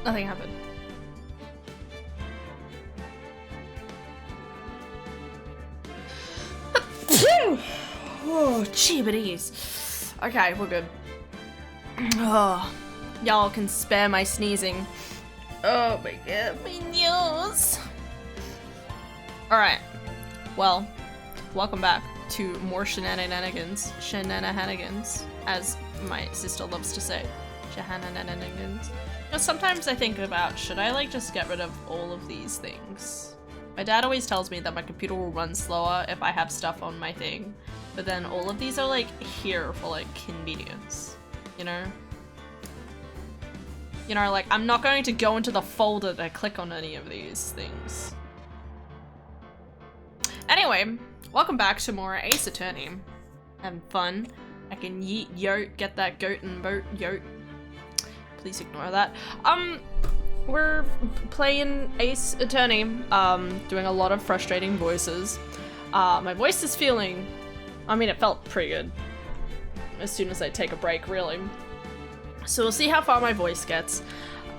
Nothing happened. Oh, jeebities. Okay, we're good. Oh, y'all can spare my sneezing. Oh my god, my nose. Alright, well, welcome back to more shenanigans. Shenanigans, as my sister loves to say. Shenanigans. You know, sometimes I think about, should I like just get rid of all of these things? My dad always tells me that my computer will run slower if I have stuff on my thing, but then all of these are like here for like convenience, you know? You know, like I'm not going to go into the folder to click on any of these things. Anyway, welcome back to more Ace Attorney. Having fun. I can yeet, yote, get that goat and boat, yote. Please ignore that. We're playing Ace Attorney, doing a lot of frustrating voices. My voice is feeling, I mean, it felt pretty good as soon as I take a break, really. So we'll see how far my voice gets.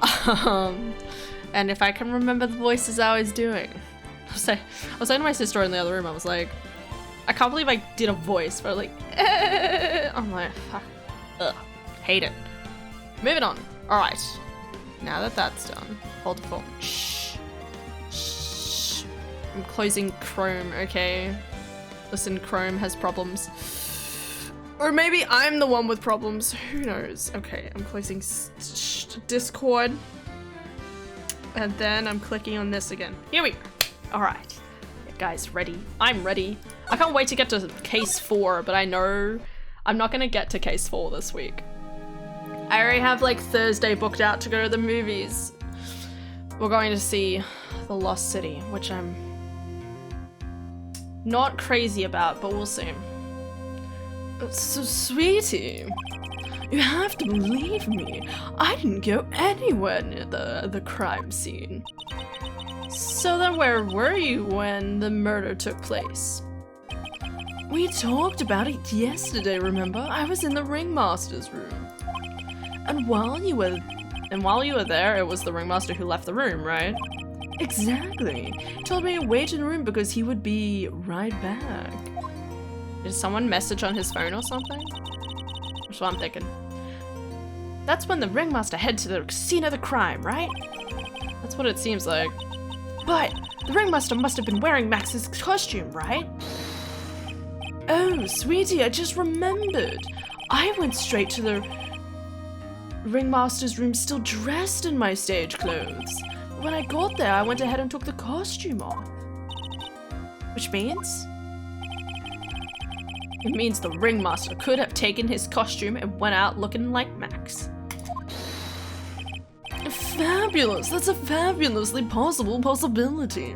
And if I can remember the voices I was doing. I was saying to my sister in the other room, I was like, I can't believe I did a voice, but like, I'm like, fuck, ugh, hate it. Moving on. All right. Now that that's done, hold the phone. Shh. Shh. I'm closing Chrome, okay? Listen, Chrome has problems. Or maybe I'm the one with problems. Who knows? Okay, I'm closing Discord. And then I'm clicking on this again. Here we go. All right. Yeah, guys, ready? I'm ready. I can't wait to get to case 4, but I know I'm not gonna get to case 4 this week. I already have like Thursday booked out to go to the movies. We're going to see The Lost City, which I'm not crazy about, but we'll see. So, sweetie, you have to believe me. I didn't go anywhere near the crime scene. So then where were you when the murder took place? We talked about it yesterday, remember? I was in the ringmaster's room. And while you were there, it was the ringmaster who left the room, right? Exactly. He told me to wait in the room because he would be right back. Did someone message on his phone or something? That's what I'm thinking. That's when the ringmaster headed to the scene of the crime, right? That's what it seems like. But the ringmaster must have been wearing Max's costume, right? Oh, sweetie, I just remembered. I went straight to the ringmaster's room still dressed in my stage clothes. When I got there, I went ahead and took the costume off. Which means? It means the ringmaster could have taken his costume and went out looking like Max. Fabulous! That's a fabulously possible possibility.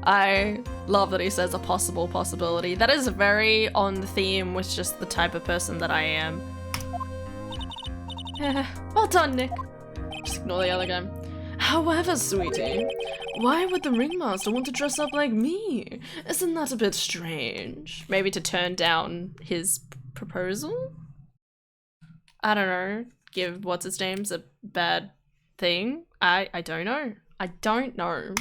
I love that he says a possible possibility. That is very on theme with just the type of person that I am. Well done, Nick. Just ignore the other guy. However, sweetie, why would the ringmaster want to dress up like me? Isn't that a bit strange? Maybe to turn down his proposal? I don't know. Give what's-his-name's a bad thing? I don't know. I don't know.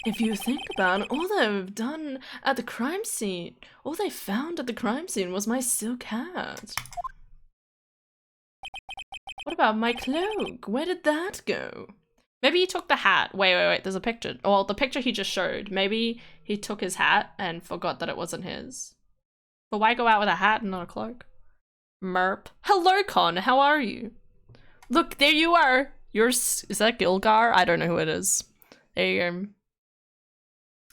If you think about it, all they've done at the crime scene, all they found at the crime scene was my silk hat. What about my cloak? Where did that go? Maybe he took the hat. Wait, there's a picture. Well, the picture he just showed. Maybe he took his hat and forgot that it wasn't his. But why go out with a hat and not a cloak? Merp. Hello, Con, how are you? Look, there you are. Is that Gilgar? I don't know who it is. There you go.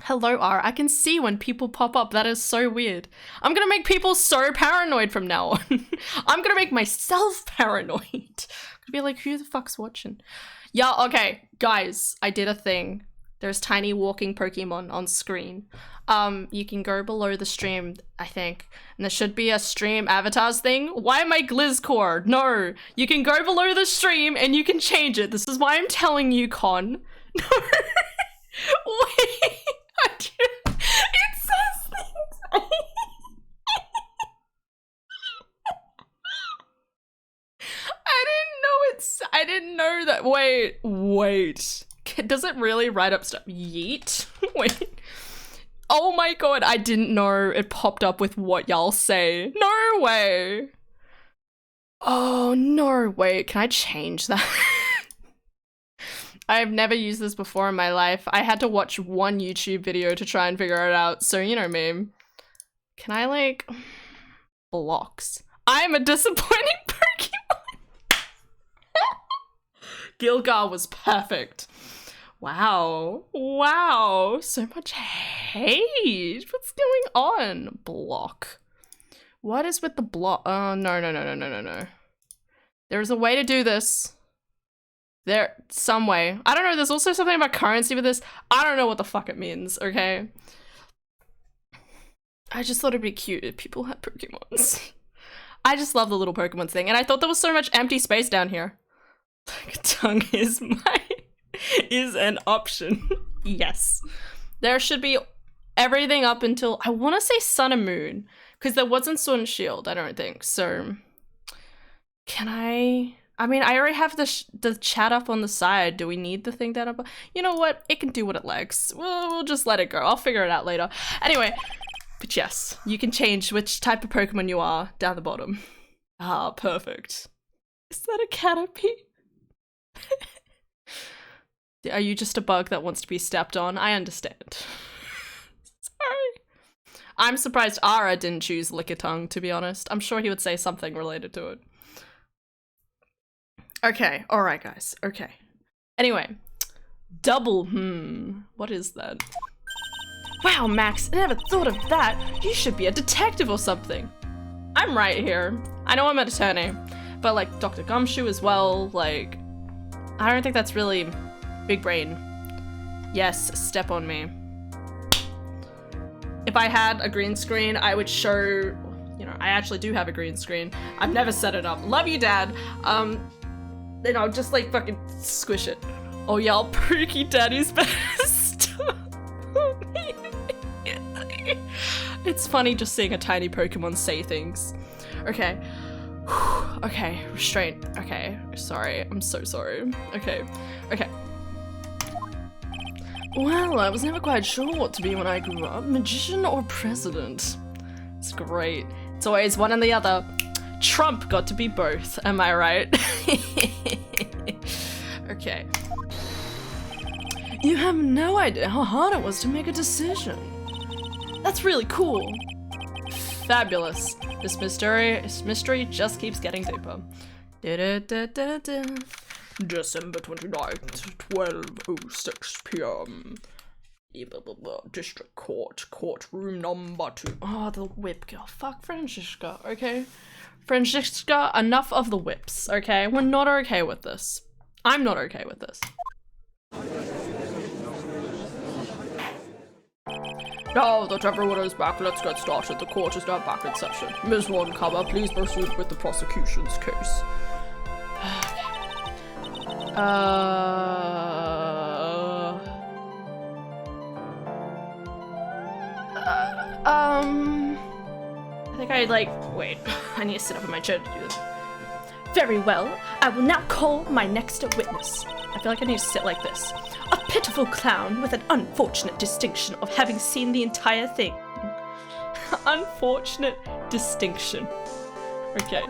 Hello, R. I can see when people pop up. That is so weird. I'm gonna make people so paranoid from now on. I'm gonna make myself paranoid. I'm gonna be like, who the fuck's watching? Yeah, okay, guys, I did a thing. There's tiny walking Pokemon on screen. You can go below the stream, I think, and there should be a stream avatars thing. Why am I Glizzcore? No, you can go below the stream and you can change it. This is why I'm telling you, Con. No, wait. It says things. I I didn't know that. Wait. Does it really write up stuff? Yeet. Wait. Oh my god, I didn't know it popped up with what y'all say. No way. Oh, no way. Can I change that? I've never used this before in my life. I had to watch one YouTube video to try and figure it out. So, you know me. Can I, like... Blocks. I'm a disappointing Pokemon. Gilgar was perfect. Wow. Wow. So much hate. What's going on? Block. What is with the block? Oh, no. There's a way to do this. Some way. I don't know, there's also something about currency with this. I don't know what the fuck it means, okay? I just thought it'd be cute if people had Pokemons. I just love the little Pokemon thing, and I thought there was so much empty space down here. Tongue is an option. Yes. There should be everything up until, I want to say Sun and Moon, because there wasn't Sword and Shield, I don't think, so... Can I mean, I already have the chat up on the side. Do we need the thing down up? You know what? It can do what it likes. We'll just let it go. I'll figure it out later. Anyway, but yes, you can change which type of Pokemon you are down the bottom. Ah, perfect. Is that a Caterpie? Are you just a bug that wants to be stepped on? I understand. Sorry. I'm surprised Ara didn't choose Lickitung, to be honest. I'm sure he would say something related to it. Okay, alright guys, okay. Anyway, double, what is that? Wow, Max, I never thought of that. You should be a detective or something. I'm right here. I know I'm an attorney, but like Dr. Gumshoe as well, like, I don't think that's really big brain. Yes, step on me. If I had a green screen, I would show, you know, I actually do have a green screen. I've never set it up. Love you, Dad. Then I'll just like fucking squish it. Oh y'all, Pookie Daddy's best. It's funny just seeing a tiny Pokemon say things. Okay. Okay, restraint. Okay, sorry. I'm so sorry. Okay. Well, I was never quite sure what to be when I grew up. Magician or president? It's great. It's always one and the other. Trump got to be both, am I right? Okay. You have no idea how hard it was to make a decision. That's really cool. Fabulous. This mystery just keeps getting deeper. December 29th, 12:06 p.m. District Court, courtroom number 2. Oh, the whip girl. Fuck Franziska, okay? Franziska, enough of the whips, okay? We're not okay with this. I'm not okay with this. Now that everyone is back, let's get started. The court is now back in session. Ms. One-Comer, please proceed with the prosecution's case. I think wait, I need to sit up in my chair to do this. Very well, I will now call my next witness. I feel like I need to sit like this. A pitiful clown with an unfortunate distinction of having seen the entire thing. Unfortunate distinction. Okay.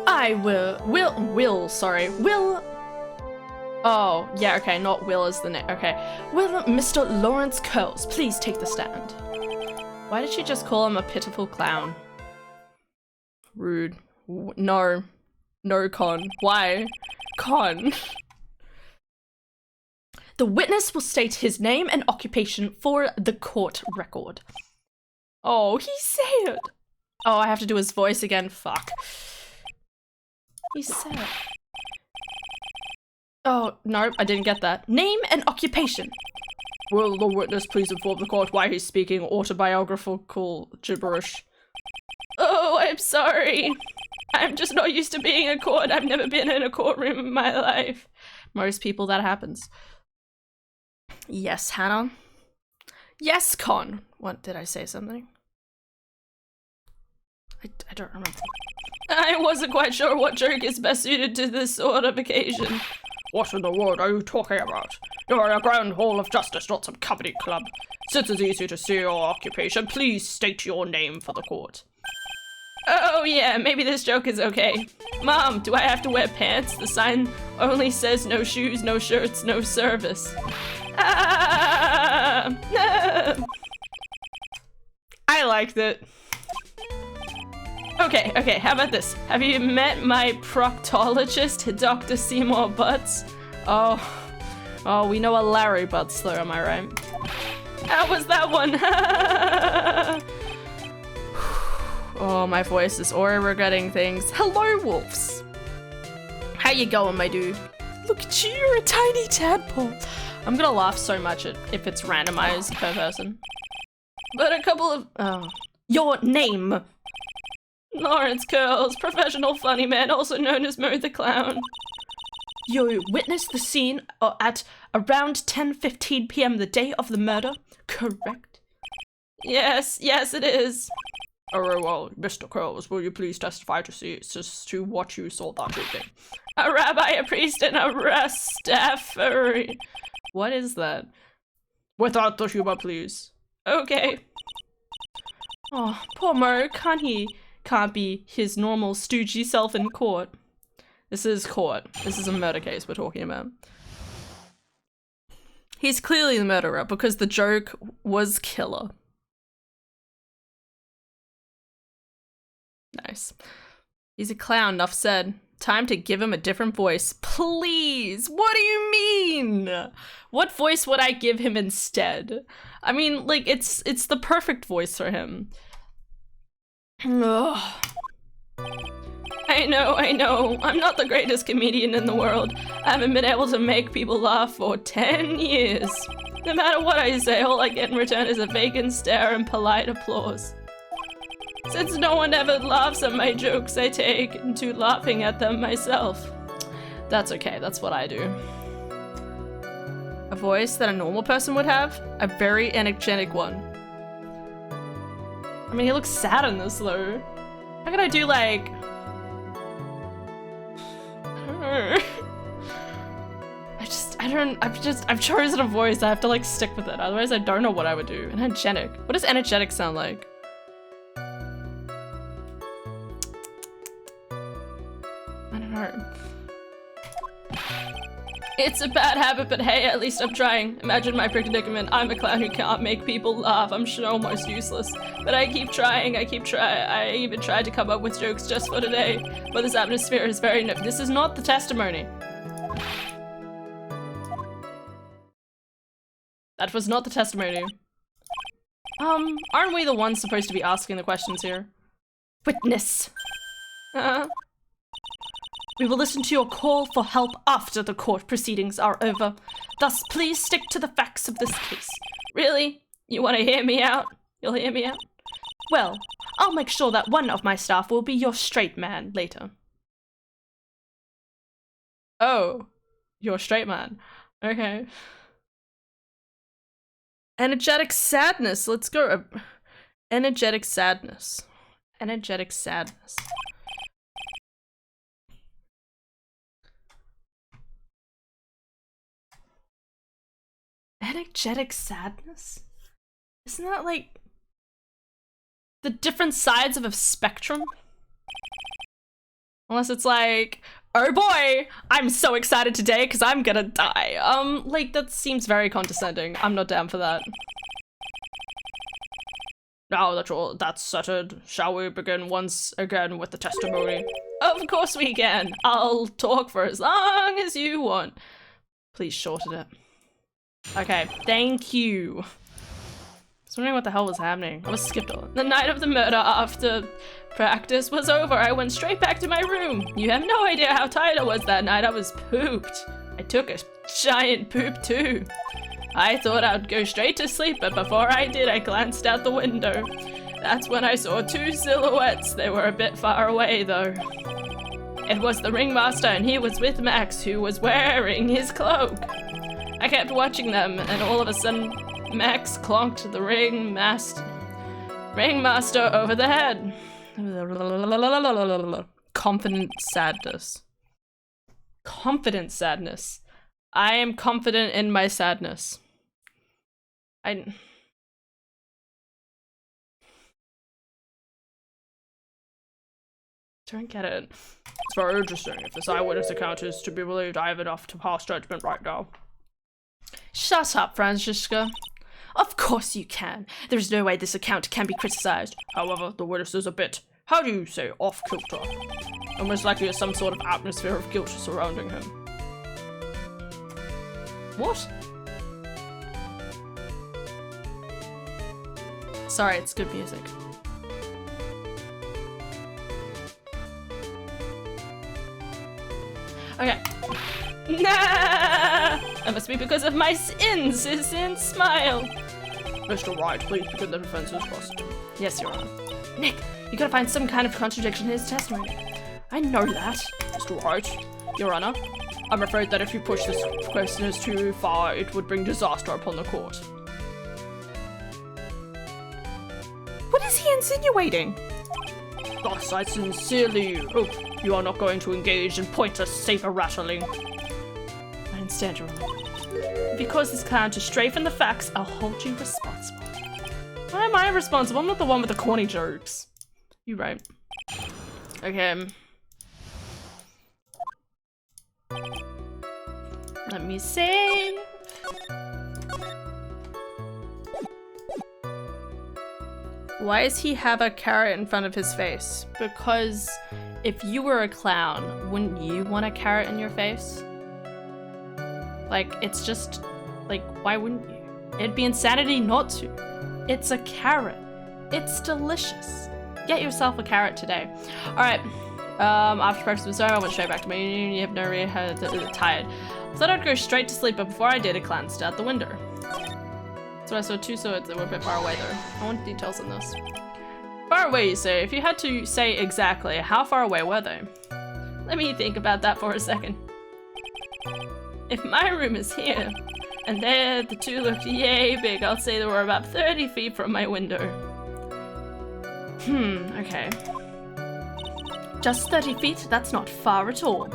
I will, oh, yeah, okay, not Will is the name, okay. Will Mr. Lawrence Curls please take the stand? Why did she just call him a pitiful clown? Rude. No. No, Con. Why? Con. The witness will state his name and occupation for the court record. Oh, he said. Oh, I have to do his voice again. Fuck. He said. Oh, no, I didn't get that. Name and occupation. Will the witness please inform the court why he's speaking autobiographical gibberish? Oh, I'm sorry. I'm just not used to being in court. I've never been in a courtroom in my life. Most people, that happens. Yes, Hannah. Yes, Con. What, did I say something? I don't remember. I wasn't quite sure what joke is best suited to this sort of occasion. What in the world are you talking about? You're in a grand hall of justice, not some comedy club. Since it's easy to see your occupation, please state your name for the court. Oh yeah, maybe this joke is okay. Mom, do I have to wear pants? The sign only says no shoes, no shirts, no service. Ah, no. I liked it. Okay, how about this? Have you met my proctologist, Dr. Seymour Butts? Oh, we know a Larry Butts though, am I right? How was that one? Oh, my voice is already regretting things. Hello, wolves. How you going, my dude? Look at you, you're a tiny tadpole. I'm gonna laugh so much if it's randomized per person. But a couple of... Your name! Lawrence Curls, professional funny man, also known as Mo the Clown. You witnessed the scene at around 10:15 p.m. the day of the murder, correct? Yes, it is. Oh, well, Mr. Curls, will you please testify to what you saw that evening? A rabbi, a priest, and a Rastafari. What is that? Without the humor, please. Okay. Oh, poor Mo, can't be his normal stoogey self in court. This is court. This is a murder case we're talking about. He's clearly the murderer because the joke was killer. Nice. He's a clown, enough said. Time to give him a different voice. Please! What do you mean? What voice would I give him instead? I mean, like, it's the perfect voice for him. Ugh. I know. I'm not the greatest comedian in the world. I haven't been able to make people laugh for 10 years. No matter what I say, all I get in return is a vacant stare and polite applause. Since no one ever laughs at my jokes, I take to laughing at them myself. That's okay, that's what I do. A voice that a normal person would have? A very energetic one. I mean, he looks sad in this though. How can I do like... I don't know. I've chosen a voice, I have to like stick with it. Otherwise I don't know what I would do. Energetic. What does energetic sound like? I don't know. It's a bad habit, but hey, at least I'm trying. Imagine my predicament. I'm a clown who can't make people laugh. I'm sure almost useless. But I keep trying, I even tried to come up with jokes just for today. But this atmosphere is very this is not the testimony. That was not the testimony. Aren't we the ones supposed to be asking the questions here? Witness. We will listen to your call for help after the court proceedings are over. Thus, please stick to the facts of this case. Really? You want to hear me out? You'll hear me out? Well, I'll make sure that one of my staff will be your straight man later. Oh, your straight man. Okay. Energetic sadness. Let's go. Energetic sadness. Energetic sadness. Energetic sadness? Isn't that like the different sides of a spectrum? Unless it's like, oh boy, I'm so excited today because I'm gonna die. Like that seems very condescending. I'm not down for that. Now that that's settled, shall we begin once again with the testimony? Of course we can. I'll talk for as long as you want. Please shorten it. Okay, thank you. I was wondering what the hell was happening. I was skipped on. The night of the murder after practice was over, I went straight back to my room. You have no idea how tired I was that night. I was pooped. I took a giant poop too. I thought I'd go straight to sleep, but before I did, I glanced out the window. That's when I saw two silhouettes. They were a bit far away though. It was the ringmaster and he was with Max, who was wearing his cloak. I kept watching them, and all of a sudden, Max clonked the ringmaster over the head. Confident sadness. Confident sadness. I am confident in my sadness. I don't get it. It's very interesting. If this eyewitness account is to be believed, I have enough to pass judgment right now. Shut up, Franziska. Of course you can. There's no way this account can be criticized. However, the witness is a bit, how do you say, off-kilter. And most likely there's some sort of atmosphere of guilt surrounding him. What? Sorry, it's good music. Okay. Nah! That must be because of my insistent smile. Mr. Wright, please begin the defense's question. Yes, Your Honor. Nick, you gotta find some kind of contradiction in his testimony. I know that. Mr. Wright, Your Honor. I'm afraid that if you push this question too far, it would bring disaster upon the court. What is he insinuating? Thus, I sincerely hope you are not going to engage in pointless saber rattling. I understand, Your Honor. Because this clown to stray from the facts, I'll hold you responsible. Why am I responsible? I'm not the one with the corny jokes. You right. Okay. Let me save. Why does he have a carrot in front of his face? Because if you were a clown, wouldn't you want a carrot in your face? Like, it's just, like, why wouldn't you? It'd be insanity not to. It's a carrot. It's delicious. Get yourself a carrot today. Alright, after breakfast was over, I went straight back to my union. You have no reason tired. I thought I'd go straight to sleep, but before I did, a clown stood out the window. So I saw two swords that were a bit far away though. I want details on this. Far away, you say? If you had to say exactly, how far away were they? Let me think about that for a second. If my room is here, and there the two looked yay big, I'll say they were about 30 feet from my window. Okay. Just 30 feet? That's not far at all.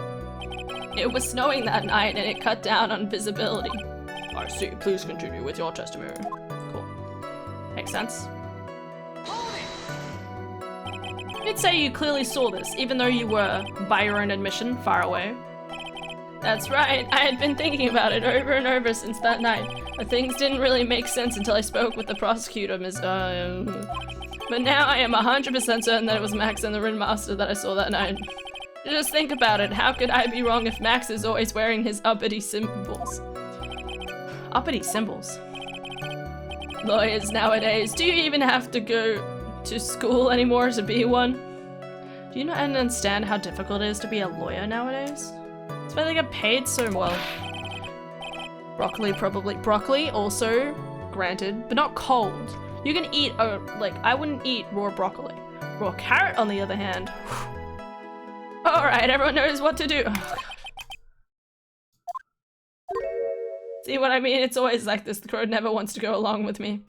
It was snowing that night and it cut down on visibility. I see. Please continue with your testimony. Cool. Makes sense. You'd say you clearly saw this, even though you were, by your own admission, far away. That's right. I had been thinking about it over and over since that night, but things didn't really make sense until I spoke with the prosecutor, Ms. But now I am 100% certain that it was Max and the ringmaster that I saw that night. Just think about it. How could I be wrong if Max is always wearing his uppity symbols? Uppity symbols? Lawyers nowadays, do you even have to go to school anymore to be one? Do you not understand how difficult it is to be a lawyer nowadays? That's why they get paid so well. Broccoli, probably. Broccoli, also, granted, but not cold. You can eat, like, I wouldn't eat raw broccoli. Raw carrot, on the other hand. Alright, everyone knows what to do. Oh, God. See what I mean? It's always like this. The crow never wants to go along with me.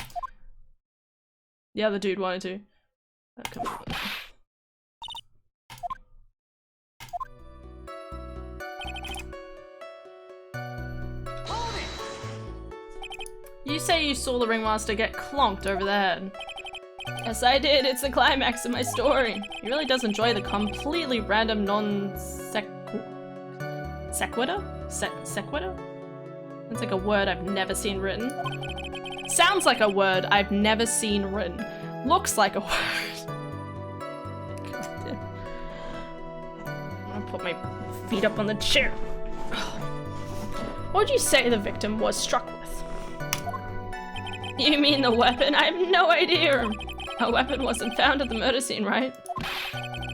The other dude wanted to. Oh, come on. You say you saw the ringmaster get clonked over the head. Yes, I did. It's the climax of my story. He really does enjoy the completely random sequitur? Sequitur? It's like a word I've never seen written. Sounds like a word I've never seen written. Looks like a word. I'm gonna put my feet up on the chair. What would you say the victim was struck with? You mean the weapon? I have no idea. A weapon wasn't found at the murder scene, right?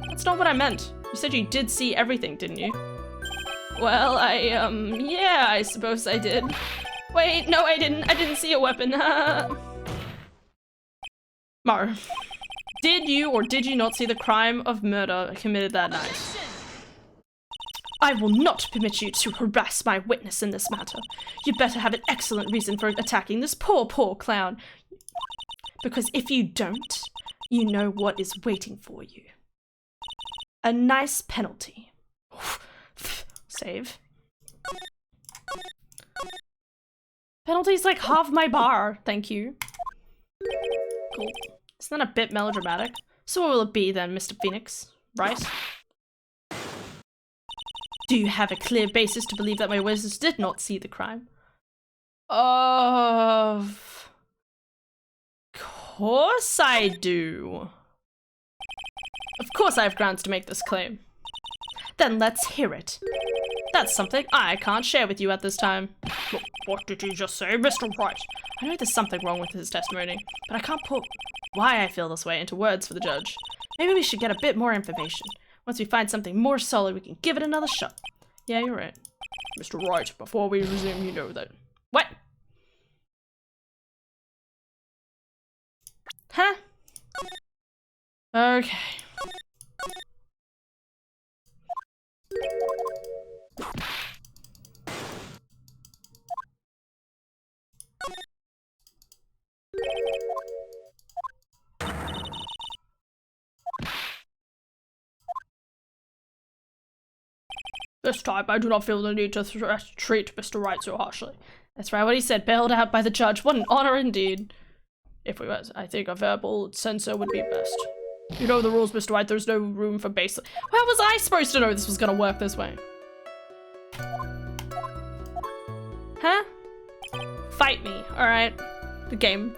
That's not what I meant. You said you did see everything, didn't you? Well, yeah, I suppose I did. Wait, no, I didn't. I didn't see a weapon. Mar, did you or did you not see the crime of murder committed that night? I will not permit you to harass my witness in this matter. You better have an excellent reason for attacking this poor clown. Because if you don't, you know what is waiting for you. a nice penalty. Save. Penalty's like half my bar, thank you. Cool. Isn't that a bit melodramatic? So what will it be then, Mr. Phoenix? Right? Do you have a clear basis to believe that my witnesses did not see the crime? Of course I do. Of course I have grounds to make this claim. Then let's hear it. That's something I can't share with you at this time. What did you just say, Mr. Wright? I know there's something wrong with his testimony, but I can't put why I feel this way into words for the judge. Maybe we should get a bit more information. Once we find something more solid, we can give it another shot. Yeah, you're right. Mr. Wright, before we resume, you know that. What? Huh? Okay. This time, I do not feel the need to treat Mr. Wright so harshly. That's right, what he said, bailed out by the judge. What an honor indeed. If we was, I think a verbal censor would be best. You know the rules, Mr. Wright, there's no room for base. How was I supposed to know this was gonna work this way? Huh? Fight me, alright. The game.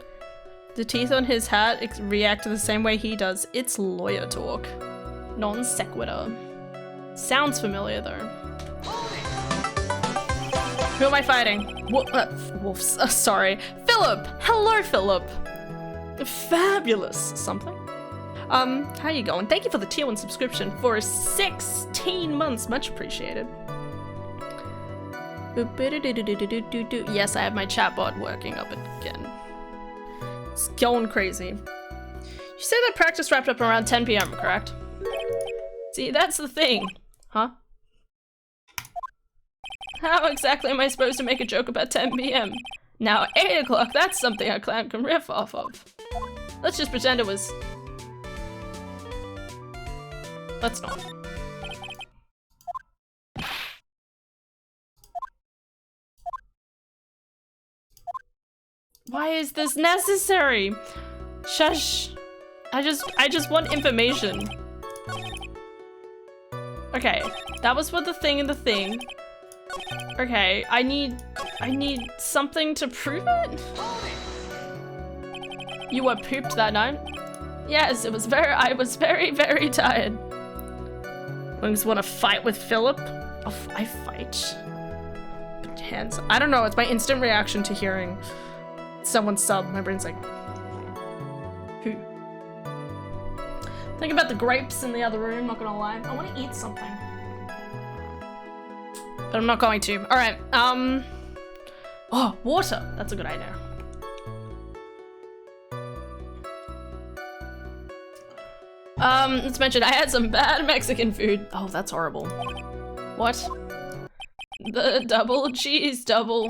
The teeth on his hat react the same way he does. It's lawyer talk. Non sequitur. Sounds familiar though. Who am I fighting? Wolves. Sorry. Philip! Hello, Philip! Fabulous. Something? How you going? Thank you for the tier 1 subscription for 16 months. Much appreciated. Yes, I have my chatbot working up again. It's going crazy. You say that practice wrapped up around 10 PM, correct? See, that's the thing. Huh? How exactly am I supposed to make a joke about 10 PM? Now 8 o'clock, that's something a clown can riff off of. Let's just pretend it was... Let's not. Why is this necessary? Shush. I just want information. Okay, that was for the thing and the thing. Okay, I need something to prove it? You were pooped that night? Yes, I was very, very tired. I just want to fight with Philip? I fight. But hands, I don't know, it's my instant reaction to hearing someone sub. My brain's like, who? Think about the grapes in the other room, not gonna lie. I want to eat something. But I'm not going to. Alright, oh, water. That's a good idea. Let's mention I had some bad Mexican food. Oh, that's horrible. What? The double cheese double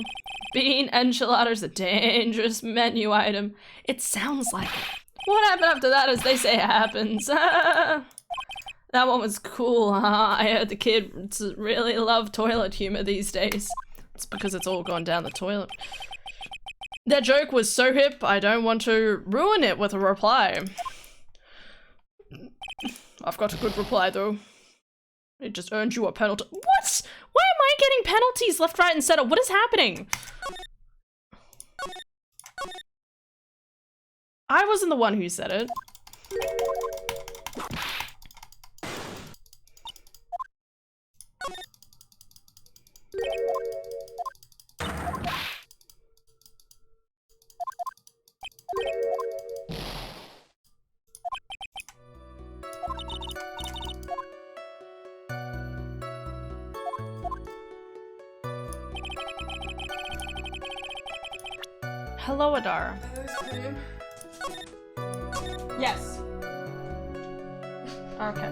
bean enchilada is a dangerous menu item. It sounds like it. What happened after that, as they say, happens. That one was cool, huh? I heard the kids really love toilet humor these days. It's because it's all gone down the toilet. That joke was so hip, I don't want to ruin it with a reply. I've got a good reply, though. It just earned you a penalty. What? Why am I getting penalties left, right, and center? What is happening? I wasn't the one who said it. Hello, Adara. Yes. Okay.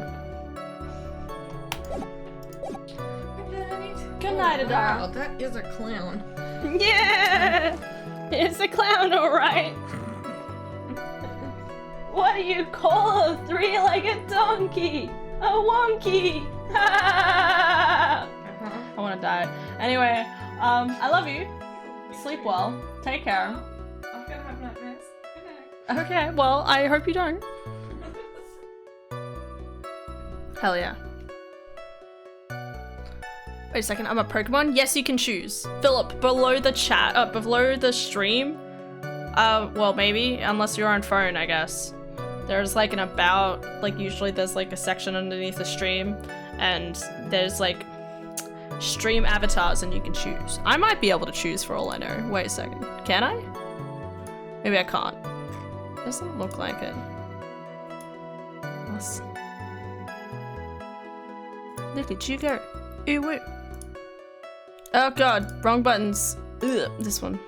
Good night, Adara. Wow, that is a clown. Yeah! It's a clown, alright. What do you call a three-legged donkey? A wonky! I wanna die. Anyway, I love you. Sleep well. Take care. I'm gonna have nightmares. Okay, well, I hope you don't. Hell yeah. Wait a second, I'm a Pokemon? Yes, you can choose. Philip, below the chat, below the stream, well, maybe, unless you're on phone, I guess. There's like an about, like usually there's like a section underneath the stream, and there's like stream avatars and you can choose. I might be able to choose for all I know. Wait a second, can I? Maybe I can't. Doesn't look like it. Let's... Look at you go. Ooh woo. Oh god, wrong buttons. Ugh, this one.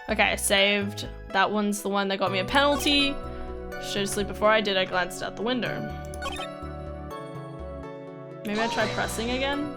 Okay, saved. That one's the one that got me a penalty. Should have slept before I did. I glanced out the window. Maybe I try pressing again?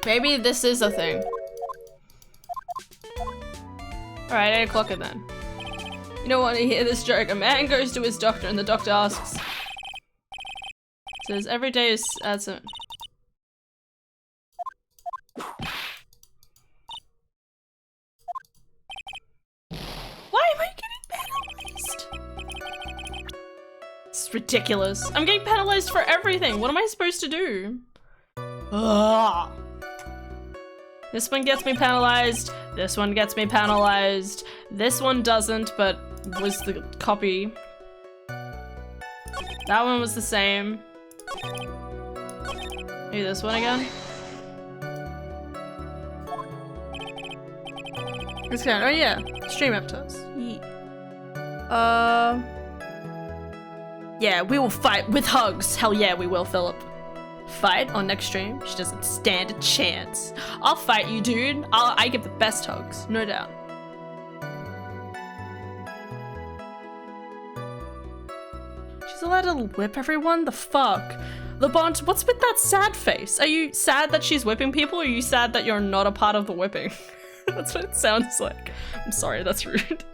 Maybe this is a thing. Alright, 8 o'clock it then. You don't want to hear this joke. A man goes to his doctor and the doctor asks. Says every day is adds a... Why am I getting penalized? It's ridiculous. I'm getting penalized for everything. What am I supposed to do? Ugh. This one gets me penalized. This one gets me penalized. This one doesn't, but was the copy. That one was the same. Maybe this one again. This guy. Oh yeah, stream avatars. Yeah, we will fight with hugs. Hell yeah, we will, Philip. Fight on next stream? She doesn't stand a chance. I'll fight you, dude. I give the best hugs, no doubt. She's allowed to whip everyone? The fuck? LeBont, what's with that sad face? Are you sad that she's whipping people, or are you sad that you're not a part of the whipping? That's what it sounds like. I'm sorry, that's rude.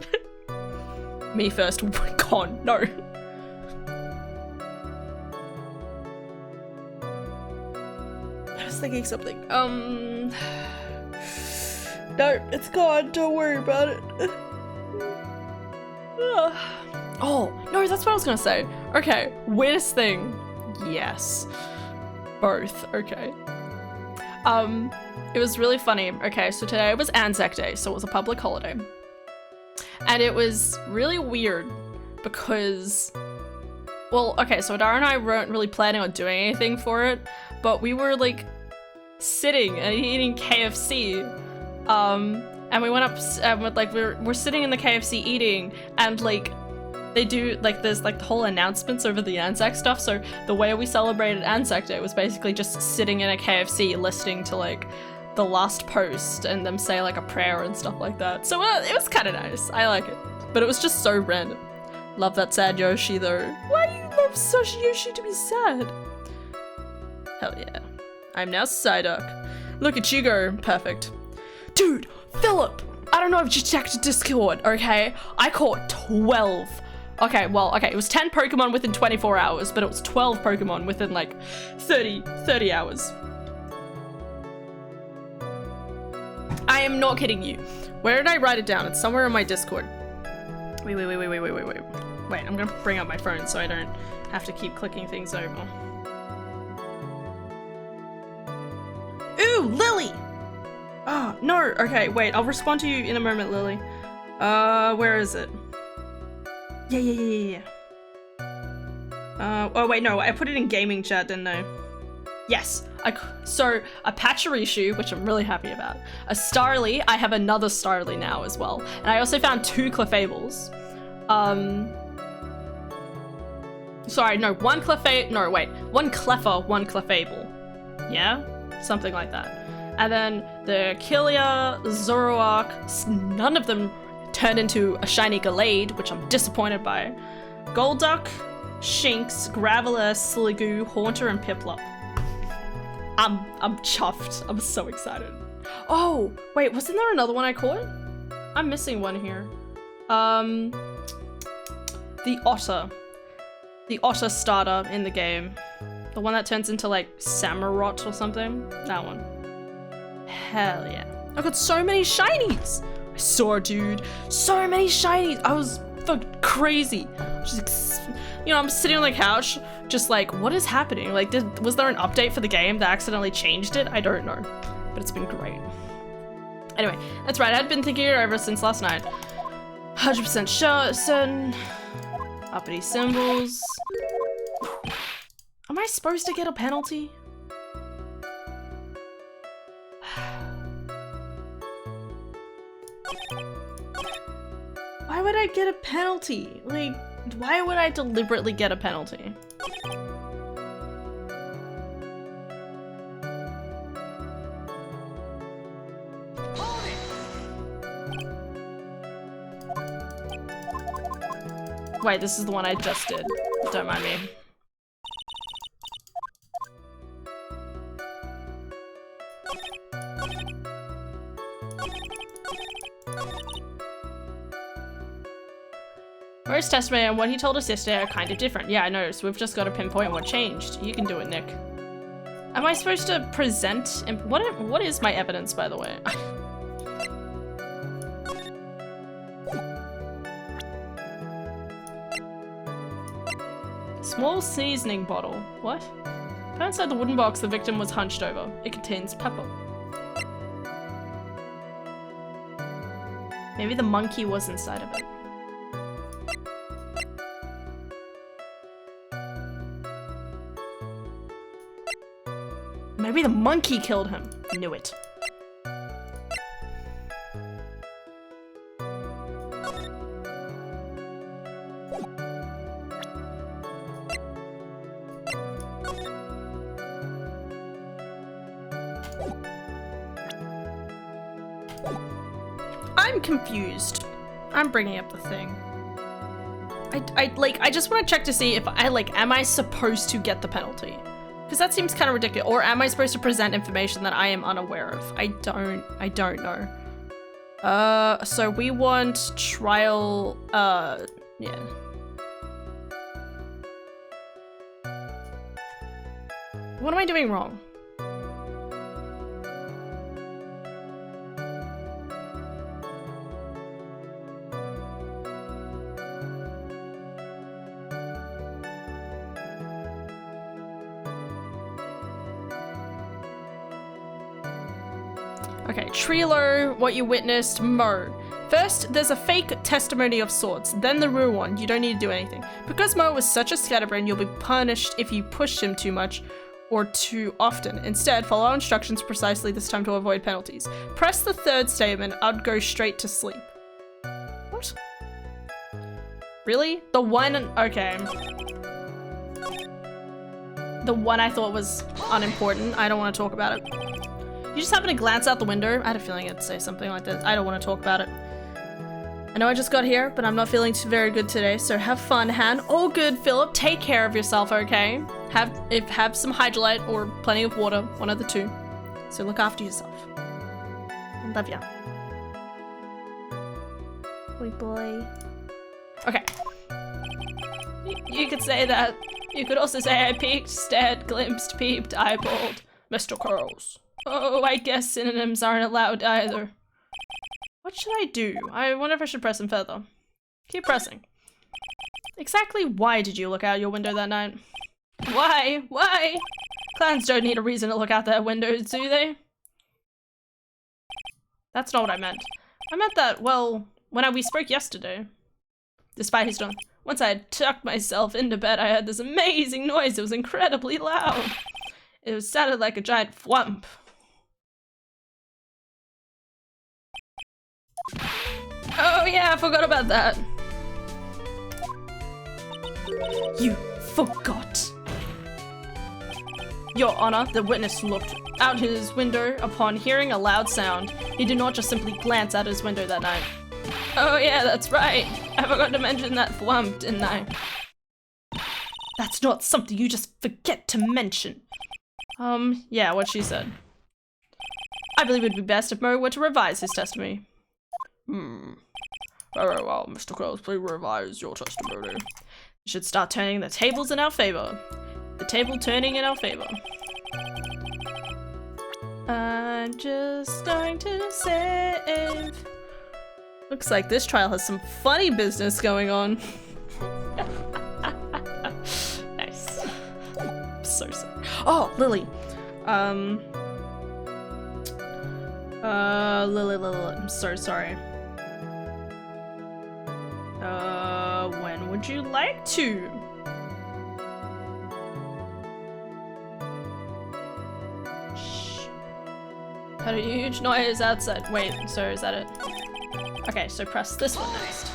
Me first, con, no. I was thinking something. No, it's gone. Don't worry about it. Oh, no, that's what I was gonna say. Okay, weirdest thing. Yes. Both, okay. It was really funny. Okay, so today was Anzac Day, so it was a public holiday. And it was really weird because, well, okay, so Dara and I weren't really planning on doing anything for it, but we were like sitting and eating KFC. And we went up and we're sitting in the KFC eating, and like they do like there's like the whole announcements over the Anzac stuff. So the way we celebrated Anzac Day was basically just sitting in a KFC listening to like the last post and them say like a prayer and stuff like that. So it was kind of nice. I like it, but it was just so random. Love that sad Yoshi though. Why do you love such Yoshi to be sad? Hell yeah. I'm now Psyduck. Look at you go. Perfect. Dude, Philip, I don't know if you checked Discord, okay? I caught 12. Okay, well, okay, it was 10 Pokemon within 24 hours, but it was 12 Pokemon within like 30 hours. I am not kidding you. Where did I write it down? It's somewhere in my Discord. Wait. Wait, I'm gonna bring up my phone so I don't have to keep clicking things over. Ooh, Lily! Oh, no, okay, wait, I'll respond to you in a moment, Lily. Where is it? Yeah. Oh wait, no, I put it in gaming chat, didn't I? Yes, so a Pachirisu, which I'm really happy about. A Starly, I have another Starly now as well. And I also found 2 Clefables. Sorry, no, one clefable. No, wait, one cleffer, one clefable. Yeah, something like that. And then the Kilia, Zoroark, none of them turned into a shiny Gallade, which I'm disappointed by. Golduck, Shinx, Graveler, Sliggoo, Haunter, and Piplup. I'm chuffed. I'm so excited. Oh, wait, wasn't there another one I caught? I'm missing one here. The Otter. The Otter starter in the game. The one that turns into like Samurott or something. That one. Hell yeah. I got so many shinies. I saw, dude, so many shinies. I was fucking crazy. Just, you know, I'm sitting on the couch, just like, what is happening? Like, was there an update for the game that accidentally changed it? I don't know, but it's been great. Anyway, that's right. I'd been thinking it over since last night. 100% sure, certain. Uppity symbols. Am I supposed to get a penalty? Why would I get a penalty? Like, why would I deliberately get a penalty? Wait, this is the one I just did. Don't mind me. Where's testimony and what he told us yesterday are kind of different. Yeah, I noticed. We've just got to pinpoint what changed. You can do it, Nick. Am I supposed to present? What is my evidence, by the way? Small seasoning bottle. What? Inside the wooden box the victim was hunched over. It contains pepper. Maybe the monkey was inside of it. Maybe the monkey killed him. Knew it. I'm confused. I'm bringing up the thing. I just want to check to see if am I supposed to get the penalty? Because that seems kind of ridiculous. Or am I supposed to present information that I am unaware of? I don't know. So we want trial, yeah. What am I doing wrong? Okay, Trilo, what you witnessed, Mo. First, there's a fake testimony of sorts, then the real one. You don't need to do anything. Because Mo was such a scatterbrain, you'll be punished if you push him too much or too often. Instead, follow our instructions precisely this time to avoid penalties. Press the third statement, I'd go straight to sleep. What? Really? The one, okay. The one I thought was unimportant, I don't want to talk about it. You just happen to glance out the window. I had a feeling it'd say something like this. I don't want to talk about it. I know I just got here, but I'm not feeling very good today, so have fun, Han. All good, Philip. Take care of yourself, okay? Have some Hydrolite or plenty of water, one of the two. So look after yourself. Love ya. Boy, boy. Okay. You could say that. You could also say I peeked, stared, glimpsed, peeped, eyeballed. Mr. Curls. Oh, I guess synonyms aren't allowed either. What should I do? I wonder if I should press them further. Keep pressing. Exactly why did you look out your window that night? Why? Why? Clowns don't need a reason to look out their windows, do they? That's not what I meant. I meant that, well, when we spoke yesterday. Despite his tone, once I had tucked myself into bed, I heard this amazing noise. It was incredibly loud. It sounded like a giant thwump. Oh yeah, I forgot about that. You forgot. Your Honor, the witness looked out his window upon hearing a loud sound. He did not just simply glance out his window that night. Oh yeah, that's right. I forgot to mention that thwomp, didn't I? That's not something you just forget to mention. Yeah, what she said. I believe it would be best if Murray were to revise his testimony. Very well, Mr. Curls, please revise your testimony. You should start turning the tables in our favor. The table turning in our favor. I'm just going to save. Looks like this trial has some funny business going on. Nice. So sorry. Oh, Lily. Lily, I'm so sorry. When would you like to? Shh. Had a huge noise outside. Wait, so is that it? Okay, so press this one next.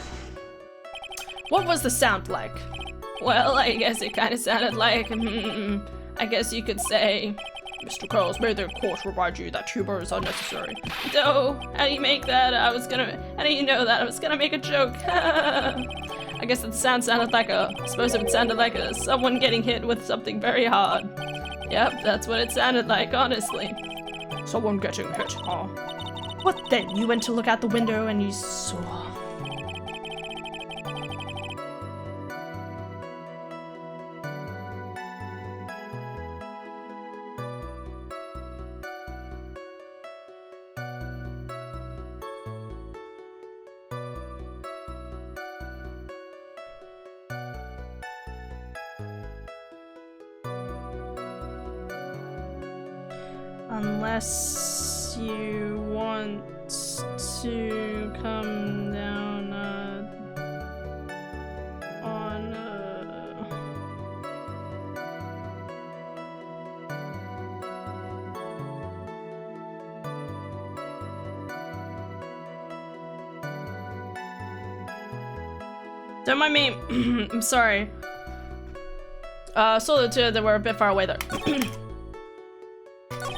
What was the sound like? Well, I guess it kind of sounded like, I guess you could say, Mr. Curls, may the court remind you that humor is unnecessary. no, how do you make that? How do you know that? I was gonna make a joke. I guess the sound sounded like I suppose if it sounded like someone getting hit with something very hard. Yep, that's what it sounded like, honestly. Someone getting hit, huh? What then? You went to look out the window and you saw... Unless you want to come down on Don't mind me. I'm sorry. Saw the two that were a bit far away there.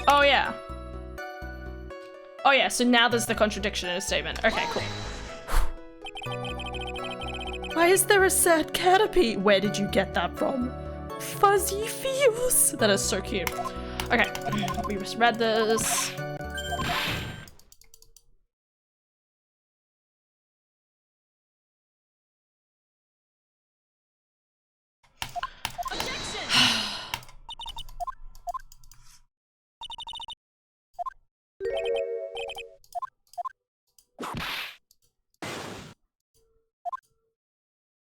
Oh yeah. Oh yeah, so now there's the contradiction in a statement. Okay, cool. Why is there a sad canopy? Where did you get that from? Fuzzy feels. That is so cute. Okay, we just read this.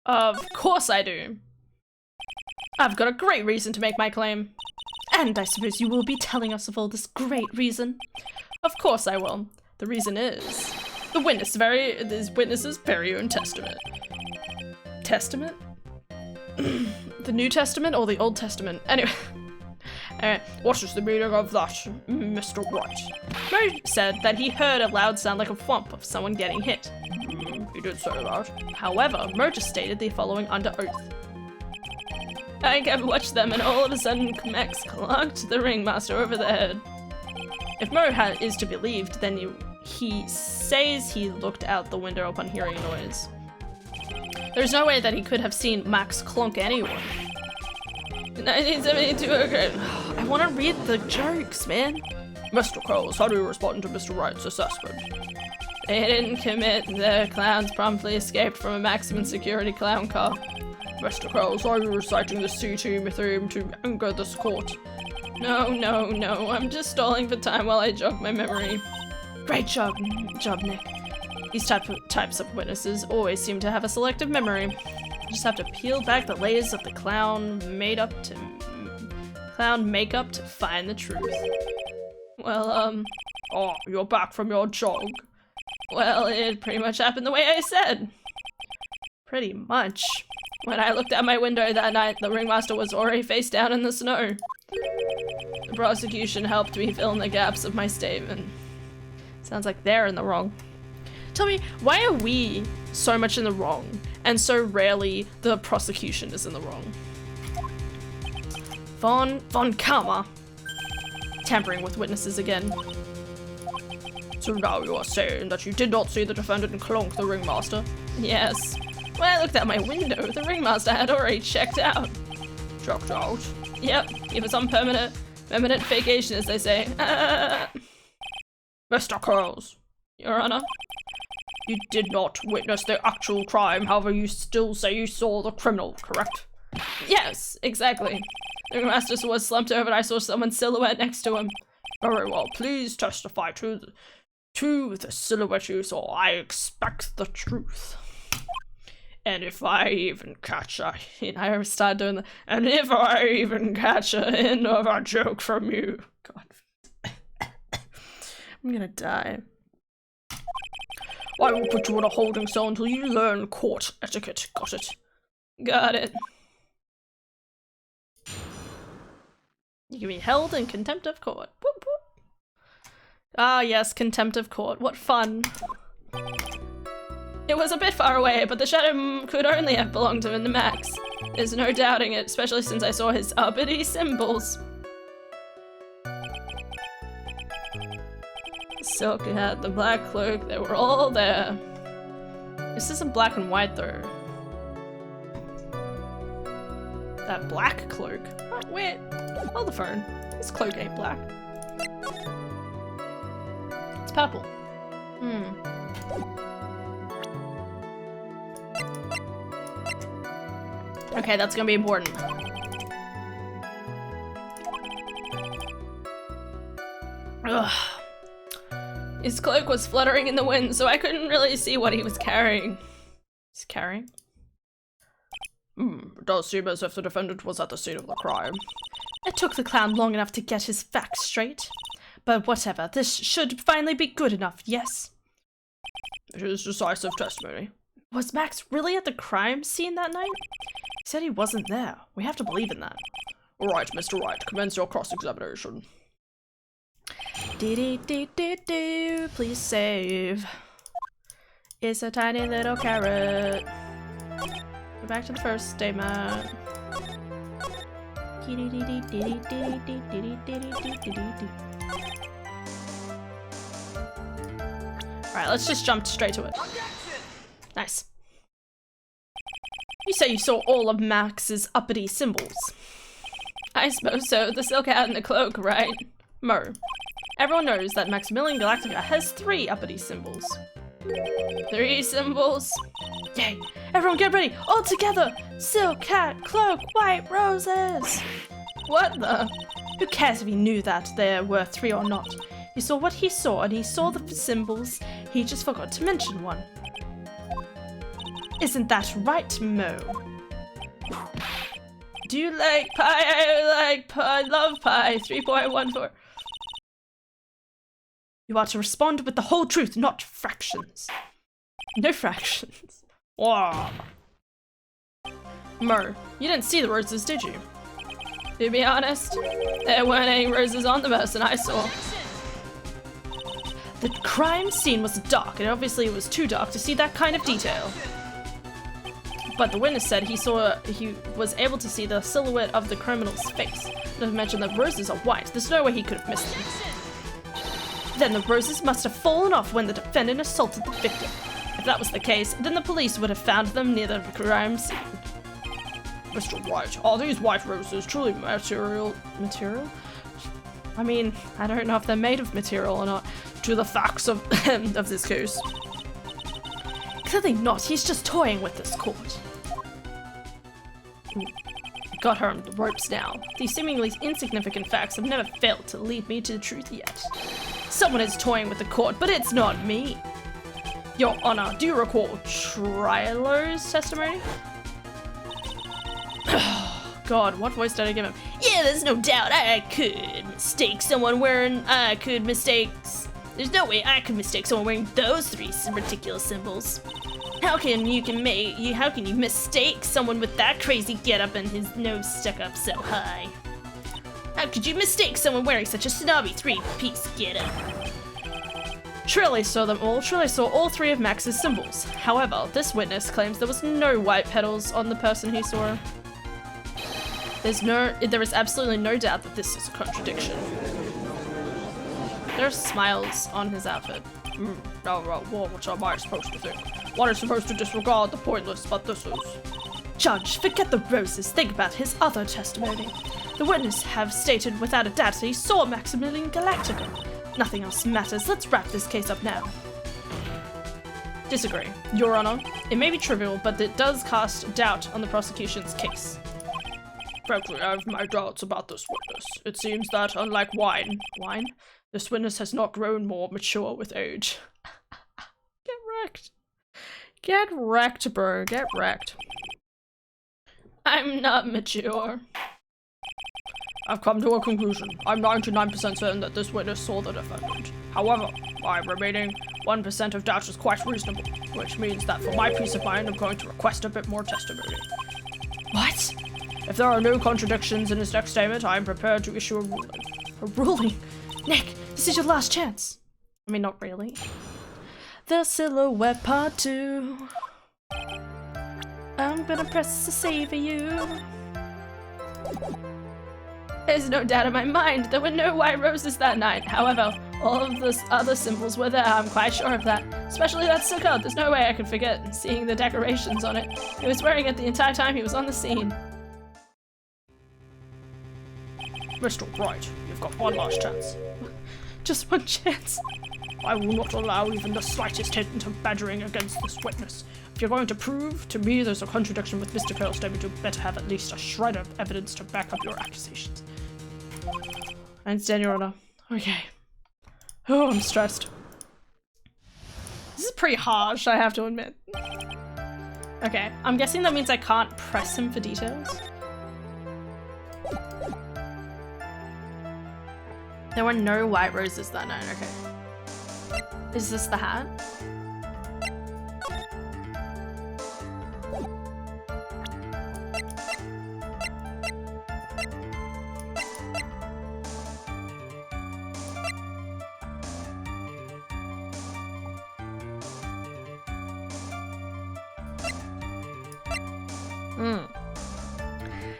Of course I do. I've got a great reason to make my claim. And I suppose you will be telling us of all this great reason. Of course I will. The reason is the witness's very own testament. Testament? The New Testament or the Old Testament? Anyway. What is the meaning of that, Mr. Wright? Murray said that he heard a loud sound like a thwomp of someone getting hit. He did say that. However, Mo just stated the following under oath. I kept watching them and all of a sudden Max clunked the ringmaster over the head. If Mo is to be believed, then he says he looked out the window upon hearing a noise. There's no way that he could have seen Max clunk anyone. 1972, okay. I want to read the jokes, man. Mr. Curls, how do you respond to Mr. Wright's assessment? They didn't commit. The clowns promptly escaped from a maximum security clown car. Mr. Curls, are you reciting the C-Team theme to anger this court? No, I'm just stalling for time while I jog my memory. Great job, Nick. These types of witnesses always seem to have a selective memory. You just have to peel back the layers of the clown makeup to find the truth. Well, Oh, you're back from your jog. Well, it pretty much happened the way I said. Pretty much. When I looked out my window that night, the ringmaster was already face down in the snow. The prosecution helped me fill in the gaps of my statement. Sounds like they're in the wrong. Tell me, why are we so much in the wrong, and so rarely the prosecution is in the wrong? Von Karma. Tampering with witnesses again. So now you are saying that you did not see the defendant clonk the ringmaster? Yes. When I looked out my window, the ringmaster had already checked out. Checked out? Yep, he was on permanent vacation, as they say. Mr. Curls, Your Honor. you did not witness the actual crime, however you still say you saw the criminal, correct? Yes, exactly. The ringmaster was slumped over and I saw someone's silhouette next to him. Very well, please testify to the silhouette you saw. I expect the truth. And if I even catch a hint, I started doing that. and if I even catch a hint of a joke from you, God. I'm gonna die. I will put you in a holding cell until you learn court etiquette. Got it? Got it. You can be held in contempt of court. Boop, boop. Ah yes, contempt of court. What fun. It was a bit far away, but the shadow could only have belonged to Max. There's no doubting it, especially since I saw his uppity symbols. The silk hat, the black cloak, they were all there. This isn't black and white though. That black cloak? Oh, wait, hold the phone. This cloak ain't black. It's purple. Okay, that's gonna be important. Ugh. His cloak was fluttering in the wind, so I couldn't really see what he was carrying. He's carrying? It does seem as if the defendant was at the scene of the crime. It took the clown long enough to get his facts straight. But whatever, this should finally be good enough, yes? It is decisive testimony. Was Max really at the crime scene that night? He said he wasn't there. We have to believe in that. All right, Mr. Wright, commence your cross-examination. Do, please save. It's a tiny little carrot. Go back to the first statement. Alright, let's just jump straight to it. Nice. You say you saw all of Max's uppity symbols. I suppose so. The silk hat and the cloak, right? Mo. Everyone knows that Maximilian Galactica has 3 uppity symbols. 3 symbols? Yay! Everyone get ready! All together! Silk hat, cloak, white roses! What the? Who cares if he knew that there were 3 or not? He saw what he saw and he saw the symbols. He just forgot to mention one. Isn't that right, Mo? Do you like pie? I like pie. I love pie. 3.14. You are to respond with the whole truth, not fractions. No fractions. Wow. Mo, you didn't see the roses, did you? To be honest, there weren't any roses on the person I saw. The crime scene was dark, and obviously it was too dark to see that kind of detail. But the witness said he was able to see the silhouette of the criminal's face. Not to mention that roses are white. There's no way he could have missed them. Then the roses must have fallen off when the defendant assaulted the victim. If that was the case, then the police would have found them near the crime scene. Mr. Wright, are these white roses truly material? Material? I mean, I don't know if they're made of material or not. To the facts of of this case. Clearly not. He's just toying with this court. Got her on the ropes now. These seemingly insignificant facts have never failed to lead me to the truth yet. Someone is toying with the court, but it's not me. Your Honor, do you recall Trialo's testimony? God, what voice did I give him? Yeah, there's no doubt I could mistake someone wearing. There's no way I could mistake someone wearing those 3 ridiculous symbols. How can you mistake someone with that crazy getup and his nose stuck up so high? How could you mistake someone wearing such a snobby 3-piece getup? Shirley saw them all. Shirley saw all 3 of Max's symbols. However, this witness claims there was no white petals on the person he saw. There is absolutely no doubt that this is a contradiction. There are smiles on his outfit. What am I supposed to think? One is supposed to disregard the pointless, but this is... Judge, forget the roses. Think about his other testimony. The witness have stated without a doubt that he saw Maximilian Galactica. Nothing else matters. Let's wrap this case up now. Disagree. Your Honor, it may be trivial, but it does cast doubt on the prosecution's case. Frankly, I have my doubts about this witness. It seems that, unlike wine, this witness has not grown more mature with age. Get wrecked. Get wrecked, bro. Get wrecked. I'm not mature. I've come to a conclusion. I'm 99% certain that this witness saw the defendant. However, my remaining 1% of doubt is quite reasonable, which means that for my peace of mind, I'm going to request a bit more testimony. What? If there are no contradictions in his next statement, I am prepared to issue a ruling. A ruling? Nick, this is your last chance. I mean, not really. The Silhouette Part 2. I'm gonna press the save for you. There's no doubt in my mind there were no white roses that night. However, all of the other symbols were there, I'm quite sure of that. Especially that silk coat, there's no way I could forget seeing the decorations on it. He was wearing it the entire time he was on the scene. Mr. Wright, you've got one last chance. Just one chance. I will not allow even the slightest hint of badgering against this witness. If you're going to prove to me there's a contradiction with Mr. Curl's statement, you better have at least a shred of evidence to back up your accusations. I understand, Your Honor. Okay. Oh, I'm stressed. This is pretty harsh, I have to admit. Okay, I'm guessing that means I can't press him for details. There were no white roses that night, okay. Is this the hat?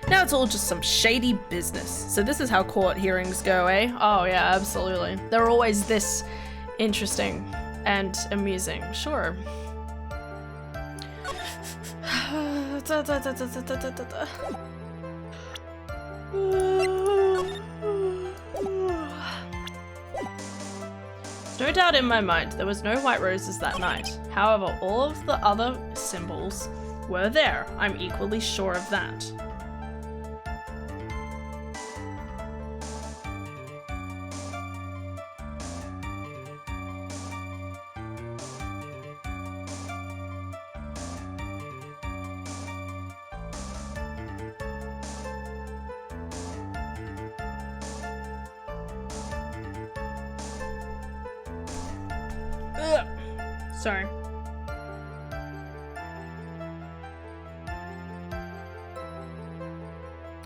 Now it's all just some shady business. So this is how court hearings go, eh? Oh yeah, absolutely. They're always this interesting and amusing. Sure. No doubt in my mind, there was no white roses that night. However, all of the other symbols were there. I'm equally sure of that. Sorry.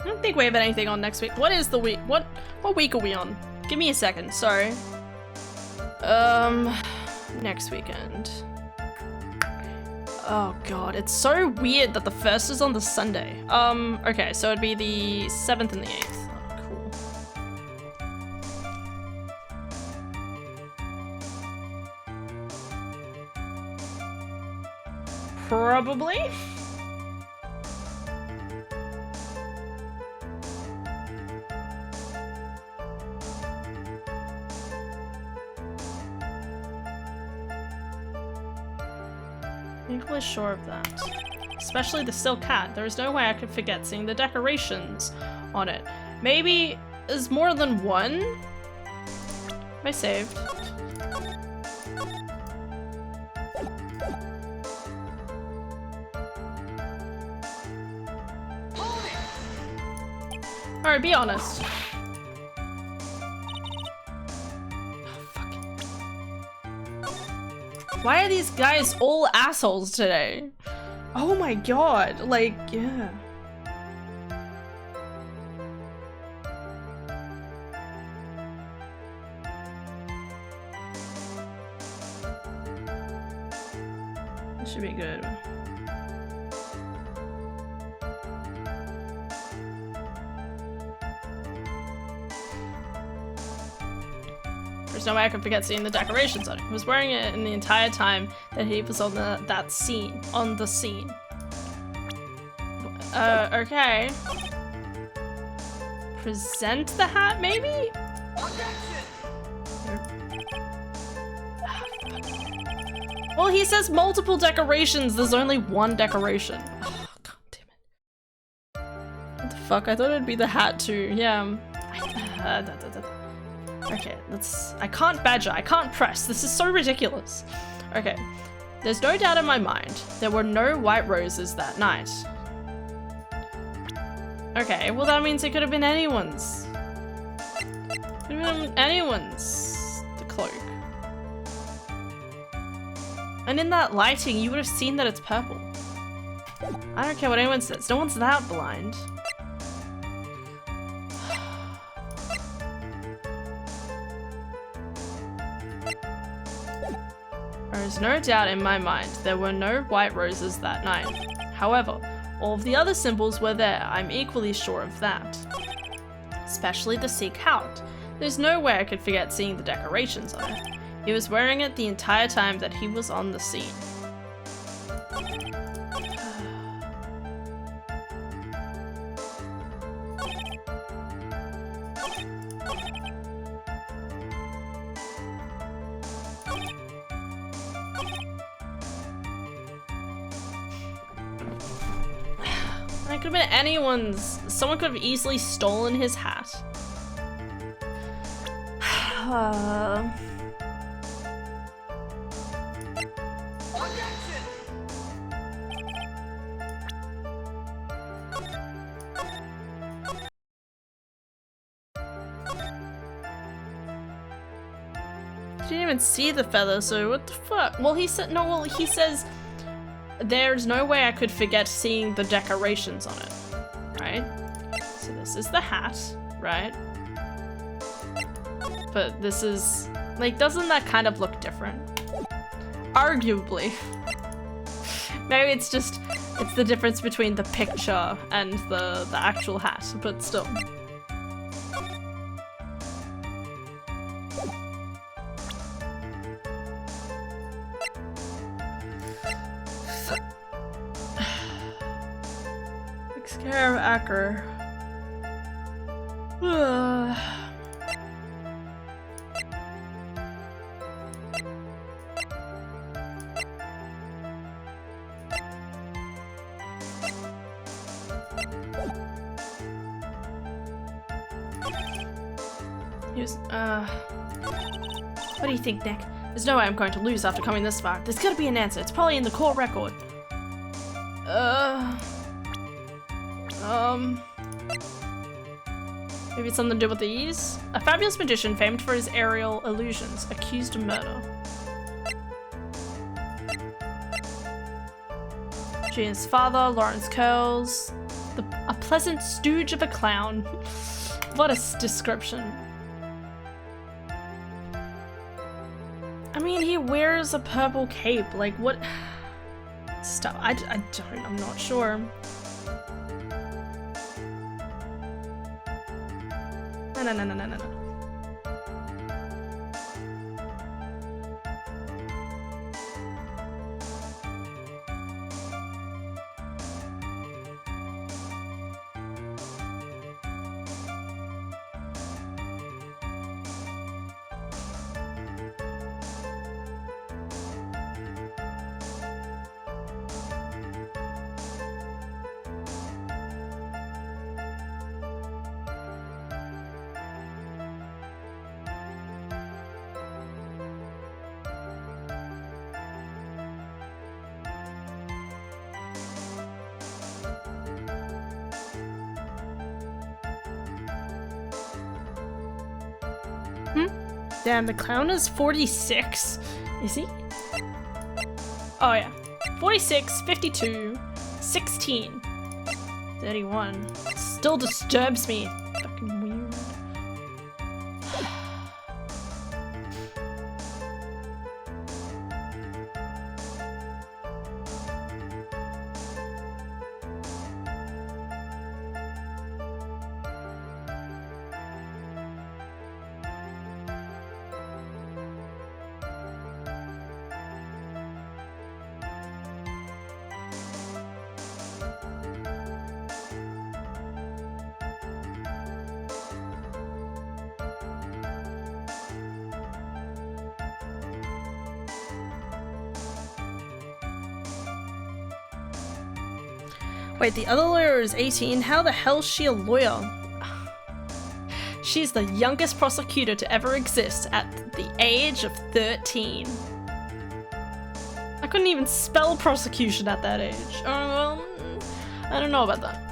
I don't think we have anything on next week. What is the week? What week are we on? Give me a second, sorry. Next weekend. Oh god, it's so weird that the 1st is on the Sunday. Okay, so it'd be the 7th and the 8th. Probably. I'm equally sure of that. Especially the silk hat. There is no way I could forget seeing the decorations on it. Maybe is more than one? Am I saved? Alright, be honest. Oh, fuck. Why are these guys all assholes today? Oh my god, like, yeah. This should be good. There's no way I could forget seeing the decorations on it. He was wearing it in the entire time that he was on that scene. On the scene. Okay. Present the hat, maybe? Well, he says multiple decorations. There's only one decoration. Oh, god damn it. What the fuck? I thought it'd be the hat too. Yeah. Okay, I can't badger. I can't press. This is so ridiculous. Okay. There's no doubt in my mind. There were no white roses that night. Okay, well that means it could have been anyone's. Could have been anyone's. The cloak. And in that lighting, you would have seen that it's purple. I don't care what anyone says. No one's that blind. There is no doubt in my mind there were no white roses that night. However, all of the other symbols were there. I'm equally sure of that. Especially the Sikh hat. There's no way I could forget seeing the decorations on it. He was wearing it the entire time that he was on the scene. It could have been anyone's. Someone could have easily stolen his hat. Didn't even see the feather, so what the fuck? Well, he said no. Well, he says there's no way I could forget seeing the decorations on it, right? So this is the hat, right? But this is like, doesn't that kind of look different? Arguably. Maybe it's the difference between the picture and the actual hat, but still. Scarab Acker. What do you think, Nick? There's no way I'm going to lose after coming this far. There's gotta be an answer. It's probably in the court record. Maybe it's something to do with these? A fabulous magician famed for his aerial illusions, accused of murder. Gina's father, Lawrence Curls. A pleasant stooge of a clown. What a description. I mean, he wears a purple cape. Like, what? Stop. I'm not sure. No. Damn, the clown is 46. Is he? Oh yeah. 46, 52, 16, 31. Still disturbs me. Fucking weird. Wait, the other lawyer is 18? How the hell is she a lawyer? She's the youngest prosecutor to ever exist at the age of 13. I couldn't even spell prosecution at that age. Well, I don't know about that.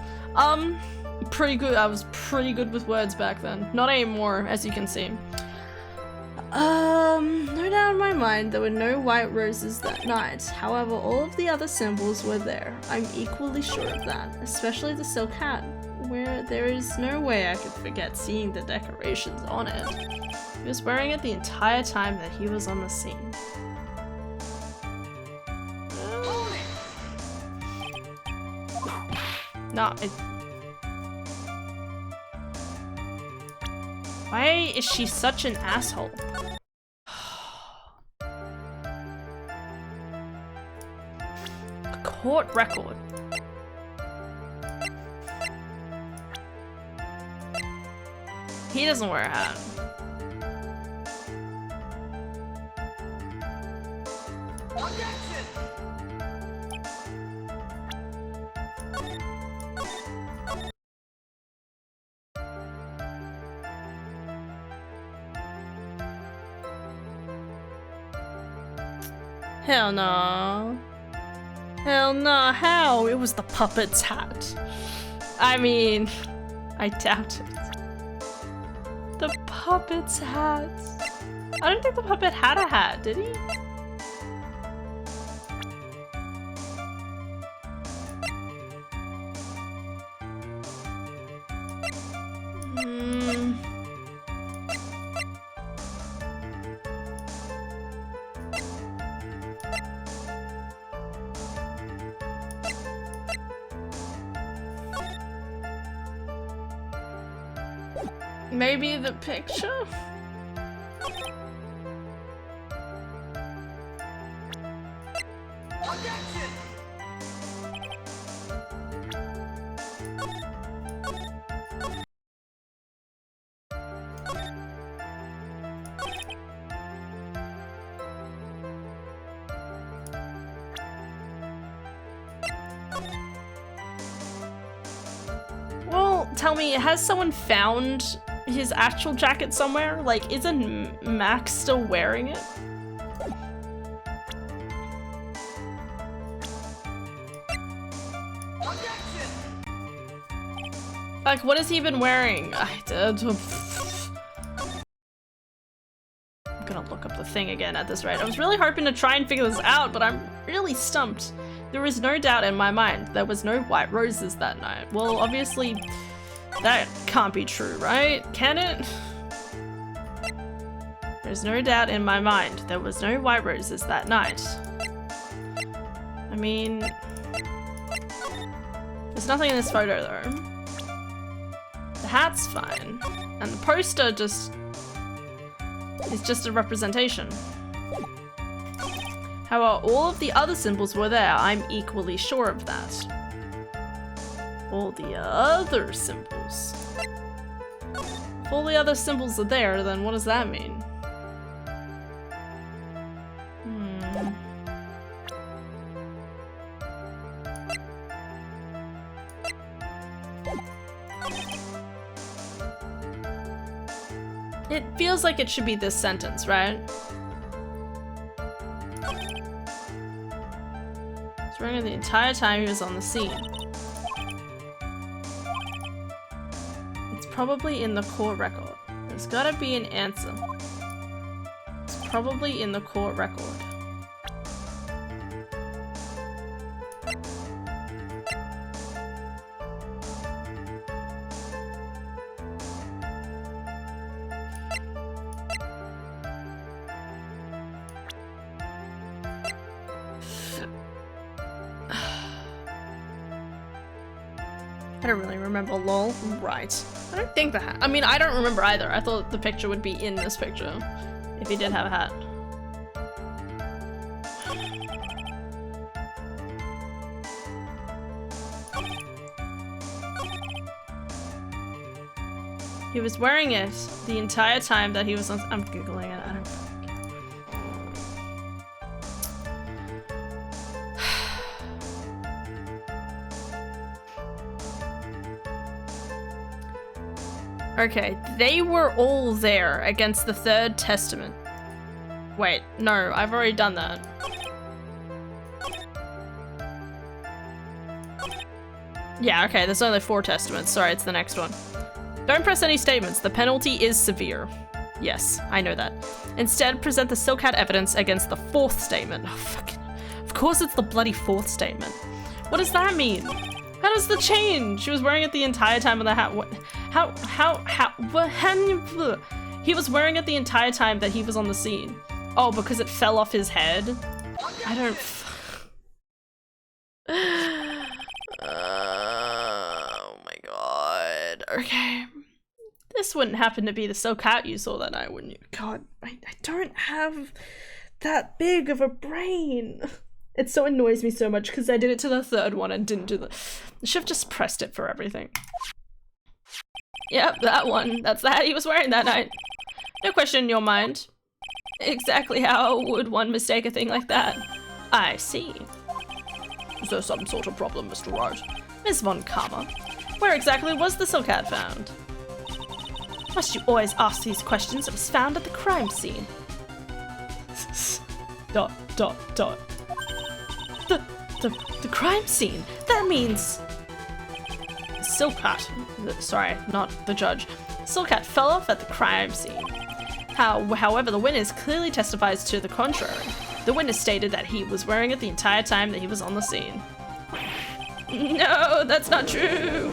Pretty good. I was pretty good with words back then. Not anymore, as you can see. No doubt in my mind there were no white roses that night. However, all of the other symbols were there. I'm equally sure of that, especially the silk hat, where there is no way I could forget seeing the decorations on it. He was wearing it the entire time that he was on the scene. Why is she such an asshole? A court record. He doesn't wear a hat. Hell no. Hell no, how? It was the puppet's hat. I mean, I doubt it. The puppet's hat. I don't think the puppet had a hat, did he? Maybe the picture? Well, tell me, has someone found his actual jacket somewhere? Like, isn't Max still wearing it? Like, what has he been wearing? I'm gonna look up the thing again at this rate. I was really hoping to try and figure this out, but I'm really stumped. There is no doubt in my mind there was no white roses that night. Well, obviously, that can't be true, right? Can it? There's no doubt in my mind there was no white roses that night. I mean, there's nothing in this photo though. The hat's fine, and the poster is just a representation. However, all of the other symbols were there. I'm equally sure of that. All the other symbols. If all the other symbols are there, then what does that mean? It feels like it should be this sentence, right? He's wearing it the entire time he was on the scene. Probably in the court record. There's gotta be an answer. It's probably in the court record. I don't really remember, lol. Right. I don't think the hat. I mean, I don't remember either. I thought the picture would be in this picture if he did have a hat. He was wearing it the entire time that he was on. I'm Googling it. I don't. Okay, they were all there against the Third Testament. Wait, no, I've already done that. Yeah, okay, there's only 4 testaments. Sorry, it's the next one. Don't press any statements. The penalty is severe. Yes, I know that. Instead, present the Silk Hat evidence against the 4th statement. Oh, fucking... Of course it's the bloody 4th statement. What does that mean? How does the change? She was wearing it the entire time of the hat. What? What? He was wearing it the entire time that he was on the scene. Oh, because it fell off his head? I don't... Oh my god. Okay. This wouldn't happen to be the Silk Hat you saw that night, wouldn't you? God, I don't have that big of a brain. It so annoys me so much because I did it to the 3rd one and didn't do the... I should have just pressed it for everything. Yep, that one. That's the hat he was wearing that night. No question in your mind. Exactly how would one mistake a thing like that? I see. Is there some sort of problem, Mr. Wright? Miss Von Karma, where exactly was the Silk Hat found? Must you always ask these questions? It was found at the crime scene. ... The crime scene? That means... Silk Hat. Sorry, not the judge. Silk Hat fell off at the crime scene. However, the witness clearly testifies to the contrary. The witness stated that he was wearing it the entire time that he was on the scene. No, that's not true.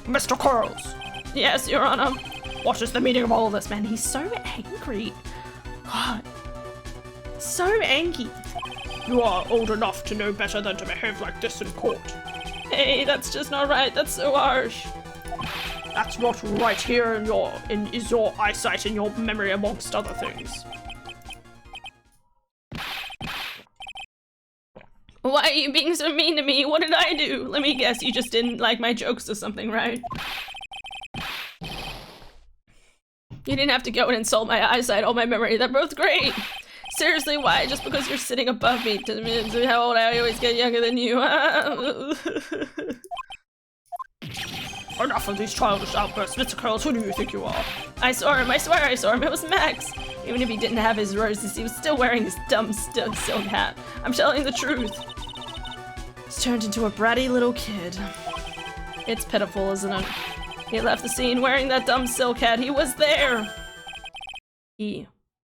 Mr. Curls! Yes, Your Honor. What is the meaning of all of this, Man, he's so angry. God. So angry. You are old enough to know better than to behave like this in court. Hey, that's just not right. That's so harsh. That's not right here is your eyesight and your memory, amongst other things. Why are you being so mean to me? What did I do? Let me guess, you just didn't like my jokes or something, right? You didn't have to go and insult my eyesight or my memory. They're both great. Seriously, why? Just because you're sitting above me doesn't mean how old I always get younger than you. Enough of these childish outbursts, Mr. Curls. Who do you think you are? I saw him. I swear I saw him. It was Max. Even if he didn't have his roses, he was still wearing his dumb silk hat. I'm telling the truth. He's turned into a bratty little kid. It's pitiful, isn't it? He left the scene wearing that dumb silk hat. He was there. He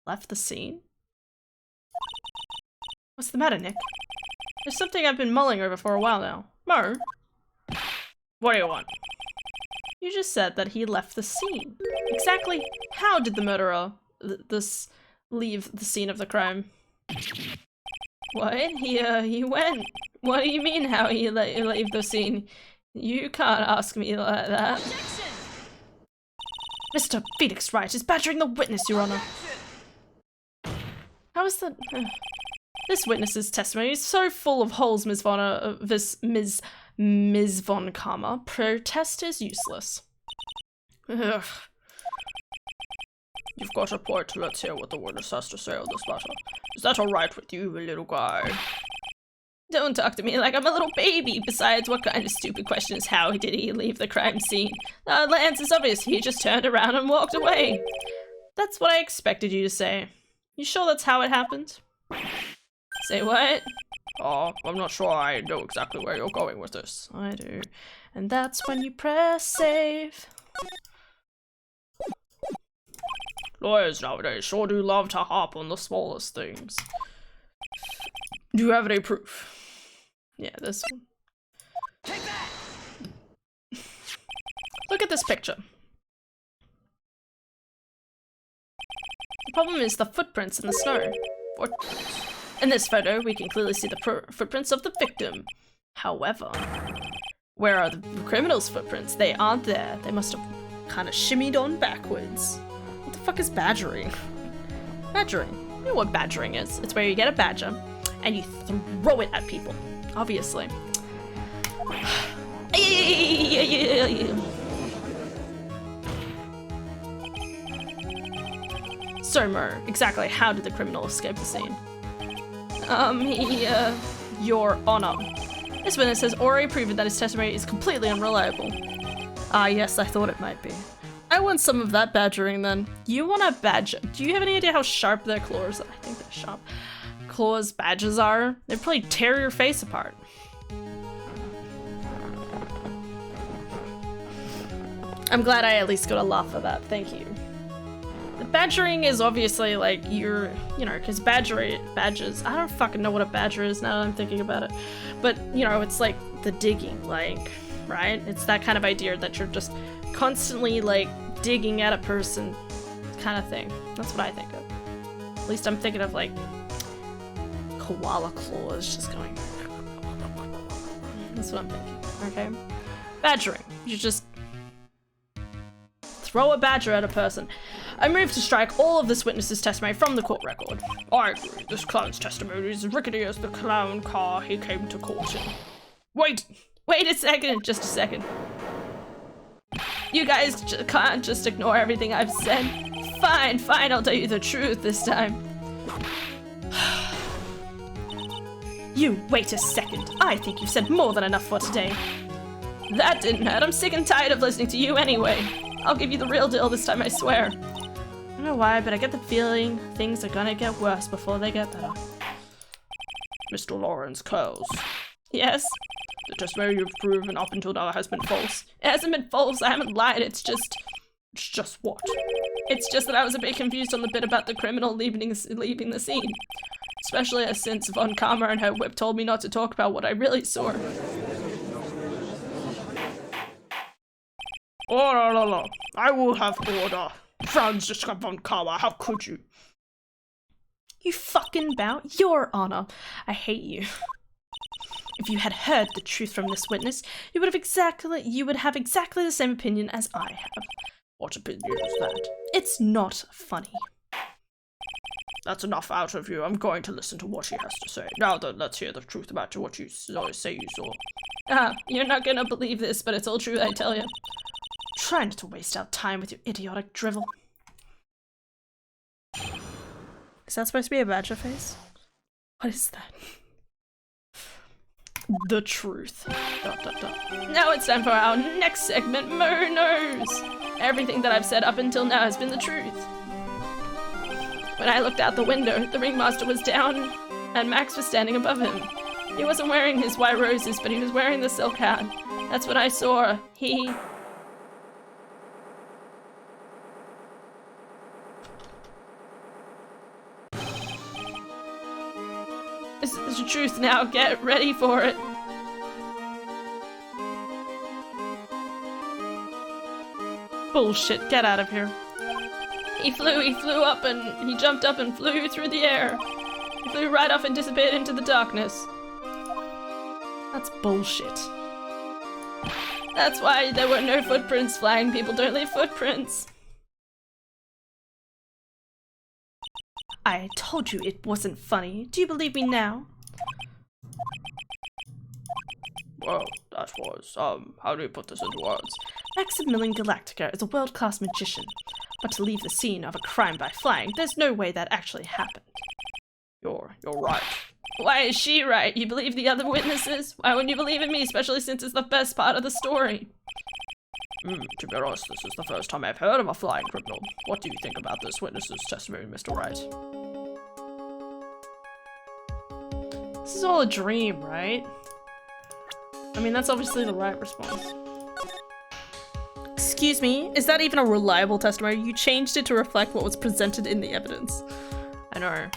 left the scene? What's the matter, Nick? There's something I've been mulling over for a while now. Mo? What do you want? You just said that he left the scene. Exactly how did the murderer leave the scene of the crime? What? He went. What do you mean how he leave the scene? You can't ask me like that. Objection! Mr. Felix Wright is badgering the witness, Your Honor. How is that? This witness's testimony is so full of holes, Ms. Ms. Von Karma. Protest is useless. Ugh. You've got a point. Let's hear what the witness has to say on this matter. Is that alright with you, little guy? Don't talk to me like I'm a little baby. Besides, what kind of stupid question is how did he leave the crime scene? The answer's obvious. He just turned around and walked away. That's what I expected you to say. You sure that's how it happened? Say what? Oh, I'm not sure I know exactly where you're going with this. I do. And that's when you press save. Lawyers nowadays sure do love to harp on the smallest things. Do you have any proof? Yeah, this one. Take that! Look at this picture. The problem is the footprints in the snow. Footprints. In this photo, we can clearly see the footprints of the victim. However, where are the criminal's footprints? They aren't there. They must have kind of shimmied on backwards. What the fuck is badgering? Badgering. You know what badgering is? It's where you get a badger and you throw it at people. Obviously. So, Mo, exactly how did the criminal escape the scene? Your Honor. This witness has already proven that his testimony is completely unreliable. Ah, yes, I thought it might be. I want some of that badgering then. You want a badger? Do you have any idea how sharp their claws are? I think they're sharp. Claws badgers are? They'd probably tear your face apart. I'm glad I at least got a laugh at that. Thank you. The badgering is obviously like you know, because badgers, I don't fucking know what a badger is now that I'm thinking about it. But, you know, it's like the digging, like, right? It's that kind of idea that you're just constantly like digging at a person kind of thing. That's what I think of. At least I'm thinking of like koala claws just going. That's what I'm thinking, okay? Badgering. You just throw a badger at a person. I move to strike all of this witness's testimony from the court record. I agree. This clown's testimony is as rickety as the clown car he came to court in. Wait! Wait a second, just a second. You guys can't just ignore everything I've said. Fine, fine, I'll tell you the truth this time. You, wait a second. I think you've said more than enough for today. That didn't hurt. I'm sick and tired of listening to you anyway. I'll give you the real deal this time, I swear. I don't know why, but I get the feeling things are gonna get worse before they get better. Mr. Lawrence Curls. Yes? The testimony you've proven up until now has been false. It hasn't been false, I haven't lied, it's just what? It's just that I was a bit confused on the bit about the criminal leaving the scene. Especially since Von Karma and her whip told me not to talk about what I really saw. Oh, no. I will have order. Franziska Von Karma, how could you? You fucking bow? Your honor. I hate you. If you had heard the truth from this witness, you would have exactly the same opinion as I have. What opinion is that? It's not funny. That's enough out of you. I'm going to listen to what she has to say. Now then, let's hear the truth about what you say you saw. Ah, you're not gonna believe this, but it's all true, I tell you. Try not to waste our time with your idiotic drivel. Is that supposed to be a badger face? What is that? The truth. ... Now it's time for our next segment, Mo Knows! Everything that I've said up until now has been the truth. When I looked out the window, the ringmaster was down and Max was standing above him. He wasn't wearing his white roses, but he was wearing the silk hat. That's what I saw. This is the truth now. Get ready for it. Bullshit. Get out of here. He flew up and he jumped up and flew through the air. He flew right off and disappeared into the darkness. That's bullshit. That's why there were no footprints. Flying people don't leave footprints. I told you it wasn't funny. Do you believe me now? Well, that was, how do you put this into words? Maximilian Galactica is a world-class magician. But to leave the scene of a crime by flying, there's no way that actually happened. You're right. Why is she right? You believe the other witnesses? Why wouldn't you believe in me, especially since it's the best part of the story? To be honest, this is the first time I've heard of a flying criminal. What do you think about this witness's testimony, Mr. Wright? This is all a dream, right? I mean, that's obviously the right response. Excuse me, is that even a reliable testimony? You changed it to reflect what was presented in the evidence. I know.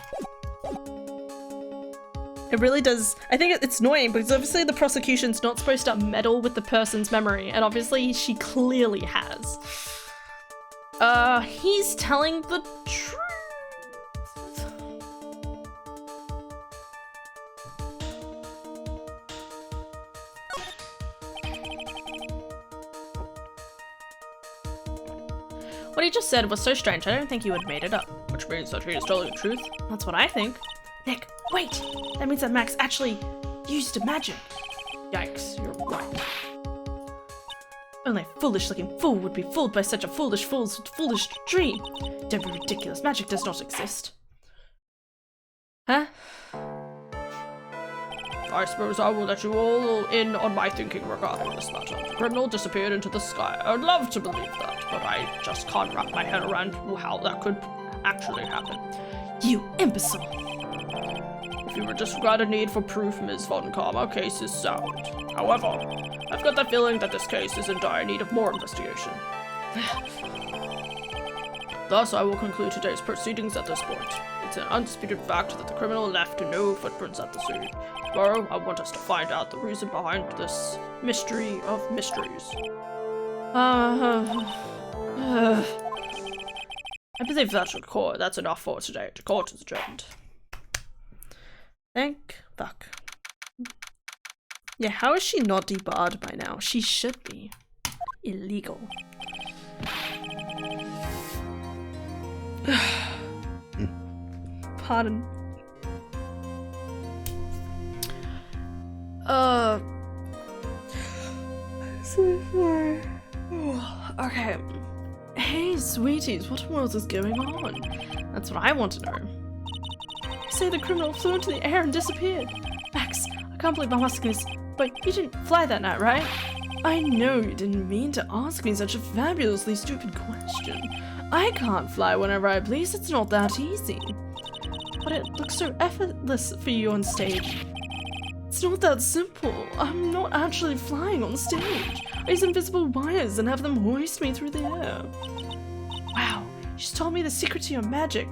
It really does. I think it's annoying because obviously the prosecution's not supposed to meddle with the person's memory, and obviously she clearly has. He's telling the truth. What he just said was so strange, I don't think you had made it up. Which means that he is telling the truth? That's what I think. Nick, wait! That means that Max actually used magic. Yikes, you're right. Only a foolish-looking fool would be fooled by such a foolish dream. Don't be ridiculous, magic does not exist. Huh? I suppose I will let you all in on my thinking regarding this matter. The criminal disappeared into the sky. I'd love to believe that, but I just can't wrap my head around how that could actually happen. You imbecile! If you were disregard a need for proof, Ms. Von Karma, our case is sound. However, I've got the feeling that this case is in dire need of more investigation. Thus, I will conclude today's proceedings at this point. It's an undisputed fact that the criminal left no footprints at the scene. Tomorrow, I want us to find out the reason behind this mystery of mysteries. Uh, I believe that's enough for today. The court is adjourned. Thank fuck. Yeah, how is she not debarred by now? She should be. Illegal. Pardon. So sorry. Okay. Hey, sweeties, what else is going on? That's what I want to know. You say the criminal flew into the air and disappeared. Max, I can't believe I'm asking this, but you didn't fly that night, right? I know you didn't mean to ask me such a fabulously stupid question. I can't fly whenever I please, it's not that easy. But it looks so effortless for you on stage. It's not that simple. I'm not actually flying on stage. I use invisible wires and have them hoist me through the air. Wow, you just told me the secret to your magic.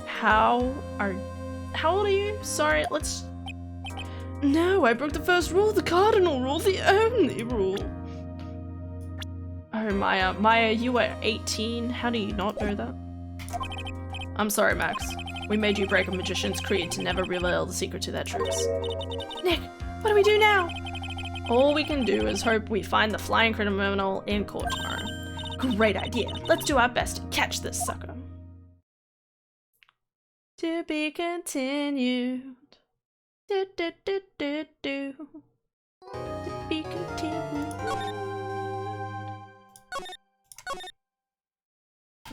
How old are you? Sorry, let's... No, I broke the first rule, the cardinal rule, the only rule. Oh, Maya. Maya, you were 18. How do you not know that? I'm sorry, Max. We made you break a magician's creed to never reveal the secret to their tricks. Nick, what do we do now? All we can do is hope we find the flying criminal in court tomorrow. Great idea. Let's do our best to catch this sucker. To be continued. Do do do do do. To be continued.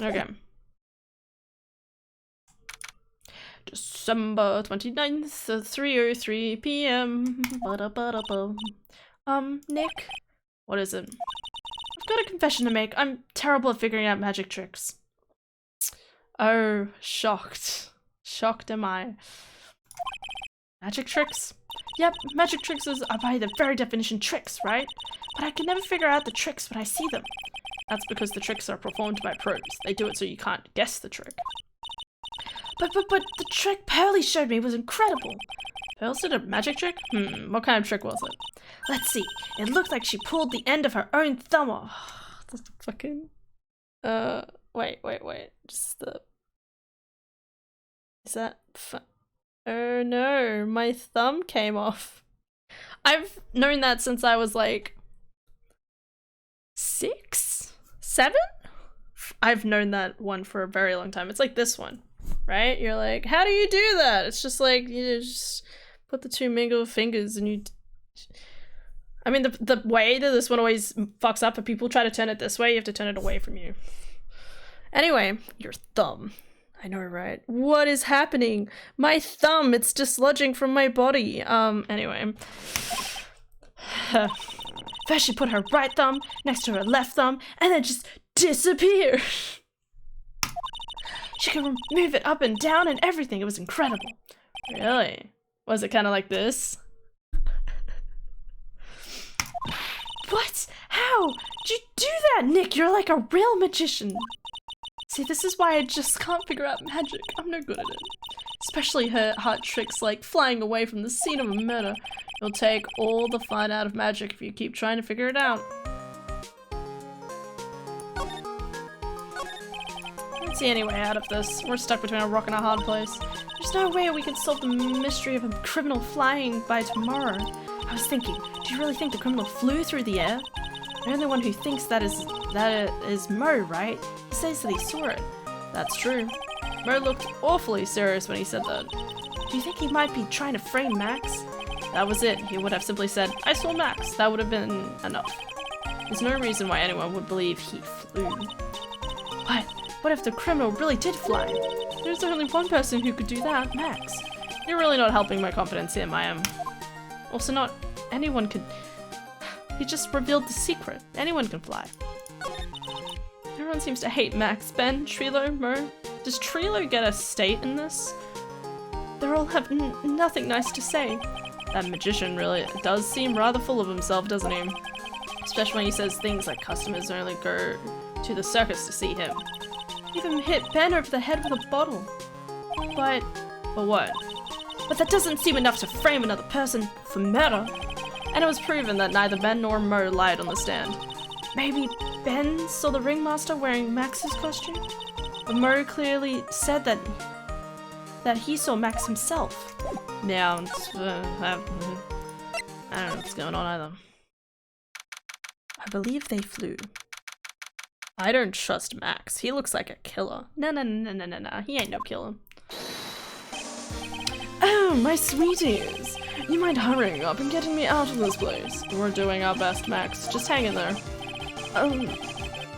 Okay. December 29th, 3:03 p.m. Nick? What is it? I've got a confession to make. I'm terrible at figuring out magic tricks. Oh, shocked. Shocked am I. Magic tricks? Yep, magic tricks are by the very definition tricks, right? But I can never figure out the tricks when I see them. That's because the tricks are performed by pros. They do it so you can't guess the trick. But the trick Pearly showed me was incredible. Pearl did a magic trick? What kind of trick was it? Let's see. It looked like she pulled the end of her own thumb off. The fucking... Wait. Just the... Is that... Oh no, my thumb came off. I've known that since I was like... 6? 7? I've known that one for a very long time. It's like this one, right? You're like, how do you do that? It's just like, you just put the two middle fingers and you... I mean, the way that this one always fucks up, if people try to turn it this way, you have to turn it away from you. Anyway, your thumb. I know, right? What is happening? My thumb, it's dislodging from my body. Anyway. First she put her right thumb next to her left thumb and then just disappeared. She could move it up and down and everything. It was incredible. Really? Was it kind of like this? What? How? Did you do that, Nick? You're like a real magician. See, this is why I just can't figure out magic. I'm no good at it. Especially her hard tricks like flying away from the scene of a murder. It'll take all the fun out of magic if you keep trying to figure it out. I don't see any way out of this. We're stuck between a rock and a hard place. There's no way we can solve the mystery of a criminal flying by tomorrow. I was thinking, do you really think the criminal flew through the air? The only one who thinks that is Mo, right? He says that he saw it. That's true. Mo looked awfully serious when he said that. Do you think he might be trying to frame Max? That was it. He would have simply said, I saw Max. That would have been enough. There's no reason why anyone would believe he flew. But what if the criminal really did fly? There's only one person who could do that, Max. You're really not helping my confidence here, Maya. Also, not anyone could... He just revealed the secret. Anyone can fly. Everyone seems to hate Max, Ben, Trilo, Mo. Does Trilo get a state in this? They all have nothing nice to say. That magician really does seem rather full of himself, doesn't he? Especially when he says things like customers only go to the circus to see him. Even hit Ben over the head with a bottle. But what? But that doesn't seem enough to frame another person for murder. And it was proven that neither Ben nor Mo lied on the stand. Maybe Ben saw the ringmaster wearing Max's costume? But Mo clearly said that he saw Max himself. Now, I don't know what's going on either. I believe they flew. I don't trust Max. He looks like a killer. No. He ain't no killer. Oh, my sweeties! You mind hurrying up and getting me out of this place? We're doing our best, Max. Just hang in there. A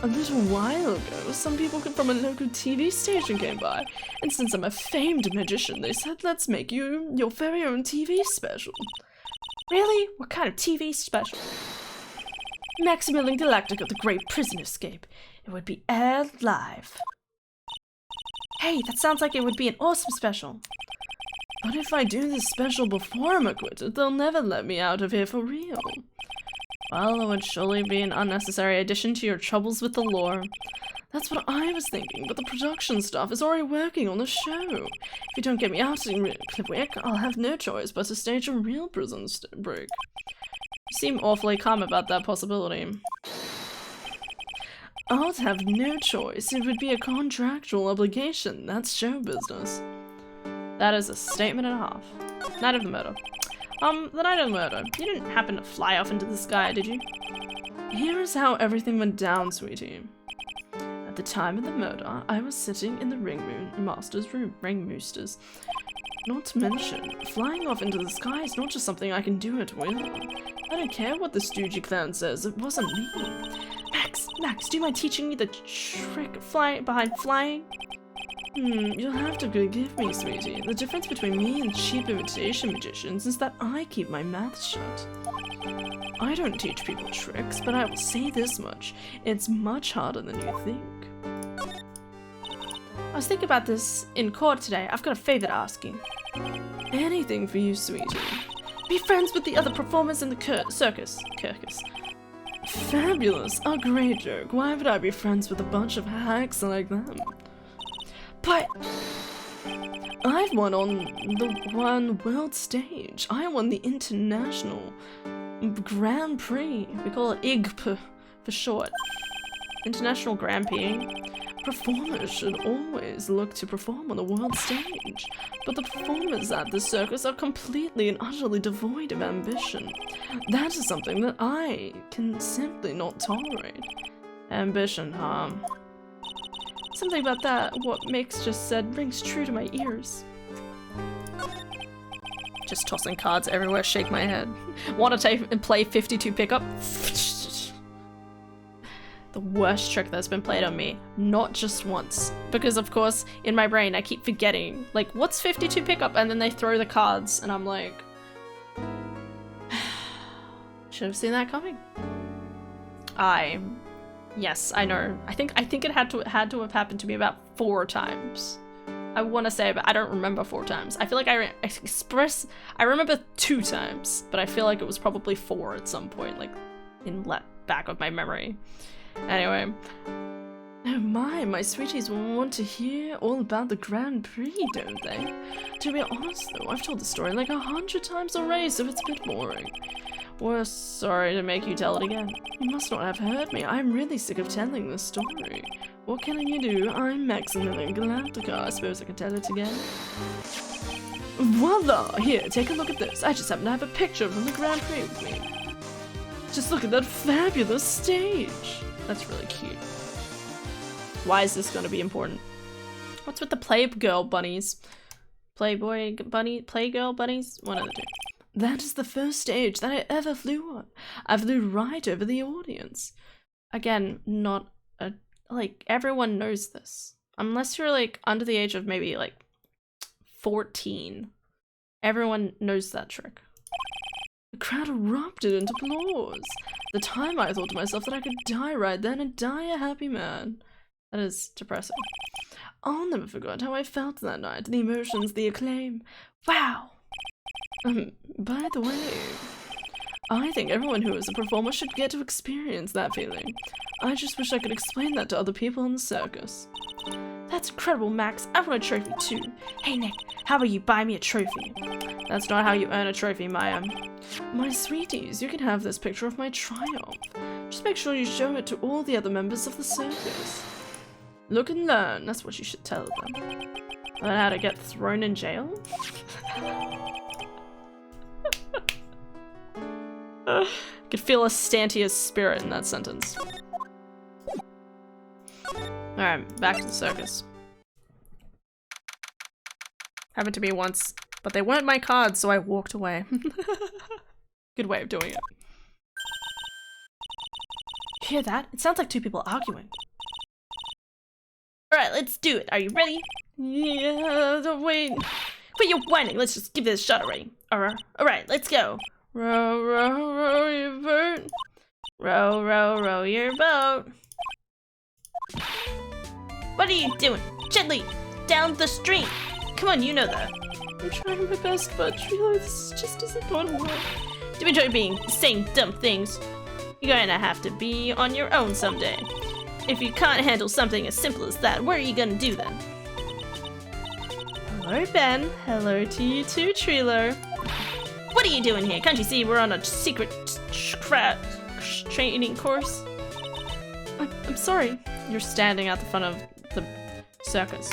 little while ago, some people from a local TV station came by, and since I'm a famed magician, they said let's make you your very own TV special. Really? What kind of TV special? Maximilian Galactica, the Great Prison Escape. It would be aired live. Hey, that sounds like it would be an awesome special. But if I do this special before I'm acquitted, they'll never let me out of here for real. Well, it would surely be an unnecessary addition to your troubles with the lore. That's what I was thinking, but the production staff is already working on the show. If you don't get me out in quick, I'll have no choice but to stage a real prison break. You seem awfully calm about that possibility. I'd have no choice. It would be a contractual obligation. That's show business. That is a statement and a half. Night of the murder. The night of the murder. You didn't happen to fly off into the sky, did you? Here is how everything went down, sweetie. At the time of the murder, I was sitting in the ringmaster's room. Ringmaster's. Not to mention, flying off into the sky is not just something I can do at will. I don't care what the Stoogie clan says, it wasn't me. Max, do you mind teaching me the trick behind flying? You'll have to forgive me, sweetie. The difference between me and cheap imitation magicians is that I keep my mouth shut. I don't teach people tricks, but I will say this much. It's much harder than you think. I was thinking about this in court today. I've got a favor to ask you. Anything for you, sweetie. Be friends with the other performers in the circus. Fabulous. A great joke. Why would I be friends with a bunch of hacks like them? But I've won on the world stage. I won the international Grand Prix. We call it IGP for short. International Grand Prix. Performers should always look to perform on the world stage, but the performers at the circus are completely and utterly devoid of ambition. That is something that I can simply not tolerate. Ambition, huh? Something about that, what Mix just said, rings true to my ears. Just tossing cards everywhere, shake my head. Want to play 52 pickup? The worst trick that's been played on me, not just once. Because of course, in my brain, I keep forgetting, like, what's 52 pickup? And then they throw the cards, and I'm like, should have seen that coming. Yes, I know. I think it had to have happened to me about 4 times. I want to say, but I don't remember 4 times. I feel like I remember 2 times, but I feel like it was probably 4 at some point, like in back of my memory. Anyway. Oh my sweeties want to hear all about the Grand Prix, don't they? To be honest though, I've told the story like 100 times already, so it's a bit boring. We're sorry to make you tell it again. You must not have heard me. I'm really sick of telling this story. What can you do? I'm Maximilian Galactica. I suppose I can tell it again. Voila! Here, take a look at this. I just happen to have a picture from the Grand Prix with me. Just look at that fabulous stage. That's really cute. Why is this going to be important? What's with the Playgirl bunnies? Playboy bunny? Playgirl bunnies? One of the two. That is the first stage that I ever flew on. I flew right over the audience. Again, not a... like, everyone knows this. Unless you're, like, under the age of maybe, like, 14. Everyone knows that trick. The crowd erupted into applause. At the time I thought to myself that I could die right then and die a happy man. That is depressing. I'll never forget how I felt that night, the emotions, the acclaim. Wow! By the way, I think everyone who is a performer should get to experience that feeling. I just wish I could explain that to other people in the circus. That's incredible, Max. I want a trophy too. Hey Nick, how about you buy me a trophy? That's not how you earn a trophy, Maya. My sweeties, you can have this picture of my triumph. Just make sure you show it to all the other members of the circus. Look and learn, that's what you should tell them. Learn how to get thrown in jail? Could feel a Stantia's spirit in that sentence. Alright, back to the circus. Happened to me once, but they weren't my cards, so I walked away. Good way of doing it. Hear that? It sounds like two people arguing. Alright, let's do it. Are you ready? Yeah, don't wait. Quit your whining. Let's just give this a shot already. Alright, let's go. Row, row, row your boat. Row, row, row your boat. What are you doing? Gently, down the stream. Come on, you know that. I'm trying my best, but really, this just isn't going to work. Do you enjoy saying dumb things? You're gonna have to be on your own someday. If you can't handle something as simple as that, what are you gonna do then? Hello, Ben. Hello to you too, Treeler. What are you doing here? Can't you see we're on a secret training course? I'm sorry. You're standing at the front of the circus.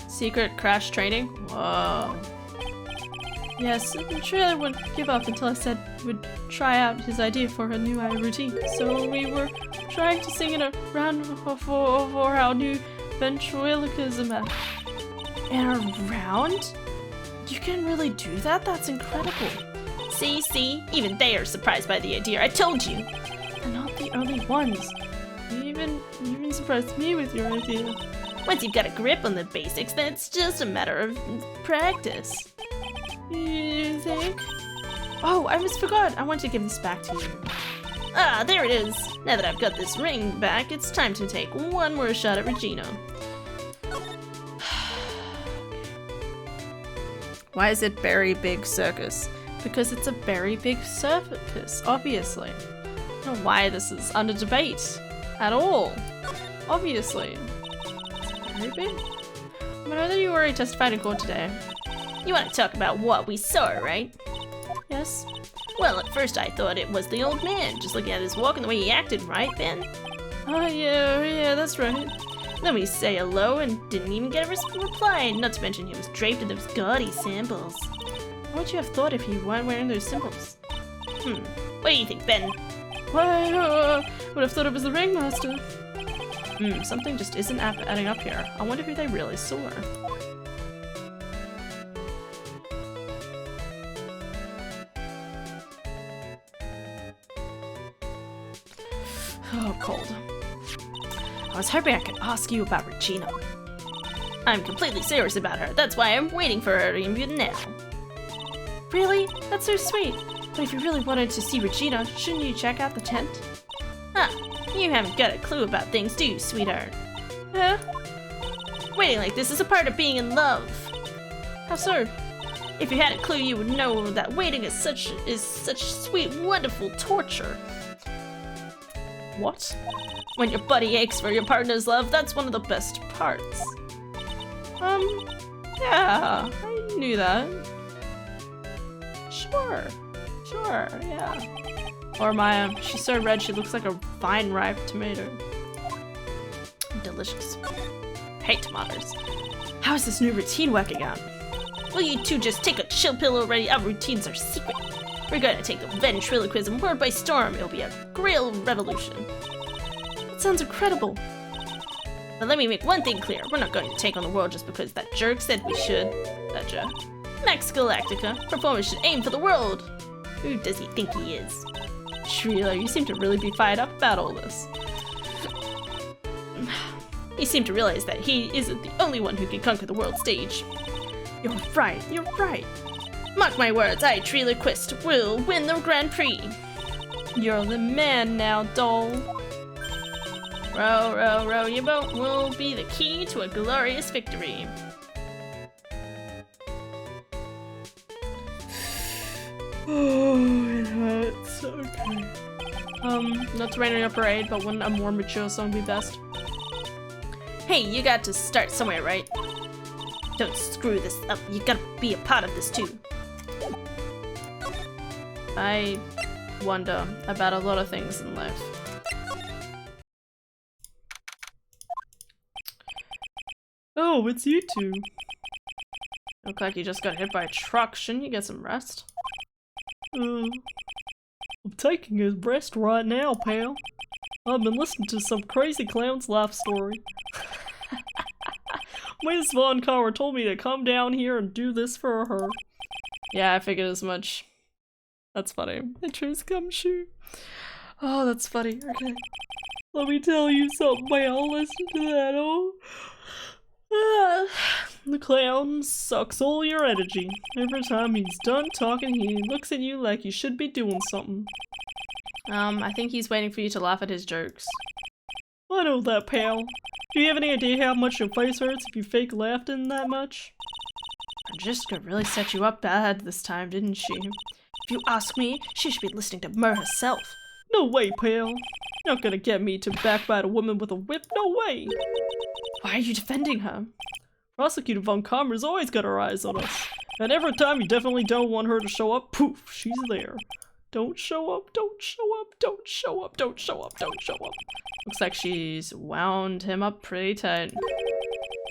Secret crash training? Whoa. Yes, the trailer wouldn't give up until I said we'd try out his idea for a new routine. So we were trying to sing in a round for our new ventriloquism act. In a round? You can really do that? That's incredible. See? Even they are surprised by the idea. I told you! They're not the only ones. You even surprised me with your idea. Once you've got a grip on the basics, then it's just a matter of practice. You think? Oh, I almost forgot. I want to give this back to you. Ah, there it is. Now that I've got this ring back, it's time to take one more shot at Regina. Why is it very big circus? Because it's a very big circus, obviously. I don't know why this is under debate at all. Obviously. It's very big. I know that you already testified in court today. You want to talk about what we saw, right? Yes. Well, at first I thought it was the old man, just looking at his walk and the way he acted, right, Ben? Oh, yeah, that's right. Then we say hello and didn't even get a reply, not to mention he was draped in those gaudy symbols. What would you have thought if he weren't wearing those symbols? What do you think, Ben? Why, would have thought it was the ringmaster. Something just isn't adding up here. I wonder who they really saw. Oh, cold. I was hoping I could ask you about Regina. I'm completely serious about her. That's why I'm waiting for her to interview now. Really? That's so sweet. But if you really wanted to see Regina, shouldn't you check out the tent? You haven't got a clue about things, do you, sweetheart? Huh? Waiting like this is a part of being in love. How so? If you had a clue, you would know that waiting is such sweet, wonderful torture. What? When your body aches for your partner's love, that's one of the best parts. Yeah, I knew that. Sure, yeah. Or Maya, she's so red she looks like a vine-ripe tomato. Delicious. Hate tomatoes. How is this new routine working out? Will you two just take a chill pill already? Our routines are secret. We're going to take the ventriloquism world by storm. It'll be a real revolution. That sounds incredible. But let me make one thing clear. We're not going to take on the world just because that jerk said we should. That jerk. Max Galactica. Performers should aim for the world. Who does he think he is? Shrila, you seem to really be fired up about all this. He seemed to realize that he isn't the only one who can conquer the world stage. You're right. Mark my words, I, Treeler will win the Grand Prix. You're the man now, doll. Row, row, row your boat will be the key to a glorious victory. Oh, it hurts. Okay. Not to rain on your parade, but wouldn't a more mature song be best? Hey, you got to start somewhere, right? Don't screw this up. You gotta be a part of this too. I wonder about a lot of things in life. Oh, it's you two. Look like you just got hit by a truck. Shouldn't you get some rest? I'm taking a rest right now, pal. I've been listening to some crazy clown's life story. Miss Von Carver told me to come down here and do this for her. Yeah, I figured as much. That's funny. A dreams come true. Oh, that's funny. Okay. Let me tell you something, pal. Listen to that, oh. The clown sucks all your energy. Every time he's done talking, he looks at you like you should be doing something. I think he's waiting for you to laugh at his jokes. I know that, pal. Do you have any idea how much your face hurts if you fake laughing that much? Jessica really set you up bad this time, didn't she? If you ask me, she should be listening to Mur herself. No way, pal. You're not gonna get me to backbite a woman with a whip, no way! Why are you defending her? Prosecutor Von Karmer's always got her eyes on us. And every time you definitely don't want her to show up, poof, she's there. Don't show up, don't show up, don't show up, don't show up, don't show up. Looks like she's wound him up pretty tight.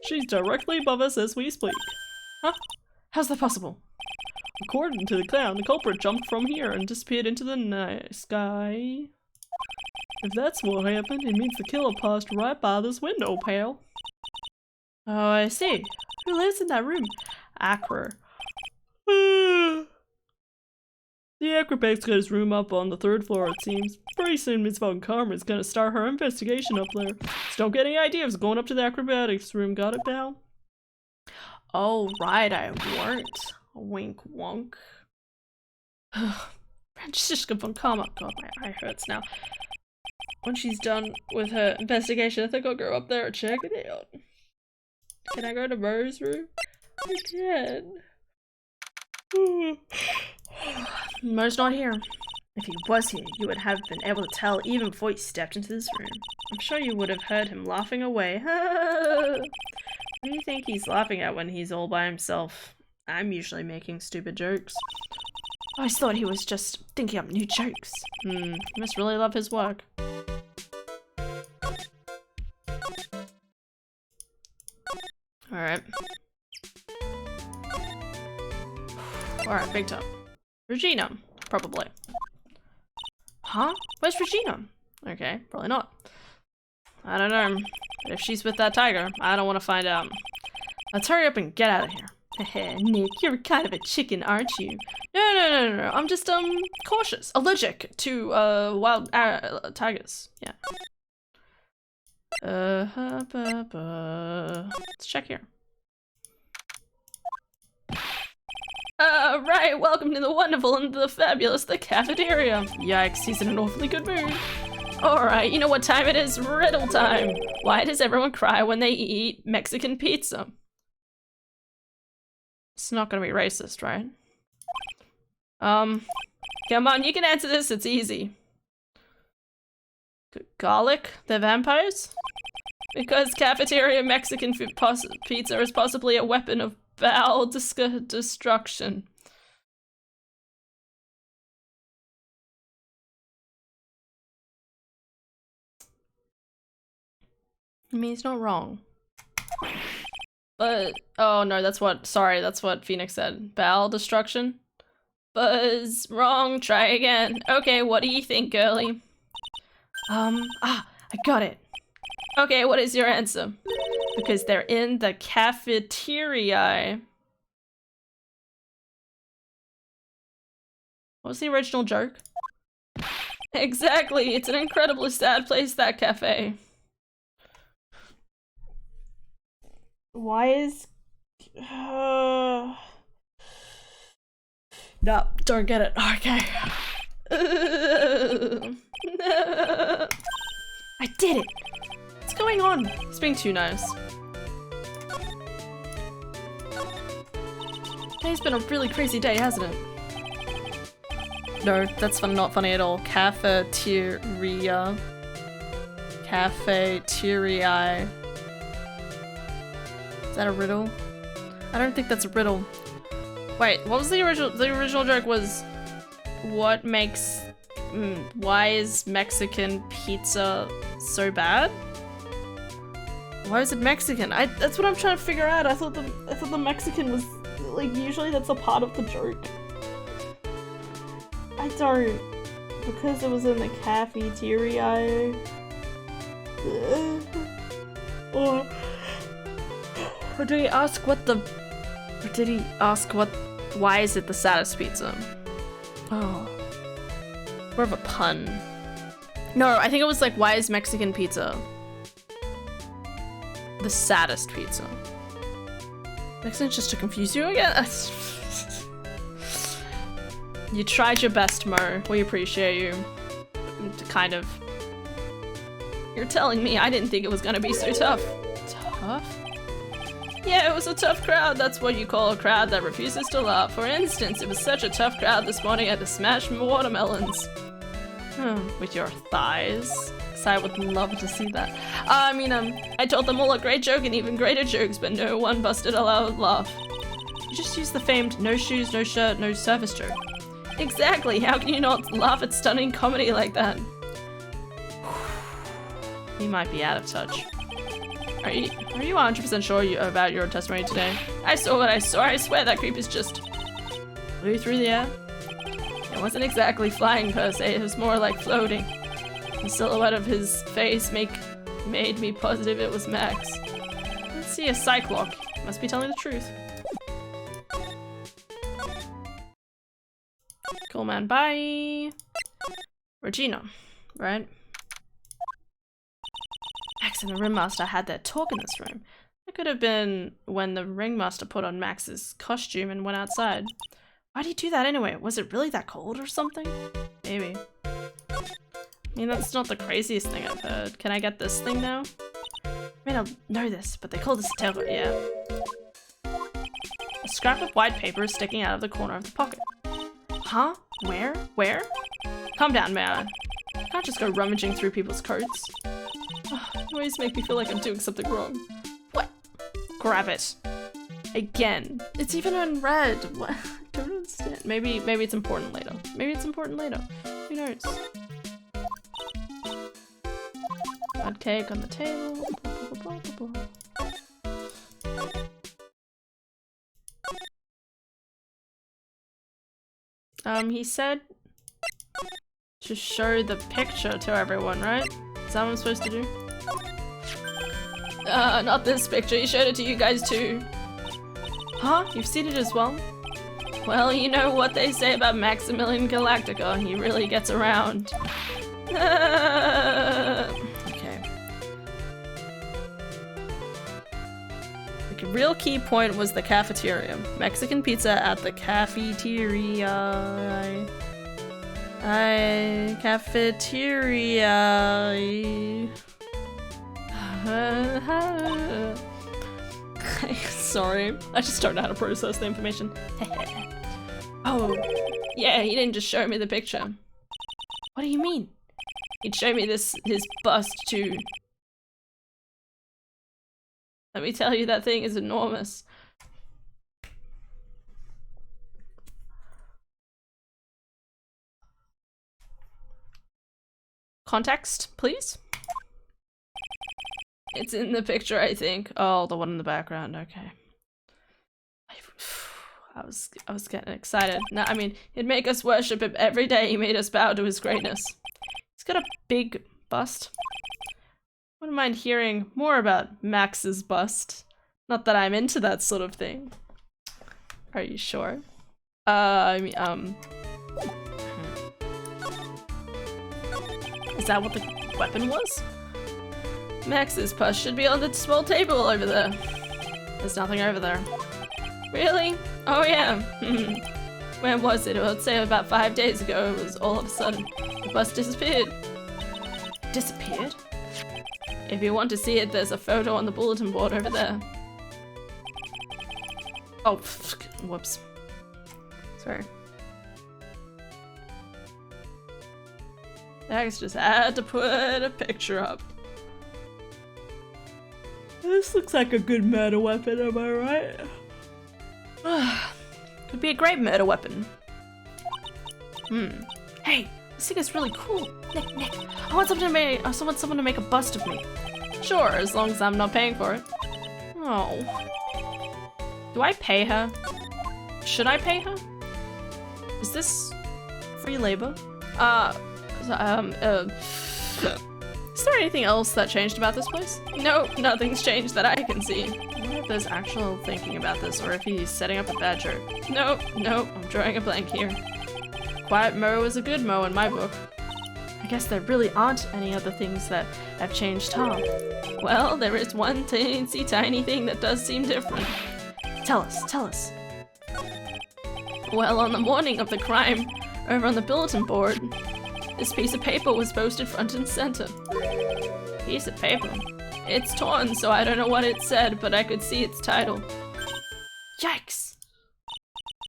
She's directly above us as we speak. Huh? How's that possible? According to the clown, the culprit jumped from here and disappeared into the night sky. If that's what happened, it means the killer passed right by this window, pal. Oh, I see. Who lives in that room? Acra. The acrobat's got his room up on the 3rd floor, it seems. Pretty soon Miss Von Karmer's gonna start her investigation up there. So don't get any ideas going up to the acrobatics room, got it, pal? Oh, right, I weren't. Wink wonk. Franziska Von Karmer. God, my eye hurts now. When she's done with her investigation, I think I'll go up there and check it out. Can I go to Mur's room? I can. Mur's not here. If he was here, you would have been able to tell even before you stepped into this room. I'm sure you would have heard him laughing away. What do you think he's laughing at when he's all by himself? I'm usually making stupid jokes. I always thought he was just thinking up new jokes. He must really love his work. Alright. Alright, big time. Regina, probably. Huh? Where's Regina? Okay, probably not. I don't know. But if she's with that tiger, I don't want to find out. Let's hurry up and get out of here. Heh, Nick, you're kind of a chicken, aren't you? No. I'm just, cautious. Allergic to, wild tigers. Yeah. Let's check here. Right, welcome to the wonderful and the fabulous, the cafeteria. Yikes, he's in an awfully good mood. Alright, you know what time it is? Riddle time. Why does everyone cry when they eat Mexican pizza? It's not gonna be racist, right? Come on, you can answer this, it's easy. Garlic? They're vampires? Because cafeteria Mexican pizza is possibly a weapon of bowel destruction. I mean, he's not wrong. But, oh no, that's what Phoenix said. Bowel destruction? Buzz, wrong, try again. Okay, what do you think, girlie? I got it. Okay, what is your answer? Because they're in the cafeteria. What was the original joke? Exactly, it's an incredibly sad place, that cafe. Why is... No, don't get it. Okay. I did it! What's going on? It's being too nice. Today's been a really crazy day, hasn't it? No, that's not funny at all. Cafeteria. Cafeteria. Is that a riddle? I don't think that's a riddle. Wait, what was the original? The original joke was, what makes, why is Mexican pizza so bad? Why is it Mexican? That's what I'm trying to figure out. I thought the Mexican was, like, usually that's a part of the joke. I don't, because it was in the cafeteria. Or did he ask what the, or did he ask what, why is it the saddest pizza? Oh. More of a pun. No, I think it was like, why is Mexican pizza the saddest pizza? Mexican just to confuse you again? You tried your best, Mo. We appreciate you. Kind of. You're telling me I didn't think it was gonna be so tough. Tough? Yeah, it was a tough crowd. That's what you call a crowd that refuses to laugh. For instance, it was such a tough crowd this morning I had to smash watermelons. With your thighs. So I would love to see that. I told them all a great joke and even greater jokes, but no one busted a loud laugh. You just used the famed no shoes, no shirt, no surface joke. Exactly, how can you not laugh at stunning comedy like that? You might be out of touch. Are you 100% sure about your testimony today? I saw what I saw. I swear that creep is just flew through the air. It wasn't exactly flying per se, it was more like floating. The silhouette of his face made me positive it was Max. Let's see, a cyclock. Must be telling the truth. Cool, man. Bye. Regina, right? Max and the ringmaster had their talk in this room. It could have been when the ringmaster put on Max's costume and went outside. Why'd he do that anyway? Was it really that cold or something? Maybe. I mean, that's not the craziest thing I've heard. Can I get this thing now? I may not know this, but they call this a terror, yeah. A scrap of white paper is sticking out of the corner of the pocket. Huh? Where? Where? Calm down, man. I can't just go rummaging through people's coats. You always make me feel like I'm doing something wrong. What? Grab it. Again. It's even in red. What? I don't understand. Maybe it's important later. Maybe it's important later. Who knows? Bad cake on the table. Blah, blah, blah, he said to show the picture to everyone, right? Is that what I'm supposed to do? Not this picture. He showed it to you guys too. Huh? You've seen it as well? Well, you know what they say about Maximilian Galactica. He really gets around. Okay. The real key point was the cafeteria. Mexican pizza at the cafeteria. Cafeteria. Sorry, I just don't know how to process the information. Oh, yeah, he didn't just show me the picture. What do you mean? He'd show me his bust too. Let me tell you, that thing is enormous. Context, please? It's in the picture, I think. Oh, the one in the background, okay. I was getting excited. No, I mean, he'd make us worship him every day. He made us bow to his greatness. He's got a big bust. Wouldn't mind hearing more about Max's bust. Not that I'm into that sort of thing. Are you sure? Is that what the weapon was? Max's purse should be on the small table over there. There's nothing over there. Really? Oh yeah. When was it? I'd say about 5 days ago. It was all of a sudden. The bus disappeared. Disappeared? If you want to see it, there's a photo on the bulletin board over there. Oh, whoops. Sorry. I just had to put a picture up. This looks like a good murder weapon, am I right? Could be a great murder weapon. Hey, this thing is really cool. Nick, I want someone to make a bust of me. Sure, as long as I'm not paying for it. Oh. Do I pay her? Should I pay her? Is this free labor? Is there anything else that changed about this place? No, nothing's changed that I can see. I wonder if there's actual thinking about this or if he's setting up a bad joke. No, I'm drawing a blank here. Quiet Mo is a good Mo in my book. I guess there really aren't any other things that have changed, huh? Well, there is one teensy tiny thing that does seem different. Tell us. Well, on the morning of the crime, over on the bulletin board, this piece of paper was posted front and center. Piece of paper? It's torn, so I don't know what it said, but I could see its title. Yikes!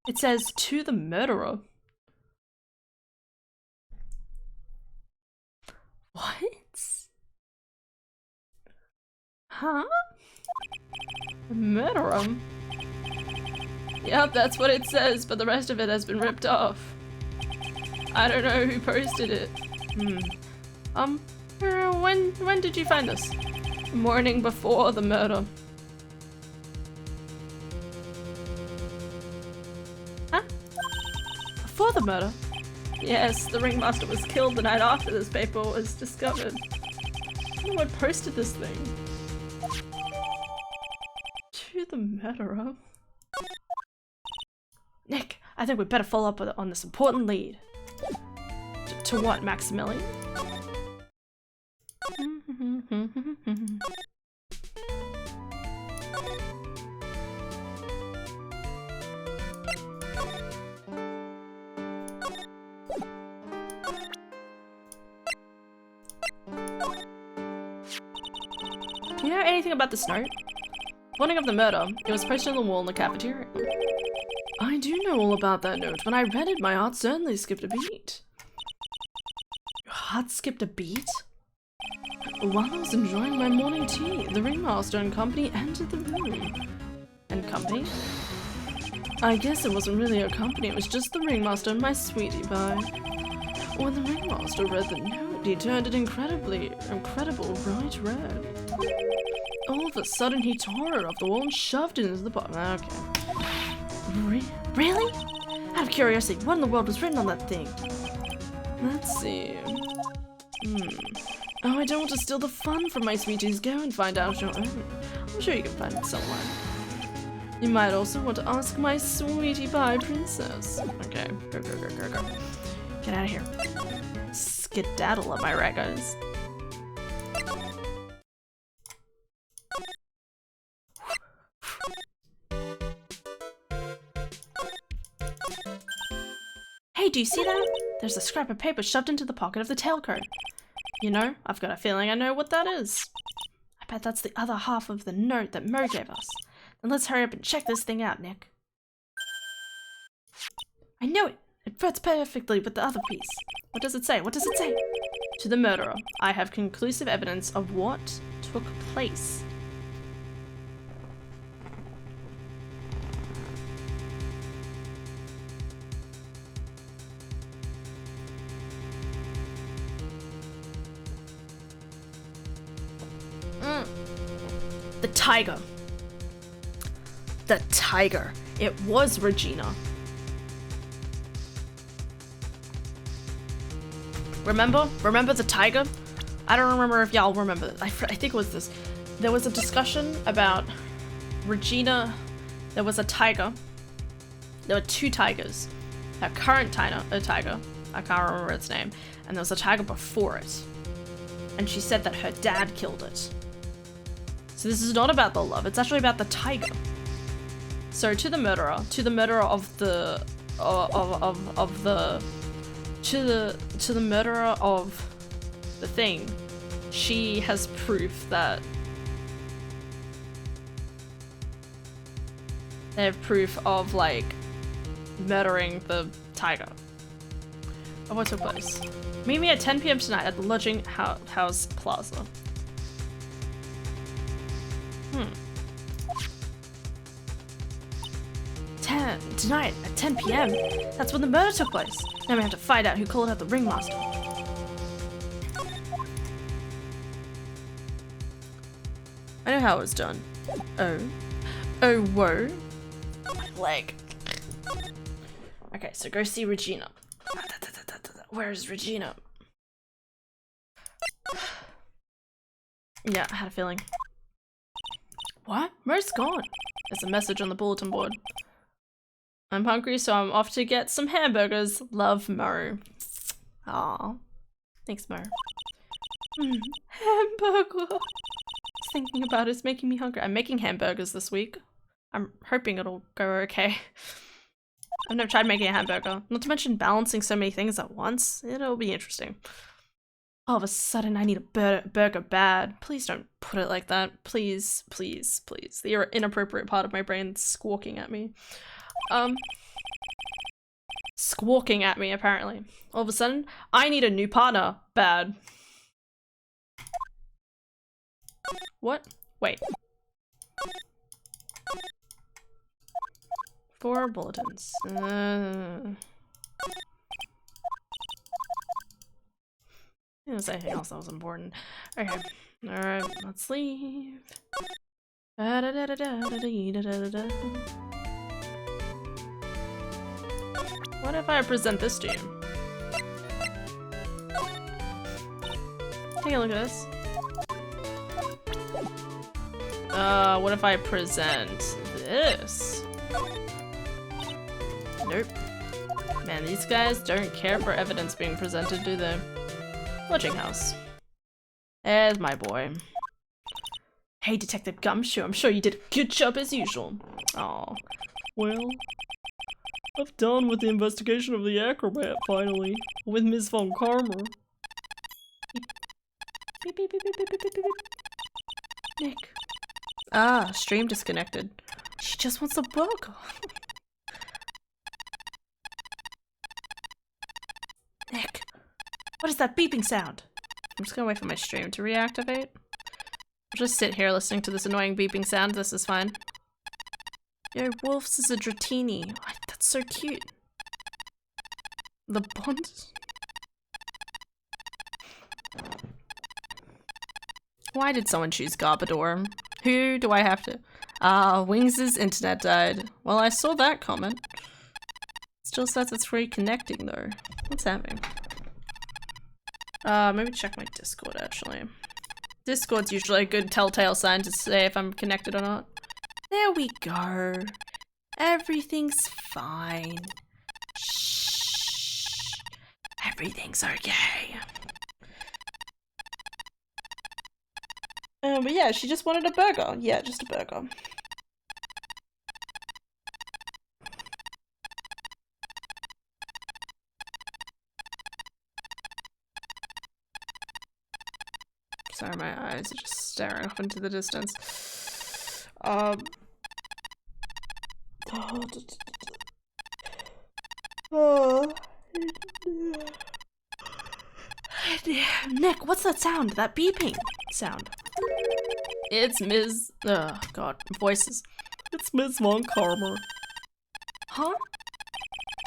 It says, "To the murderer." What? Huh? The murderer? Yep, that's what it says, but the rest of it has been ripped off. I don't know who posted it. When did you find this? The morning before the murder. Huh? Before the murder? Yes, the ringmaster was killed the night after this paper was discovered. I don't know what posted this thing. To the murderer? Nick, I think we'd better follow up on this important lead. To what, Maximilian? Do you know anything about this note? Morning of the murder, it was posted on the wall in the cafeteria. I do know all about that note. When I read it, my heart certainly skipped a beat. Your heart skipped a beat? While I was enjoying my morning tea, the ringmaster and company entered the room. And company? I guess it wasn't really a company, it was just the ringmaster and my sweetie pie. When the ringmaster read the note, he turned it incredible bright red. All of a sudden, he tore it off the wall and shoved it into the bottom. Okay. Really? Out of curiosity, what in the world was written on that thing? Let's see. Oh, I don't want to steal the fun from my sweeties. Go and find out your own. I'm sure you can find it somewhere. You might also want to ask my sweetie pie princess. Okay, go. Get out of here. Skedaddle, am I right, guys? Hey, do you see that? There's a scrap of paper shoved into the pocket of the tailcoat. You know, I've got a feeling I know what that is. I bet that's the other half of the note that Mo gave us. Then let's hurry up and check this thing out, Nick. I knew it! It fits perfectly with the other piece. What does it say? What does it say? To the murderer, I have conclusive evidence of what took place. The tiger. The tiger. It was Regina. Remember? Remember the tiger? I don't remember if y'all remember. I think it was this. There was a discussion about Regina. There was a tiger. There were two tigers. A current tiger. I can't remember its name. And there was a tiger before it. And she said that her dad killed it. So this is not about the love, it's actually about the tiger. So to the murderer of the of the to the murderer of the thing, she has proof that they have proof of like murdering the tiger. Of what took place. Meet me at 10 p.m. tonight at the Lodging House Plaza. 10 tonight at 10 p.m. That's when the murder took place. Now we have to find out who called out the ringmaster. I know how it was done. Oh, whoa. My leg. Okay, so go see Regina. Where is Regina? Yeah, I had a feeling. What? Mo's gone. There's a message on the bulletin board. I'm hungry, so I'm off to get some hamburgers. Love, Mo. Aw. Thanks, Mo. Hamburger. Just thinking about it's making me hungry. I'm making hamburgers this week. I'm hoping it'll go okay. I've never tried making a hamburger. Not to mention balancing so many things at once. It'll be interesting. All of a sudden, I need a burger bad. Please don't put it like that. Please, please, please. The inappropriate part of my brain squawking at me. Squawking at me, apparently. All of a sudden, I need a new partner. Bad. What? Wait. 4 bulletins. Is there anything else that was important? Okay. Alright, let's leave. What if I present this to you? Take a look at this. What if I present this? Nope. Man, these guys don't care for evidence being presented, do they? Lodging house. There's my boy. Hey, Detective Gumshoe, I'm sure you did a good job as usual. Aw. Well, I've done with the investigation of the acrobat, finally. With Ms. Von Karmer. Beep, beep, beep, beep, beep, beep, beep, beep. Nick. Ah, stream disconnected. She just wants a burger. Nick, what is that beeping sound? I'm just gonna wait for my stream to reactivate. I'll just sit here listening to this annoying beeping sound. This is fine. Yo, Wolf's is a Dratini. Oh, that's so cute. The Bond? Why did someone choose Garbador? Who do I have to? Ah, Wings' internet died. Well, I saw that comment. Still says it's reconnecting though. What's happening? Maybe check my Discord actually. Discord's usually a good telltale sign to say if I'm connected or not. There we go. Everything's fine. Shh. Everything's okay. But yeah, she just wanted a burger. Yeah, just a burger. Sorry, my eyes are just staring off into the distance. Nick, what's that sound? That beeping sound. It's Ms. Oh god, voices. It's Ms. Von Karmer. Huh?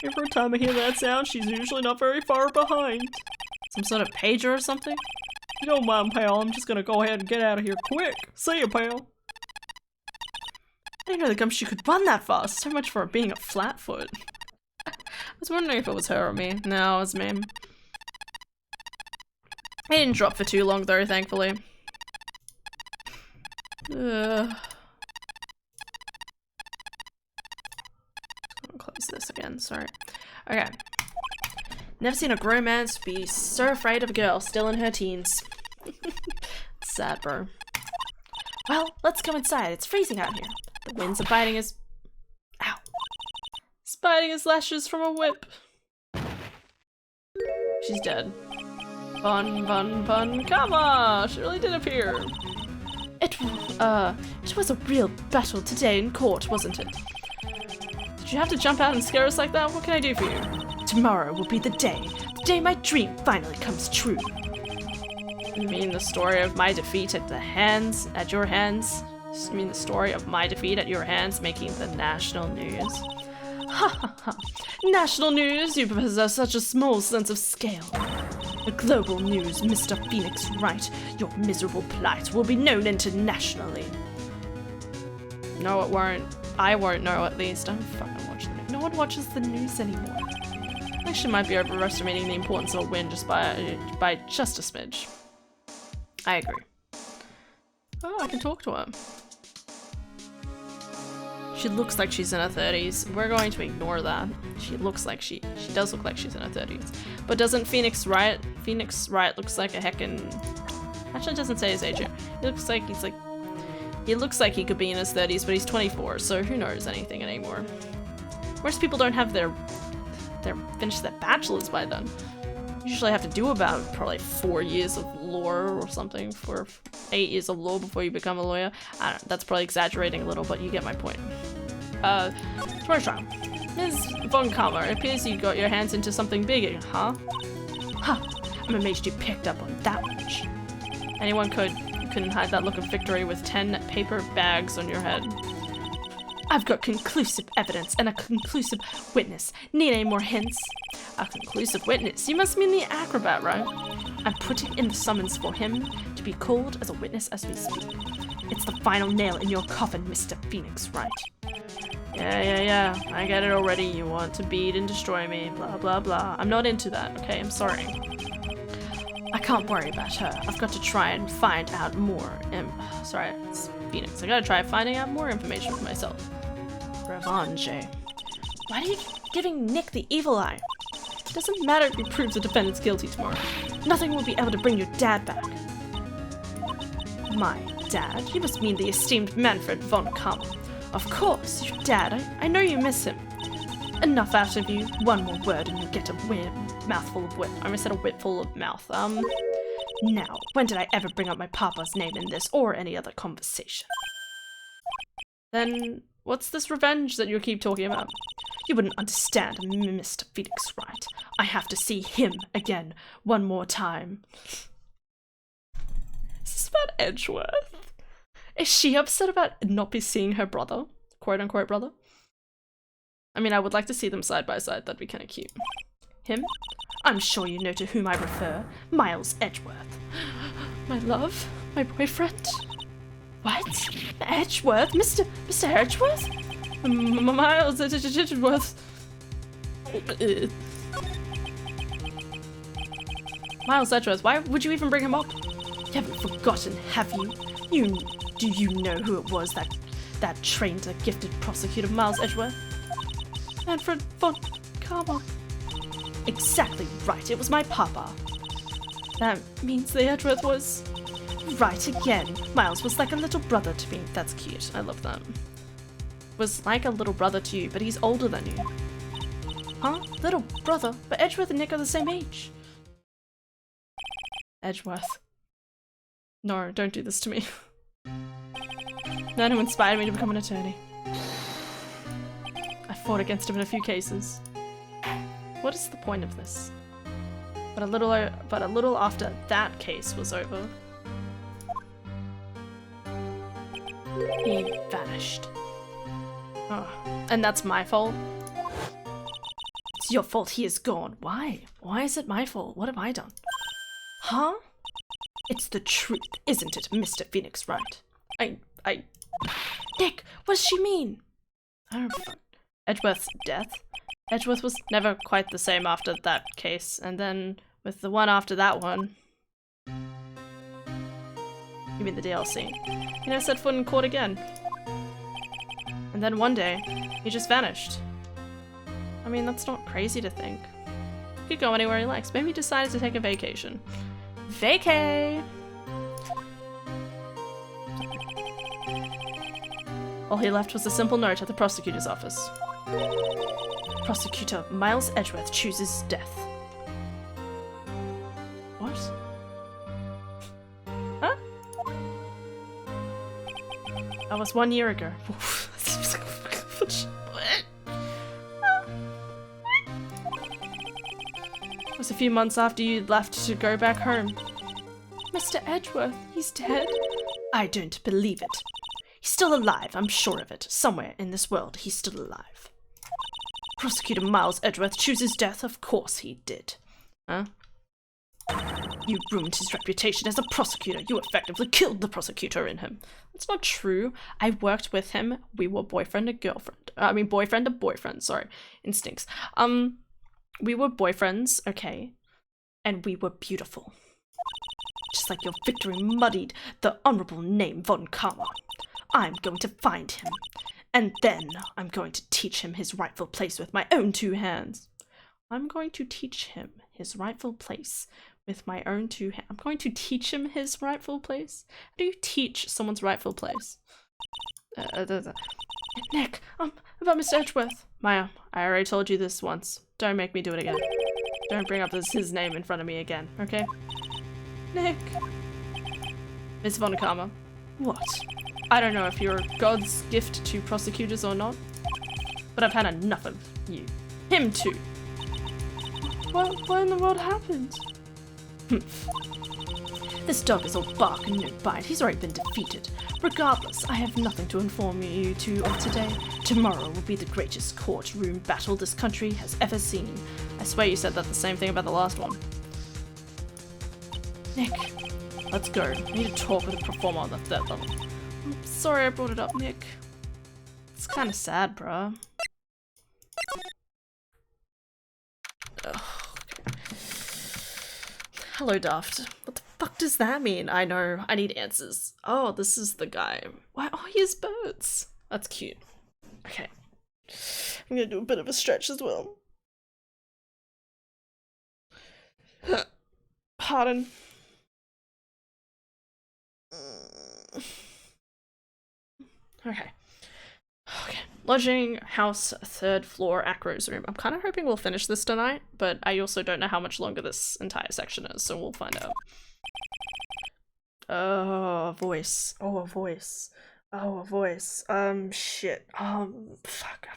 Every time I hear that sound, she's usually not very far behind. Some sort of pager or something? You don't mind, pal. I'm just gonna go ahead and get out of here quick. See ya, pal. I didn't know the Gumshoe could run that fast. So much for being a flatfoot. I was wondering if it was her or me. No, it was me. I didn't drop for too long though, thankfully. I'll close this again, sorry. Okay. Never seen a grown man be so afraid of a girl still in her teens. Sad, bro. Well, let's go inside. It's freezing out here. The winds are biting us. Ow. It's biting his lashes from a whip. She's dead. Fun, fun, fun. Come on! She really did appear. It was a real battle today in court, wasn't it? Did you have to jump out and scare us like that? What can I do for you? Tomorrow will be the day my dream finally comes true. You mean the story of my defeat at your hands? You mean the story of my defeat at your hands making the national news? Ha ha ha. National news? You possess such a small sense of scale. The global news, Mr. Phoenix Wright. Your miserable plight will be known internationally. No, it won't. I won't know, at least. I don't fucking watch the news. No one watches the news anymore. I actually might be overestimating the importance of a win just by just a smidge. I agree. Oh, I can talk to her. She looks like she's in her 30s. We're going to ignore that. She looks like she does look like she's in her 30s. But doesn't Phoenix Wright looks like a heckin'... Actually, it doesn't say his age here. He looks like he could be in his 30s, but he's 24, so who knows anything anymore. Most people don't have finished their bachelor's by then. You usually have to do about probably 4 years of law or something, for 8 years of law before you become a lawyer. I don't know, that's probably exaggerating a little, but you get my point. First round. Ms. Von Kammer, it appears you got your hands into something big, huh? Huh, I'm amazed you picked up on that much. Anyone could. You couldn't hide that look of victory with 10 paper bags on your head. I've got conclusive evidence and a conclusive witness. Need any more hints? A conclusive witness? You must mean the acrobat, right? I'm putting in the summons for him to be called as a witness as we speak. It's the final nail in your coffin, Mr. Phoenix Wright. Yeah. I get it already. You want to beat and destroy me. Blah, blah, blah. I'm not into that, okay? I'm sorry. I can't worry about her. I've got to try and find out more. Sorry, it's Phoenix. I gotta try finding out more information for myself. Revenge. Why are you giving Nick the evil eye? It doesn't matter if you prove the defendant's guilty tomorrow. Nothing will be able to bring your dad back. My dad? You must mean the esteemed Manfred von Kammer. Of course, your dad. I know you miss him. Enough out of you. One more word and you get a mouthful of whip. I almost said a whip full of mouth. Now, when did I ever bring up my papa's name in this or any other conversation? Then, what's this revenge that you keep talking about? You wouldn't understand, Mr. Phoenix Wright. I have to see him again one more time. Is this about Edgeworth? Is she upset about not be seeing her brother? Quote-unquote brother? I mean, I would like to see them side by side. That'd be kind of cute. Him? I'm sure you know to whom I refer. Miles Edgeworth. My love? My boyfriend? What? Edgeworth? Mr. Edgeworth? Miles Edgeworth. Miles Edgeworth, why would you even bring him up? You haven't forgotten, have you? Do you know who it was that trained the gifted prosecutor Miles Edgeworth? Manfred von Kammer. Exactly right, it was my papa. That means the Edgeworth was... Right again. Miles was like a little brother to me. That's cute, I love that. Was like a little brother to you, but he's older than you. Huh? Little brother? But Edgeworth and Nick are the same age. Edgeworth. No, don't do this to me. Man who inspired me to become an attorney. I fought against him in a few cases. What is the point of this? But a little after that case was over, he vanished. Oh, and that's my fault? It's your fault he is gone. Why? Why is it my fault? What have I done? Huh? It's the truth, isn't it, Mr. Phoenix Wright? Nick, what does she mean? I don't know. Edgeworth's death? Edgeworth was never quite the same after that case, and then with the one after that one... You mean the DLC? He never set foot in court again. And then one day, he just vanished. I mean, that's not crazy to think. He could go anywhere he likes. Maybe he decided to take a vacation. Vacay! All he left was a simple note at the prosecutor's office. Prosecutor Miles Edgeworth chooses death. What? Huh? That was 1 year ago. It was a few months after you left to go back home. Mr. Edgeworth, he's dead? I don't believe it. He's still alive, I'm sure of it. Somewhere in this world, he's still alive. Prosecutor Miles Edgeworth chooses death? Of course he did. Huh? You ruined his reputation as a prosecutor. You effectively killed the prosecutor in him. That's not true. I worked with him. We were boyfriend and girlfriend. Boyfriend and boyfriend. Sorry. Instincts. We were boyfriends, okay? And we were beautiful. Just like your victory muddied the honorable name Von Karma. I'm going to find him. And then I'm going to teach him his rightful place with my own 2 hands. I'm going to teach him his rightful place with my own 2 hands. I'm going to teach him his rightful place? How do you teach someone's rightful place? Nick, about Mr. Edgeworth. Maya, I already told you this once. Don't make me do it again. Don't bring up his name in front of me again, okay? Nick. Miss Von Karma. What? I don't know if you're God's gift to prosecutors or not, but I've had enough of you. Him too. What in the world happened? This dog is all bark and no bite. He's already been defeated. Regardless, I have nothing to inform you of today. Tomorrow will be the greatest courtroom battle this country has ever seen. I swear you said that the same thing about the last one. Nick, let's go. I need to talk with a performer on the 3rd level. I'm sorry I brought it up, Nick. It's kind of sad, bruh. Ugh. Hello, Daft. What the fuck does that mean? I know. I need answers. Oh, this is the guy. Why? Oh, he has birds. That's cute. Okay. I'm gonna do a bit of a stretch as well. Pardon. Okay. Okay. Lodging, house, 3rd floor, Acro's room. I'm kind of hoping we'll finish this tonight, but I also don't know how much longer this entire section is, so we'll find out. Oh, a voice. Oh, a voice. Oh, a voice. Shit. Fuck.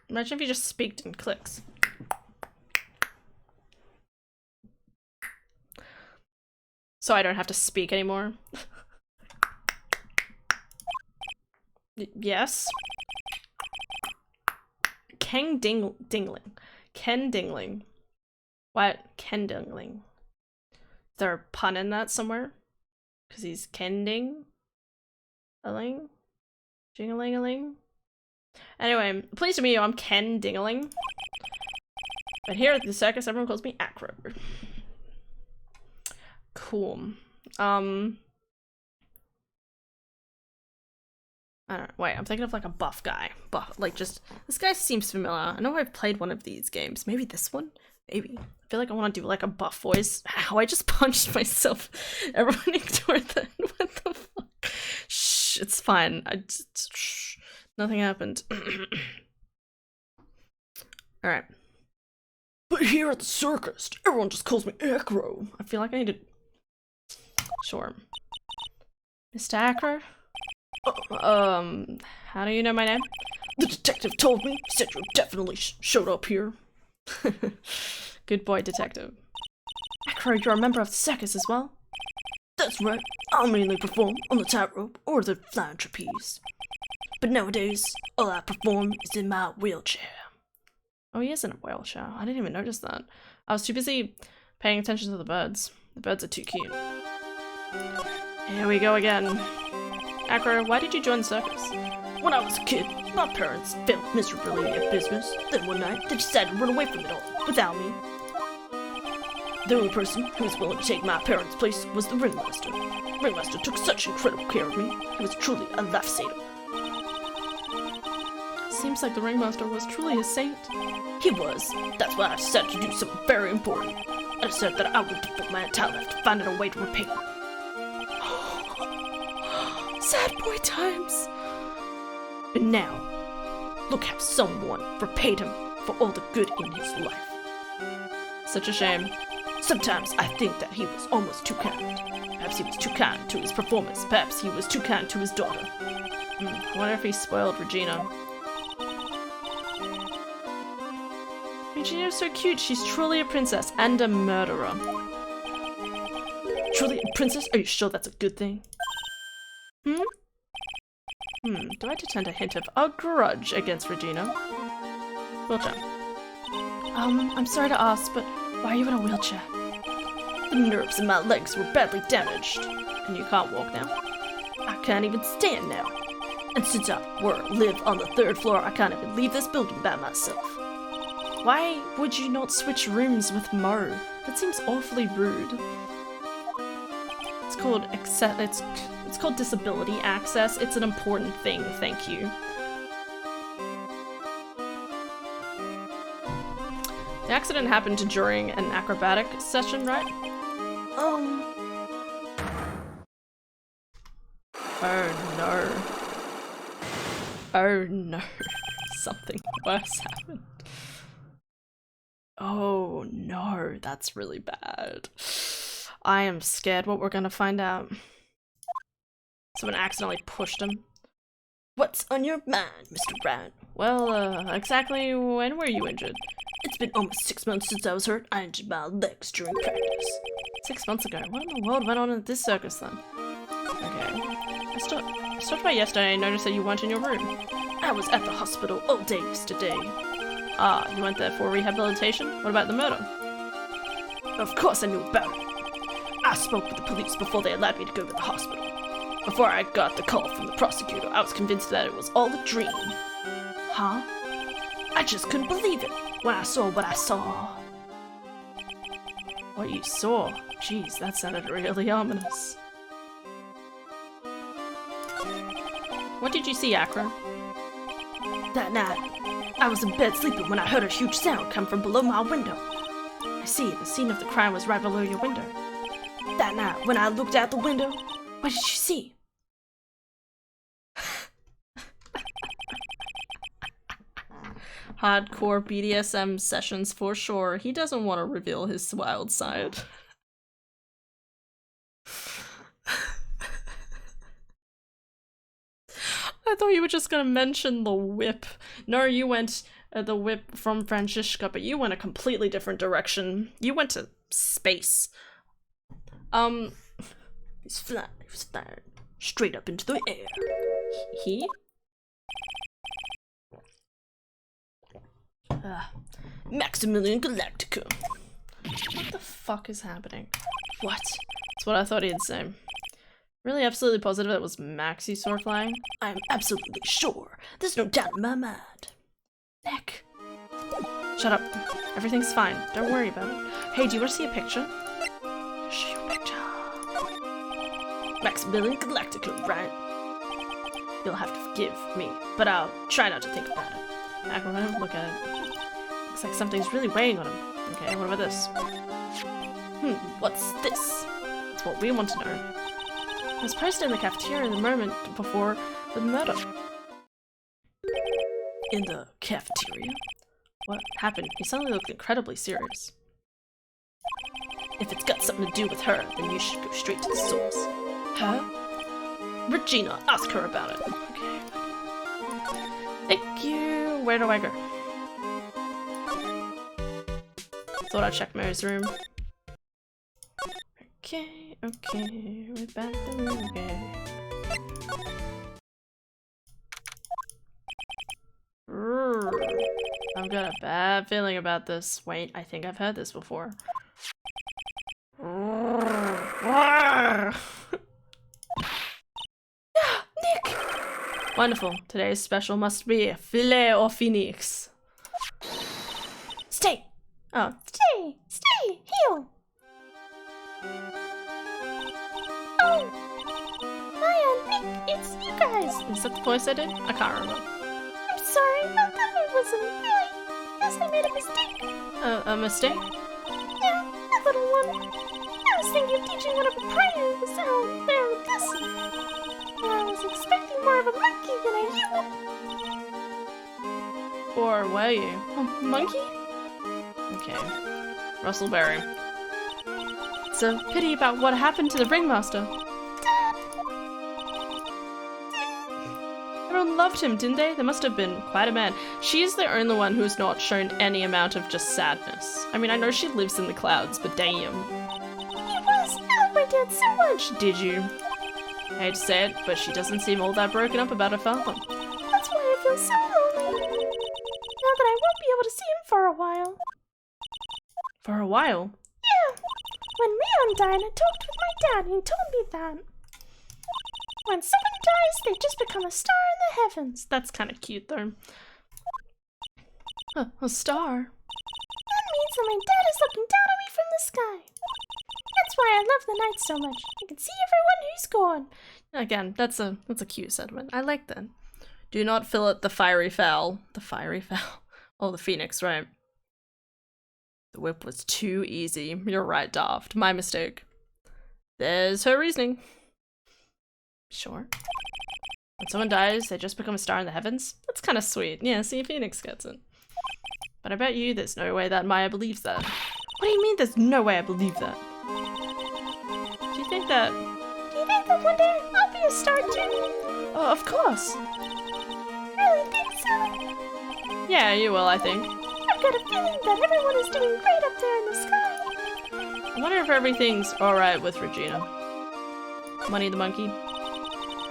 Imagine if you just speaked in clicks. So I don't have to speak anymore. Yes? Dingling. Ken Dingling. What? Ken Dingling. Is there a pun in that somewhere? Because he's Kending? A-ling? Jing-a-ling-a-ling? Anyway, pleased to meet you, I'm Ken Dingling. But here at the circus, everyone calls me Acro. Cool. I don't know, wait, I'm thinking of like a buff guy. This guy seems familiar. I know I've played one of these games. Maybe this one? Maybe. I feel like I want to do like a buff voice. Ow, I just punched myself. Everyone ignore that. What the fuck? Shh, it's fine. Shh. Nothing happened. Alright. But here at the circus, everyone just calls me Acro. I feel like I need to... Sure. Mr. Acro? How do you know my name? The detective told me. He said you definitely showed up here. Good boy, detective. Acro, you're a member of the circus as well? That's right. I mainly perform on the tightrope or the flying trapeze. But nowadays, all I perform is in my wheelchair. Oh, he is in a wheelchair. I didn't even notice that. I was too busy paying attention to the birds. The birds are too cute. Here we go again. Acro, why did you join the circus? When I was a kid, my parents failed miserably at business. Then one night, they decided to run away from it all, without me. The only person who was willing to take my parents' place was the ringmaster. Ringmaster took such incredible care of me. He was truly a lifesaver. Seems like the ringmaster was truly a saint. He was. That's why I decided to do something very important. I decided that I would devote my entire life to finding a way to repay him. Sad boy times. And now, look how someone repaid him for all the good in his life. Such a shame. Sometimes I think that he was almost too kind. Perhaps he was too kind to his performance. Perhaps he was too kind to his daughter. I wonder if he spoiled Regina. Regina's so cute. She's truly a princess and a murderer. Truly a princess? Are you sure that's a good thing? Do I detect a hint of a grudge against Regina? Wheelchair. I'm sorry to ask, but why are you in a wheelchair? The nerves in my legs were badly damaged. And you can't walk now? I can't even stand now. And since I live on the 3rd floor, I can't even leave this building by myself. Why would you not switch rooms with Mo? That seems awfully rude. It's called it's called disability access. It's an important thing, thank you. The accident happened during an acrobatic session, right? Oh no. Oh no. Something worse happened. Oh no, that's really bad. I am scared what we're gonna find out. Someone accidentally pushed him. What's on your mind, Mr. Wright? Well, exactly when were you injured? It's been almost 6 months since I was hurt. I injured my legs during practice. 6 months ago? What in the world went on at this circus then? Okay. I stopped by yesterday and noticed that you weren't in your room. I was at the hospital all day yesterday. Ah, you went there for rehabilitation? What about the murder? Of course I knew about it. I spoke with the police before they allowed me to go to the hospital. Before I got the call from the prosecutor, I was convinced that it was all a dream. Huh? I just couldn't believe it when I saw what I saw. What you saw? Jeez, that sounded really ominous. What did you see, Akron? That night, I was in bed sleeping when I heard a huge sound come from below my window. I see, the scene of the crime was right below your window. That night, when I looked out the window, what did you see? Hardcore BDSM sessions for sure. He doesn't want to reveal his wild side. I thought you were just gonna mention the whip. No, you went the whip from Franziska, but you went a completely different direction. You went to space. He was flying straight up into the air. He? Maximilian Galactica. What the fuck is happening? What? That's what I thought he'd say. Really absolutely positive it was Max you saw flying? I'm absolutely sure. There's no doubt in my mind. Nick. Shut up. Everything's fine. Don't worry about it. Hey, do you want to see a picture? Show you a picture. Maximilian Galactica, right? You'll have to forgive me, but I'll try not to think about it. Aquaman, look at it. Looks like something's really weighing on him. Okay, what about this? What's this? That's what we want to know. It was posted in the cafeteria the moment before the murder. In the cafeteria? What happened? He suddenly looked incredibly serious. If it's got something to do with her, then you should go straight to the source. Her? Regina, ask her about it. Okay. Thank you. Where do I go? Thought I'd check Mary's room. Okay, we're back in the room again. I've got a bad feeling about this. Wait, I think I've heard this before. Nick! Wonderful. Today's special must be filet or phoenix. Stay! Oh. Stay! Heel! Oh! Maya, Nick, it's you guys! Is that the voice I did? I can't remember. I'm sorry. That was a really... Yes, I made a mistake. A mistake? Yeah, a little one. I was thinking of teaching one of the prizes out there with this. I was expecting more of a monkey than a human. Or were you? A monkey? Okay. Russellberry. It's a pity about what happened to the ringmaster. Everyone loved him, didn't they? There must have been quite a man. She's the only one who's not shown any amount of just sadness. I mean, I know she lives in the clouds, but damn. He was. I love my dad so much. Did you? I hate to say it, but she doesn't seem all that broken up about her father. That's why I feel so lonely. Now that I won't be able to see him for a while. For a while? Yeah. When Leon died, I talked with my dad and he told me that. When someone dies, they just become a star in the heavens. That's kind of cute, though. A star? That means that my dad is looking down at me from the sky. That's why I love the night so much. I can see everyone who's gone. Again, that's a cute sentiment. I like that. Do not fill it the fiery fowl. The fiery fowl? Oh, the phoenix, right. The whip was too easy. You're right, Daft. My mistake. There's her reasoning. Sure. When someone dies, they just become a star in the heavens? That's kind of sweet. Yeah, see, Phoenix gets it. But I bet you there's no way that Maya believes that. What do you mean there's no way I believe that? Do you think that... Do you think that one day I'll be a star too? Oh, of course. Really think so? Yeah, you will, I think. I've got a feeling that everyone is doing great up there in the sky. I wonder if everything's alright with Regina. Money the monkey.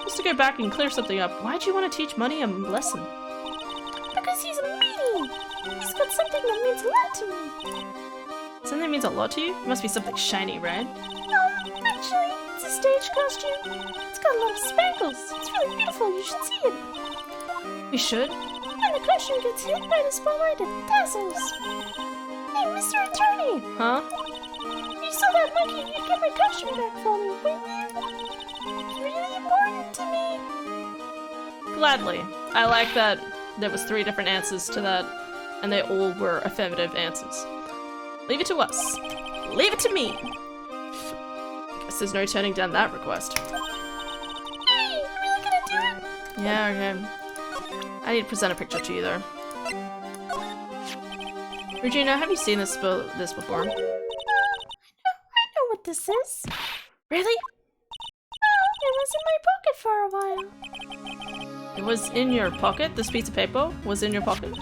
Just to go back and clear something up, why'd you want to teach Money a lesson? Because he's a meanie. He's got something that means a lot to me. Something that means a lot to you? It must be something shiny, right? Actually, it's a stage costume. It's got a lot of sparkles. It's really beautiful. You should see it. We should? When the costume gets hit by the spotlight, it dazzles. Hey, Mr. Attorney! Huh? If you saw that monkey, you'd get my costume back for me, wouldn't you? It's really important to me. Gladly. I like that there was 3 different answers to that, and they all were affirmative answers. Leave it to us. Leave it to me! Guess there's no turning down that request. Hey, you're really gonna do it? Yeah, okay. I need to present a picture to you, though. Regina, have you seen this before? I know what this is. Really? It was in my pocket for a while. It was in your pocket? This piece of paper was in your pocket? I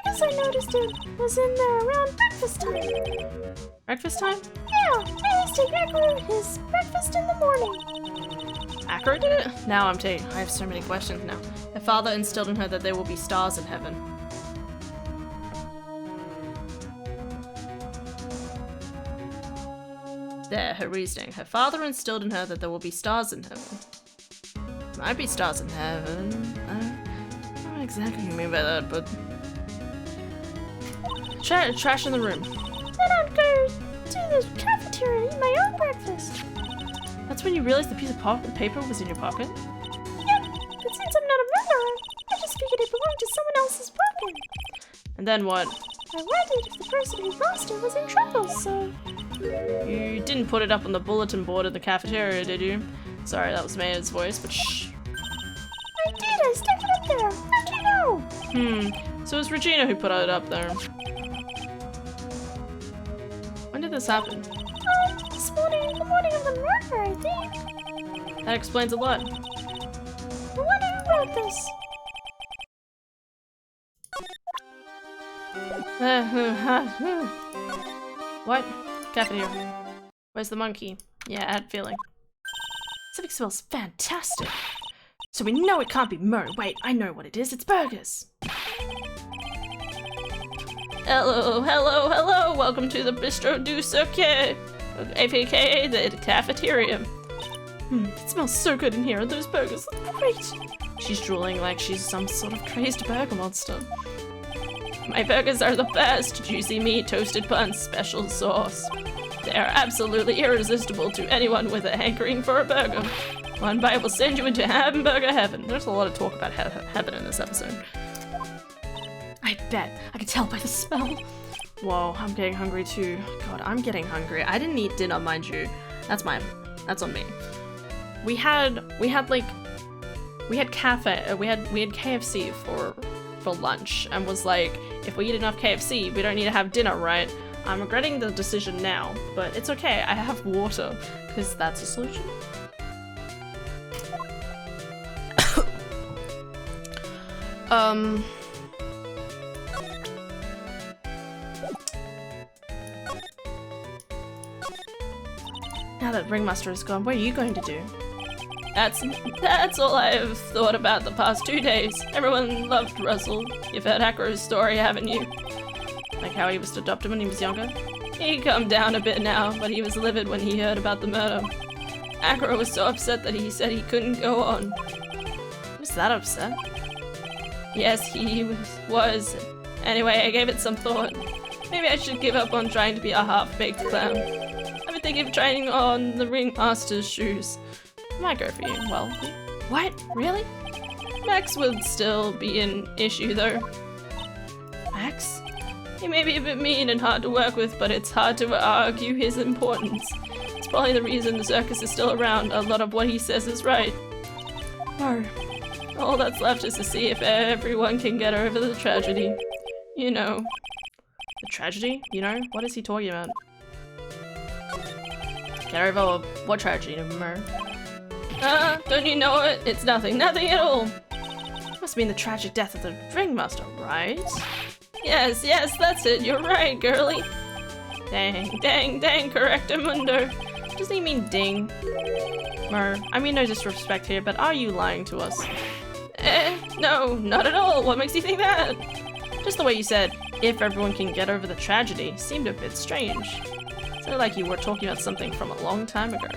guess I noticed it was in there around breakfast time. Breakfast time? Yeah, I used to take Akira his breakfast in the morning. Akira did it? Now I have so many questions now. Her father instilled in her that there will be stars in heaven. There, her reasoning. Her father instilled in her that there will be stars in heaven. Might be stars in heaven. I don't know exactly what you mean by that, but... Trash in the room. Then I'd go to the cafeteria and eat my own breakfast. That's when you realized the piece of paper was in your pocket? Yep, but since I'm not a murderer, I just figured it belonged to someone else's pocket. And then what? I wondered if the person who lost it was in trouble, so... You didn't put it up on the bulletin board at the cafeteria, did you? Sorry, that was Maya's voice, but shh. I did, I stuck it up there. How'd you know? So it was Regina who put it up there. When did this happen? This morning, the morning of the murder, I think. That explains a lot. I wonder who wrote this. What? Cafeteria. Where's the monkey? Yeah, I had a feeling. Something smells fantastic. So we know it can't be murder. Wait, I know what it is. It's burgers. Hello, hello, hello. Welcome to the Bistro du Cirque, aka the cafeteria. It smells so good in here. Those burgers look great. She's drooling like she's some sort of crazed burger monster. My burgers are the best. Juicy meat, toasted buns, special sauce. They are absolutely irresistible to anyone with a hankering for a burger. One bite will send you into hamburger heaven. There's a lot of talk about heaven in this episode. I bet. I can tell by the smell. Whoa, I'm getting hungry too. God, I'm getting hungry. I didn't eat dinner, mind you. That's on me. We had KFC for lunch, and was like, if we eat enough KFC, we don't need to have dinner, right? I'm regretting the decision now, but it's okay. I have water, because that's a solution. Now that Ringmaster is gone, what are you going to do? That's all I've thought about the past 2 days. Everyone loved Russell. You've heard Acro's story, haven't you? Like how he was adopted when he was younger? He calmed down a bit now, but he was livid when he heard about the murder. Acro was so upset that he said he couldn't go on. Was that upset? Yes, he was. Anyway, I gave it some thought. Maybe I should give up on trying to be a half-baked clown. I've been thinking of trying on the Ringmaster's shoes. Might go for you. Well, what? Really? Max would still be an issue, though. Max? He may be a bit mean and hard to work with, but it's hard to argue his importance. It's probably the reason the circus is still around. A lot of what he says is right. No. All that's left is to see if everyone can get over the tragedy. You know. The tragedy? You know? What is he talking about? Get over what tragedy, Mer? Don't you know it? It's nothing at all. Must mean the tragic death of the Ringmaster, right? Yes, that's it. You're right, girly. Dang, correctamundo. Doesn't he mean ding? Mer, I mean no disrespect here, but are you lying to us? No, not at all. What makes you think that? Just the way you said, if everyone can get over the tragedy, seemed a bit strange. Sounded like you were talking about something from a long time ago.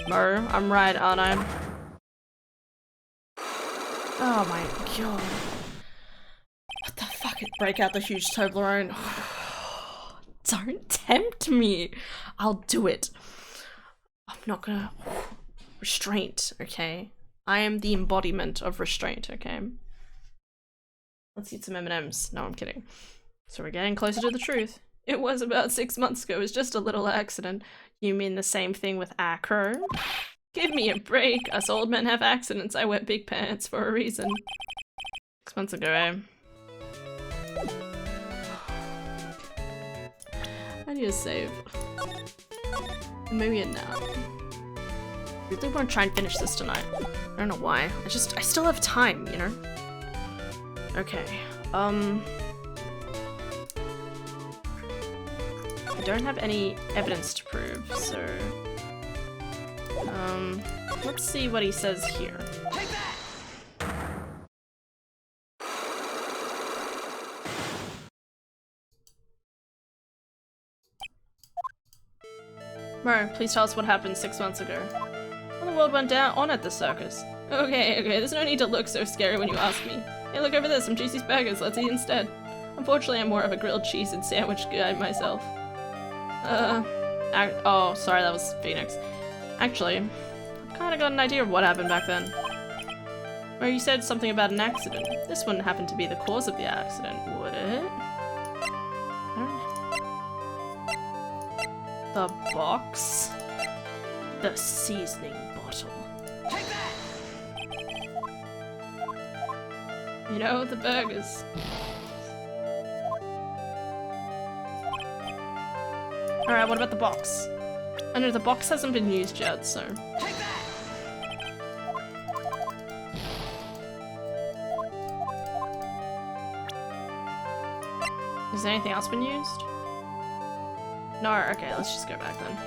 Mer, I'm right, aren't I? Oh my god. What the fuck? Break out the huge Toblerone. Don't tempt me. I'll do it. I'm not gonna... Restraint, okay? I am the embodiment of restraint, okay? Let's eat some M&Ms. No, I'm kidding. So we're getting closer to the truth. It was about 6 months ago. It was just a little accident. You mean the same thing with Acro? Give me a break. Us old men have accidents. I wear big pants for a reason. 6 months ago, eh? I need to save. Maybe a nap. I really want to try and finish this tonight. I don't know why. I still have time, you know? Okay. I don't have any evidence to prove, so... let's see what he says here. Mo, please tell us what happened 6 months ago. Well, the world went on at the circus. Okay, there's no need to look so scary when you ask me. Hey, look over there, some cheesy burgers, let's eat instead. Unfortunately, I'm more of a grilled cheese and sandwich guy myself. Oh, sorry, that was Phoenix. Actually, I've kinda got an idea of what happened back then. Where you said something about an accident. This wouldn't happen to be the cause of the accident, would it? The box? The seasoning bottle. Take that! You know, the burgers. Alright, what about the box? I know the box hasn't been used yet, so... Take that! Has anything else been used? No, okay, let's just go back then.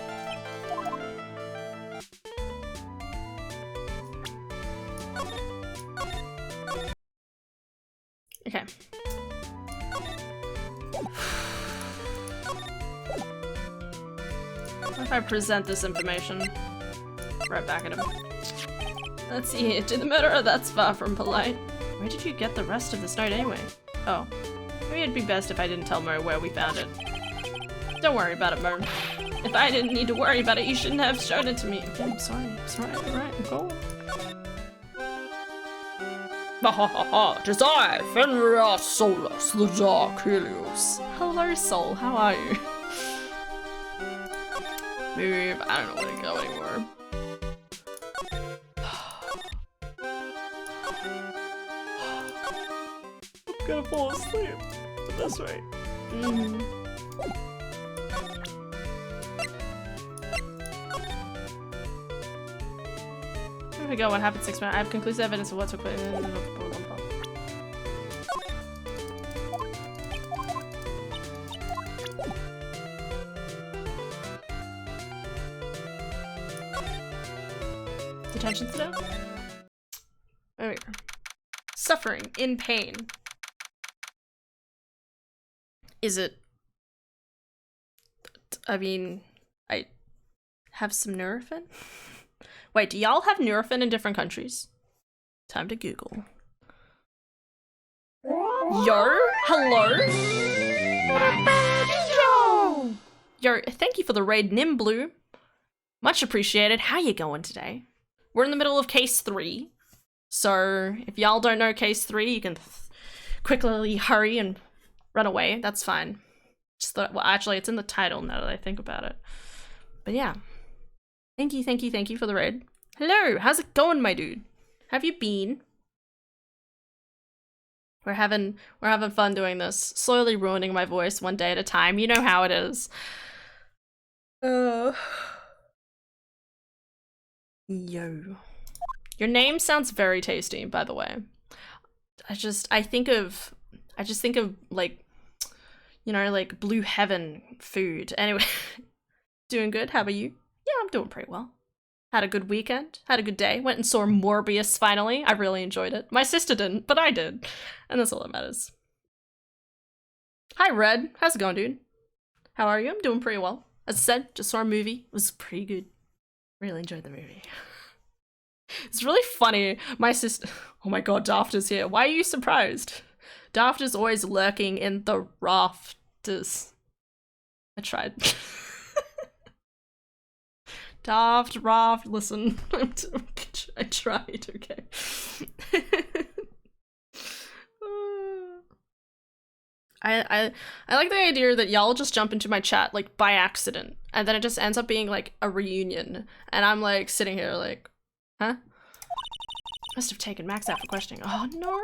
Okay. What if I present this information? Right back at him. Let's see here. To the murderer, that's far from polite. Where did you get the rest of this note anyway? Oh. Maybe it'd be best if I didn't tell Mo where we found it. Don't worry about it, Mo. If I didn't need to worry about it, you shouldn't have shown it to me. Okay, I'm sorry. Alright, go. Ha ha ha ha, 'tis I, Fenrir Solus, the Dark Helios. Hello, Soul, how are you? Move, I don't know where to go anymore. I'm gonna fall asleep at this rate. Here we go, what happened 6 minutes? I have conclusive evidence of what took place. Detention stuff? There we go. Suffering, in pain. Is it? I mean, I have some Nurofen? Wait, do y'all have Nurofen in different countries? Time to Google. Yo? Hello? Yo, thank you for the raid, Nimblue. Much appreciated. How you going today? We're in the middle of case 3. So if y'all don't know case 3, you can quickly hurry and run away. That's fine. Just well, actually, it's in the title now that I think about it. But yeah. Thank you for the raid. Hello, how's it going, my dude? Have you been? We're having fun doing this. Slowly ruining my voice one day at a time. You know how it is. Yo. Your name sounds very tasty, by the way. I just think of like, you know, like Blue Heaven food. Anyway, doing good. How about you? Yeah, I'm doing pretty well. Had a good weekend. Had a good day. Went and saw Morbius finally. I really enjoyed it. My sister didn't, but I did. And that's all that matters. Hi, Red. How's it going, dude? How are you? I'm doing pretty well. As I said, just saw a movie. It was pretty good. Really enjoyed the movie. It's really funny. My sister... Oh my god, Daft is here. Why are you surprised? Daft is always lurking in the rafters. I tried. Daft, raft, listen. I tried, okay. I like the idea that y'all just jump into my chat like by accident, and then it just ends up being like a reunion, and I'm like sitting here like, huh? Must have taken Max out for questioning. Oh no!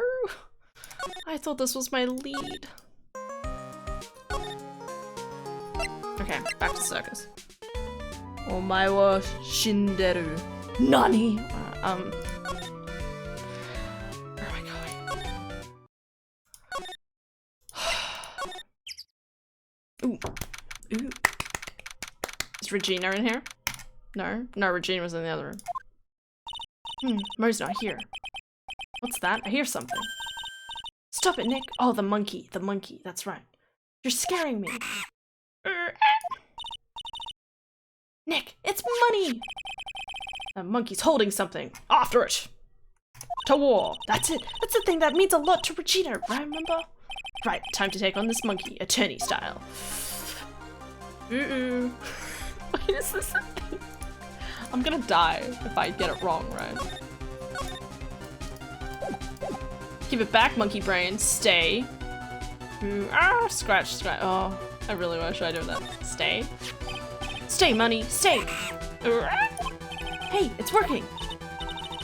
I thought this was my lead. Okay, back to circus. Omae wa shinderu. Nani? Where am I going? Ooh. Is Regina in here? No, Regina was in the other room. Mo's not here. What's that? I hear something. Stop it, Nick. Oh, the monkey, that's right. You're scaring me. Nick, it's money! The monkey's holding something. After it! To war! That's it! That's the thing that means a lot to Regina, remember? Right, time to take on this monkey, attorney style. Ooh. Wait, is this a thing? I'm gonna die if I get it wrong, right? Give it back, monkey brain. Stay. Scratch. Oh, I really wish I do that. Stay. Stay, money. Stay. Hey, it's working.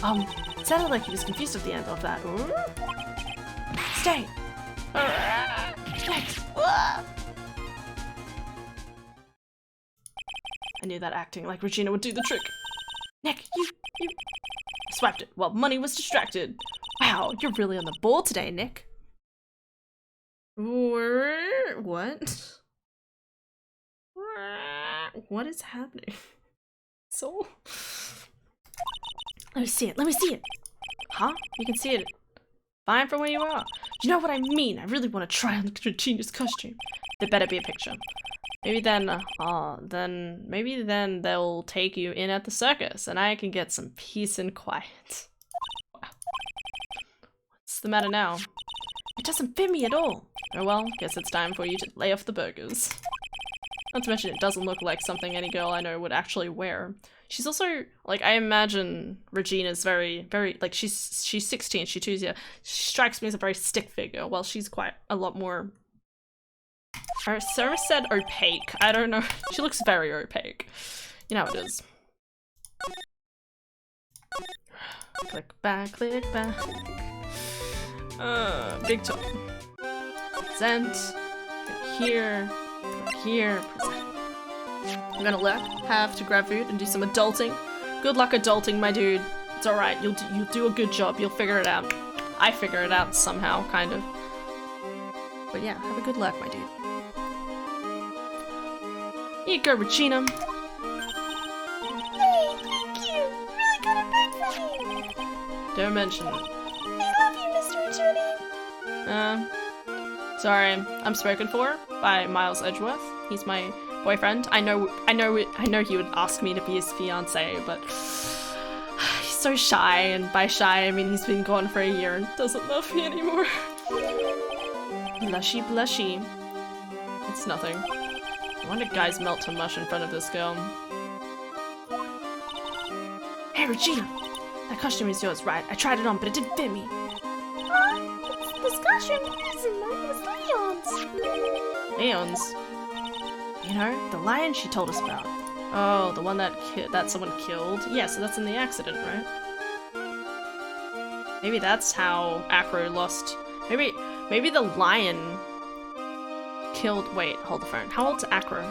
It sounded like he was confused at the end of that. Stay. I knew that acting like Regina would do the trick. Nick, you swiped it while money was distracted. Wow, you're really on the ball today, Nick. What? What is happening? Soul? Let me see it. Huh? You can see it. Fine from where you are. You know what I mean? I really want to try on Regina's costume. There better be a picture. Maybe then they'll take you in at the circus and I can get some peace and quiet. Wow. What's the matter now? It doesn't fit me at all. Oh well, guess it's time for you to lay off the burgers. Not to mention it doesn't look like something any girl I know would actually wear. She's also, like, I imagine Regina's very, like, she's 16, she chooses, yeah. She strikes me as a very stick figure, while she's quite a lot more... Sarah said opaque. I don't know. She looks very opaque. You know how it is. Click back, click back. Big top. Present. Here. Here. Present. I'm gonna have to grab food and do some adulting. Good luck adulting, my dude. It's alright. You'll do a good job. You'll figure it out. I figure it out somehow, kind of. But yeah, have a good luck, my dude. Here you go, Regina. Hey, thank you. Really good at breakfast. Don't mention it. I love you, Mr. Judy. Sorry, I'm spoken for by Miles Edgeworth. He's my boyfriend. I know he would ask me to be his fiance, but he's so shy, and by shy I mean he's been gone for a year and doesn't love me anymore. Blushy, blushy. It's nothing. I wonder guys melt to mush in front of this girl. Hey, Regina! That costume is yours, right? I tried it on, but it didn't fit me. This costume isn't mine, it was Leon's. Leon's? You know, the lion she told us about. Oh, the one that someone killed? Yeah, so that's in the accident, right? Maybe that's how Acro lost... Maybe the lion killed... Wait, hold the phone. How old's Acro?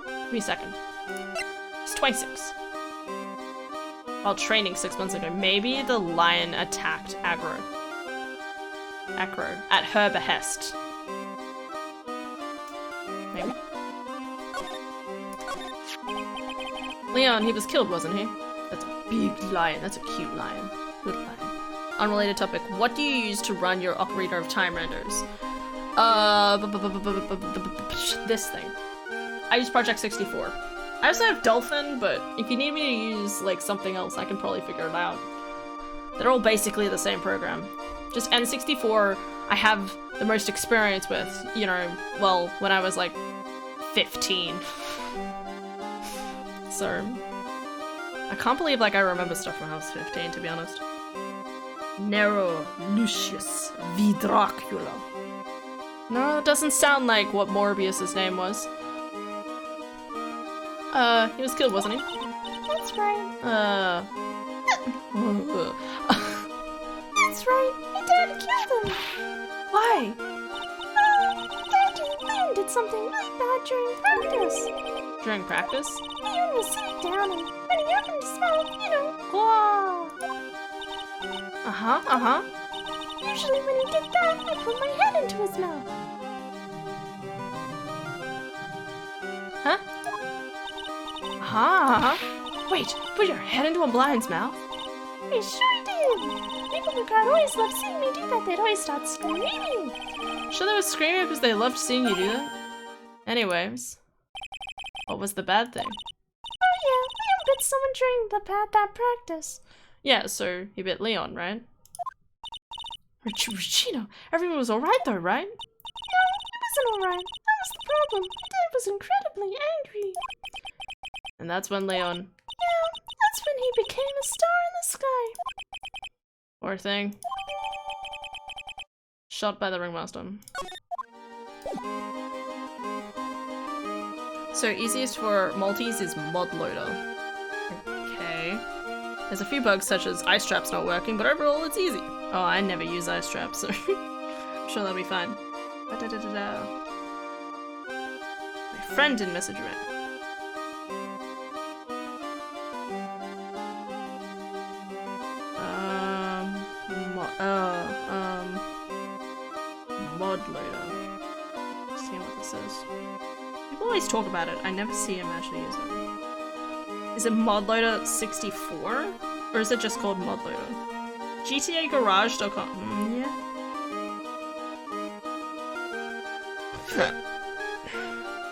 Give me a second. He's 26. While training 6 months ago, maybe the lion attacked Acro at her behest. Maybe. Leon, he was killed, wasn't he? That's a big lion. That's a cute lion. Good lion. Unrelated topic. What do you use to run your Ocarina of Time renders? This thing. I use Project 64. I also have Dolphin, but if you need me to use, like, something else, I can probably figure it out. They're all basically the same program. Just N64, I have the most experience with, you know, well, when I was, like, 15. So, I can't believe, like, I remember stuff when I was 15, to be honest. Nero Lucius V. Dracula. No, it doesn't sound like what Morbius's name was. He was killed, wasn't he? That's right. That's right. My dad killed him. Why? Leon did something really bad during practice. During practice? Leon was sitting down and when he opened his mouth, you know. Whoa. Uh-huh. Usually when he did that, I put my head into his mouth. Huh? Uh-huh. Wait, put your head into a blind's mouth? I sure did. People in the crowd always loved seeing me do that. They'd always start screaming. Sure they were screaming because they loved seeing you do that? Anyways. What was the bad thing? Oh yeah, Leon bit someone during that practice. Yeah, so he bit Leon, right? Regina, everyone was alright though, right? No, it wasn't alright. That was the problem. My dad was incredibly angry. And that's when Leon... Yeah, that's when he became a star in the sky. Poor thing. Shot by the ringmaster. So easiest for Maltese is mod loader. Okay. There's a few bugs such as ice traps not working, but overall it's easy. Oh, I never use ice traps, so I'm sure that'll be fine. Da-da-da-da-da. My friend didn't message me. Mod loader. Let's see what this is. People always talk about it. I never see him actually use it. Is it mod loader 64? Or is it just called mod loader? GTAgarage.com. Yeah.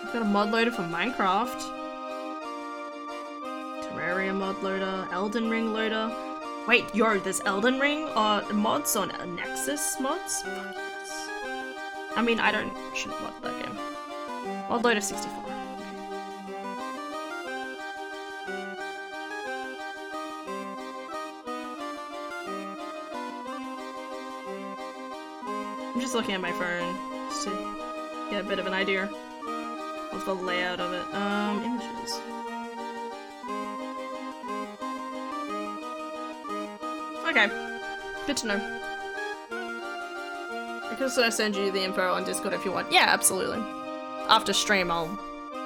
I've got a mod loader for Minecraft. Terraria mod loader. Elden Ring loader. Wait, yo, there's Elden Ring mods on Nexus mods? Fuck yes. I mean, shouldn't mod that game. World load of 64. I'm just looking at my phone just to get a bit of an idea of the layout of it. Images. Okay, good to know. I can also send you the info on Discord if you want. Yeah, absolutely. After stream, I'll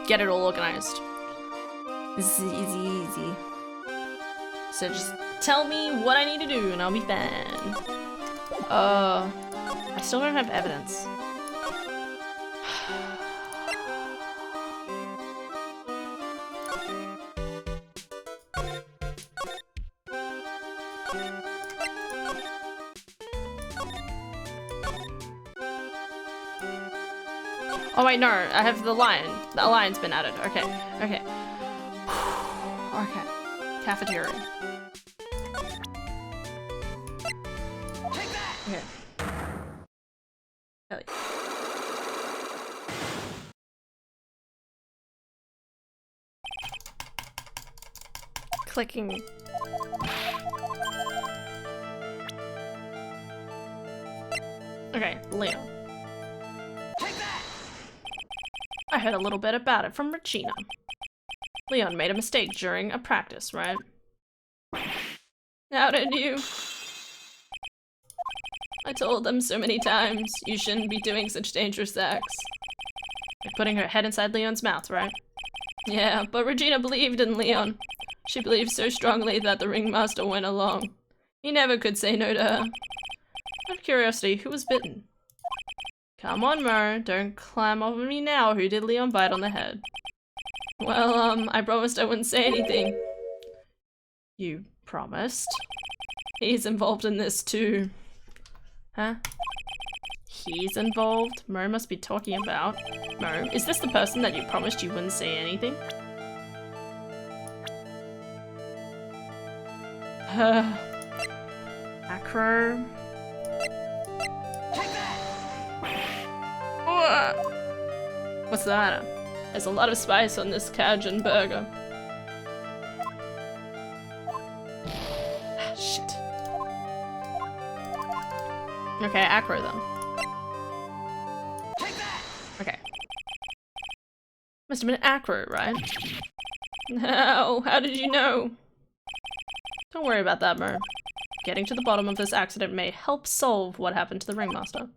get it all organized. This is easy. So just tell me what I need to do and I'll be fine. I still don't have evidence. Oh wait, no, I have the lion. The lion's been added. Okay. Okay. Cafeteria. Okay. Ellie. Clicking. Okay, Leo. I heard a little bit about it from Regina. Leon made a mistake during a practice, right? How did you? I told them so many times, you shouldn't be doing such dangerous acts. Like putting her head inside Leon's mouth, right? Yeah, but Regina believed in Leon. She believed so strongly that the ringmaster went along. He never could say no to her. Out of curiosity, who was bitten? Come on, Mo, don't climb over me now. Who did Leon bite on the head? Well, I promised I wouldn't say anything. You promised? He's involved in this too. Huh? He's involved? Mo must be talking about. Mo, is this the person that you promised you wouldn't say anything? Acro. What's the matter? There's a lot of spice on this Cajun burger. Shit. Okay, acro them. Okay. Must have been acro, right? No, how did you know? Don't worry about that, Mer. Getting to the bottom of this accident may help solve what happened to the ringmaster.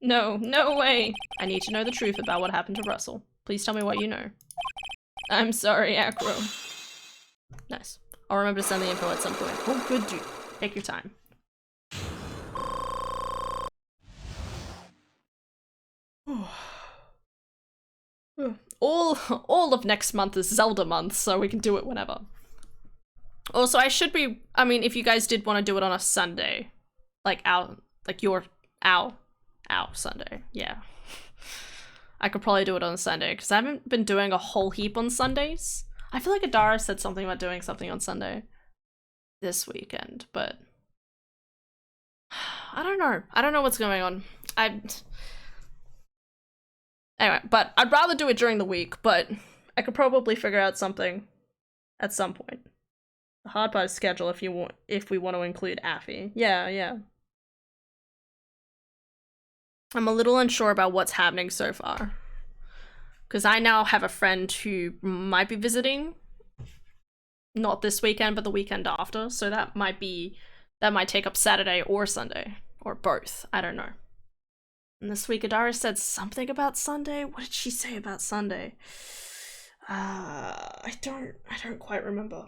No, no way! I need to know the truth about what happened to Russell. Please tell me what you know. I'm sorry, Acro. Nice. I'll remember to send the info at some point. Oh, good dude. Take your time. All of next month is Zelda month, so we can do it whenever. Also, I should be, I mean, if you guys did want to do it on a Sunday, like your Sunday, yeah. I could probably do it on a Sunday, because I haven't been doing a whole heap on Sundays. I feel like Adara said something about doing something on Sunday this weekend, but I don't know. I don't know what's going on. Anyway, but I'd rather do it during the week, but I could probably figure out something at some point. The hard part is schedule if we want to include Affy. Yeah. I'm a little unsure about what's happening so far. Because I now have a friend who might be visiting. Not this weekend, but the weekend after. So that might take up Saturday or Sunday. Or both. I don't know. And this week Adara said something about Sunday. What did she say about Sunday? I don't quite remember.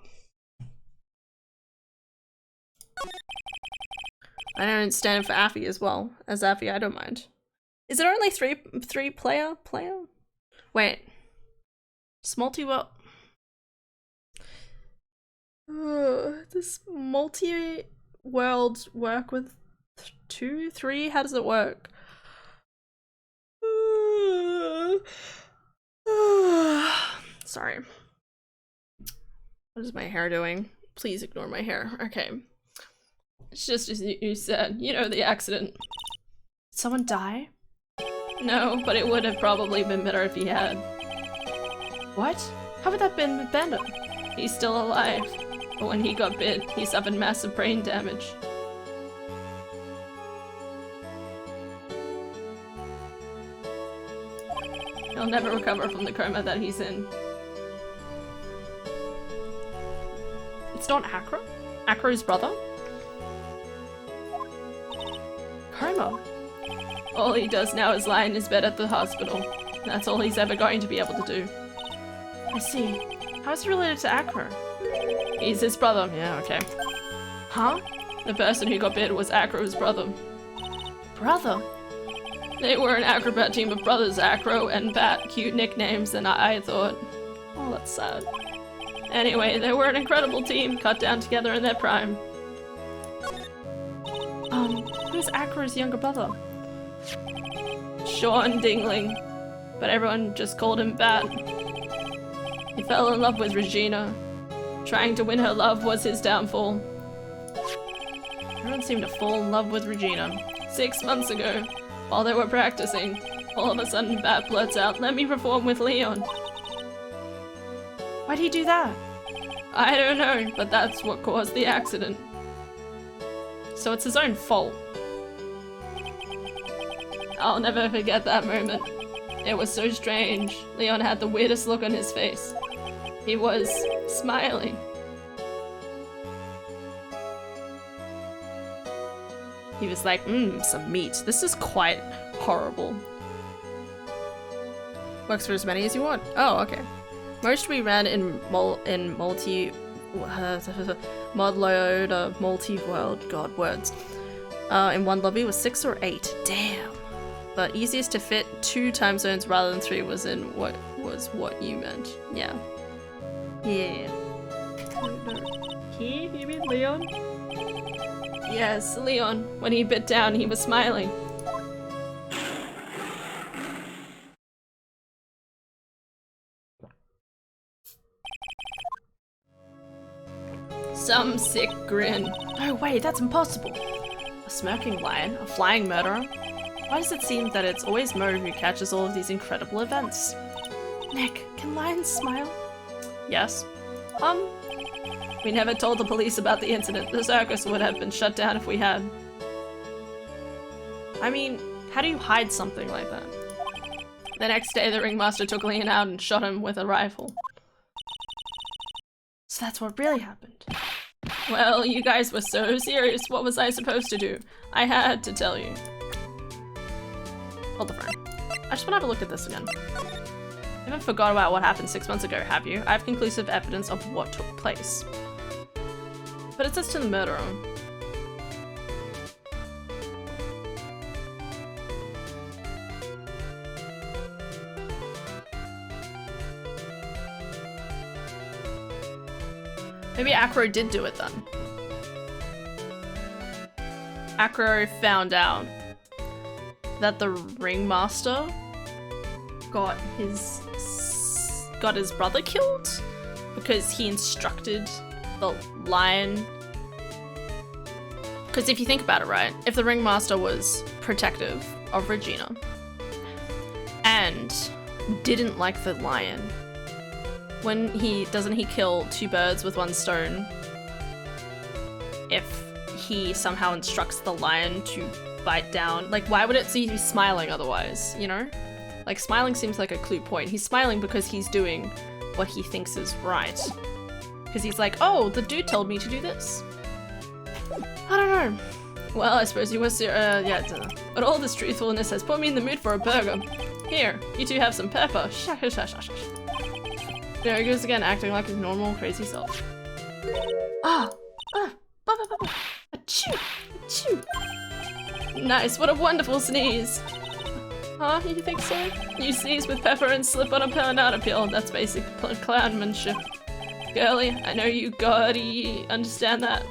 I don't stand for Affy as well. As Affy, I don't mind. Is it only three player? Wait. Does multi-world... does multi-world work with 2, 3? How does it work? Sorry. What is my hair doing? Please ignore my hair. Okay. It's just as you said, you know, the accident. Did someone die? No, but it would have probably been better if he had. What? How would that been with Bender? He's still alive. But when he got bit, he suffered massive brain damage. He'll never recover from the coma that he's in. It's not Acro? Acro's brother? Coma? All he does now is lie in his bed at the hospital. That's all he's ever going to be able to do. I see. How is he related to Acro? He's his brother. Yeah, okay. Huh? The person who got bit was Acro's brother. Brother? They were an acrobat team of brothers, Acro and Bat. Cute nicknames, and I thought, oh, that's sad. Anyway, they were an incredible team, cut down together in their prime. Who's Acro's younger brother? Sean Dingling, but everyone just called him Bat. He fell in love with Regina. Trying to win her love was his downfall. Everyone seemed to fall in love with Regina. 6 months ago, while they were practicing, all of a sudden Bat blurts out, "Let me perform with Leon." Why'd he do that? I don't know, but that's what caused the accident. So it's his own fault. I'll never forget that moment. It was so strange. Leon had the weirdest look on his face. He was smiling. He was like, some meat. This is quite horrible. Works for as many as you want. Oh, okay. Most we ran in multi mod load multi-world, god words. In one lobby was 6 or 8. Damn. But easiest to fit 2 time zones rather than 3 was in what you meant. Yeah. Yeah. He? You mean Leon? Yes, Leon. When he bit down, he was smiling. Some sick grin. No way, that's impossible. A smirking lion, a flying murderer. Why does it seem that it's always Mo who catches all of these incredible events? Nick, can lions smile? Yes. We never told the police about the incident. The circus would have been shut down if we had. I mean, how do you hide something like that? The next day, the ringmaster took Leon out and shot him with a rifle. So that's what really happened. Well, you guys were so serious. What was I supposed to do? I had to tell you. Hold the phone. I just want to have a look at this again. You haven't forgot about what happened 6 months ago, have you? I have conclusive evidence of what took place. But it says to the murderer. Maybe Acro did do it then. Acro found out that the ringmaster got his brother killed because he instructed the lion. Because if you think about it, right, if the ringmaster was protective of Regina and didn't like the lion, doesn't he kill 2 birds with 1 stone if he somehow instructs the lion to bite down? Like, why would it see he's smiling otherwise, you know? Like, smiling seems like a clue point. He's smiling because he's doing what he thinks is right. Because he's like, oh, the dude told me to do this. I don't know. Well, I suppose you were yeah, but all this truthfulness has put me in the mood for a burger. Here, you two have some pepper. There he goes again, acting like his normal, crazy self. Achoo! Achoo! Nice, what a wonderful sneeze! Huh, you think so? You sneeze with pepper and slip on a banana peel. That's basic clownmanship. Girlie, I know you gotta understand that.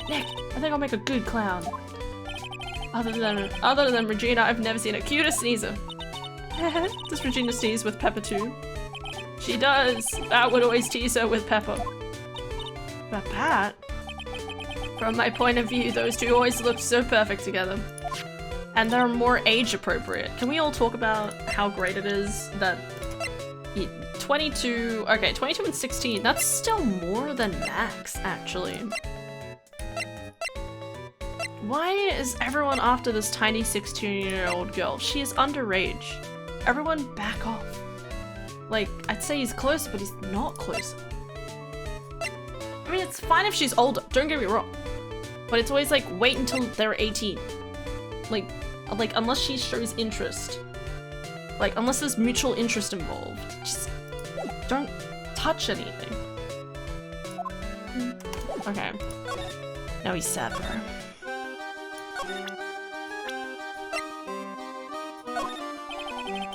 Nick, I think I'll make a good clown. Other than Regina, I've never seen a cuter sneezer. Does Regina sneeze with pepper too? She does. Bat would always tease her with pepper. But Bat? From my point of view, those two always looked so perfect together. And they're more age appropriate. Can we all talk about how great it is that 22. Okay, 22 and 16. That's still more than max, actually. Why is everyone after this tiny 16-year-old girl? She is underage. Everyone back off. Like, I'd say he's close, but he's not close. I mean, it's fine if she's older, don't get me wrong. But it's always like, wait until they're 18. Like, unless she shows interest. Like, unless there's mutual interest involved. Just don't touch anything. Okay. Now he's sad for her.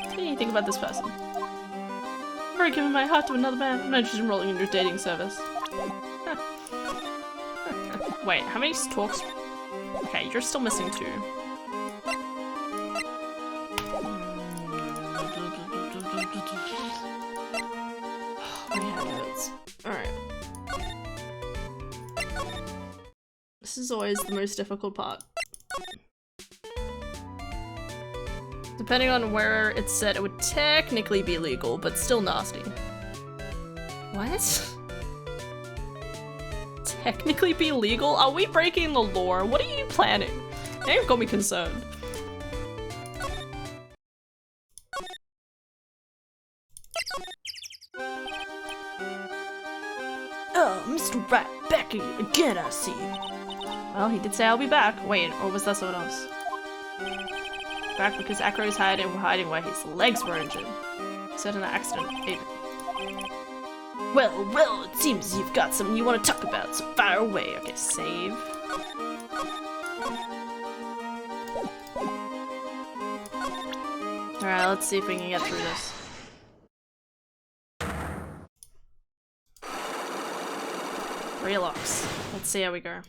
What do you think about this person? I've already given my heart to another man. I'm not interested in enrolling in your dating service. Wait, how many talks? Okay, you're still missing 2. Alright. This is always the most difficult part. Depending on where it's set, it would technically be legal, but still nasty. What? Technically be legal? Are we breaking the law? What are you planning? Now you've got me concerned. Oh, Mr. Wright, back again, I see. Well, he did say I'll be back. Wait, or was that someone else? Back because Acro's hiding where his legs were injured. Said in an accident, even. Well, it seems you've got something you want to talk about, so fire away. Okay, save. Alright, let's see if we can get through this. Relocks. Let's see how we go.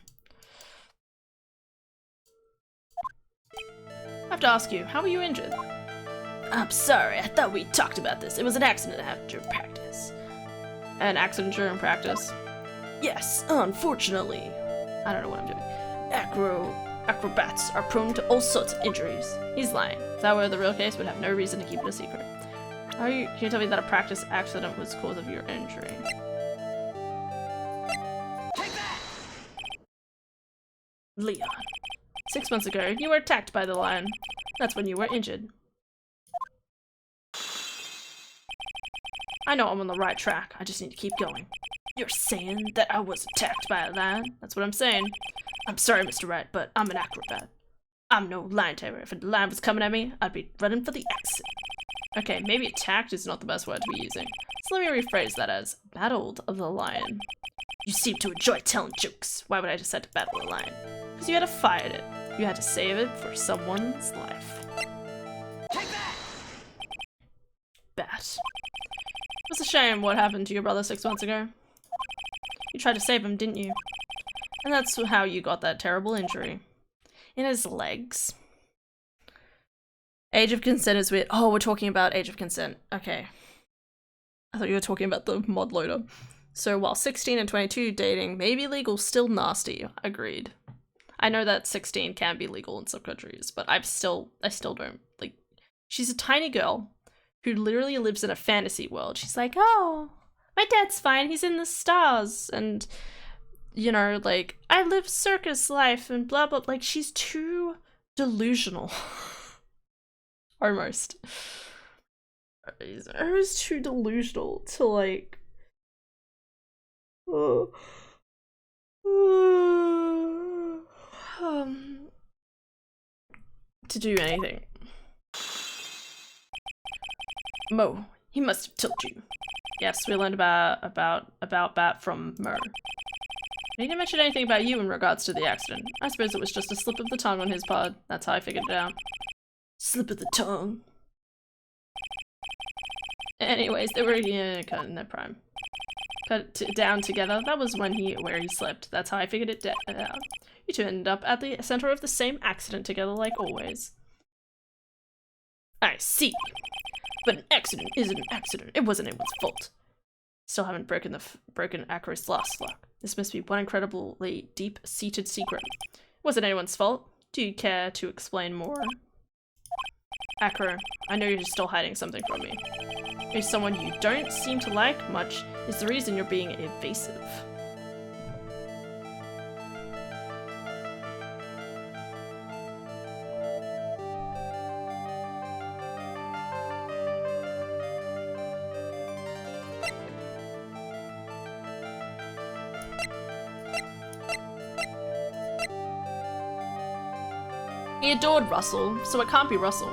I have to ask you, how were you injured? I'm sorry, I thought we talked about this. It was an accident after practice. An accident during practice? Yes, unfortunately. I don't know what I'm doing. Acrobats are prone to all sorts of injuries. He's lying. If that were the real case, we'd have no reason to keep it a secret. Can you tell me that a practice accident was the cause of your injury? Take that! Leon. 6 months ago, you were attacked by the lion. That's when you were injured. I know I'm on the right track. I just need to keep going. You're saying that I was attacked by a lion? That's what I'm saying. I'm sorry, Mr. Wright, but I'm an acrobat. I'm no lion tamer. If a lion was coming at me, I'd be running for the exit. Okay, maybe attacked is not the best word to be using. So let me rephrase that as battled the lion. You seem to enjoy telling jokes. Why would I decide to battle a lion? Because you had to fight it. You had to save it for someone's life. Take that! Bat. It's a shame what happened to your brother 6 months ago. You tried to save him, didn't you? And that's how you got that terrible injury. In his legs. Age of consent is weird. Oh, we're talking about age of consent. Okay. I thought you were talking about the mod loader. So while 16 and 22 dating may be legal, still nasty. Agreed. I know that 16 can be legal in some countries, but I still don't. Like, she's a tiny girl who literally lives in a fantasy world. She's like, oh, my dad's fine. He's in the stars. And, you know, like, I live circus life and blah, blah. Like, she's too delusional. Almost. She's too delusional to, like, to do anything. Mo, he must have told you. Yes, we learned about that from Mo. He didn't mention anything about you in regards to the accident. I suppose it was just a slip of the tongue on his part. That's how I figured it out. Slip of the tongue. Anyways, they were cut in their prime. Cut down together. That was where he slipped. That's how I figured it out. You two ended up at the center of the same accident together, like always. I see. But an accident isn't an accident. It wasn't anyone's fault. Still haven't broken Acro's last lock. This must be one incredibly deep-seated secret. It wasn't anyone's fault. Do you care to explain more? Acro, I know you're still hiding something from me. Maybe someone you don't seem to like much is the reason you're being evasive. He adored Russell, so it can't be Russell.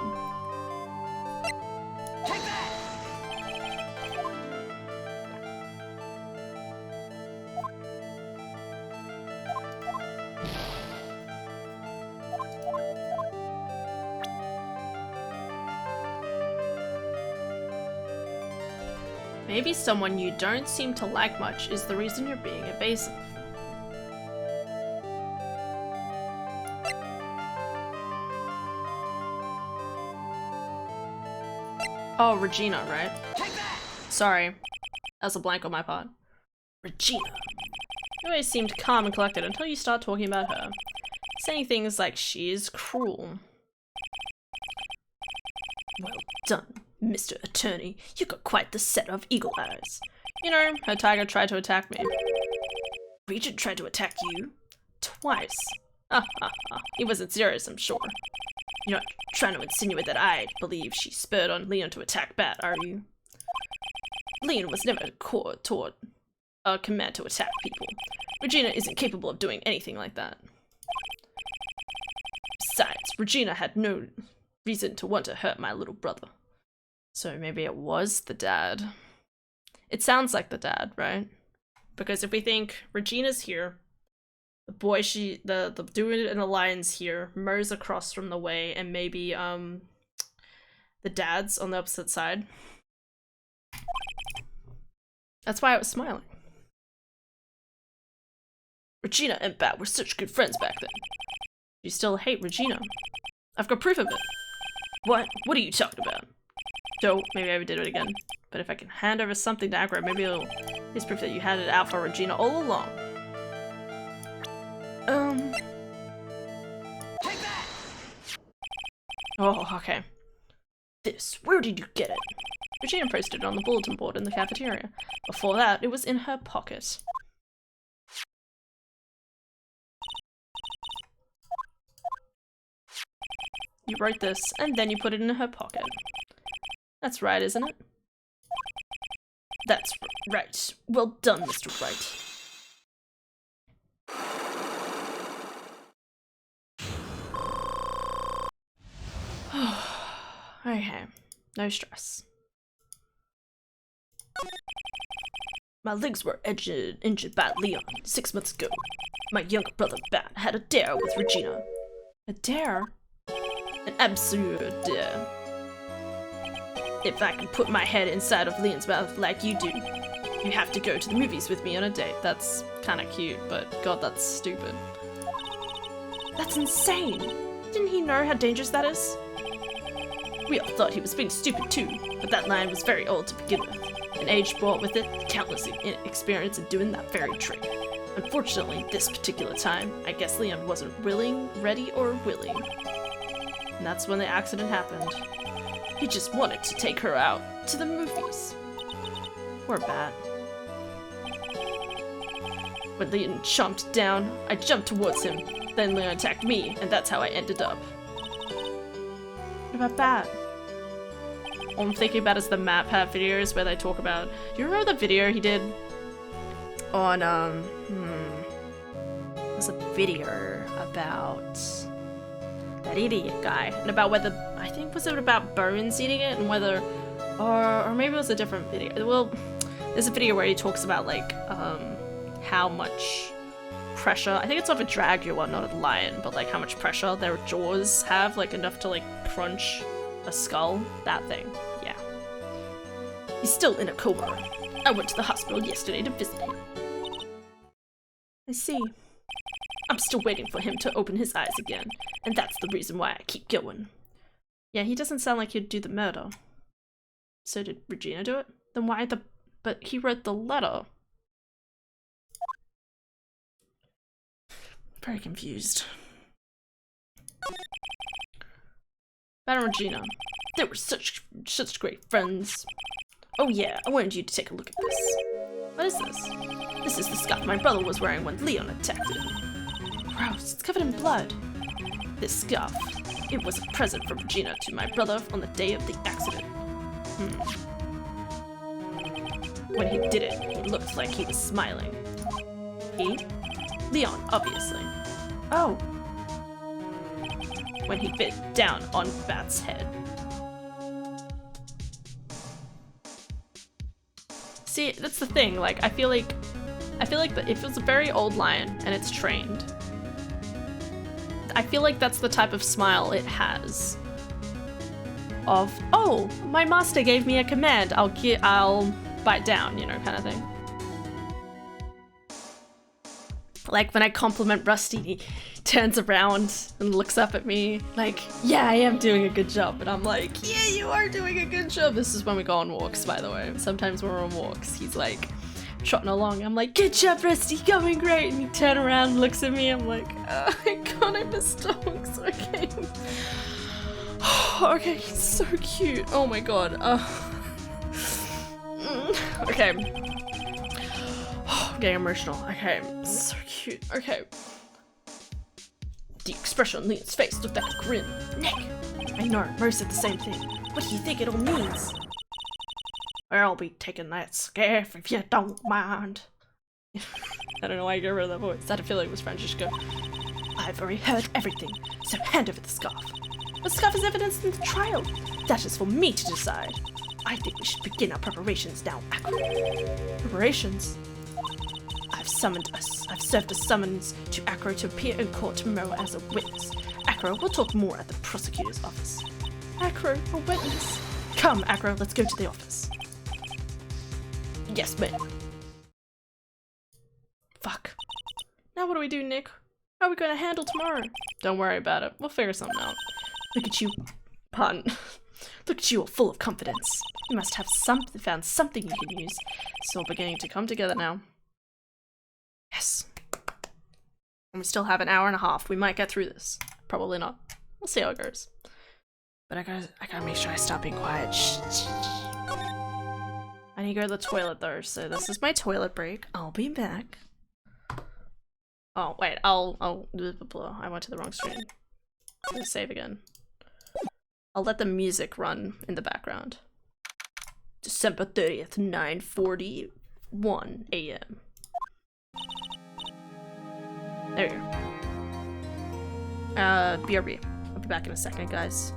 Maybe someone you don't seem to like much is the reason you're being evasive. Oh, Regina, right? Sorry. That's a blank on my part. Regina. You always seemed calm and collected until you start talking about her. Saying things like she is cruel. Well done, Mr. Attorney. You got quite the set of eagle eyes. You know, her tiger tried to attack me. Regent tried to attack you? Twice. Ha ha ha. He wasn't serious, I'm sure. You're not trying to insinuate that I believe she spurred on Leon to attack Bat, are you? Leon was never taught a command to attack people. Regina isn't capable of doing anything like that. Besides, Regina had no reason to want to hurt my little brother. So maybe it was the dad. It sounds like the dad, right? Because if we think Regina's here, the boy the dude in the lion's here, Mo's across from the way, and maybe the dad's on the opposite side. That's why I was smiling. Regina and Bat were such good friends back then. You still hate Regina. I've got proof of it. What? What are you talking about? So, maybe I did it again. But if I can hand over something to Aggro, maybe it's proof that you had it out for Regina all along. Take that! Oh, okay. This, where did you get it? Regina posted it on the bulletin board in the cafeteria. Before that, it was in her pocket. You wrote this, and then you put it in her pocket. That's right, isn't it? That's right. Well done, Mr. Wright. Okay, no stress. My legs were injured by Leon 6 months ago. My younger brother Bat had a dare with Regina. A dare? An absolute dare. If I can put my head inside of Leon's mouth like you do, you have to go to the movies with me on a date. That's kinda cute, but god, that's stupid. That's insane! Didn't he know how dangerous that is? We all thought he was being stupid too, but that line was very old to begin with, and age brought with it countless experience in doing that very trick. Unfortunately, this particular time, I guess Leon wasn't ready or willing. And that's when the accident happened. He just wanted to take her out to the movies. Poor Bat. When Leon chomped down, I jumped towards him. Then Leon attacked me, and that's how I ended up. What about Bat? All I'm thinking about is the Map Hat videos where they talk about... Do you remember the video he did on, It was a video about that idiot guy, and about whether... I think, was it about Bones eating it, and whether... Or maybe it was a different video. Well, there's a video where he talks about, like, how much pressure... I think it's of a jaguar, not a lion, but, like, how much pressure their jaws have, like, enough to, like, crunch a skull. That thing. Yeah. He's still in a coma. I went to the hospital yesterday to visit him. I see. I'm still waiting for him to open his eyes again, and that's the reason why I keep going. Yeah, he doesn't sound like he'd do the murder. So did Regina do it? Then why the... But he wrote the letter. Very confused. Bat and Regina. They were such great friends. Oh yeah, I wanted you to take a look at this. What is this? This is the scarf my brother was wearing when Leon attacked it. Gross, it's covered in blood. This scarf, it was a present from Regina to my brother on the day of the accident. When he did it, he looked like he was smiling. He? Leon, obviously. Oh. When he bit down on Bat's head. See, that's the thing, like, I feel like if it's a very old lion and it's trained, I feel like that's the type of smile it has. Of, oh, my master gave me a command, I'll bite down, you know, kind of thing. Like when I compliment Rusty, he turns around and looks up at me like, yeah, I am doing a good job. And I'm like, yeah, you are doing a good job. This is when we go on walks, by the way. Sometimes when we're on walks, he's like trotting along. I'm like, good job, Rusty, going great. And he turns around and looks at me. I'm like, oh my god, I miss dogs. Okay. Okay, he's so cute. Oh my god. Okay. I'm getting emotional. Okay, so cute. Okay. The expression on Leon's face looked like a grin. Nick! I know, Mo said the same thing. What do you think it all means? I'll be taking that scarf if you don't mind. I don't know why I got rid of that voice. I had a feeling it was Francisco. I've already heard everything, so hand over the scarf. The scarf is evidence in the trial. That is for me to decide. I think we should begin our preparations now, Akro. Preparations? I've served a summons to Akro to appear in court tomorrow as a witness. Akro will talk more at the prosecutor's office. Akro, a witness? Come, Akro, let's go to the office. Yes, ma'am. Fuck. Now what do we do, Nick? How are we going to handle tomorrow? Don't worry about it. We'll figure something out. Look at you. Pardon. Look at you, all full of confidence. You must have found something you can use. It's all beginning to come together now. Yes. And we still have an hour and a half. We might get through this. Probably not. We'll see how it goes. But I gotta make sure I stop being quiet. Shh. I need to go to the toilet though, so this is my toilet break. I'll be back. Oh, wait, I went to the wrong screen. I'm gonna save again. I'll let the music run in the background. December 30th, 9:41 a.m. There we go. BRB. I'll be back in a second, guys.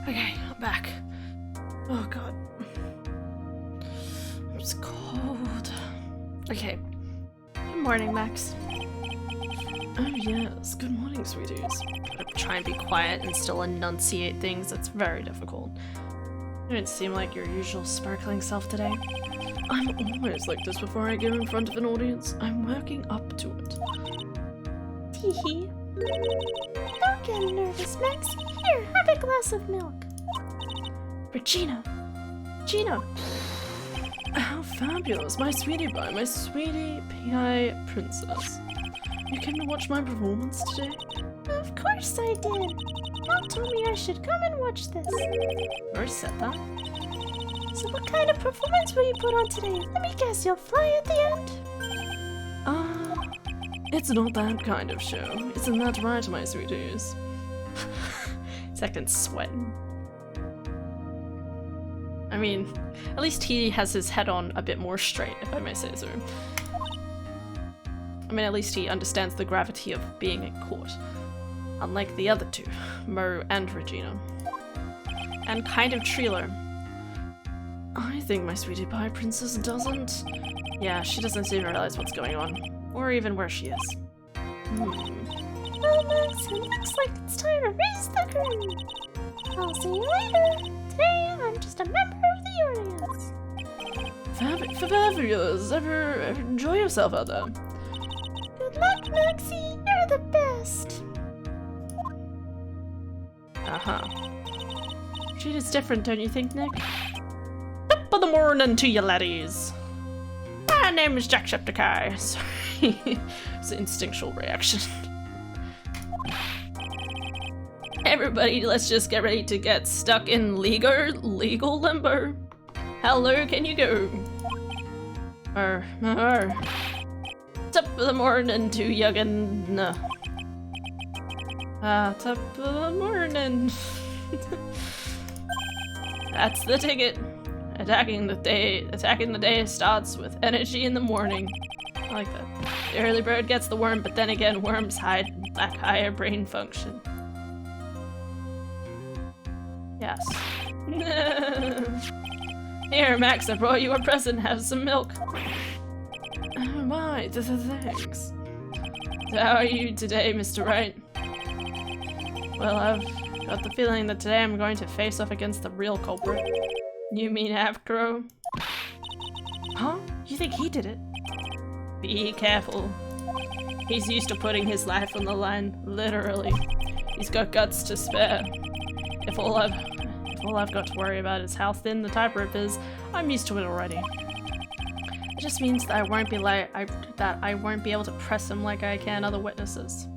Okay, I'm back. Oh god. It's cold. Okay. Good morning, Max. Oh yes, good morning, sweeties. Gotta try and be quiet and still enunciate things. That's very difficult. You don't seem like your usual sparkling self today. I'm always like this before I go in front of an audience. I'm working up to it. Teehee. Don't get nervous, Max. Here, have a glass of milk. Regina! Gina! How fabulous! My sweetie pie, my sweetie pie princess. You came to watch my performance today? Of course I did. Mom told me I should come and watch this. You already said that? So what kind of performance will you put on today? Let me guess, you'll fly at the end? It's not that kind of show. Isn't that right, my sweeties? Second sweating. I mean, at least he has his head on a bit more straight, if I may say so. I mean, at least he understands the gravity of being in court. Unlike the other two, Mo and Regina. And kind of Treeler. I think my sweetie pie princess doesn't. Yeah, she doesn't seem to realize what's going on. Or even where she is. Well, Max, it looks like it's time to raise the curtain. I'll see you later. Today, I'm just a member of the audience. Fabulous! Ever enjoy yourself out there? Good luck, Maxie. You're the best. She is different, don't you think, Nick? Top of the morning to you, laddies. My name is Jacksepticeye. Sorry. It's an instinctual reaction. Everybody, let's just get ready to get stuck in legal limbo. Hello, can you go? Top of the morning to Yuggin. Top of the morning. That's the ticket. Attacking the day starts with energy in the morning. I like that. The early bird gets the worm, but then again, worms lack higher brain function. Yes. Here, Max, I brought you a present. Have some milk. Oh my, thanks. So how are you today, Mr. Wright? Well, I've got the feeling that today I'm going to face off against the real culprit. You mean Afro? Huh? You think he did it? Be careful. He's used to putting his life on the line, literally. He's got guts to spare. If all I've got to worry about is how thin the type is, I'm used to it already. It just means that I won't be able to press him like I can other witnesses.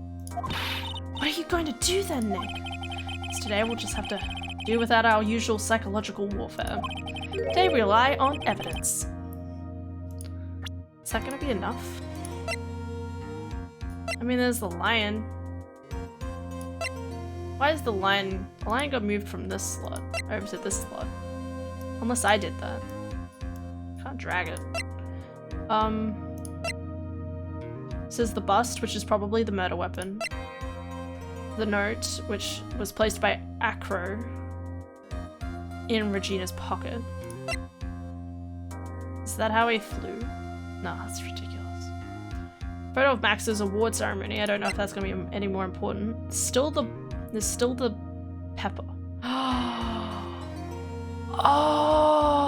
What are you going to do then, Nick? Because today we'll just have to do without our usual psychological warfare. Today we rely on evidence. Is that gonna be enough? I mean, there's the lion. Why is the lion got moved from this slot over to this slot? Unless I did that. Can't drag it. This is the bust, which is probably the murder weapon. The note, which was placed by Acro in Regina's pocket. Is that how he flew? No, that's ridiculous. Photo of Max's award ceremony. I don't know if that's gonna be any more important. There's still the pepper. Oh!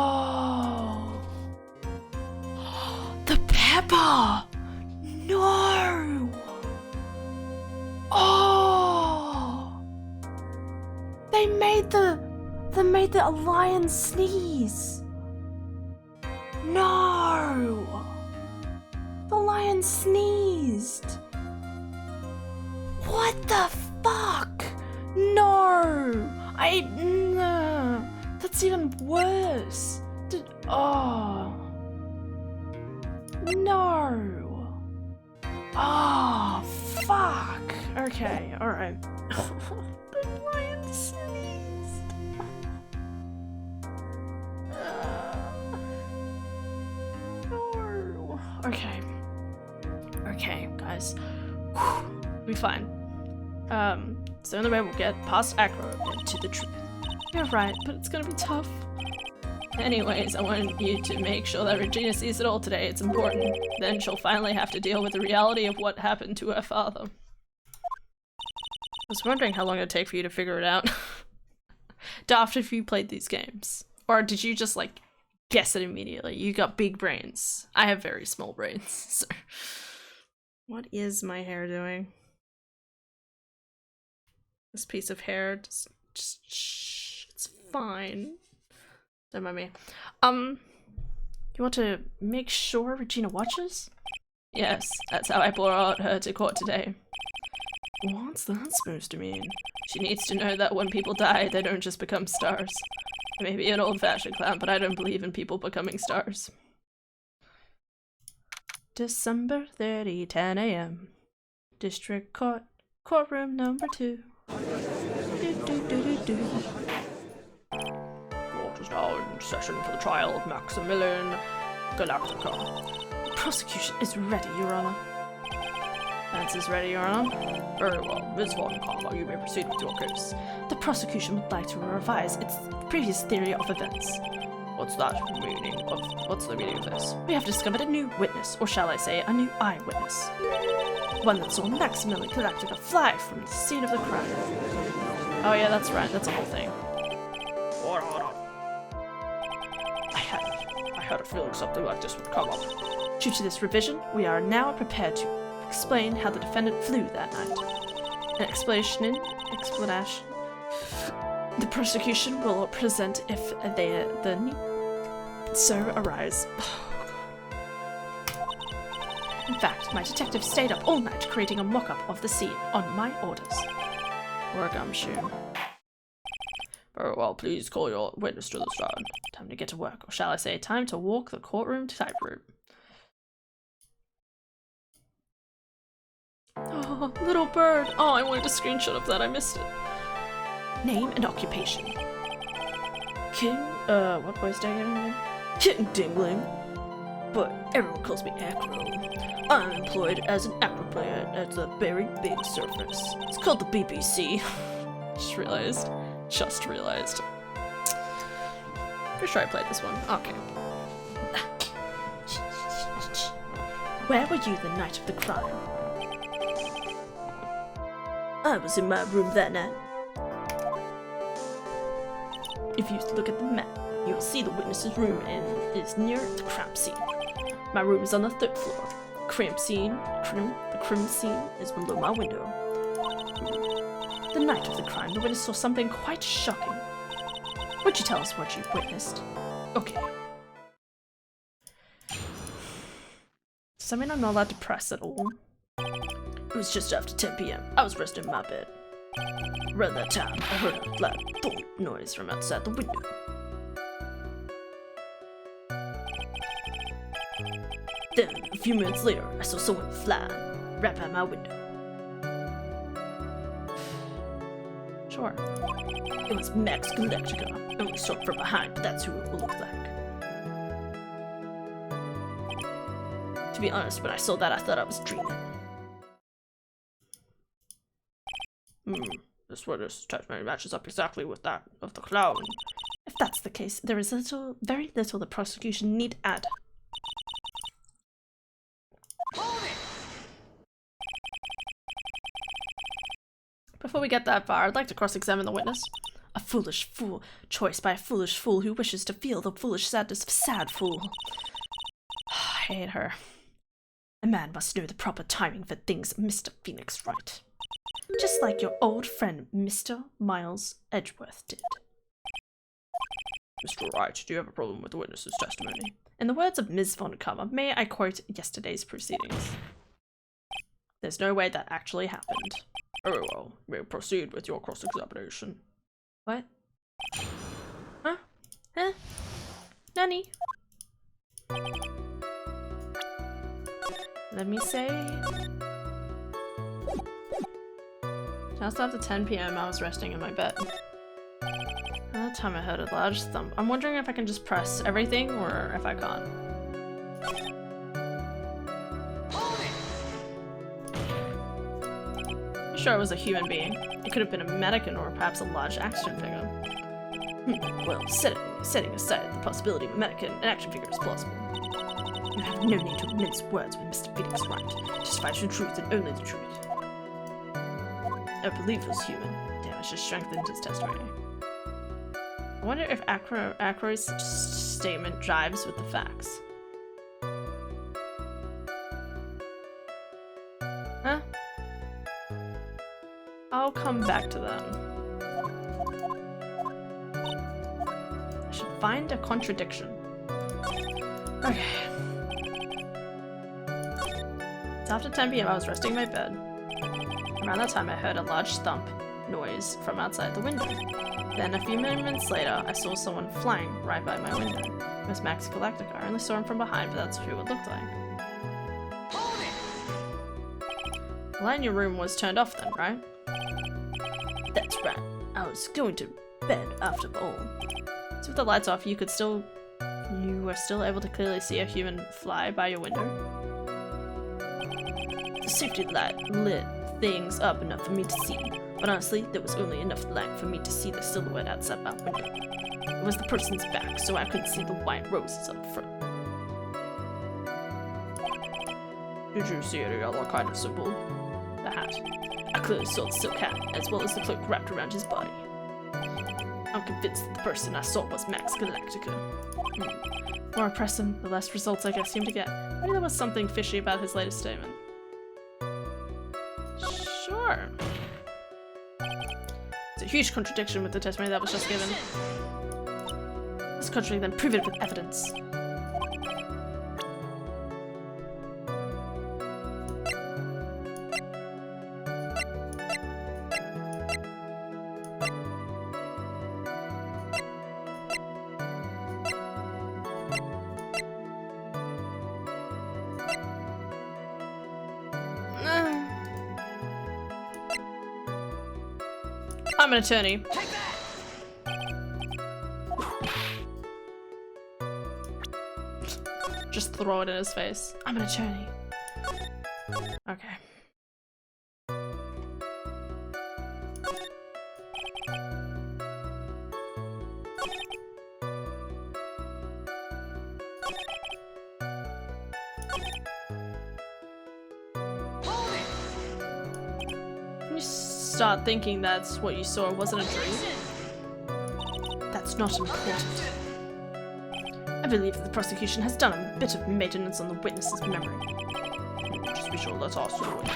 The pepper! No! Oh! They made the lion sneeze. No! The lion sneezed. What the fuck? No! No. That's even worse. Oh. No. Oh, fuck. Okay, alright. The lion sneezed. No. Okay. Okay, guys. We'll be fine. It's the only way we'll get past Acro and to the truth. You're right, but it's gonna be tough. Anyways, I want you to make sure that Regina sees it all today. It's important. Then she'll finally have to deal with the reality of what happened to her father. I was wondering how long it'd take for you to figure it out. Daft, if you played these games. Or did you just, like, guess it immediately? You got big brains. I have very small brains, so... What is my hair doing? This piece of hair just shh, it's fine. Don't mind me. You want to make sure Regina watches? Yes, that's how I brought her to court today. What's that supposed to mean? She needs to know that when people die, they don't just become stars. I may be an old-fashioned clown, but I don't believe in people becoming stars. December 30, 10 a.m. District Court, courtroom number 2. Court is now in session for the trial of Maximilian Galactica. The prosecution is ready, Your Honor. Defense is ready, Your Honor. Very well, Ms. Von Karma, you may proceed with your case. The prosecution would like to revise its previous theory of events. What's the meaning of this? We have discovered a new witness, or shall I say, a new eyewitness. One that saw Maximilian Galactica fly from the scene of the crime. Oh yeah, that's right, that's a whole thing. Hold on. I had a feeling something like this would come up. Due to this revision, we are now prepared to explain how the defendant flew that night. An explanation the prosecution will present if the need so arise. In fact, my detective stayed up all night creating a mock-up of the scene on my orders. Or a gumshoe. Very well, please call your witness to the stand. Time to get to work, or shall I say, time to walk the courtroom tightrope. Oh, little bird! Oh, I wanted a screenshot of that, I missed it. Name and occupation. King, what voice did I give him? King Dingling. But everyone calls me Acro. I'm employed as an acro player at the very big surface. It's called the BBC. Just realized. Pretty sure I played this one. Okay. Where were you the night of the crime? I was in my room that night. If you look at the map, you will see the witness's room and it is near the crime scene. My room is on the 3rd floor. The crime scene is below my window. The night of the crime, the witness saw something quite shocking. Would you tell us what you witnessed? Okay. Does that mean I'm not allowed to press at all? It was just after 10 p.m. I was resting in my bed. Around that time, I heard a loud thump noise from outside the window. Then, a few minutes later, I saw someone fly right by my window. Sure. It was Max Galactica. Only saw it from behind, but that's who it will look like. To be honest, when I saw that, I thought I was dreaming. This witness testimony matches up exactly with that of the clown. If that's the case, there is very little the prosecution need add. Before we get that far, I'd like to cross-examine the witness. A foolish fool. Choice by a foolish fool who wishes to feel the foolish sadness of a sad fool. I hate her. A man must know the proper timing for things, Mr. Phoenix Wright. Just like your old friend, Mr. Miles Edgeworth did. Mr. Wright, do you have a problem with the witness's testimony? In the words of Ms. Von Karma, may I quote yesterday's proceedings? There's no way that actually happened. Very well, you may proceed with your cross-examination. What? Huh? Huh? Nani? Let me say... Just after 10 p.m. I was resting in my bed. At that time I heard a large thump. I'm wondering if I can just press everything or if I can't. I'm sure it was a human being. It could have been a mannequin or perhaps a large action figure. Well, setting aside the possibility of a mannequin, an action figure is plausible. You have no need to mince words with Mr. Phoenix Wright. Testify to the truth and only the truth. I believe it was human. Damn, I just strengthened his testimony. I wonder if Ackroyd's statement jives with the facts. Huh? I'll come back to them. I should find a contradiction. Okay. It's after 10 p.m. I was resting in my bed. Around that time I heard a large thump noise from outside the window. Then a few moments later I saw someone flying right by my window. It was Max Galactica. I only saw him from behind, but that's who it looked like. The light in your room was turned off then, right? That's right. I was going to bed after all. So with the lights off, you were still able to clearly see a human fly by your window? The safety light lit things up enough for me to see, but honestly, there was only enough light for me to see the silhouette outside my window. It was the person's back, so I couldn't see the white roses up front. Did you see any other kind of symbol? The hat. I clearly saw the silk hat, as well as the cloak wrapped around his body. I'm convinced that the person I saw was Max Galactica. The more I press him, the less results I seem to get. Maybe there was something fishy about his latest statement. Sure. It's a huge contradiction with the testimony that was just given. This contradiction then prove it with evidence. I'm an attorney. Just throw it in his face. I'm an attorney. Okay. Start thinking that's what you saw wasn't a dream. That's not important. I believe that the prosecution has done a bit of maintenance on the witness's memory. Just be sure, let's ask the witness.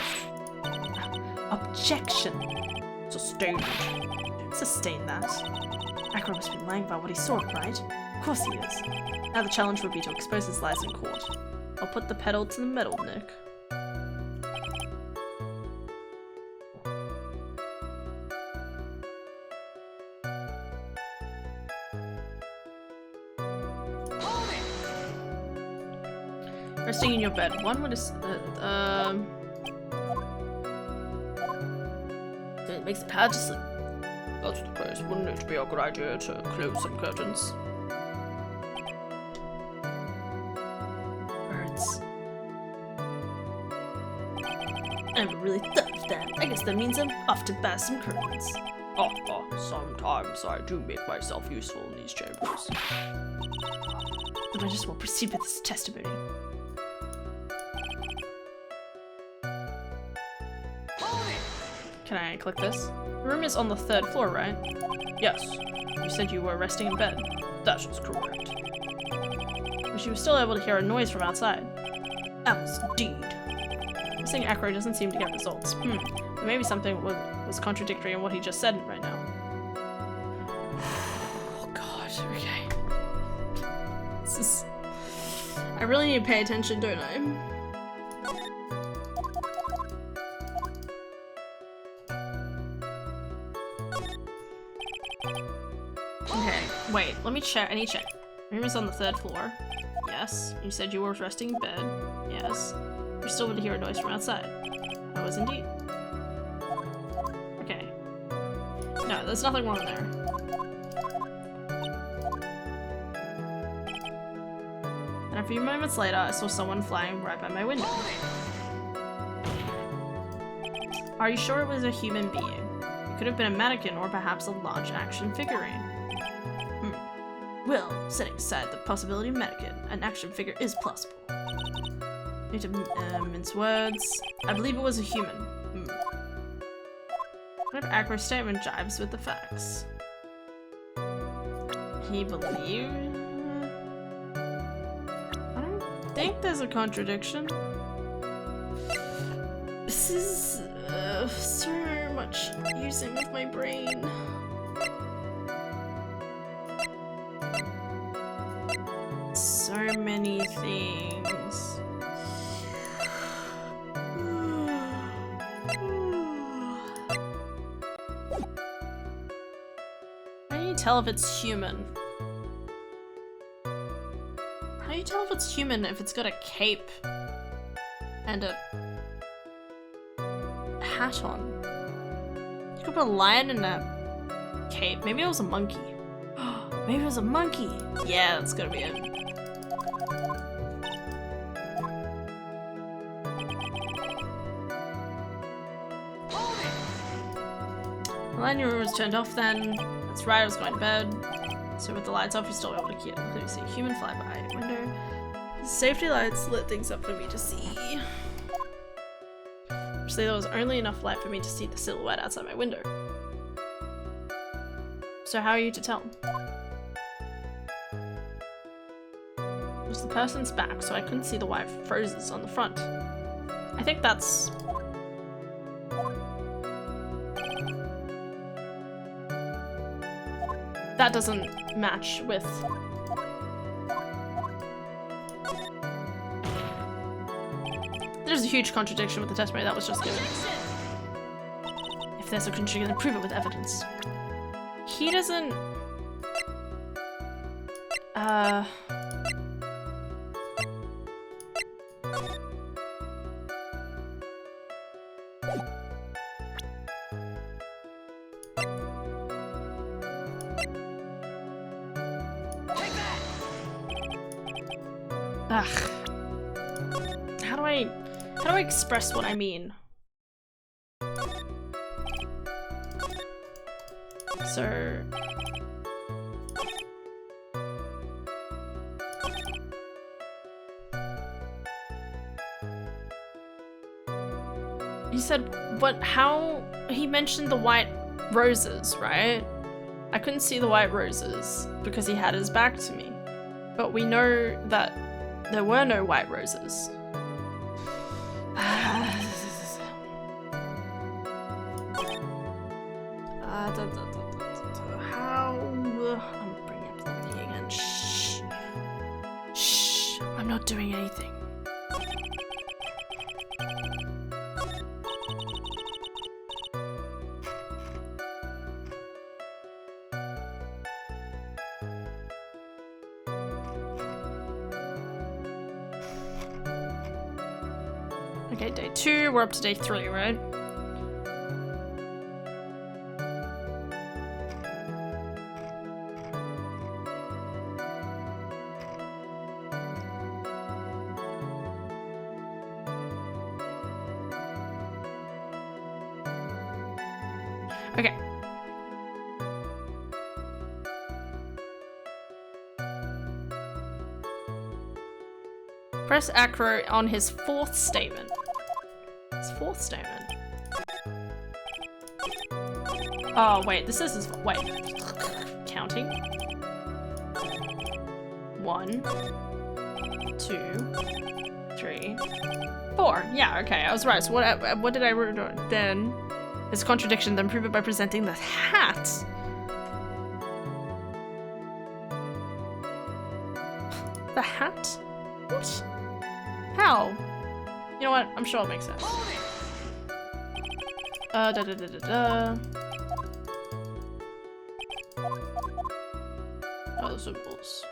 Objection! Sustained. Sustain that. Ackroyd must be lying about what he saw, right? Of course he is. Now the challenge would be to expose his lies in court. I'll put the pedal to the metal, Nick. Resting in your bed. One would it makes it hard to sleep. That's the case. Wouldn't it be a good idea to close some curtains? Birds. I never really thought of that. I guess that means I'm off to buy some curtains. Sometimes I do make myself useful in these chambers. Then I just will proceed with this testimony. Can I click this? The room is on the 3rd floor, right? Yes. You said you were resting in bed. That is correct. But you were still able to hear a noise from outside. I was indeed. Missing Ackroyd doesn't seem to get results. There may be something was contradictory in what he just said right now. Oh god, okay. This is... I really need to pay attention, don't I? Wait, let me check. I need to check. Room is on the 3rd floor. Yes. You said you were resting in bed. Yes. You're still able to hear a noise from outside. I was indeed. Okay. No, there's nothing wrong there. And a few moments later, I saw someone flying right by my window. Are you sure it was a human being? It could have been a mannequin or perhaps a large action figurine. Well, setting aside the possibility of mannequin, an action figure is plausible. Need to mince words. I believe it was a human. What accurate statement jives with the facts? He believed? I don't think there's a contradiction. This is so much using of my brain. So many things. How do you tell if it's human? How do you tell if it's human if it's got a cape and a hat on? You could put a lion in a cape. Maybe it was a monkey. Maybe it was a monkey. Yeah, that's gotta be it. The lighting room was turned off then. That's right, I was going to bed. So with the lights off, you still able to hear. Let me see. Human fly by window. The safety lights lit things up for me to see. Actually, there was only enough light for me to see the silhouette outside my window. So how are you to tell? It was the person's back, so I couldn't see the white roses on the front. I think that's... that doesn't match with... There's a huge contradiction with the testimony that was just given. If there's a contradiction, then prove it with evidence. He doesn't... Ugh. How do I express what I mean? So... He said, what, how, he mentioned the white roses, right? I couldn't see the white roses because he had his back to me. But we know that there were no white roses. How? I'm bringing up the meeting again. Shh. Shh. I'm not doing anything. Okay, day 2, we're up to day 3, right? Okay. Press acro on his 4th statement. His 4th statement. Oh, wait, this is his, wait. Counting. 1, 2, 3, 4. Yeah, okay, I was right. So what did I write then? His contradiction, then prove it by presenting the hat. The hat? What? How? You know what? I'm sure it'll make sense. Oh, the symbols.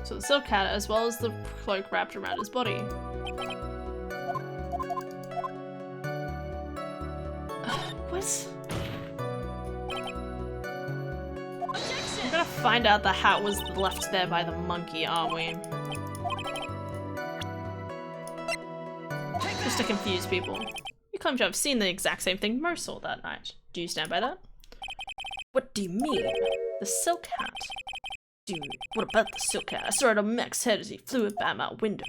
So the silk hat, as well as the cloak wrapped around his body. What? We're gonna find out the hat was left there by the monkey, aren't we? Just to confuse people. You claim to have seen the exact same thing Mo saw that night. Do you stand by that? What do you mean? The silk hat. Dude, what about the silk hat? I saw it on Mac's head as he flew it by my window.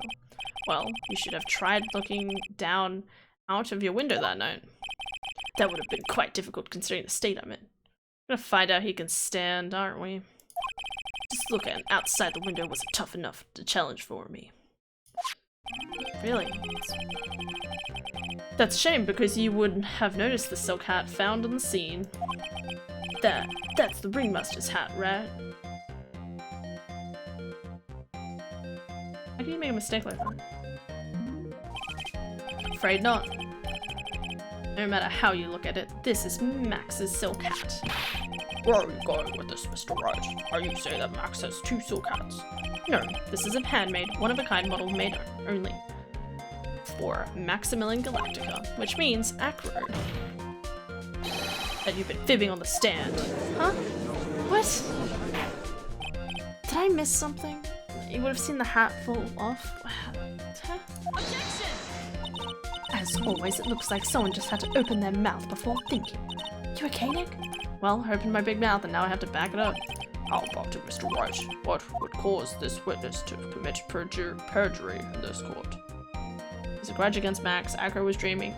Well, you should have tried looking down out of your window that night. That would have been quite difficult considering the state I'm in. We're gonna find out he can stand, aren't we? Just looking outside the window wasn't tough enough to challenge for me. Really? That's a shame because you wouldn't have noticed the silk hat found on the scene. That's the ringmaster's hat, right? How do you make a mistake like that? Afraid not. No matter how you look at it, this is Max's silk hat. Where are you going with this, Mr. Wright? Are you saying that Max has 2 silk hats? No, this is a handmade, one-of-a-kind model made only for Maximilian Galactica, which means Acro. That you've been fibbing on the stand. Huh? What? Did I miss something? You would have seen the hat fall off. Huh? Objection! As always, it looks like someone just had to open their mouth before thinking. You okay, Nick? Well, I opened my big mouth and now I have to back it up. How about it, Mr. Wright? What would cause this witness to commit perjury in this court? There's a grudge against Max. Acro was dreaming.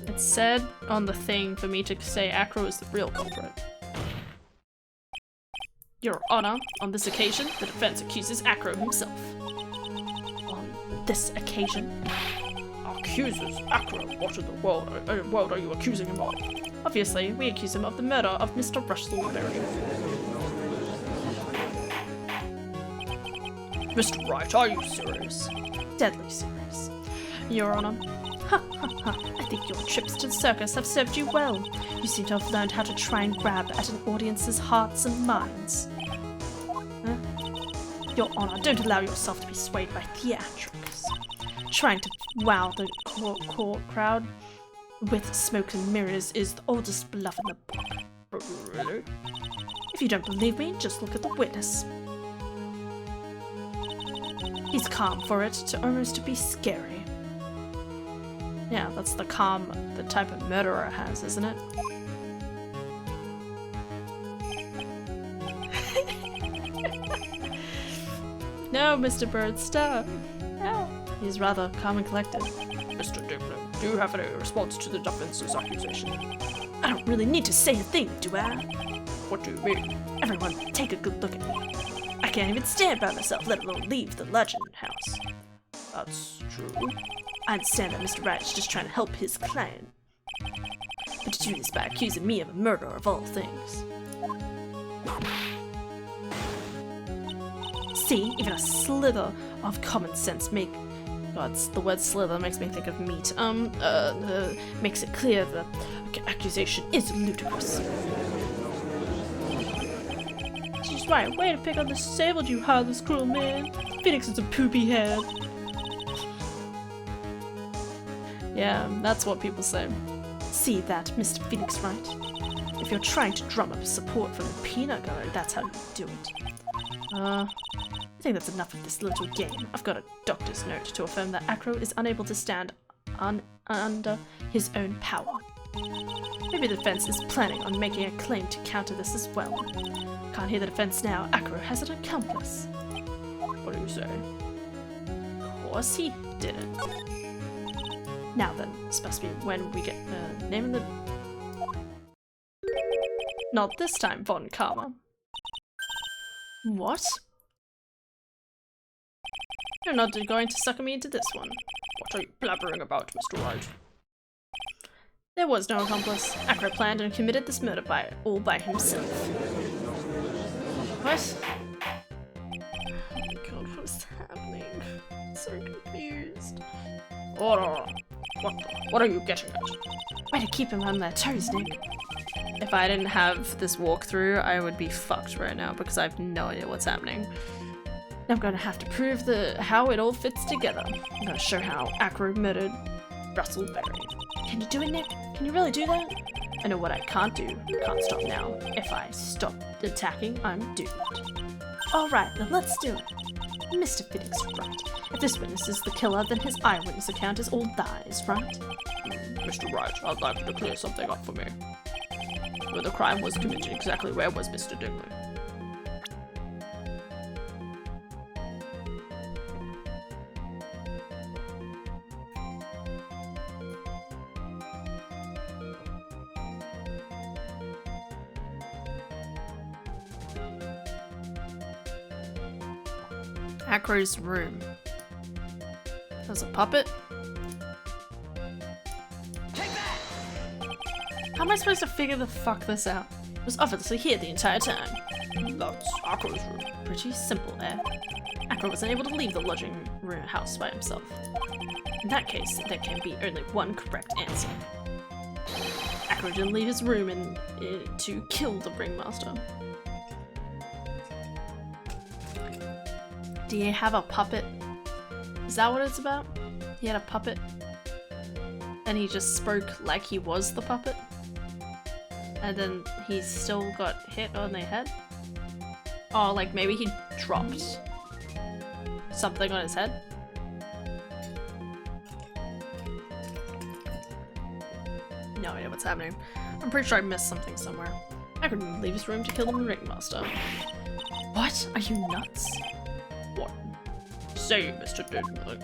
It said on the thing for me to say Acro is the real culprit. Your Honor, on this occasion, the defense accuses Acro himself. On this occasion? Accuses Acro? What in the world are you accusing him of? Obviously, we accuse him of the murder of Mr. Russell Berry. Mr. Wright, are you serious? Deadly serious. Your Honor. Ha ha ha. I think your trips to the circus have served you well. You seem to have learned how to try and grab at an audience's hearts and minds. Huh? Your Honor, don't allow yourself to be swayed by theatrics. Trying to wow the court crowd with smoke and mirrors is the oldest bluff in the book. Really? If you don't believe me, just look at the witness. He's calm for it to almost be scary. Yeah, that's the calm the type of murderer has, isn't it? No, Mr. Bird, stop. No. He's rather calm and collected. Mr. Dibner, do you have any response to the defense's accusation? I don't really need to say a thing, do I? What do you mean? Everyone, take a good look at me. I can't even stand by myself, let alone leave the Legend House. That's true. I understand that Mr. Wright is just trying to help his client. But to do this by accusing me of a murder of all things. See, even a slither of common sense the word slither makes me think of meat. Makes it clear the accusation is ludicrous. She's right, way to pick on the disabled, you heartless, cruel man. Phoenix is a poopy head. Yeah, that's what people say. See that, Mr. Phoenix, right? If you're trying to drum up support from the peanut gallery, that's how you do it. I think that's enough of this little game. I've got a doctor's note to affirm that Acro is unable to stand under his own power. Maybe the defense is planning on making a claim to counter this as well. Can't hear the defense now. Acro has an accomplice. What do you say? Of course he didn't. Now then, it's supposed to be when we get name of the... Not this time, Von Karma. What? You're not going to sucker me into this one. What are you blabbering about, Mr. Wright? There was no accomplice. Acro planned and committed this murder all by himself. What? Oh my god, what is happening? I'm so confused. Order! What are you getting at? Way to keep him on their toes, Nick. If I didn't have this walkthrough, I would be fucked right now because I have no idea what's happening. I'm gonna have to prove how it all fits together. I'm gonna show how Acro murdered Russell Berry. Can you do it, Nick? Can you really do that? I know what I can't do. Can't stop now. If I stop attacking, I'm doomed. Alright, then let's do it. Mr. Phoenix, right. If this witness is the killer, then his eyewitness account is all lies, right? Mr. Wright, I'd like you to clear something up for me. Where the crime was committed, exactly where was Mr. Dingley? Acro's room. There's a puppet. How am I supposed to figure the fuck this out? It was obviously here the entire time. That's Akro's room. Pretty simple, eh? Akro wasn't able to leave the lodging room house by himself. In that case, there can be only one correct answer. Akro didn't leave his room to kill the ringmaster. Do you have a puppet? Is that what it's about? He had a puppet? And he just spoke like he was the puppet? And then he still got hit on the head? Oh, like maybe he dropped something on his head? No idea what's happening. I'm pretty sure I missed something somewhere. I couldn't leave his room to kill the ringmaster. What? Are you nuts? What? Say, Mr. Dingley.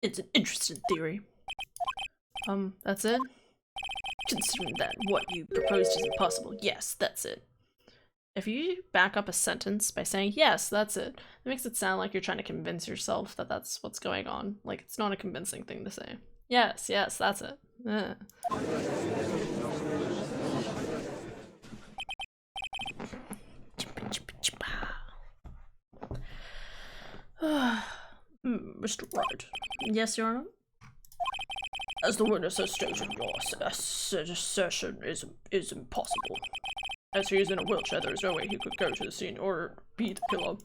It's an interesting theory. That's it? Considering that what you proposed is impossible, yes, that's it. If you back up a sentence by saying, yes, that's it makes it sound like you're trying to convince yourself that that's what's going on. Like, it's not a convincing thing to say. Yes, yes, that's it. Mr. Wright, Yes, Your Honor? as the witness has stated, your assertion is impossible. As he is in a wheelchair, there is no way he could go to the scene or be the killer.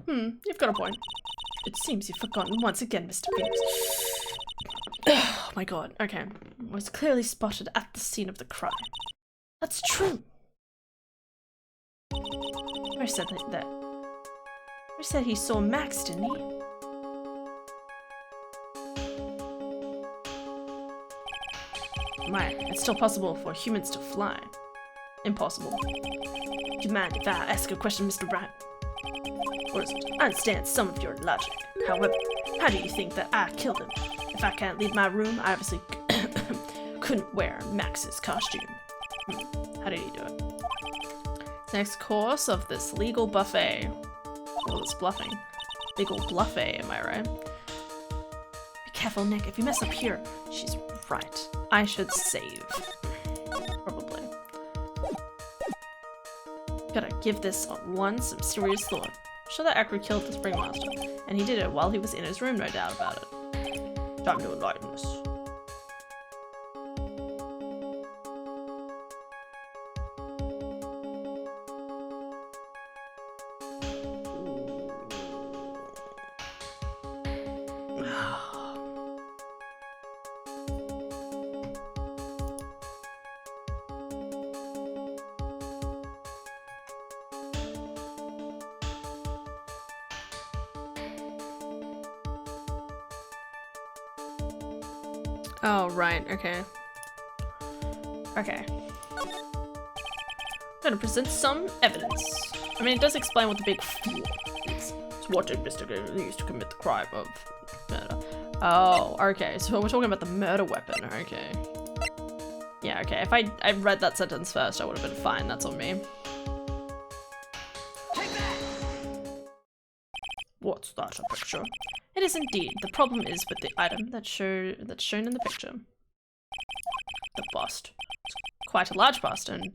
You've got a point. It seems you've forgotten once again, Mr. Phoenix. Oh my god, okay. Was clearly spotted at the scene of the crime. That's true. Who said that? Who said he saw Max, didn't he? Right, it's still possible for humans to fly. Impossible. Do you mind if I ask a question, Mr. Wright? Or is it? I understand some of your logic. However, how do you think that I killed him? If I can't leave my room, I obviously couldn't wear Max's costume. How did he do it? Next course of this legal buffet. Well, it's bluffing. Legal buffet, am I right? Be careful, Nick. If you mess up here, she's right. I should save. Probably. Gotta give this one some serious thought. Sure that Akro killed the Springmaster, and he did it while he was in his room, no doubt about it. Time to enlighten us. Oh, right, okay. Okay. I'm gonna present some evidence. I mean, it does explain what the big fool is. So what did Mr. Dingley use to commit the crime of Murder. Oh, okay, so we're talking about the murder weapon, okay. Yeah, okay, if I read that sentence first, I would have been fine, that's on me. What's that, a picture? It is indeed. The problem is with the item that's shown in the picture. The bust. It's quite a large bust, and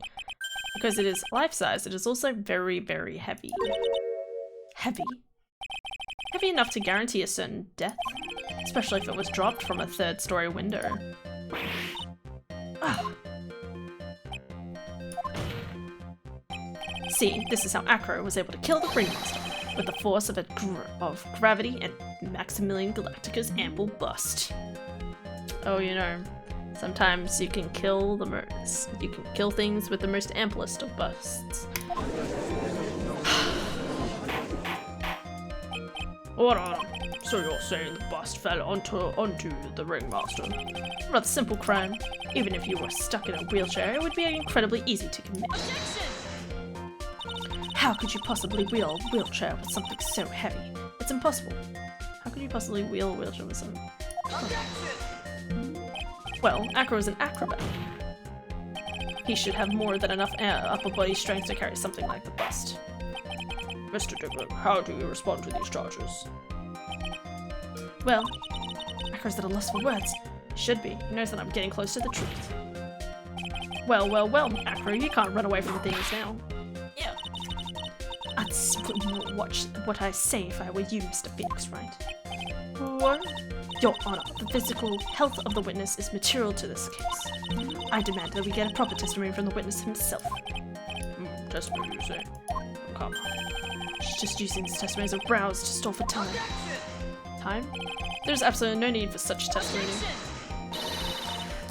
because it is life-size, it is also very, very heavy. Heavy? Heavy enough to guarantee a certain death, especially if it was dropped from a third-story window. Ah. See, this is how Akro was able to kill the Ringmaster, with the force of gravity and Maximilian Galactica's ample bust. Oh, you know, Sometimes you can kill things with the most amplest of busts. Hold on. So you're saying the bust fell onto the ringmaster? Rather simple crime. Even if you were stuck in a wheelchair, it would be incredibly easy to commit. How could you possibly wheel a wheelchair with something so heavy? It's impossible. How could you possibly wheel a wheelchair with something? Well, Acro is an acrobat. He should have more than enough upper body strength to carry something like the bust. Mr. Diglett, how do you respond to these charges? Well, Acro's at a loss for words. He should be. He knows that I'm getting close to the truth. Well, Acro, you can't run away from things now. Yeah. I'd watch what I say if I were you, Mr. Phoenix, Wright. What? Your Honor, the physical health of the witness is material to this case. I demand that we get a proper testimony from the witness himself. Testimony, you say? Come. She's just using this testimony as a browse to stall for time. Time? There's absolutely no need for such testimony.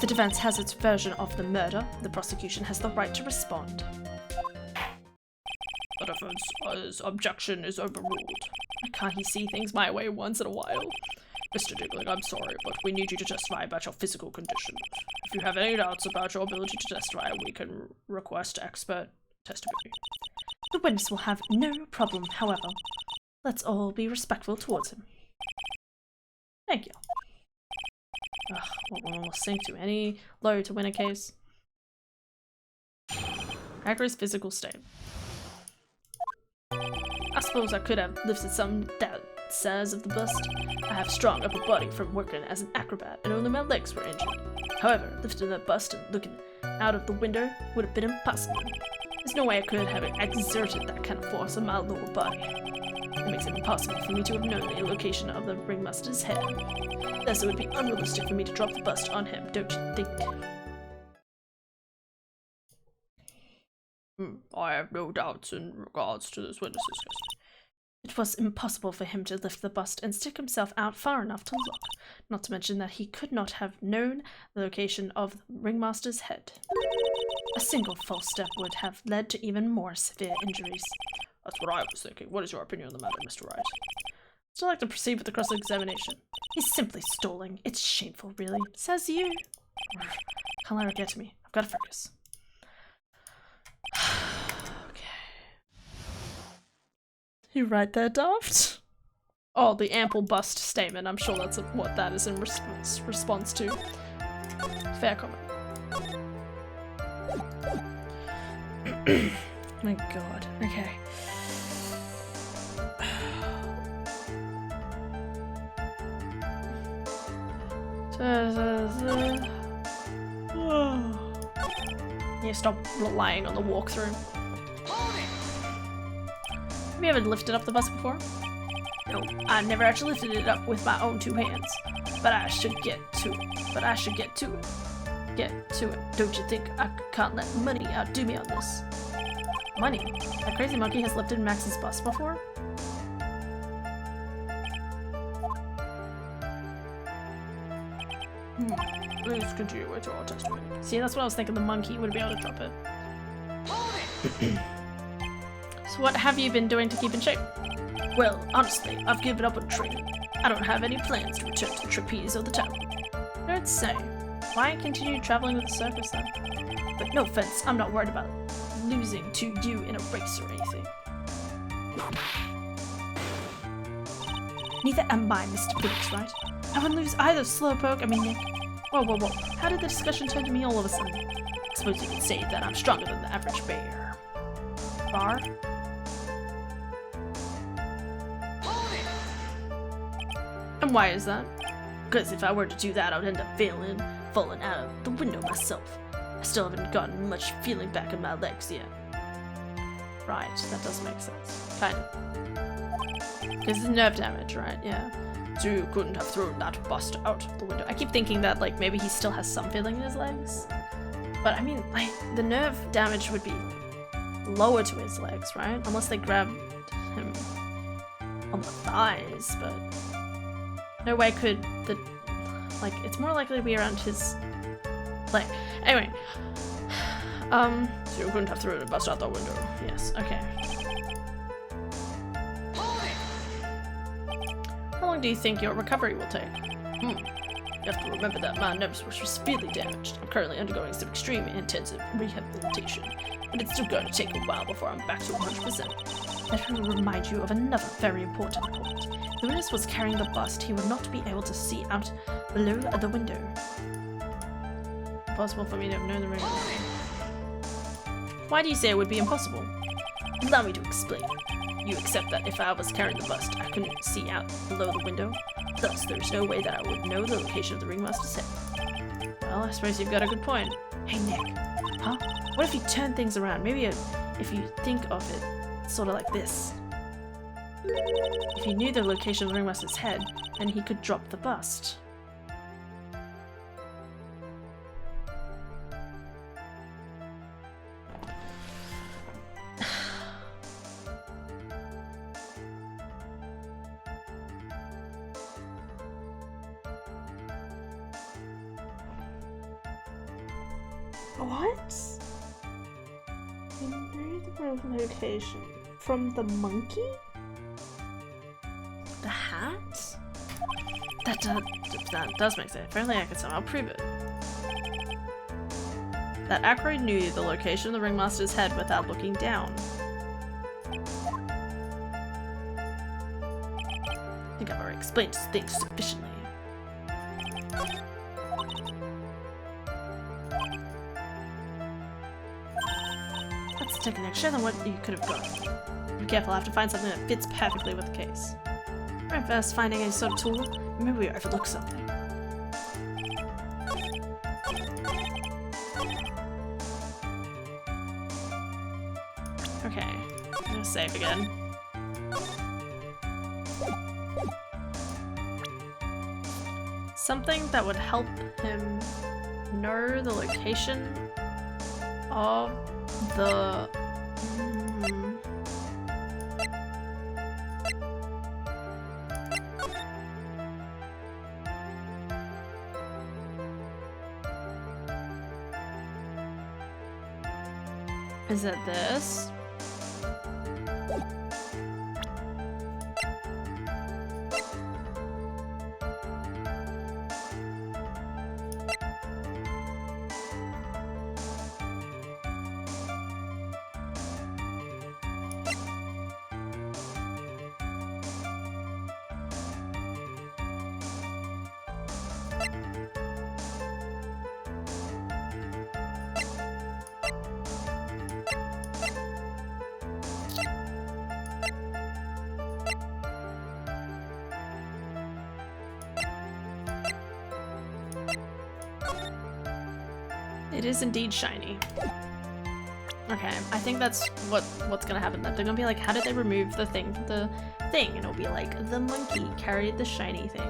The defense has its version of the murder. The prosecution has the right to respond. The defense's objection is overruled. Can't he see things my way once in a while? Mr. Diglett, I'm sorry, but we need you to testify about your physical condition. If you have any doubts about your ability to testify, we can request expert testimony. The witness will have no problem, however. Let's all be respectful towards him. Thank you. Ugh, what one will sink to? Any low to win a case? Acro's physical state. I suppose I could have lifted some that size of the bust. I have strong upper body from working as an acrobat, and only my legs were injured. However, lifting that bust and looking out of the window would have been impossible. There's no way I could have exerted that kind of force on my lower body. It makes it impossible for me to have known the location of the ringmaster's head. Thus, it would be unrealistic for me to drop the bust on him, don't you think? I have no doubts in regards to this witness's testimony. It was impossible for him to lift the bust and stick himself out far enough to look, not to mention that he could not have known the location of the ringmaster's head. A single false step would have led to even more severe injuries. That's what I was thinking. What is your opinion on the matter, Mr. Wright? Still like to proceed with the cross-examination. He's simply stalling. It's shameful, really. Says you. Can't let her get to me. I've got to focus. Okay. You right there, Daft? Oh, the ample bust statement. I'm sure that's what that is in response to. Fair comment. My god. Okay. Yeah, stop lying on the walkthrough. Have you ever lifted up the bus before? No, I never actually lifted it up with my own two hands. But I should get to it. Get to it. Don't you think I can't let money outdo me on this? Money? That crazy monkey has lifted Max's bus before? Please continue with your testimony. See, that's what I was thinking. The monkey would be able to drop it. So what have you been doing to keep in shape? Well, honestly, I've given up on training. I don't have any plans to return to the trapeze or the tower. Don't say. Why continue traveling with the circus then? But no offense, I'm not worried about losing to you in a race or anything. Neither am I, Mr. Phoenix, right? I wouldn't lose either, Slowpoke. Nick. Whoa. How did the discussion turn to me all of a sudden? I suppose you could say that I'm stronger than the average bear. Bar? And why is that? Because if I were to do that, I would end up falling out of the window myself. I still haven't gotten much feeling back in my legs yet. Right, that does make sense. Kind of. Because it's nerve damage, right? Yeah. So you couldn't have thrown that bust out the window. I keep thinking that, like, maybe he still has some feeling in his legs. But, I mean, like, the nerve damage would be lower to his legs, right? Unless they grabbed him on the thighs, but no way could the... Like, it's more likely to be around his play. Anyway. So you couldn't have thrown a bust out the window. Yes, okay. How long do you think your recovery will take? You have to remember that my nerves were severely damaged. I'm currently undergoing some extreme intensive rehabilitation, but it's still going to take a while before I'm back to 100%. Let me remind you of another very important point. If Lunas was carrying the bust, he would not be able to see out below the window. Impossible for me to have known the ring. Why do you say it would be impossible? Allow me to explain. You accept that if I was carrying the bust, I couldn't see out below the window? Thus, there's no way that I would know the location of the ringmaster's head. Well, I suppose you've got a good point. Hey, Nick. Huh? What if you turn things around? Maybe if you think of it sort of like this. If he knew the location of the ringmaster's head, then he could drop the bust. What? You knew the location from the monkey? The hat? That does make sense. If only I could somehow prove it. That Ackroyd knew the location of the ringmaster's head without looking down. I think I've already explained things sufficiently. Let's take an extra than what you could have got. Be careful, I have to find something that fits perfectly with the case. Right, first finding any sort of tool. Maybe we overlooked something. Okay, I'm gonna save again. Something that would help him know the location of the... Is it this? It is indeed shiny. Okay, I think that's what's gonna happen. They're gonna be like, how did they remove the thing from the thing? And it'll be like, the monkey carried the shiny thing.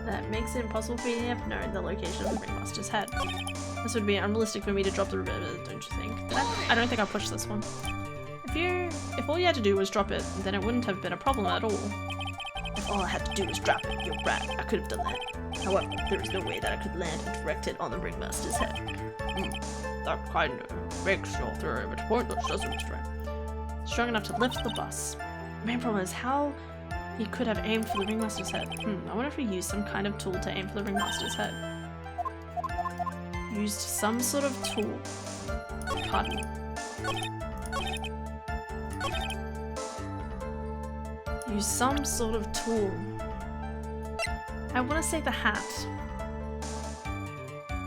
That makes it impossible for me to have known the location of the ringmaster's head. This would be unrealistic for me to drop the river, don't you think? I don't think I'll push this one. If all you had to do was drop it, then it wouldn't have been a problem at all. If all I had to do was drop it, you're right, I could have done that. However, there is no way that I could land and direct it on the ringmaster's head. That kind of makes your theory of pointless, doesn't it, Wright? Strong enough to lift the bus. The main problem is how he could have aimed for the ringmaster's head. I wonder if he used some kind of tool to aim for the ringmaster's head. Used some sort of tool. Pardon. Use some sort of tool. I want to say the hat.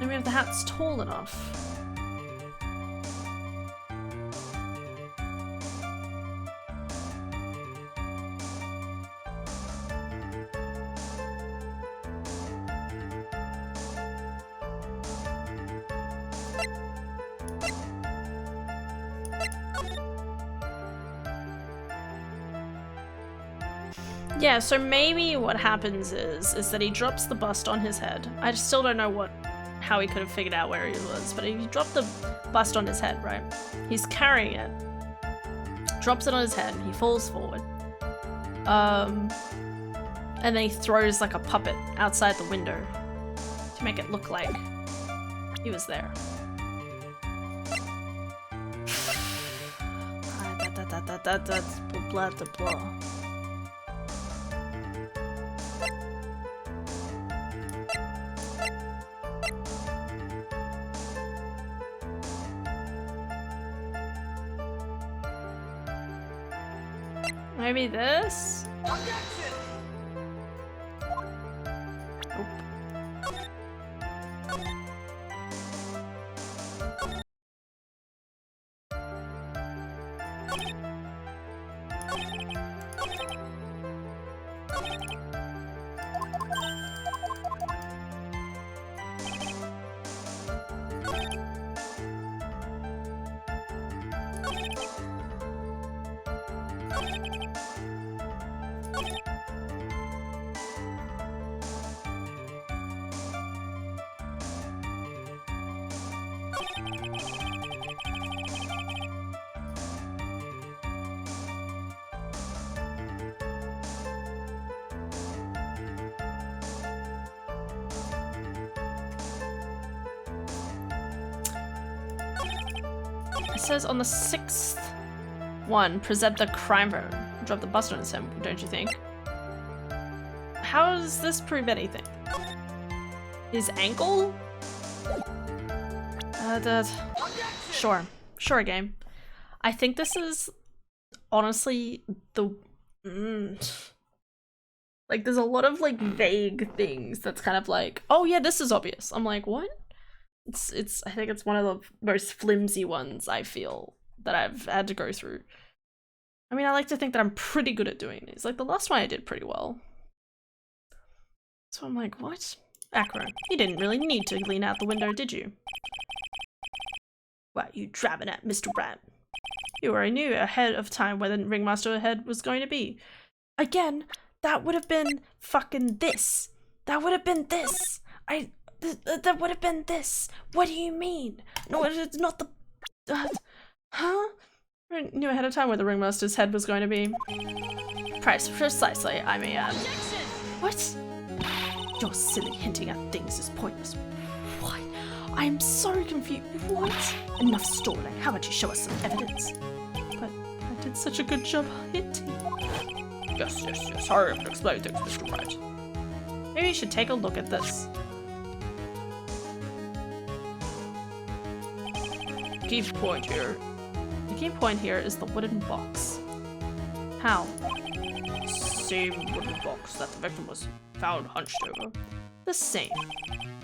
Maybe if the hat's tall enough. Yeah, so maybe what happens is that he drops the bust on his head. I just still don't know how he could have figured out where he was, but he dropped the bust on his head, right? He's carrying it, drops it on his head, he falls forward, and then he throws like a puppet outside the window. To make it look like he was there. That's blah blah blah. Maybe this? It says on the 6th one, present the crime phone. Drop the bust on his head, don't you think? How does this prove anything? His ankle? Sure. Sure, game. I think this is honestly the... Like, there's a lot of, like, vague things that's kind of like, oh yeah, this is obvious. I'm like, what? I think it's one of the most flimsy ones I feel that I've had to go through. I mean, I like to think that I'm pretty good at doing these. Like, the last one I did pretty well. So I'm like, what? Acro, you didn't really need to lean out the window, did you? What, you driving at Mr. Wright? You already knew ahead of time where the ringmaster head was going to be. Again, that would have been fucking this. That would have been this. That would have been this. What do you mean? No, it's not the... huh? I knew ahead of time where the ringmaster's head was going to be. Precisely, I may add. What? Your silly hinting at things is pointless. What? I'm so confused. What? Enough stalling. How about you show us some evidence? But I did such a good job hinting. Yes. Hurry up and explain things, Mr. Wright. Maybe you should take a look at this. The key point here is the wooden box. How? Same wooden box that the victim was found hunched over. The same.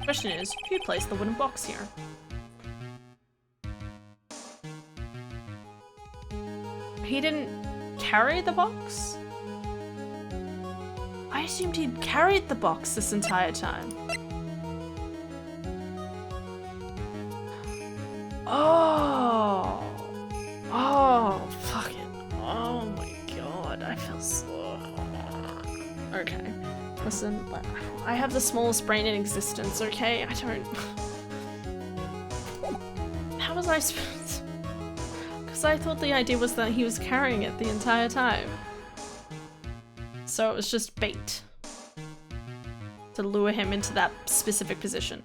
Question is, who placed the wooden box here? He didn't carry the box? I assumed he'd carried the box this entire time. Oh, fuck it. Oh my god, I feel so... Okay. Listen, I have the smallest brain in existence, okay? I don't... How was I supposed... Because I thought the idea was that he was carrying it the entire time. So it was just bait. To lure him into that specific position.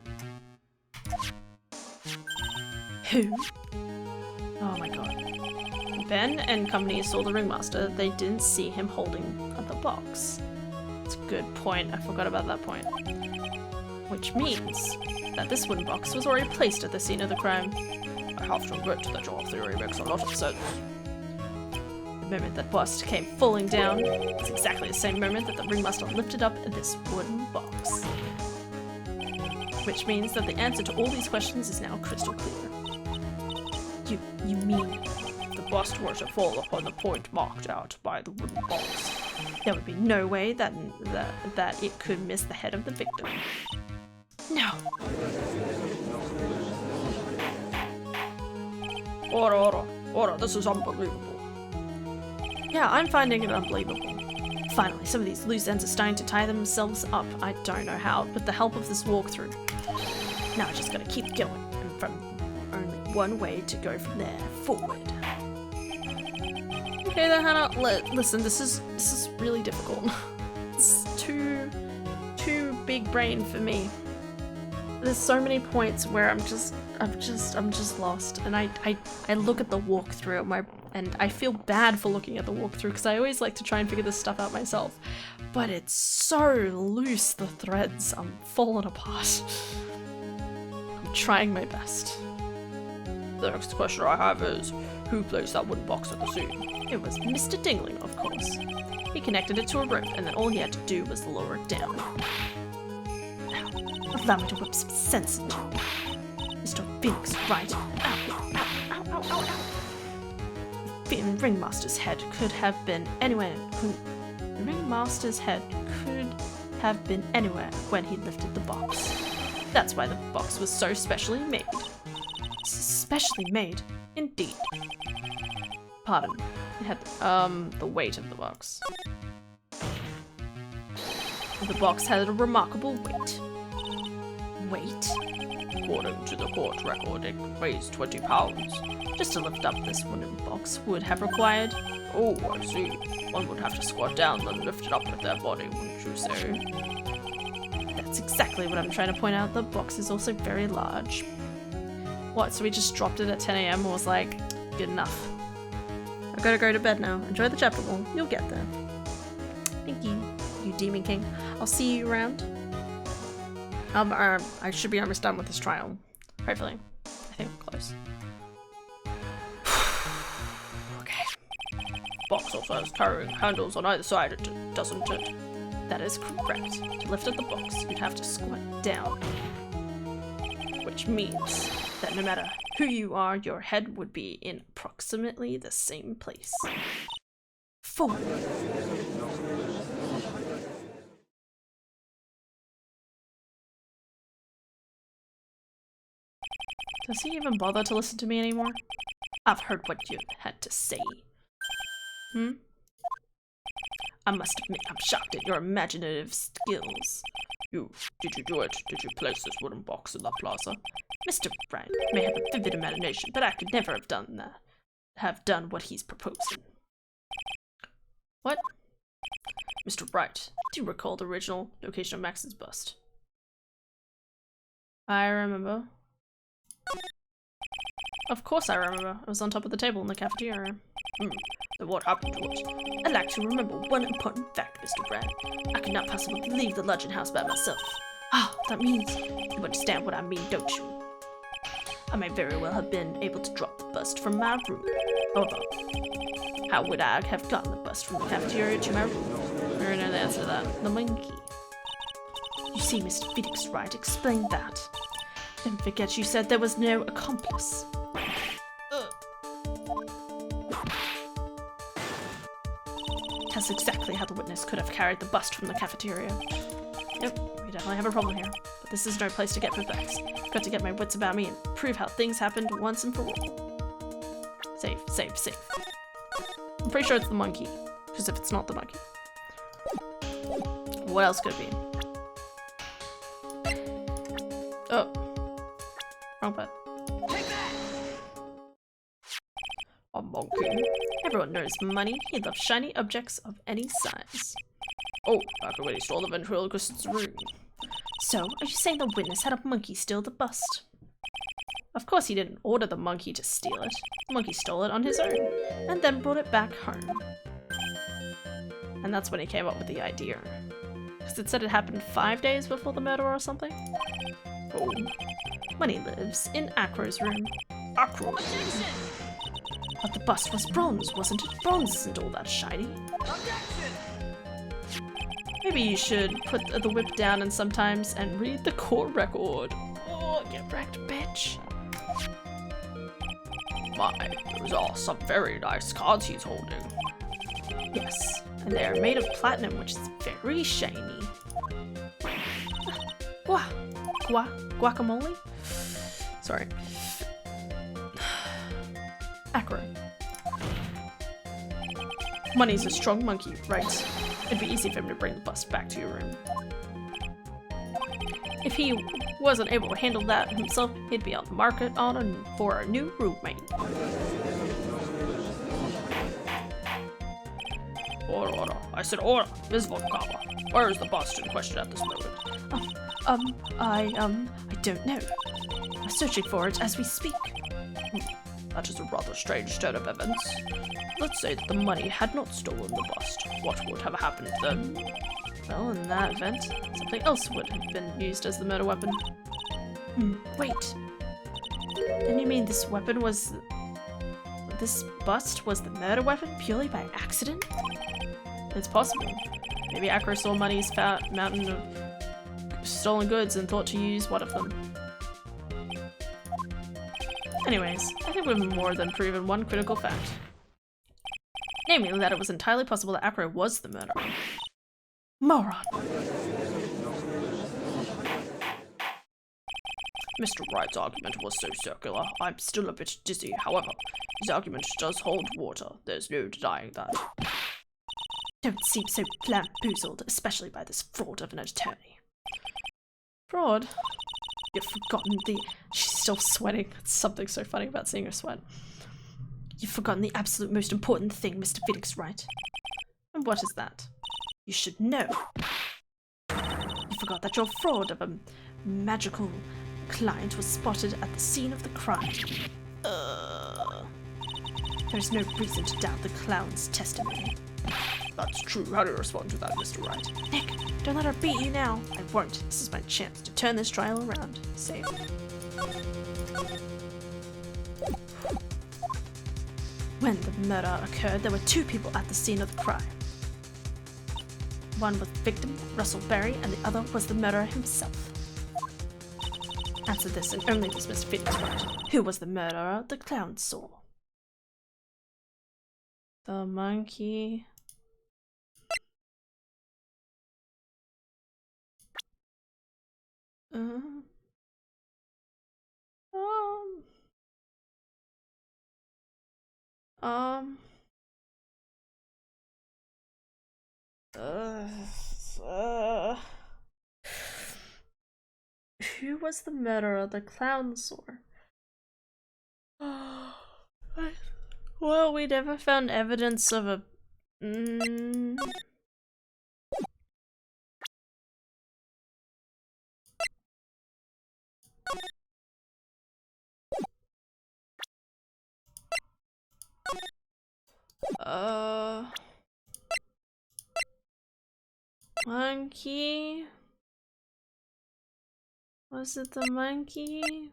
Who? Oh my god. Ben and company saw the ringmaster. They didn't see him holding the box. That's a good point. I forgot about that point. Which means that this wooden box was already placed at the scene of the crime. I have to admit that your theory makes a lot of sense. The moment that bust came falling down, it's exactly the same moment that the ringmaster lifted up this wooden box. Which means that the answer to all these questions is now crystal clear. You mean the bust were to fall upon the point marked out by the wooden box? There would be no way that it could miss the head of the victim. No. Order, this is unbelievable. Yeah, I'm finding it unbelievable. Finally, some of these loose ends are starting to tie themselves up. I don't know how, with the help of this walkthrough. Now I just gotta keep going, and from only one way to go from there, forward. Okay then, Hannah, listen, this is really difficult. It's too big brain for me. there's so many points where I'm just lost, and I look at the walkthrough and I feel bad for looking at the walkthrough because I always like to try and figure this stuff out myself, but it's so loose, the threads. I'm falling apart. I'm trying my best. The next question I have is, who placed that wooden box at the scene? It was Mr. Dingling, of course. He connected it to a rope, and then all he had to do was lower it down. Now, allow me to whip some sense into you. Mr. Phoenix, Wright. Ow, ow, ow, ow, ow, ow. The ringmaster's head could have been anywhere. The ringmaster's head could have been anywhere when he lifted the box. That's why the box was so specially made. Specially made, indeed. Pardon. It had the weight of the box. The box had a remarkable weight. Weight? According to the court record, it weighs 20 pounds. Just to lift up this wooden box would have required... Oh, I see. One would have to squat down, then lift it up with their body, wouldn't you say? That's exactly what I'm trying to point out. The box is also very large. What, so we just dropped it at 10 AM and was like, good enough. I've got to go to bed now. Enjoy the chapter ball. You'll get there. Thank you, you Demon King. I'll see you around. I should be almost done with this trial. Hopefully. I think we're close. Okay. Box also has carrying handles on either side, doesn't it? That is correct. To lift up the box, you'd have to squat down. Which means that no matter who you are, your head would be in approximately the same place. 4. Does he even bother to listen to me anymore? I've heard what you had to say. I must admit, I'm shocked at your imaginative skills. Did you do it? Did you place this wooden box in the plaza? Mr. Wright may have a vivid imagination, but I could never have done that. Have done what he's proposing. What? Mr. Wright, do you recall the original location of Max's bust? I remember. Of course I remember. I was on top of the table in the cafeteria. Then what happened to it? I'd like to remember one important fact, Mr. Wright. I could not possibly leave the lodging house by myself. Ah, that means you understand what I mean, don't you? I may very well have been able to drop the bust from my room. Although, how would I have gotten the bust from the cafeteria to my room? I already know the answer to that. The monkey. You see, Mr. Phoenix Wright explained that. Don't forget you said there was no accomplice. That's exactly how the witness could have carried the bust from the cafeteria. Yep, we definitely have a problem here. But this is no place to get for facts. Got to get my wits about me and prove how things happened once and for all. Save, save, save. I'm pretty sure it's the monkey. Because if it's not the monkey. What else could it be? Oh. Wrong button. A monkey? Everyone knows Money. He loves shiny objects of any size. Oh, back when he stole the ventriloquist's ring. So, are you saying the witness had a monkey steal the bust? Of course he didn't order the monkey to steal it. The monkey stole it on his own, and then brought it back home. And that's when he came up with the idea. Because it said it happened 5 days before the murder or something? Oh. Money lives in Acro's room. Acro. But the bust was bronze, wasn't it? Bronze isn't all that shiny. Maybe you should put the whip down and sometimes and read the court record. Oh, get wrecked, bitch. My, those are some very nice cards he's holding. Yes, and they are made of platinum, which is very shiny. Guacamole? Sorry. Acro. Money's a strong monkey, right? It'd be easy for him to bring the bust back to your room. If he wasn't able to handle that himself, he'd be on the market for a new roommate. Order. I said order. Ms. Von Kappa. Where is the bust in question at this moment? I don't know. We're searching for it as we speak. That is a rather strange turn of events. Let's say that the money had not stolen the bust. What would have happened then? Well, in that event, something else would have been used as the murder weapon. Wait. Then you mean this weapon was... This bust was the murder weapon purely by accident? It's possible. Maybe Acro saw Money's fat mountain of stolen goods and thought to use one of them. Anyways, I think we've more than proven one critical fact. Namely, that it was entirely possible that Acro was the murderer. Moron! Mr. Wright's argument was so circular, I'm still a bit dizzy. However, his argument does hold water. There's no denying that. Don't seem so bamboozled, especially by this fraud of an attorney. Fraud? You've forgotten the... She's still sweating. That's something so funny about seeing her sweat. You've forgotten the absolute most important thing, Mr. Phoenix Wright. And what is that? You should know. You forgot that your fraud of a magical client was spotted at the scene of the crime. There's no reason to doubt the clown's testimony. That's true. How do you respond to that, Mr. Wright? Nick, don't let her beat you now. I won't. This is my chance to turn this trial around. Save. When the murder occurred, there were two people at the scene of the crime. One was the victim, Russell Berry, and the other was the murderer himself. Answer this and only this, Mr. Phoenix Wright. Who was the murderer the clown saw? The monkey. Who was the murderer the clown saw? Well, we never found evidence of a... Monkey? Was it the monkey?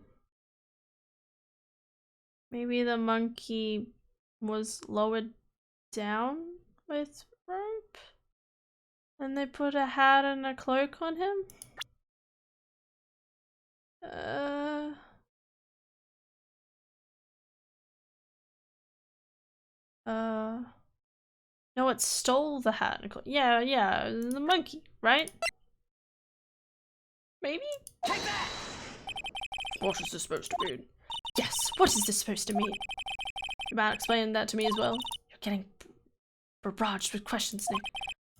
Maybe the monkey was lowered down with rope? And they put a hat and a cloak on him? No, it stole the hat and cloak. Yeah, the monkey, right? Maybe? Take that! What is this supposed to mean? Yes, what is this supposed to mean? You might explain that to me as well? You're getting barraged with questions, Nick.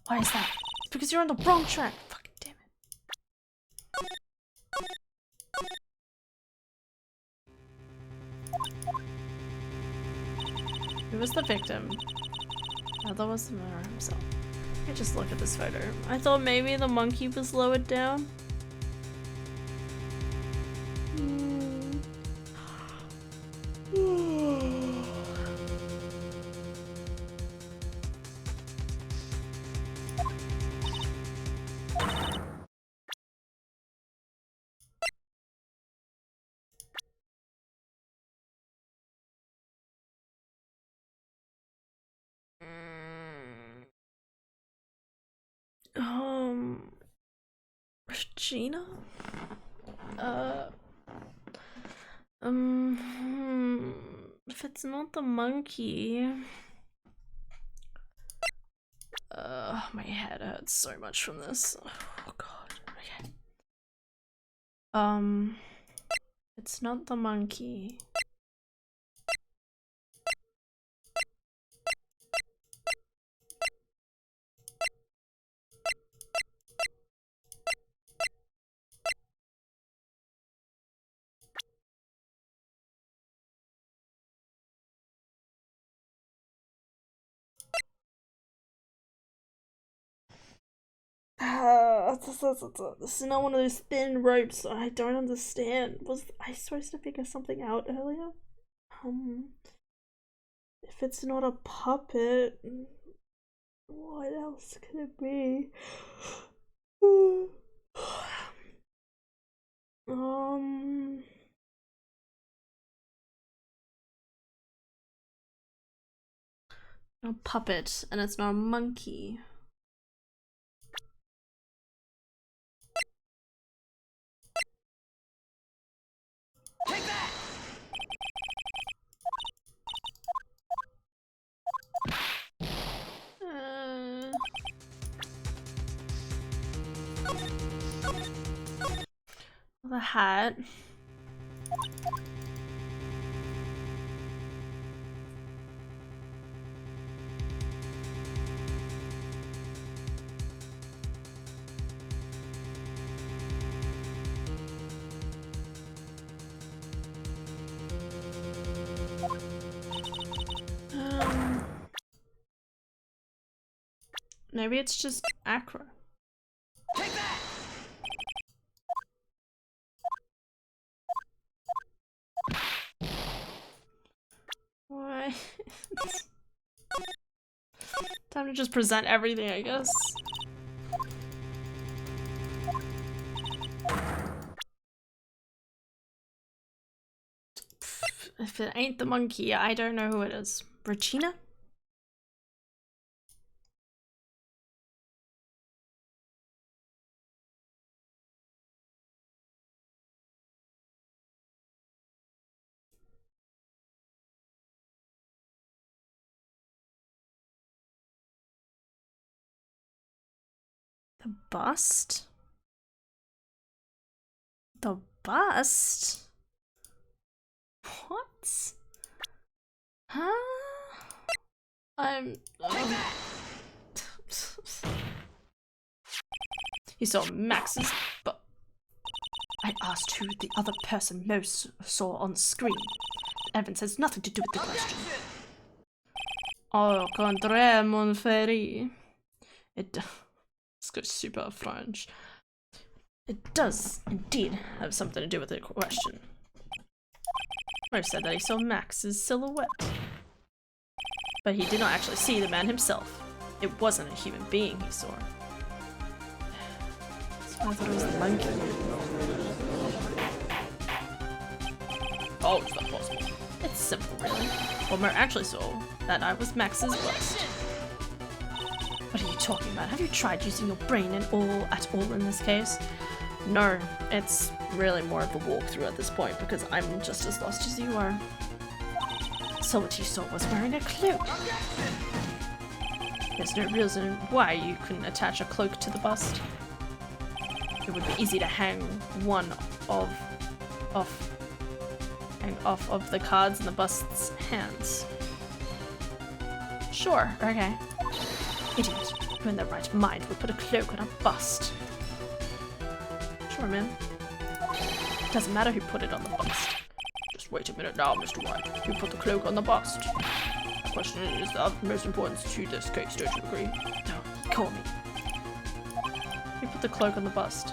Why is that? It's because you're on the wrong track. Fucking damn it. Who was the victim? The other was the murderer himself. I just look at this photo. I thought maybe the monkey was lowered down. Regina? If it's not the monkey... my head hurts so much from this. Oh god, okay. It's not the monkey. This is not one of those thin ropes. I don't understand. Was I supposed to figure something out earlier? If it's not a puppet, what else could it be? A puppet, and it's not a monkey. Take that! The hat. Maybe it's just Acro. Take that! Why? Time to just present everything, I guess. If it ain't the monkey, I don't know who it is. Regina? The bust? The bust? What? Huh? You saw Max's, but I asked who the other person most saw on screen. Evans has nothing to do with the question. Au contraire, mon frère. This goes super French. It does indeed have something to do with the question. Or said that he saw Max's silhouette. But he did not actually see the man himself. It wasn't a human being he saw. So I thought it was the monkey. How is that possible? It's simple, really. Homer actually saw that I was Max's bust. What are you talking about? Have you tried using your brain at all in this case? No, it's really more of a walkthrough at this point because I'm just as lost as you are. So what you saw was wearing a cloak. There's no reason why you couldn't attach a cloak to the bust. It would be easy to hang one off of the cards in the bust's hands. Sure, okay. Idiot, who in their right mind would put a cloak on a bust? Sure, man. Doesn't matter who put it on the bust. Just wait a minute now, Mr. Wright. Who put the cloak on the bust? The question is of most importance to this case, don't you agree? No, call me. Who put the cloak on the bust?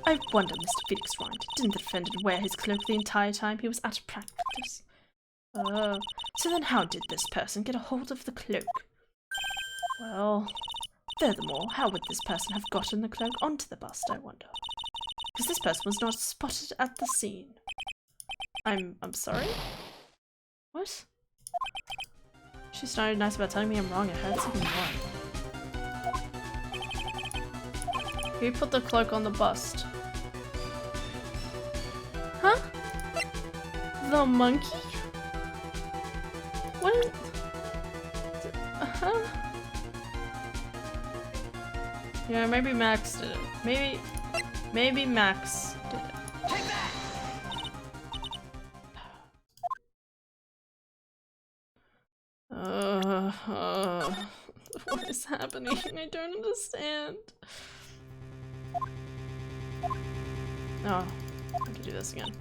I wonder, Mr. Felix Wright, didn't the defendant wear his cloak the entire time he was at practice? Oh, so then how did this person get a hold of the cloak? Well, furthermore, how would this person have gotten the cloak onto the bust, I wonder? Because this person was not spotted at the scene. I'm sorry? What? She started nice about telling me I'm wrong, it hurts even more. Who put the cloak on the bust? Huh? The monkey? What? Uh-huh. Yeah, maybe Max did it. Maybe Max did it. What is happening? I don't understand. Oh, I have to do this again.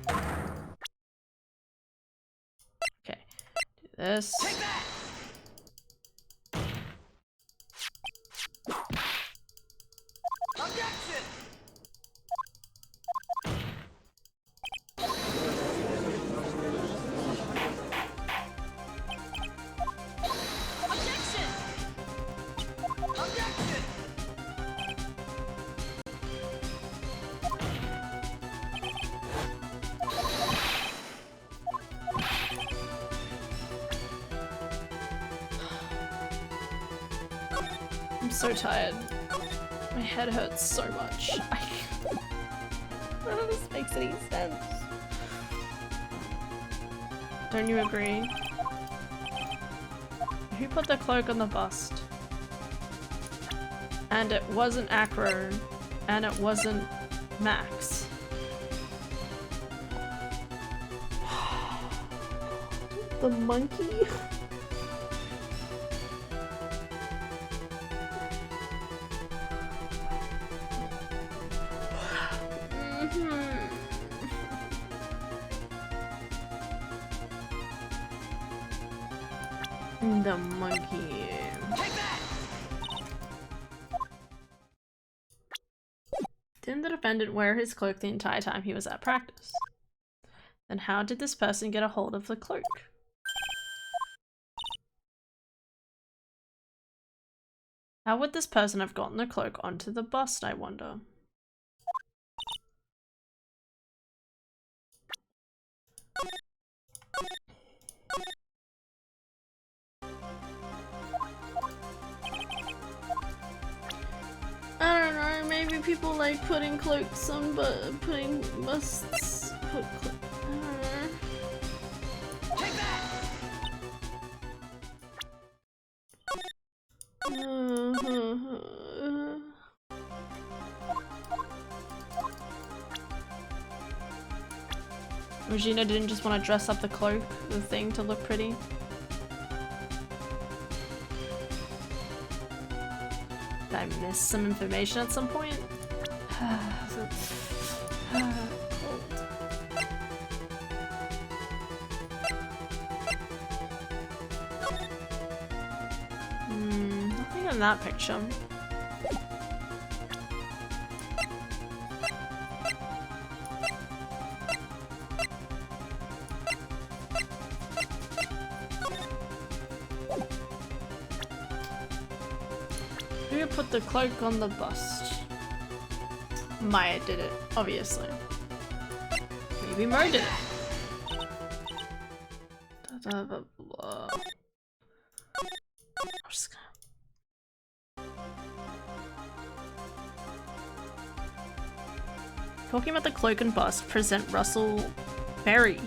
Okay, do This. Take that! Objection! Objection! Objection! I'm so tired. My head hurts so much. None of this makes any sense. Don't you agree? Who put the cloak on the bust? And it wasn't Acro, and it wasn't Max. The monkey? The monkey. Take that! Didn't the defendant wear his cloak the entire time he was at practice? Then how did this person get a hold of the cloak? How would this person have gotten the cloak onto the bust, I wonder? I don't know, maybe people like putting cloaks on, but putting busts. I don't know. Take that! Regina didn't just want to dress up the cloak, the thing, to look pretty. Did I miss some information at some point? Cold. Nothing in that picture. Who put the cloak on the bust? Maya did it, obviously. Maybe Mo did it. Da, da, da, blah. I'm just gonna... Talking about the cloak and bust, present Russell Berry.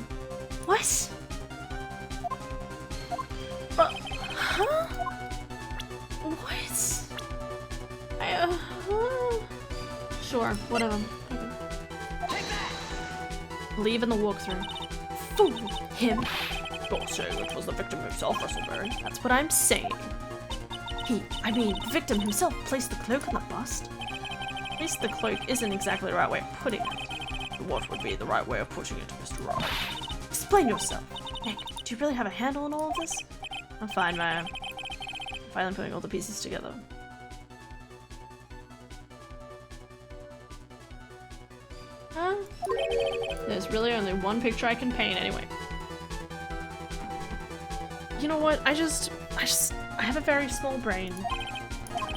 What? Huh? What? Sure, whatever. Take that! Believe in the walkthrough. Fool him. Don't say it was the victim himself, Russellberry. That's what I'm saying. The victim himself placed the cloak on the bust. Placed the cloak isn't exactly the right way of putting it. What would be the right way of putting it, Mr. Wright? Explain yourself. Nick, do you really have a handle on all of this? I'm fine, Maya. I'm finally putting all the pieces together. Huh? There's really only one picture I can paint anyway. You know what? I have a very small brain.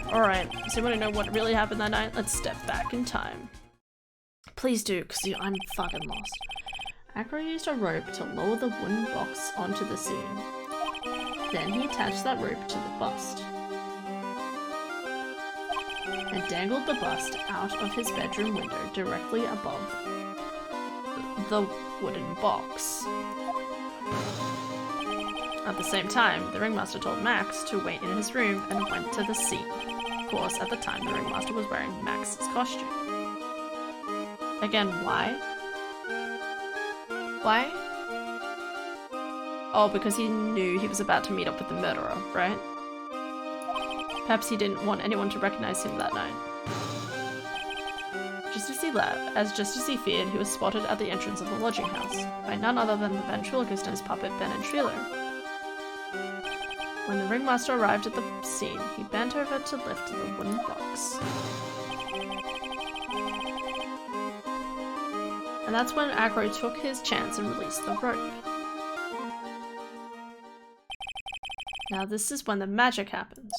Alright, so you want to know what really happened that night? Let's step back in time. Please do, because I'm fucking lost. Acro used a rope to lower the wooden box onto the scene. Then he attached that rope to the bust. And dangled the bust out of his bedroom window directly above the wooden box. At the same time, the ringmaster told Max to wait in his room and went to the scene. Of course, at the time, the ringmaster was wearing Max's costume. Again, why? Why? Oh, because he knew he was about to meet up with the murderer, right? Perhaps he didn't want anyone to recognize him that night. Just as he feared, he was spotted at the entrance of the lodging house by none other than the ventriloquist and his puppet Ben and Trilo. When the ringmaster arrived at the scene, he bent over to lift the wooden box. And that's when Acro took his chance and released the rope. Now this is when the magic happens.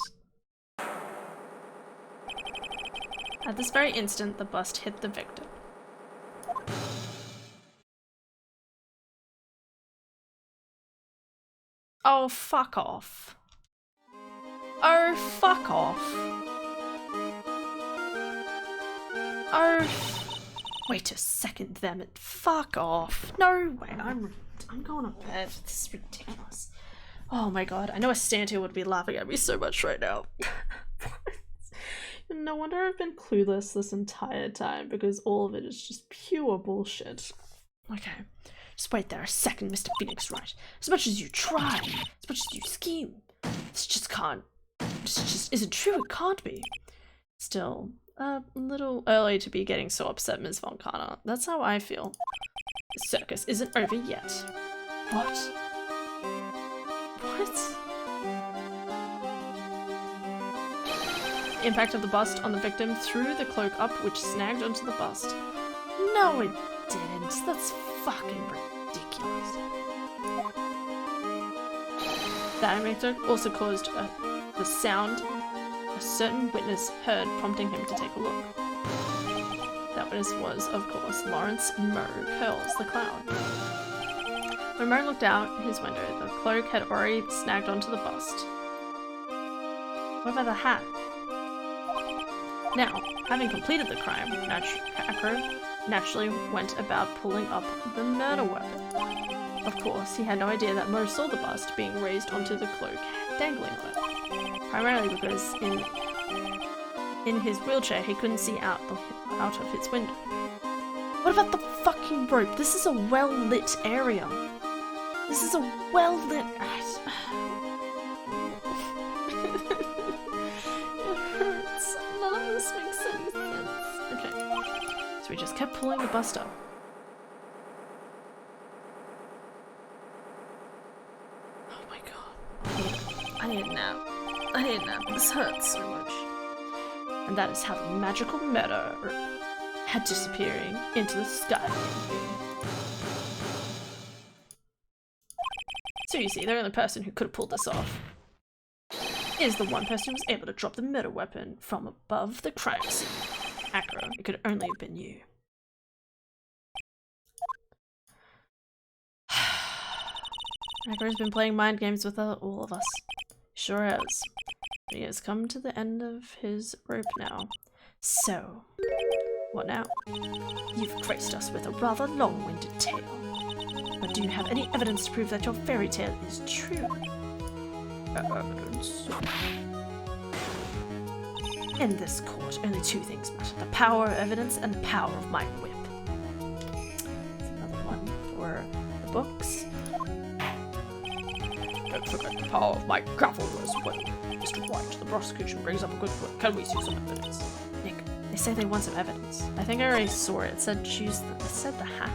At this very instant, the bust hit the victim. Oh, fuck off. Oh, fuck off. Oh, wait a second, them. Fuck off. No way, I'm going to bed. This is ridiculous. Oh my god, I know a stand-here would be laughing at me so much right now. No wonder I've been clueless this entire time, because all of it is just pure bullshit. Okay, just wait there a second, Mr. Phoenix Wright. As much as you try, as much as you scheme, this just isn't true, it can't be. Still, a little early to be getting so upset, Ms. Von Kana. That's how I feel. The circus isn't over yet. What? What? The impact of the bust on the victim threw the cloak up, which snagged onto the bust. No, it didn't. That's fucking ridiculous. That impact also caused the sound a certain witness heard, prompting him to take a look. That witness was, of course, Lawrence Mo Curls, the clown. When Mo looked out his window, the cloak had already snagged onto the bust. What about the hat? Now, having completed the crime, Acro naturally went about pulling up the murder weapon. Of course, he had no idea that Mo saw the bust being raised onto the cloak, dangling on it. Primarily because in his wheelchair he couldn't see out of his window. What about the fucking rope? This is a well-lit area. This is a well-lit... It hurts. None of this makes any sense. Okay. So we just kept pulling the bust up. Oh my god. I need a nap. I need a nap. This hurts so much. And that is how the magical murder had disappearing into the sky. So you see, the only person who could have pulled this off is the one person who was able to drop the murder weapon from above the crime scene. Acro, it could only have been you. Acro's been playing mind games with all of us. Sure has. But he has come to the end of his rope now. So, what now? You've graced us with a rather long-winded tale. But do you have any evidence to prove that your fairy tale is true? Evidence? In this court, only two things matter. The power of evidence and the power of my whip. That's another one for the books. Don't forget the power of my gravel as well. Mr. Wright, the prosecution brings up a good point. Can we see some evidence? Nick, they say they want some evidence. I think I already saw it. It said choose the, it said the hat.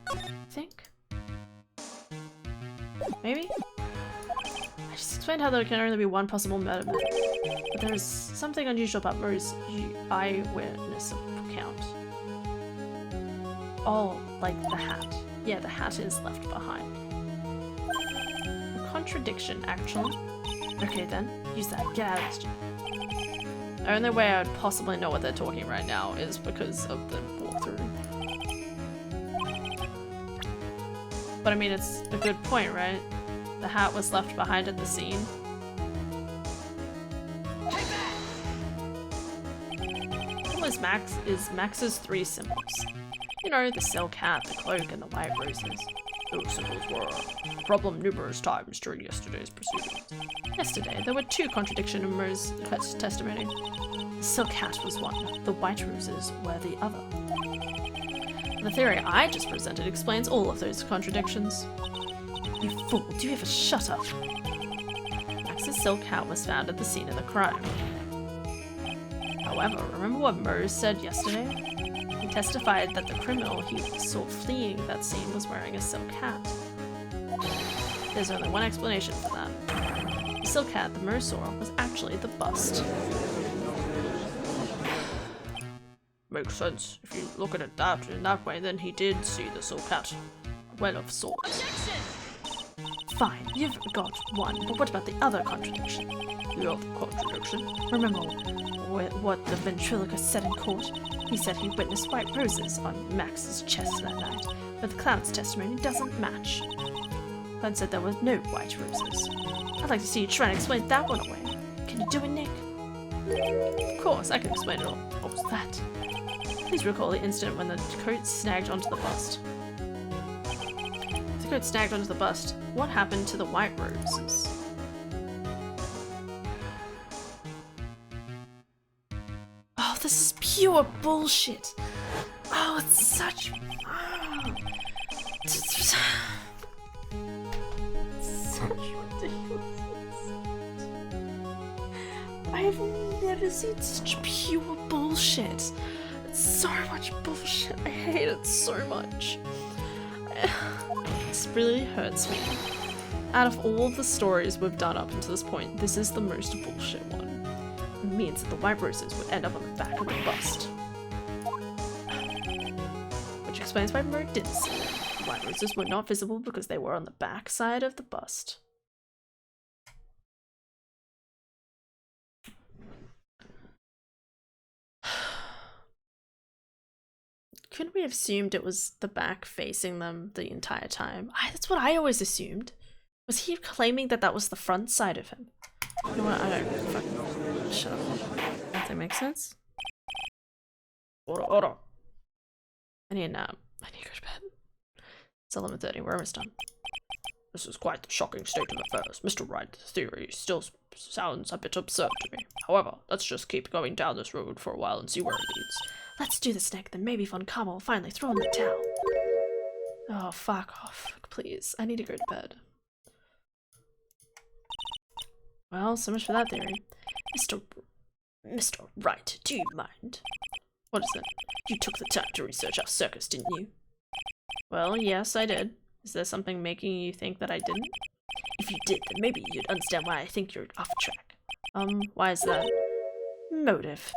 I think? Maybe? I just explained how there can only be one possible murder method. But there is something unusual about Mo's eyewitness account. Oh, like the hat. Yeah, the hat is left behind. A contradiction, actually. Okay then, use that. Get out of this. The only way I would possibly know what they're talking right now is because of the walkthrough. But I mean, it's a good point, right? The hat was left behind at the scene. What was Max's three symbols? You know, the silk hat, the cloak, and the white roses. Those symbols were a problem numerous times during yesterday's proceedings. Yesterday, there were two contradictions in Mo's testimony. The silk hat was one, the white roses were the other. The theory I just presented explains all of those contradictions. You fool, do you ever shut up? Max's silk hat was found at the scene of the crime. However, remember what Mo said yesterday? He testified that the criminal he saw fleeing that scene was wearing a silk hat. There's only one explanation for that. The silk hat the Mer saw was actually the bust. Makes sense. If you look at it in that way, then he did see the silk hat. Well of sorts. Fine, you've got one, but what about the other contradiction? The other contradiction. Remember what the ventriloquist said in court? He said he witnessed white roses on Max's chest that night, but the clown's testimony doesn't match. Clown said there were no white roses. I'd like to see you try and explain that one away. Can you do it, Nick? Of course, I can explain it all. What was that? Please recall the incident when the coat snagged onto the bust. The coat snagged onto the bust. What happened to the white roses? Oh, this is pure bullshit. Oh, it's such... Such ridiculous. I have never seen such pure bullshit. It's so much bullshit. I hate it so much. This really hurts me. Out of all the stories we've done up until this point, this is the most bullshit one. It means that the white roses would end up on the back of the bust. Which explains why Mer didn't see them. The white roses were not visible because they were on the back side of the bust. Couldn't we have assumed it was the back facing them the entire time? That's what I always assumed. Was he claiming that that was the front side of him? You know what? I don't fucking... Shut up. Does that make sense? Order. I need a nap. I need to go to bed. It's 11:30. We're almost done. This is quite the shocking state of affairs. Mr. Wright's theory still sounds a bit absurd to me. However, let's just keep going down this road for a while and see where it leads. Let's do this, Nick. Then maybe Von Karma will finally throw in the towel. Oh, fuck off. Please. I need to go to bed. Well, so much for that theory. Mr. Wright, do you mind? What is it? You took the time to research our circus, didn't you? Well, yes, I did. Is there something making you think that I didn't? If you did, then maybe you'd understand why I think you're off track. Why is that? Motive.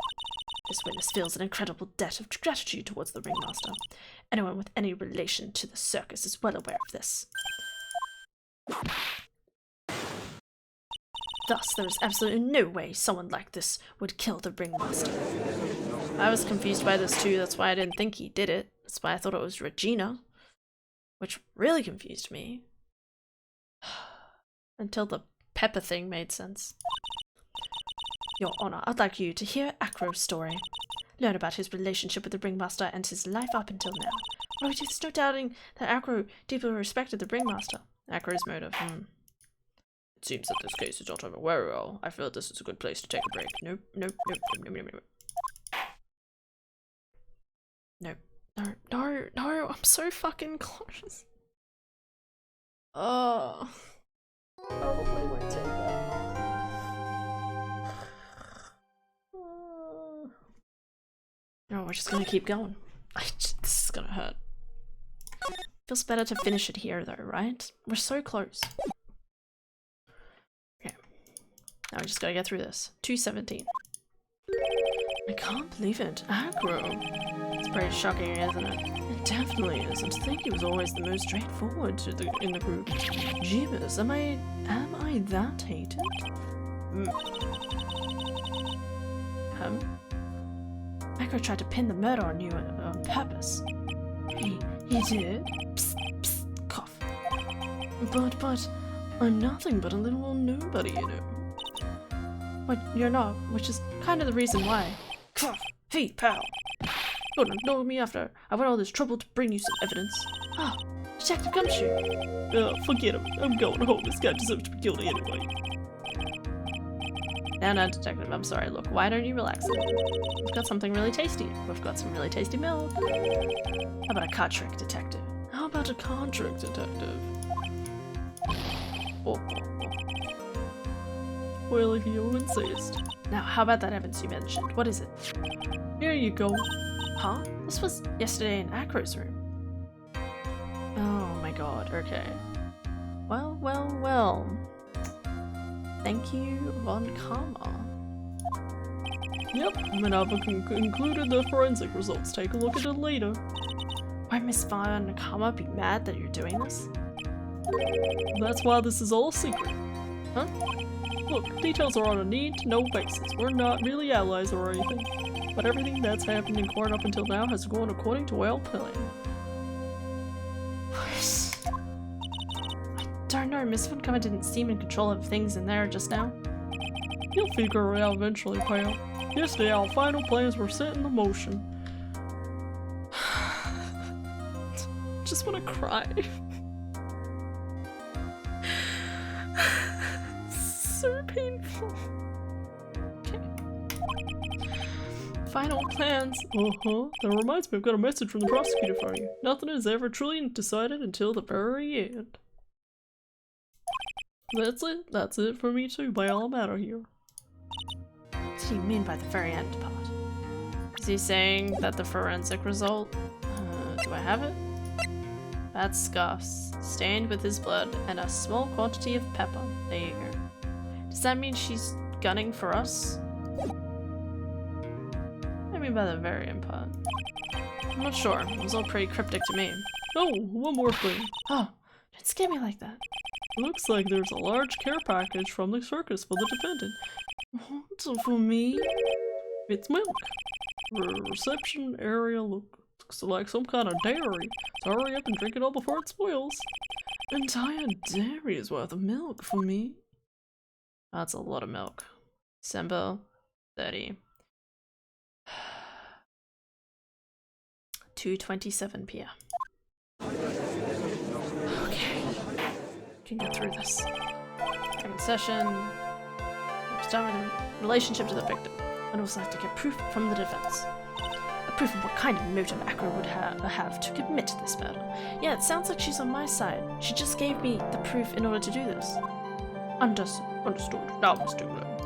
This witness feels an incredible debt of gratitude towards the ringmaster. Anyone with any relation to the circus is well aware of this. Thus, there is absolutely no way someone like this would kill the ringmaster. I was confused by this too, that's why I didn't think he did it. That's why I thought it was Regina. Which really confused me. Until the pepper thing made sense. Your Honor, I'd like you to hear Acro's story. Learn about his relationship with the ringmaster and his life up until now. Well, there's no doubting that Acro deeply respected the ringmaster. Acro's motive, It seems that this case is not over very well. I feel this is a good place to take a break. Nope. No, I'm so fucking close. Oh. Probably won't take that. No, we're just gonna keep going. This is gonna hurt. Feels better to finish it here though, right? We're so close. Okay. Now we just gotta get through this. 217. I can't believe it. Acro. It's pretty shocking, isn't it? It definitely is. And to think he was always the most straightforward in the group. Jeebus, am I that hated? Acro tried to pin the murder on you on purpose. He did? Psst, psst, cough. But, I'm nothing but a little old nobody, you know. But you're not, which is kind of the reason why. Cough! Hey, pal! Don't ignore me after I went all this trouble to bring you some evidence. Ah, Detective Gumshoe! Forget him. I'm going home. This guy deserves to be guilty anyway. No, Detective, I'm sorry. Look, why don't you relax a little? We've got something really tasty. We've got some really tasty milk. How about a card trick, Detective? How about a card trick, Detective? Oh. Well, if you insist. Now, how about that evidence you mentioned? What is it? Here you go. Huh? This was yesterday in Acro's room. Oh my god, okay. Well, well, well. Thank you, Von Karma. Yep, and I've included the forensic results. Take a look at it later. Why, Miss Von Karma be mad that you're doing this? That's why this is all secret. Huh? Look, details are on a need-to-know basis. We're not really allies or anything. But everything that's happened in court up until now has gone according to our plan. I don't know, Miss Von Karma didn't seem in control of things in there just now. You'll figure it out eventually, pal. Yesterday, our final plans were set into motion. Just want to cry. So painful. Okay. Final plans. Uh-huh. That reminds me, I've got a message from the prosecutor for you. Nothing is ever truly decided until the very end. That's it. That's it for me too, pal. I'm out of here. What do you mean by the very end part? Is he saying that the forensic result? Do I have it? That's scuffs, stained with his blood, and a small quantity of pepper. There you go. Does that mean she's gunning for us? What do I mean by the very end part? I'm not sure. It was all pretty cryptic to me. Oh, one more thing. Oh, don't scare me like that. Looks like there's a large care package from the circus for the defendant. What, for me? It's milk. Reception area looks like some kind of dairy. So hurry up and drink it all before it spoils. Entire dairy's worth of milk for me. That's a lot of milk. December 30. 2:27 p.m. Okay. Can get through this. Second session. Start with the relationship to the victim. I'd also have to get proof from the defense. A proof of what kind of motive Akira would have to commit this murder. Yeah, it sounds like she's on my side. She just gave me the proof in order to do this. Understood. Now let's do that.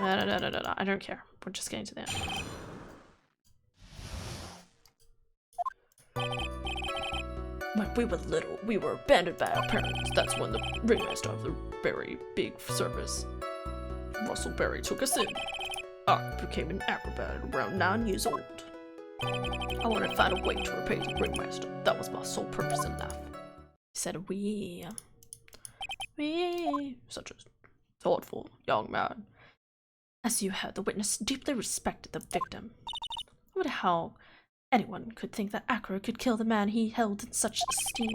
No, I don't care. We're just getting to the end. When we were little, we were abandoned by our parents. That's when the ringmaster of the very big circus, Russell Berry, took us in. I became an acrobat at around 9 years old. I wanted to find a way to repay the ringmaster. That was my sole purpose in life. He said we. Such a thoughtful young man. As you heard, the witness deeply respected the victim. I wonder how anyone could think that Akira could kill the man he held in such esteem.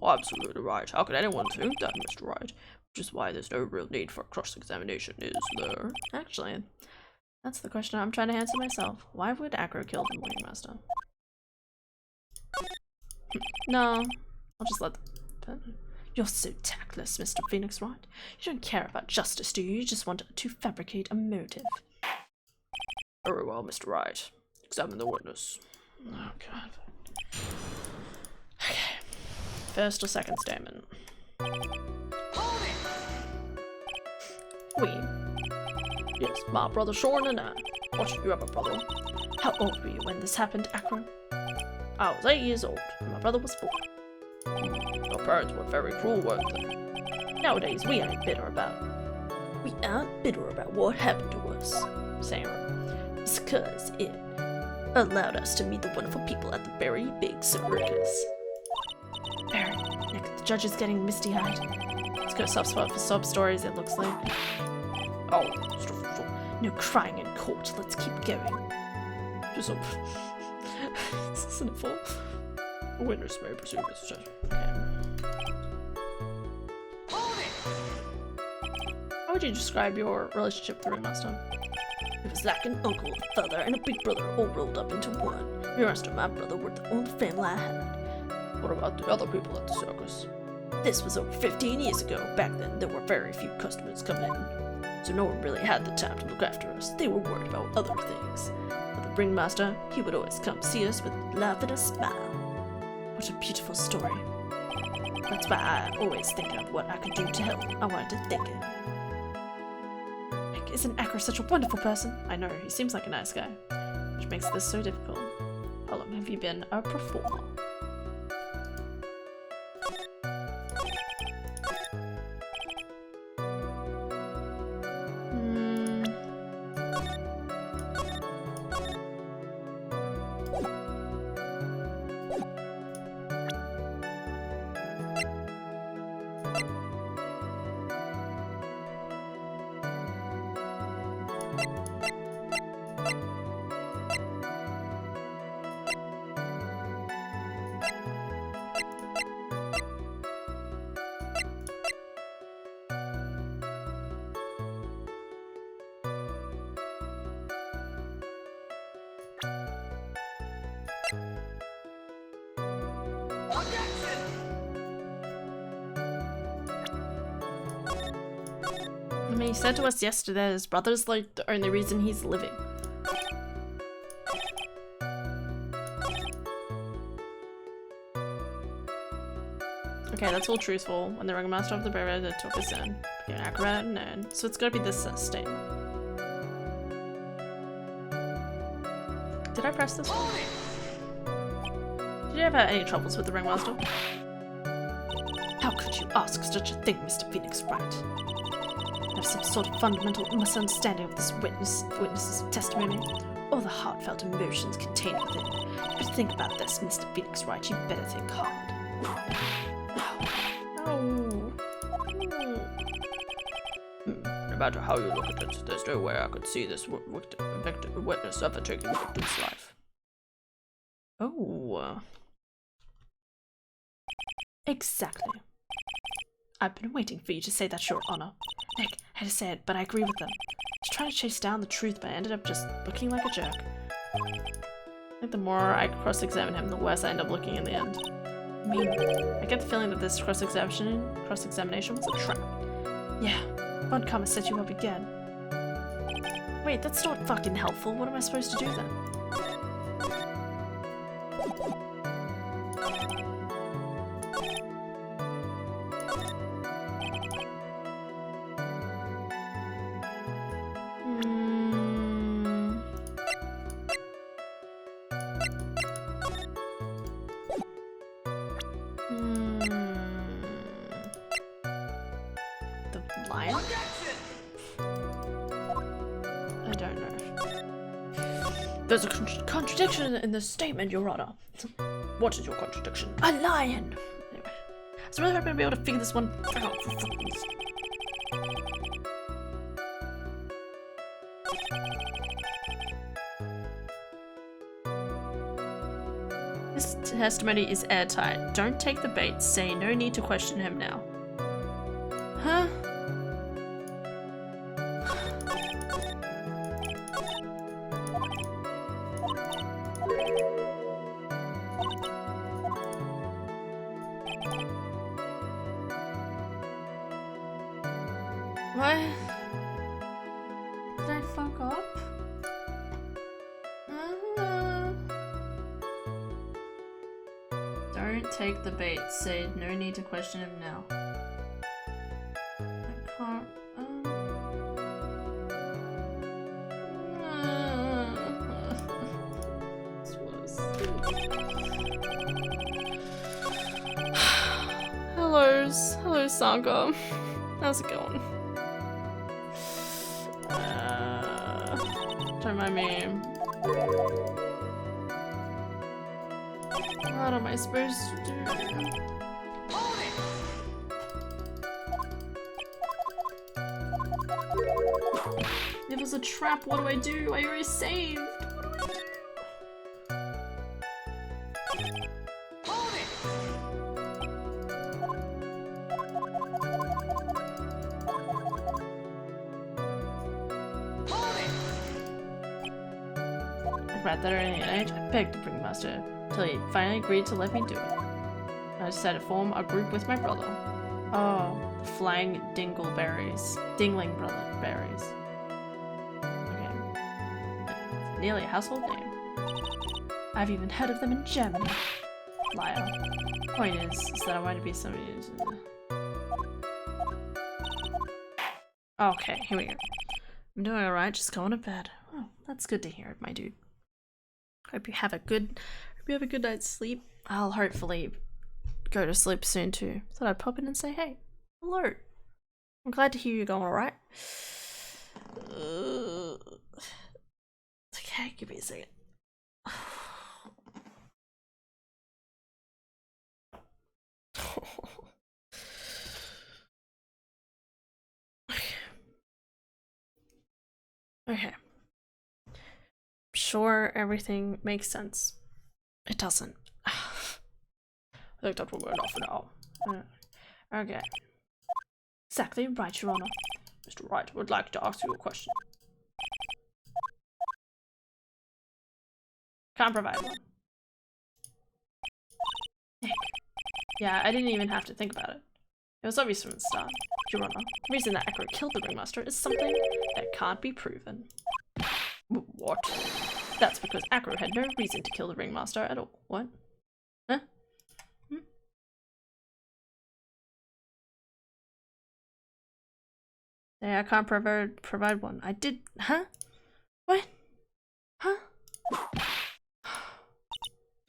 Oh, absolutely right. How could anyone think that, Mr. Wright? Which is why there's no real need for cross-examination, is there? Actually, that's the question I'm trying to answer myself. Why would Akira kill the ringmaster? No, I'll just let them. You're so tactless, Mr. Phoenix Wright. You don't care about justice, do you? You just want to fabricate a motive. Very well, Mr. Wright. Examine the witness. Oh, God. Okay. First or second statement? Hold it! We. Yes, my brother Sean and I. What, you have a brother? How old were you when this happened, Akira? I was 8 years old, and my brother was 4. Your parents were very cruel, weren't they? Nowadays, we ain't bitter about what happened to us, Sarah. It's because it allowed us to meet the wonderful people at the very big circus. Barry, Nick, the judge is getting misty-eyed. Let's go sob for sob stories, it looks like. Oh, No crying in court, let's keep going. just a... Isn't it full? A witness may presume it's just... Hold it! How would you describe your relationship with the ringmaster? It was like an uncle, a father, and a big brother all rolled up into one. The rest of my brother were the only family I had. What about the other people at the circus? This was over 15 years ago. Back then, there were very few customers coming in, so no one really had the time to look after us. They were worried about other things. But the ringmaster, he would always come see us with a laugh and a smile. What a beautiful story. That's why I always think of what I could do to help. I wanted to think it. Isn't Akira such a wonderful person? I know, he seems like a nice guy, which makes this so difficult. How long have you been a performer? mean, he said to us yesterday his brother's like the only reason he's living. Okay, that's all truthful. When the ringmaster of the barrier took us in, became acrobat and known. So it's gotta be this statement. Did I press this one? Did you ever have any troubles with the ringmaster? How could you ask such a thing, Mr. Phoenix Wright? You have some sort of fundamental misunderstanding of this witness's testimony, or the heartfelt emotions contained within it. But think about this, Mr. Phoenix Wright, you better think hard. Oh. No matter how you look at it, there's no way I could see this witness ever taking the victim's life. Oh. Exactly. I've been waiting for you to say that, Your Honor. Nick, I had to say it, but I agree with them. I was trying to chase down the truth, but I ended up just looking like a jerk. I think the more I cross-examine him, the worse I end up looking in the end. I mean, I get the feeling that this cross-examination was a trap. Yeah, one comment set you up again. Wait, that's not fucking helpful. What am I supposed to do then? The lion? I don't know. There's a contradiction in this statement, Your Honor. What is your contradiction? A lion! Anyway, I was really hoping to be able to figure this one out for fools. This testimony is airtight. Don't take the bait. Say no need to question him now. Huh? What? Did I fuck up? Don't take the bait. Say no need to question him now. I can't. This was. Hello, Saga. How's it going? Don't mind me. What am I supposed to do? It was a trap. What do I do? I already saved. At that early age, I begged the ringmaster till he finally agreed to let me do it. I decided to form a group with my brother. Oh, the flying dingling brother berries. Okay. It's nearly a household name. I've even heard of them in Germany. Liar. Point is that I want to be somebody who's... Okay, here we go. I'm doing alright, just going to bed. Oh, that's good to hear, my dude. Hope you have a good night's sleep. I'll hopefully go to sleep soon too. Thought I'd pop in and say, hey, hello. I'm glad to hear you're going alright. Okay, give me a second. Okay. Sure, everything makes sense. It doesn't. I think that we're good off for now. Okay. Exactly right, Your Honor. Mr. Wright would like to ask you a question. Can't provide one. Nick. Yeah, I didn't even have to think about it. It was obvious from the start, Your Honor. The reason that Acro killed the ringmaster is something that can't be proven. What? That's because Acro had no reason to kill the ringmaster at all. What? Huh? Yeah, I can't provide one. I did. Huh? What? Huh?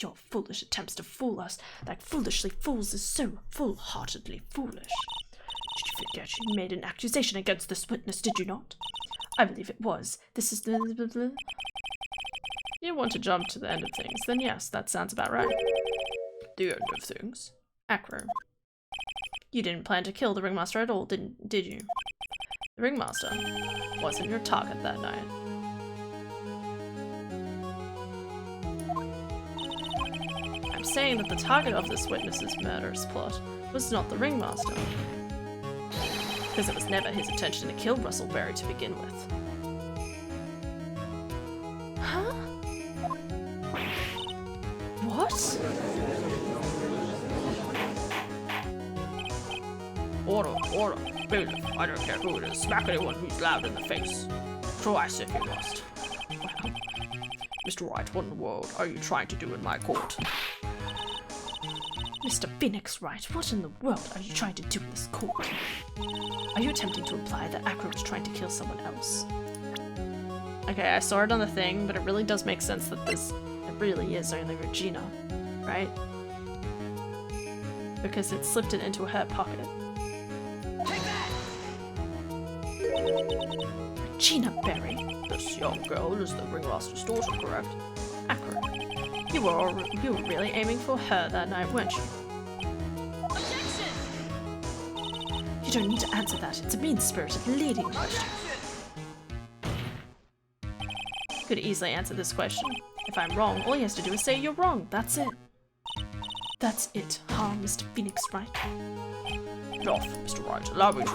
Your foolish attempts to fool us, like foolishly fools, is so full-heartedly foolish. Did you forget you made an accusation against this witness, did you not? I believe it was. This is the... You want to jump to the end of things, then yes, that sounds about right. The end of things? Acro. You didn't plan to kill the ringmaster at all, did you? The ringmaster wasn't your target that night. I'm saying that the target of this witness's murderous plot was not the ringmaster. Because it was never his intention to kill Russell Berry to begin with. Huh? What? Order. Bailiff, I don't care who it is. Smack anyone who's loud in the face. Twice if you must. Well, Mr. Wright, what in the world are you trying to do in my court? Mr. Phoenix Wright, what in the world are you trying to do in this court? Are you attempting to imply that Acro was trying to kill someone else? Okay, I saw it on the thing, but it really does make sense that it really is only Regina, right? Because it slipped it into her pocket. Regina Berry? This young girl is the ringmaster's daughter, correct? Acro. You were really aiming for her that night, weren't you? Objection! You don't need to answer that. It's a mean-spirited leading question. Could easily answer this question. If I'm wrong, all he has to do is say you're wrong. That's it. That's it, huh, Mr. Phoenix Wright? Off, Mr. Wright. Allow me to.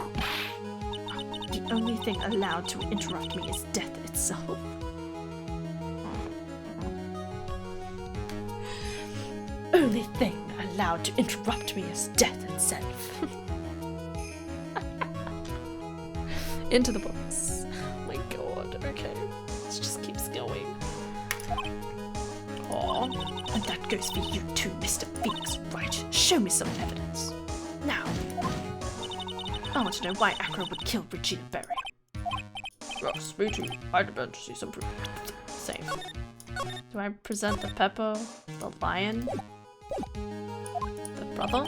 The only thing allowed to interrupt me is death itself. Only thing allowed to interrupt me is death itself. Into the books. Oh my god, okay. This just keeps going. Aw. And that goes for you too, Mr. Phoenix Wright. Show me some evidence. Now. I want to know why Acro would kill Regina Berry. Yes, me too. I demand to see some proof. Same. Do I present the Pepper, the lion, the brother?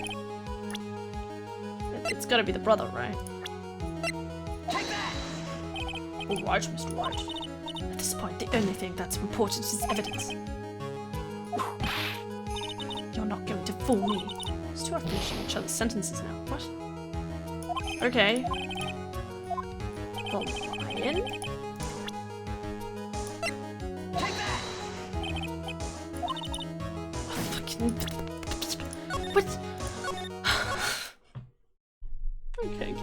It's gotta be the brother, right? All right, Mr. Wright. At this point, the only thing that's important is evidence. You're not going to fool me. These two are finishing each other's sentences now. What? Okay. The lion? What? Okay.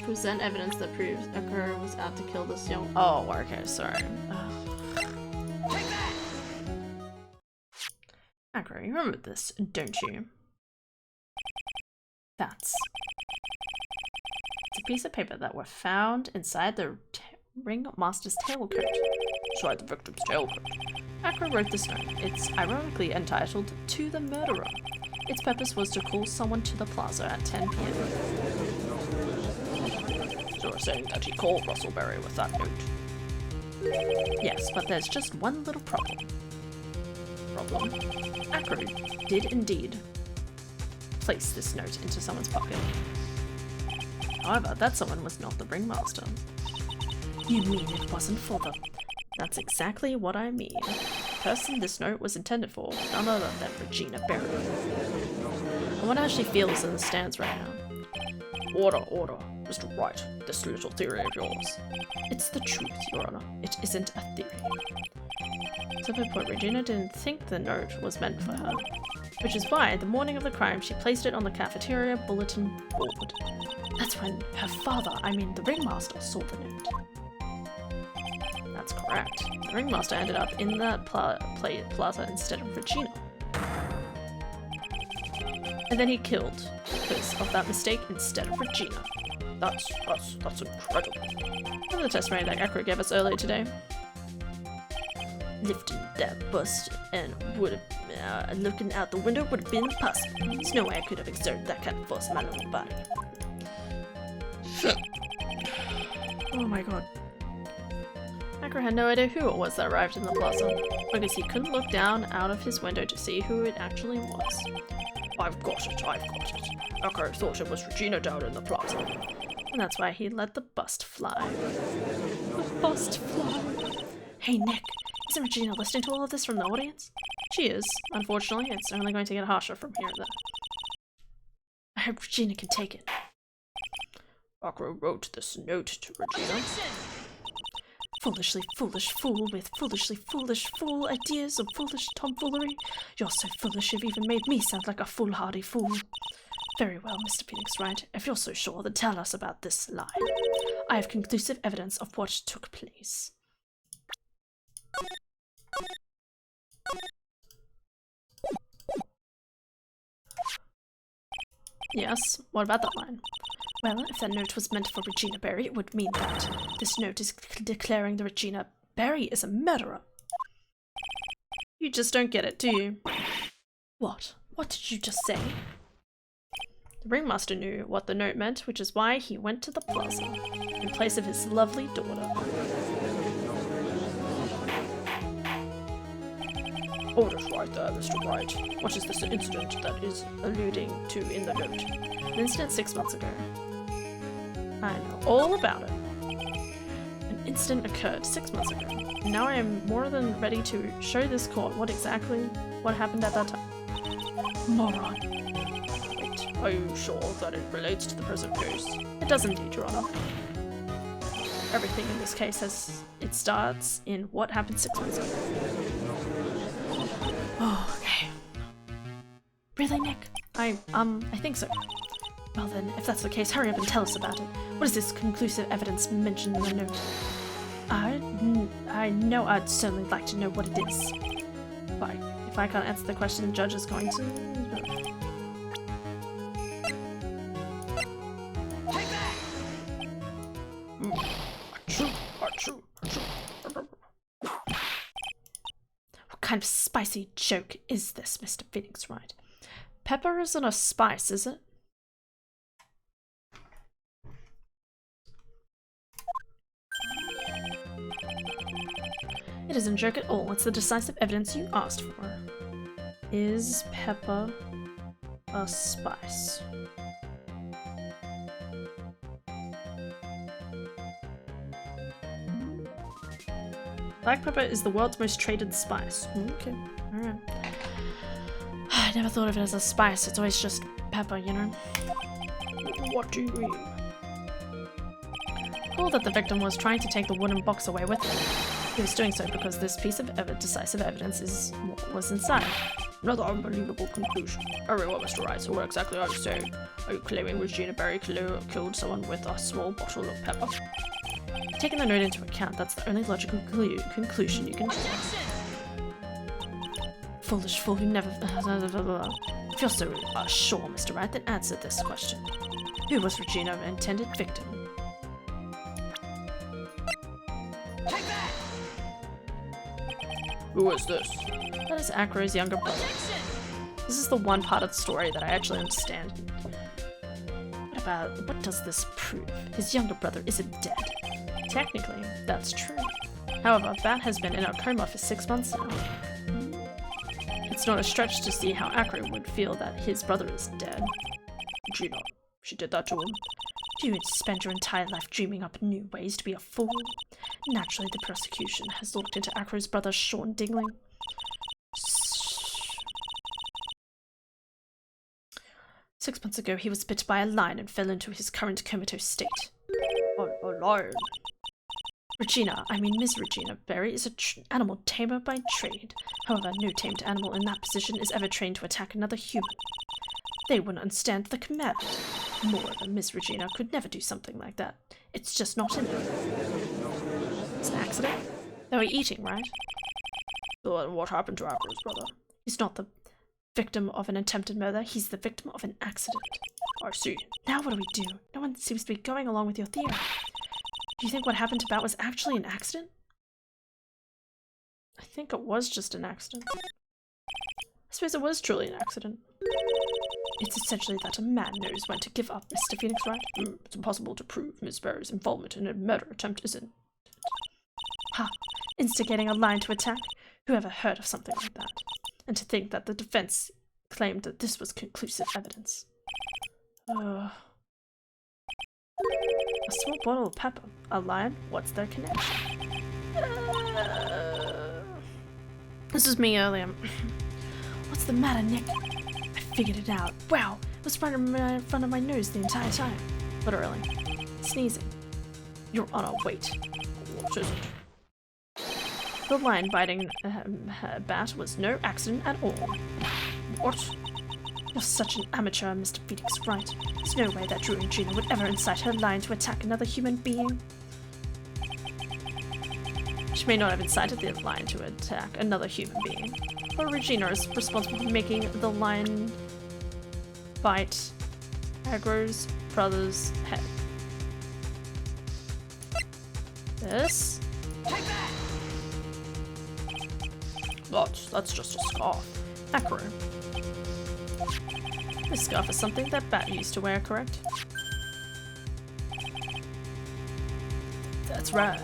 Present evidence that proves Acro was out to kill this young. Oh, okay, sorry. Acro, you remember this, don't you? It's a piece of paper that were found inside the ringmaster's tailcoat. Inside the victim's tailcoat. Acro wrote this note. It's ironically entitled, "To the Murderer." Its purpose was to call someone to the plaza at 10 p.m. So you're saying that he called Russell Berry with that note? Yes, but there's just one little problem. Acro did indeed place this note into someone's pocket. However, that someone was not the ringmaster. You mean it wasn't for them? That's exactly what I mean. The person this note was intended for, none other than Regina Berry. I wonder how she feels in the stands right now. Order. Mr. Wright, this little theory of yours. It's the truth, Your Honor. It isn't a theory. Simply put, Regina didn't think the note was meant for her. Which is why, the morning of the crime, she placed it on the cafeteria bulletin board. That's when her father, the ringmaster, saw the note. That's correct. The ringmaster ended up in the plaza instead of Regina. And then he killed because of that mistake instead of Regina. That's incredible. Remember the testimony that Akira gave us earlier today? Lifting that bust and looking out the window would have been impossible. There's no way I could have exerted that kind of force on my little body. Oh my god. Akira had no idea who it was that arrived in the plaza, because he couldn't look down out of his window to see who it actually was. I've got it. Akira thought it was Regina down in the plaza. And that's why he let the bust fly. The bust fly. Hey Nick, isn't Regina listening to all of this from the audience? She is. Unfortunately, it's only going to get harsher from here though. I hope Regina can take it. Akira wrote this note to Regina. Foolishly foolish fool with foolishly foolish fool ideas of foolish tomfoolery. You're so foolish you've even made me sound like a foolhardy fool. Very well, Mr. Phoenix Wright. If you're so sure, then tell us about this lie. I have conclusive evidence of what took place. Yes, what about that line? Well, if that note was meant for Regina Barry, it would mean that this note is declaring that Regina Barry is a murderer. You just don't get it, do you? What? What did you just say? The ringmaster knew what the note meant, which is why he went to the plaza in place of his lovely daughter. Hold it right there, Mr. Wright. What is this incident that is alluding to in the note? An incident 6 months ago. I know all about it. An incident occurred 6 months ago. And now I am more than ready to show this court what happened at that time. Moron. Wait, are you sure that it relates to the present case? It does indeed, Your Honor. Everything in this case it starts in what happened 6 months ago. Oh, okay. Really, Nick? I think so. Well then, if that's the case, hurry up and tell us about it. What is this conclusive evidence mentioned in the note? I know I'd certainly like to know what it is. Why? If I can't answer the question, the judge is going to... Take that! Achoo. What kind of spicy joke is this, Mr. Phoenix Wright? Pepper isn't a spice, is it? It isn't a joke at all. It's the decisive evidence you asked for. Is pepper a spice? Black pepper is the world's most traded spice. Okay, alright. I never thought of it as a spice. It's always just pepper, you know? What do you mean? Recall that the victim was trying to take the wooden box away with him. He was doing so because this piece of decisive evidence is what was inside. Another unbelievable conclusion. Very well, Mr. Wright, so what exactly are you saying? Are you claiming Regina Barry killed someone with a small bottle of pepper? Taking the note into account, that's the only logical conclusion you can draw. Foolish fool who never... If you're so sure, Mr. Wright, then answer this question. Who was Regina's intended victim? Take that! Who is this? That is Akira's younger brother. This is the one part of the story that I actually understand. What does this prove? His younger brother isn't dead. Technically, that's true. However, Bat has been in a coma for 6 months now. It's not a stretch to see how Akira would feel that his brother is dead. Regina. She did that to him. Do you spend your entire life dreaming up new ways to be a fool? Naturally, the prosecution has looked into Akira's brother, Sean Dingling. 6 months ago, he was bit by a lion and fell into his current comatose state. A lion? Miss Regina Barry is an animal tamer by trade. However, no tamed animal in that position is ever trained to attack another human. They wouldn't understand the command. Moreover, Miss Regina could never do something like that. It's just not in her. It's an accident? They were eating, right? So what happened to Akira's brother? He's not the victim of an attempted murder. He's the victim of an accident. I see. Now what do we do? No one seems to be going along with your theory. Do you think what happened to Bat was actually an accident? I think it was just an accident. I suppose it was truly an accident. It's essentially that a man knows when to give up, Mr. Phoenix, Wright? It's impossible to prove Miss Berry's involvement in a murder attempt, isn't it? Ha! Instigating a line to attack? Who ever heard of something like that? And to think that the defense claimed that this was conclusive evidence. A small bottle of pepper. A lion? What's their connection? This is me earlier. What's the matter, Nick? I figured it out. Wow! It was right in front of my nose the entire time. Literally. Sneezing. Your Honor, wait. What is it? The lion biting Bat was no accident at all. What? You're such an amateur, Mr. Phoenix Wright. There's no way that Drew Regina would ever incite her lion to attack another human being. She may not have incited the lion to attack another human being, but Regina is responsible for making the lion bite Agro's brother's head. This? Take that! That's just a scarf. Acro. This scarf is something that Bat used to wear, correct? That's right.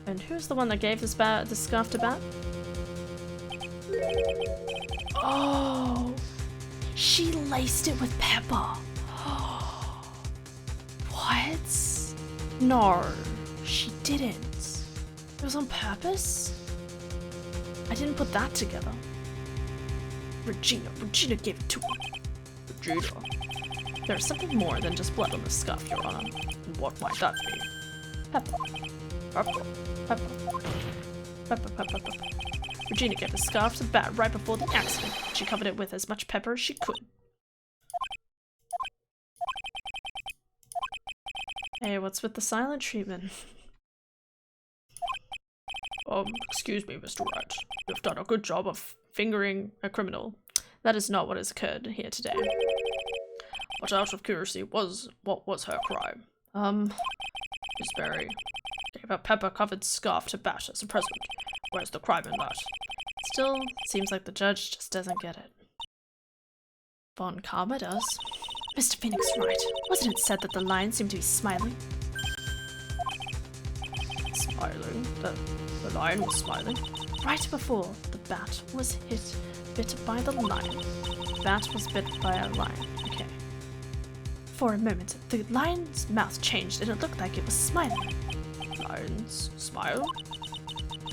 And who's the one that gave this scarf to Bat? Oh! She laced it with pepper! What? No, she didn't. It was on purpose? I didn't put that together. Regina gave it to her. Regina. There's something more than just blood on the scarf, Your Honor. And what might that be? Pepper. Pepper. Pepper. Regina gave the scarf to Bat right before the accident. She covered it with as much pepper as she could. Hey, what's with the silent treatment? Excuse me, Mr. Wright. You've done a good job of Fingering a criminal. That is not what has occurred here today. But out of curiosity, what was her crime? Miss Berry gave a pepper-covered scarf to Bat as a present. Where's the crime in that? Still, seems like the judge just doesn't get it. Von Karma does. Mr. Phoenix Wright, wasn't it said that the lion seemed to be smiling? Smiling? The lion was smiling? Right before the bat was bit by the lion. The bat was bit by a lion. Okay. For a moment, the lion's mouth changed and it looked like it was smiling. Lions smile?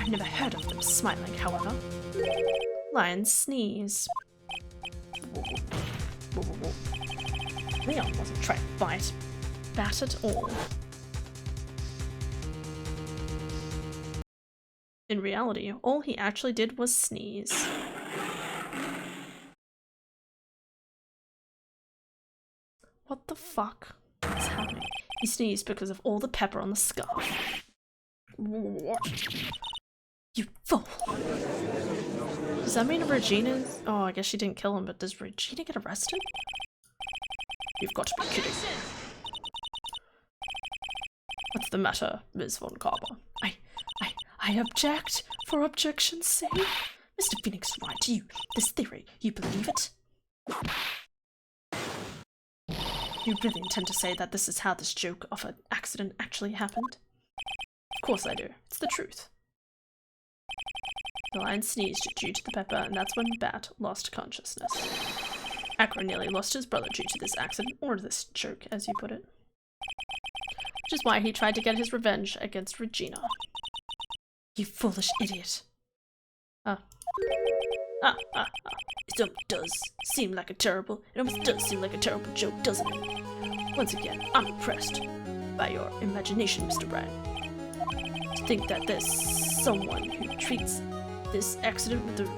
I've never heard of them smiling, however. Lions sneeze. Leon wasn't trying to bite Bat at all. In reality, all he actually did was sneeze. What the fuck is happening? He sneezed because of all the pepper on the scarf. What? You fool! Does that mean Regina's— oh, I guess she didn't kill him, but does Regina get arrested? You've got to be kidding. What's the matter, Ms. Von Karma? I object for objection's sake. Mr. Phoenix Wright, this theory, you believe it? You really intend to say that this is how this joke of an accident actually happened? Of course I do. It's the truth. The lion sneezed due to the pepper, and that's when Bat lost consciousness. Acro nearly lost his brother due to this accident, or this joke, as you put it. Which is why he tried to get his revenge against Regina. You foolish idiot. It almost does seem like a terrible joke, doesn't it? Once again, I'm impressed by your imagination, Mr. Wright. To think that there's someone who treats this accident with the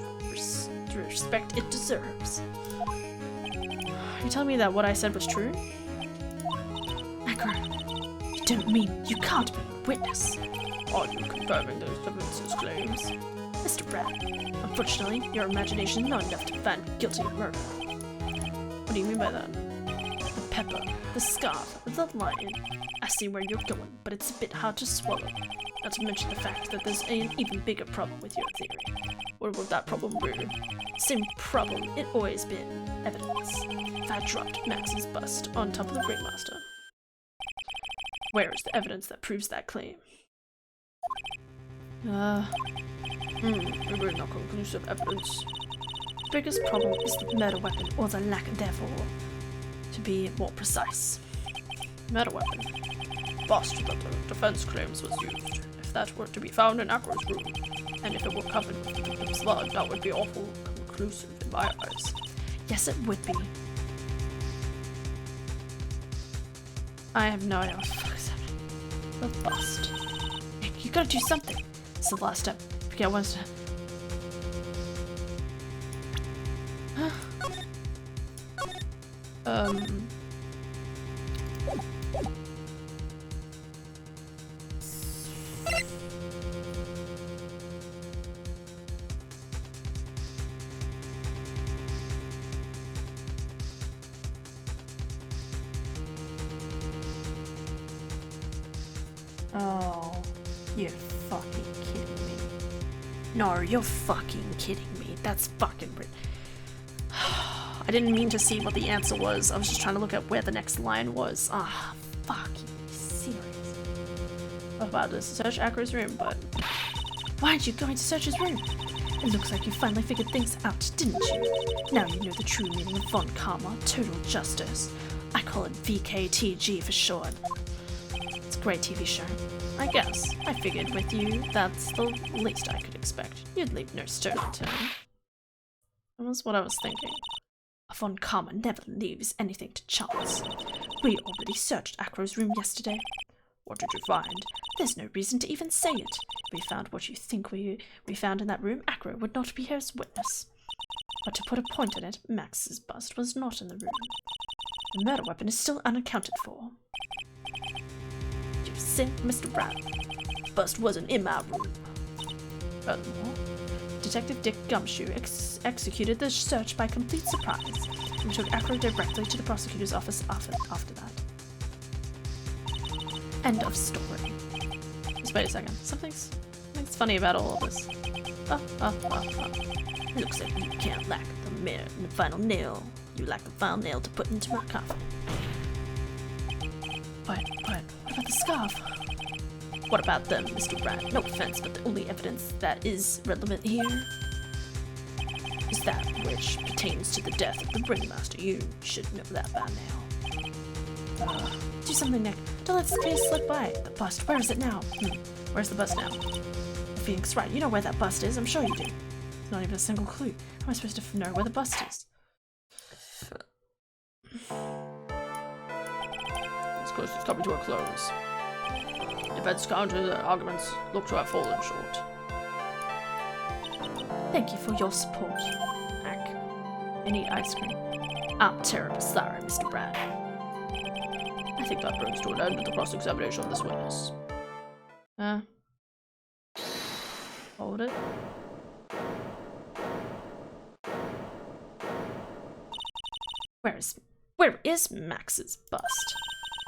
respect it deserves. You telling me that what I said was true? Acro, you don't mean you can't be a witness. Are you confirming those evidence's claims? Mr. Brad, unfortunately, your imagination is not enough to find me guilty of murder. What do you mean by that? The pepper, the scarf, the lion. I see where you're going, but it's a bit hard to swallow. Not to mention the fact that there's an even bigger problem with your theory. What would that problem be? Same problem it always been. Evidence. If I dropped Max's bust on top of the Ringmaster. Where is the evidence that proves that claim? Maybe not conclusive evidence. The biggest problem is the murder weapon, or the lack therefore. To be more precise. Murder weapon. Bust that the defense claims was used. If that were to be found in Acro's room, and if it were covered with the victim's blood, that would be awful conclusive in my eyes. Yes, it would be. I have no idea what the fuck is happening. The bust. Nick, you gotta do something. It's the last step. Forget one step. Oh, you're fucking kidding me. No, you're fucking kidding me. That's fucking I didn't mean to see what the answer was. I was just trying to look at where the next line was. Ah, fucking serious. I was about to search Acro's room, but why aren't you going to search his room? It looks like you finally figured things out, didn't you? Now you know the true meaning of von Karma, total justice. I call it VKTG for short. It's a great TV show. I guess. I figured with you, that's the least I could expect. You'd leave no stone unturned. That was what I was thinking. Von Karma never leaves anything to chance. We already searched Acro's room yesterday. What did you find? There's no reason to even say it. We found what you think we found in that room. Acro would not be here as witness. But to put a point in it, Max's bust was not in the room. The murder weapon is still unaccounted for. You sin, Mr. Brown. The bust wasn't in my room. Furthermore, Detective Dick Gumshoe executed the search by complete surprise and took Acro directly to the prosecutor's office after that. End of story. Just wait a second. Something's funny about all of this. Looks like you can't lack the final nail. You lack the final nail to put into my coffin. But what about the scarf? What about them, Mr. Wright? No offense, but the only evidence that is relevant here is that which pertains to the death of the Ringmaster. You should know that by now. Do something, Nick. Don't let this case slip by. The bust, where is it now? Where's the bus now? Phoenix Wright, you know where that bust is. I'm sure you do. There's not even a single clue. How am I supposed to know where the bust is? This case is coming to a close. Defense counter, their arguments look to have fallen short. Thank you for your support, Ack. I need ice cream. I'm terribly sorry, Mr. Brown. I think that brings to an end the cross-examination of this witness. Hold it. Where is Max's bust?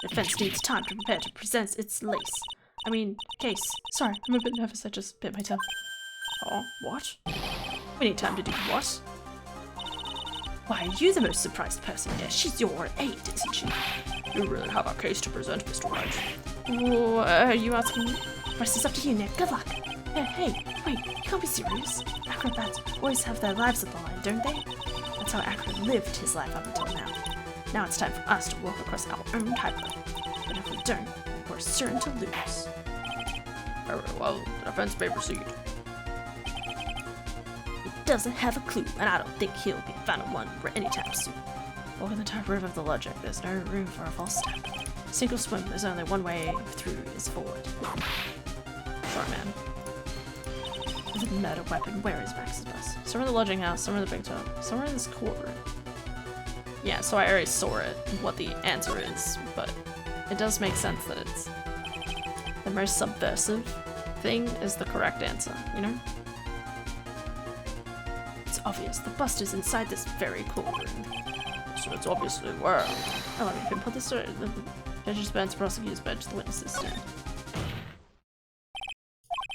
Defense needs time to prepare to present its case. Sorry, I'm a bit nervous. I just bit my tongue. Oh, what? We need time to do what? Why are you the most surprised person here? She's your aide, isn't she? You really have a case to present, Mr. Wright. Are you asking me? Rest is up to you, Nick. Good luck. Hey, wait, you can't be serious. Acrobats always have their lives on the line, don't they? That's how Acro lived his life up until now. Now it's time for us to walk across our own tightrope. But if we don't, we're certain to lose. Very well, the defense may proceed. He doesn't have a clue, and I don't think he'll be the final one for any time soon. Walking the tightrope of the logic, there's no room for a false step. Sink or swim, there's only one way through is forward. Sorry, man. The murder weapon, where is Max's bus? Somewhere in the lodging house, somewhere in the big top, somewhere in this courtroom. Yeah, so I already saw it, what the answer is, but it does make sense that it's the most subversive thing is the correct answer, you know? obvious. The bust is inside this very cool room. So it's obviously where. Oh, let me can put this right. The judge's bench, prosecutor's bench, the witnesses stand.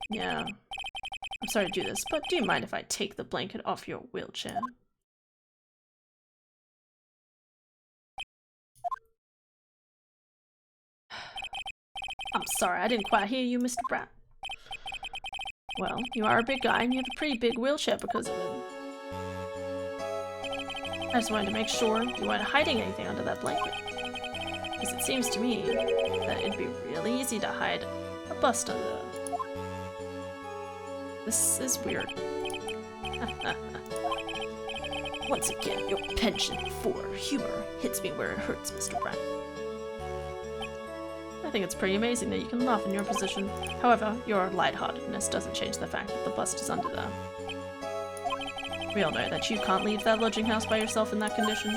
Yeah. I'm sorry to do this, but do you mind if I take the blanket off your wheelchair? I'm sorry, I didn't quite hear you, Mr. Brown. Well, you are a big guy and you have a pretty big wheelchair because of it. I just wanted to make sure you weren't hiding anything under that blanket. Because it seems to me that it'd be really easy to hide a bust under it. This is weird. Once again, your penchant for humor hits me where it hurts, Mr. Brown. I think it's pretty amazing that you can laugh in your position. However, your lightheartedness doesn't change the fact that the bust is under there. We all know that you can't leave that lodging house by yourself in that condition.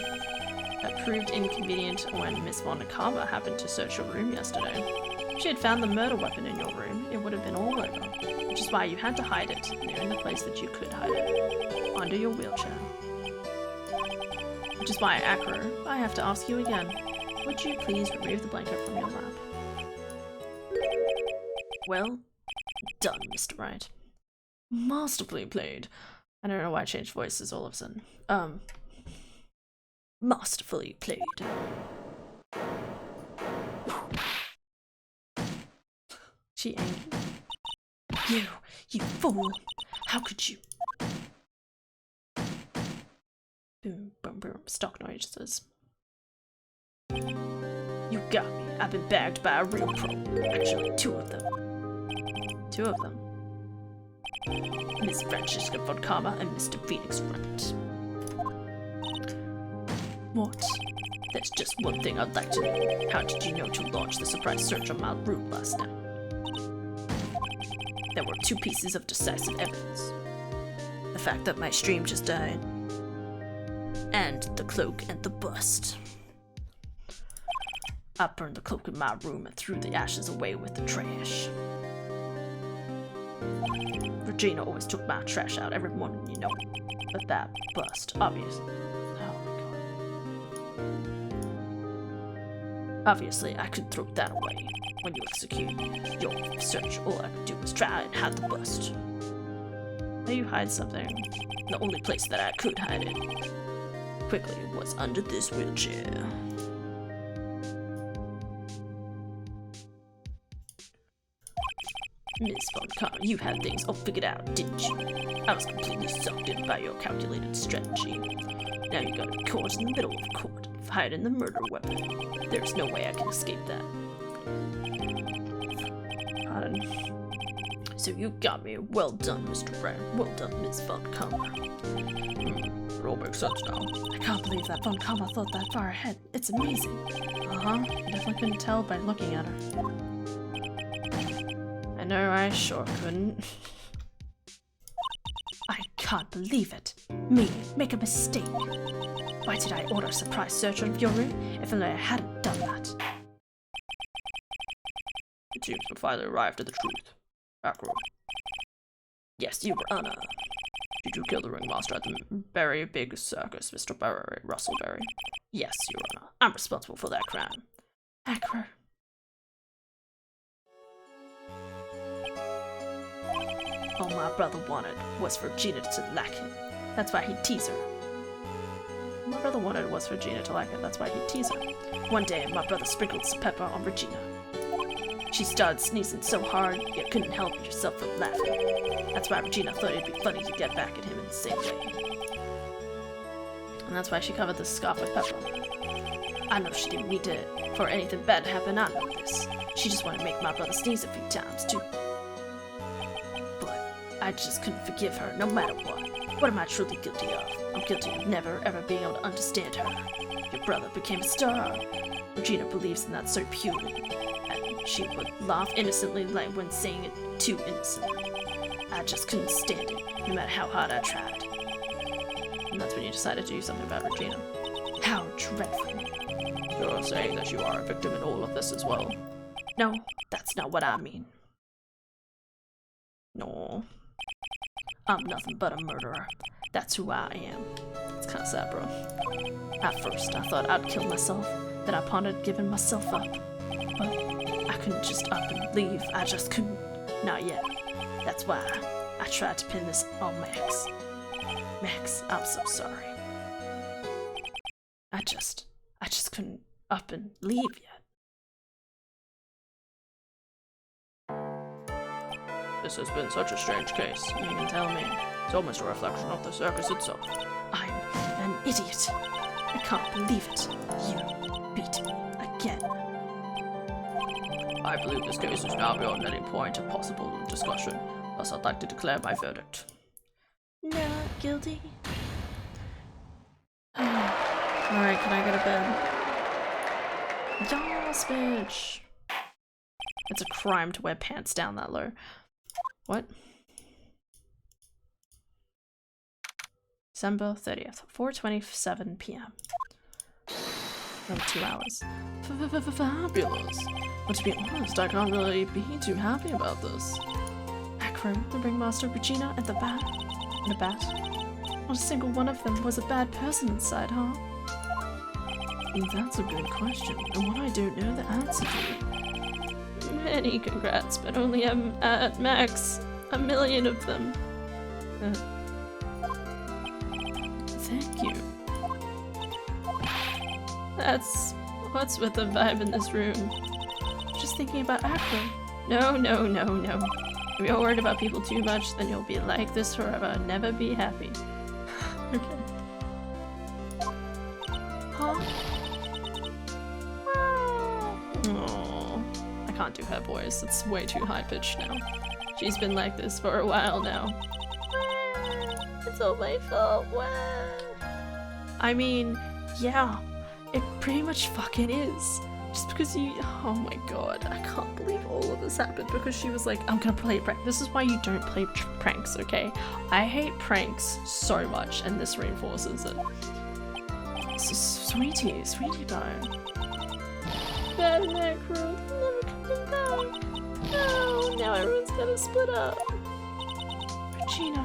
That proved inconvenient when Miss Von Karma happened to search your room yesterday. If she had found the murder weapon in your room, it would have been all over. Which is why you had to hide it near in the place that you could hide it. Under your wheelchair. Which is why, Akira, I have to ask you again. Would you please remove the blanket from your lap? Well done, Mr. Wright. Masterfully played. I don't know why I changed voices all of a sudden. Masterfully played. She angry. You fool! How could you? Boom, boom, boom. Stock noises. You got me. I've been bagged by a real pro. Actually, two of them. Two of them. Miss Francisca von Karma and Mr. Phoenix Wright. What? There's just one thing I'd like to know. How did you know to launch the surprise search on my room last night? There were two pieces of decisive evidence. The fact that my stream just died. And the cloak and the bust. I burned the cloak in my room and threw the ashes away with the trash. Regina always took my trash out every morning, you know. But that bust, obviously. Oh my god. Obviously, I could throw that away. When you execute your search, all I could do was try and hide the bust. How do you hide something? The only place that I could hide it quickly was under this wheelchair. Miss Von Karma, you had things all figured out, didn't you? I was completely sucked in by your calculated strategy. Now you got me caught in the middle of court, hiding the murder weapon. There's no way I can escape that. Pardon. So you got me. Well done, Mr. Wright. Well done, Miss Von Karma. It all makes sense now. I can't believe that Von Karma thought that far ahead. It's amazing. Uh-huh. I definitely couldn't tell by looking at her. I know I sure couldn't. I can't believe it. Me, make a mistake. Why did I order a surprise search of your room if only I hadn't done that? It seems to finally arrived at the truth. Akira, Yes, Your Honor. did you kill the ringmaster at the very big circus, Mr. Russellberry? Yes, Your Honor. I'm responsible for that crime. Akira. All my brother wanted was for Gina to like him. That's why he'd tease her. My brother wanted was for Gina to like it. That's why he'd tease her. One day, my brother sprinkled some pepper on Regina. She started sneezing so hard, you couldn't help yourself from laughing. That's why Regina thought it'd be funny to get back at him in the same way. And that's why she covered the scarf with pepper. I know she didn't mean for anything bad to happen, I know this. She just wanted to make my brother sneeze a few times, too. But I just couldn't forgive her, no matter what. What am I truly guilty of? I'm guilty of never, ever being able to understand her. Your brother became a star. Regina believes in that so purely. And she would laugh innocently like when saying it too innocently. I just couldn't stand it, no matter how hard I tried. And that's when you decided to do something about Regina. How dreadful. You're saying that you are a victim in all of this as well? No, that's not what I mean. No. I'm nothing but a murderer. That's who I am. It's kind of sad, bro. At first, I thought I'd kill myself, then I pondered giving myself up. But I couldn't just up and leave, I just couldn't. Not yet. That's why I tried to pin this on Max. Max, I'm so sorry. I just couldn't up and leave yet. This has been such a strange case. You can tell me. It's almost a reflection of the circus itself. I'm an idiot. I can't believe it. You beat me again. I believe this case is now beyond any point of possible discussion. Thus, I'd like to declare my verdict. Not guilty. Alright, can I go to bed? Yes, bitch. It's a crime to wear pants down that low. What? December 30th, 4:27 p.m. Another 2 hours. Fabulous. But to be honest, I can't really be too happy about this. Acro, the ringmaster, Regina, and the bat. And a bat. Not a single one of them was a bad person inside, huh? That's a good question, and one I don't know the answer to. Many congrats, but only at max 1 million of them. Thank you. That's what's with the vibe in this room. Just thinking about Acro. No. If you're worried about people too much, then you'll be like this forever and never be happy. Okay. Huh? Oh, I can't do her voice. It's way too high pitched now. She's been like this for a while now. It's all my fault. I mean, yeah, it pretty much fucking is. Just because you— oh my god, I can't believe all of this happened because she was like, I'm gonna play a prank. This is why you don't play pranks, okay? I hate pranks so much and this reinforces it. Sweetie pie. Bad macro, never coming back. No, now everyone's gonna split up. Regina,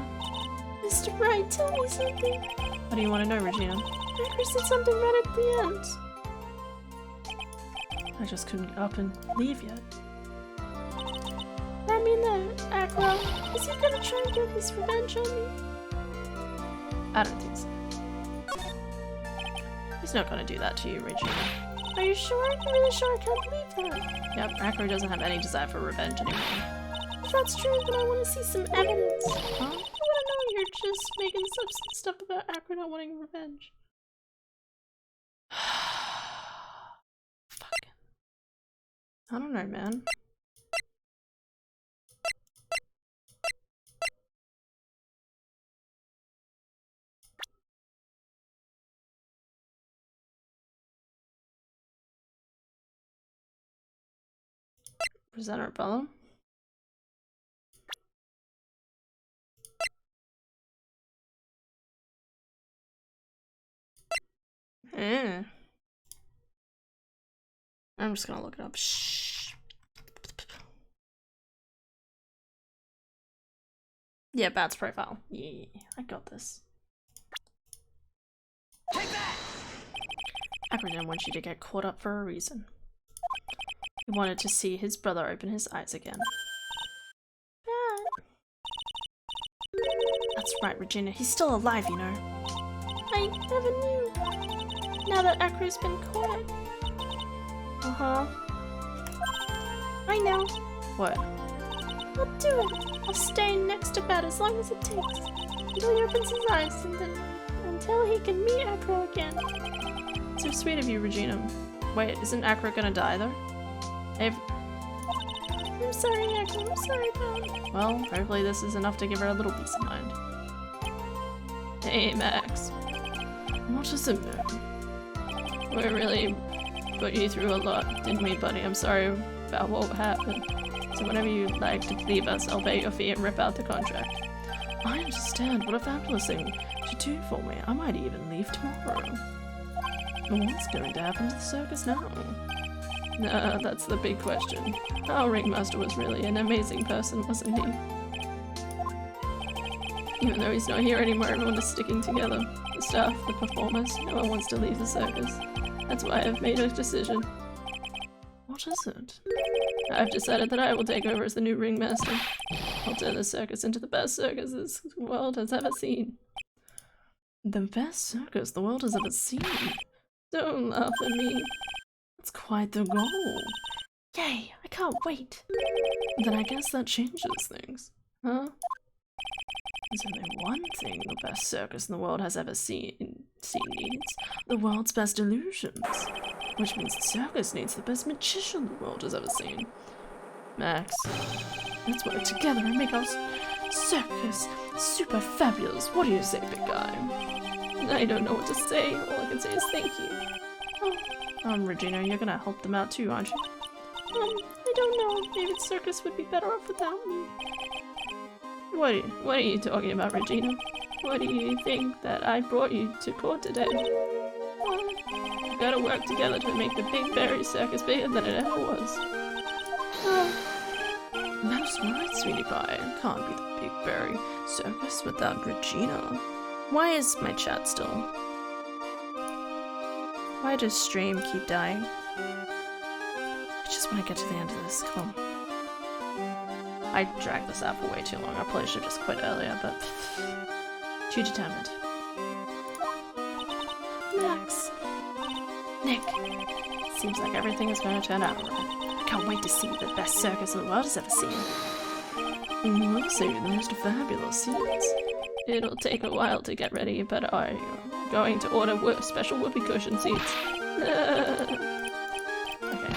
Mr. Wright, tell me something. What do you want to know, Regina? Acro said something right at the end. I just couldn't up and leave yet. I mean that, Acro, is he gonna try and get his revenge on me? I don't think so. He's not gonna do that to you, Regina. Are you sure? I'm really sure I can't believe that. Yep, Acro doesn't have any desire for revenge anymore. That's true, but I want to see some evidence. Huh? I want to know you're just making stuff about Acro not wanting revenge. Fucking. I don't know, man. Presenter Bellum. I'm just gonna look it up. Shh. Yeah, Bat's profile. Yeah, I got this. Take that! Acro didn't want you to get caught up for a reason. He wanted to see his brother open his eyes again. That's right, Regina. He's still alive, you know. I never knew. Now that Acro's been caught. Uh-huh. I know. What? I'll do it. I'll stay next to Bat as long as it takes. Until he opens his eyes, and then until he can meet Acro again. So sweet of you, Regina. Wait, isn't Acro gonna die, though? I'm sorry, Acro. I'm sorry, Bat. Well, hopefully this is enough to give her a little peace of mind. Hey, Max. What does it matter? We really put you through a lot, didn't we, buddy? I'm sorry about what happened. So whenever you'd like to leave us, I'll pay your fee and rip out the contract. I understand. What a fabulous thing to do for me. I might even leave tomorrow. What's going to happen to the circus now? That's the big question. Our ringmaster was really an amazing person, wasn't he? Even though he's not here anymore, everyone is sticking together. The staff, the performers, no one wants to leave the circus. That's why I've made a decision. What is it? I've decided that I will take over as the new ringmaster. I'll turn the circus into the best circus this world has ever seen. The best circus the world has ever seen? Don't laugh at me. That's quite the goal. Yay, I can't wait. Then I guess that changes things. Huh? There's only one thing the best circus in the world has ever seen needs. The world's best illusions. Which means the circus needs the best magician the world has ever seen. Max, let's work together and make our circus super fabulous. What do you say, big guy? I don't know what to say. All I can say is thank you. Oh, Regina, you're gonna help them out too, aren't you? I don't know. Maybe the circus would be better off without me. What are you talking about, Regina? What do you think that I brought you to court today? We gotta work together to make the Big Berry Circus bigger than it ever was. That's right, sweetie pie. It can't be the Big Berry Circus without Regina. Why is my chat still? Why does stream keep dying? I just want to get to the end of this. Come on. I dragged this out for way too long. I probably should have just quit earlier, but too determined. Max. Nick. Seems like everything is going to turn out alright. I can't wait to see the best circus the world has ever seen. We'll see the most fabulous scenes. It'll take a while to get ready, but I'm going to order special whoopee cushion seats. Okay.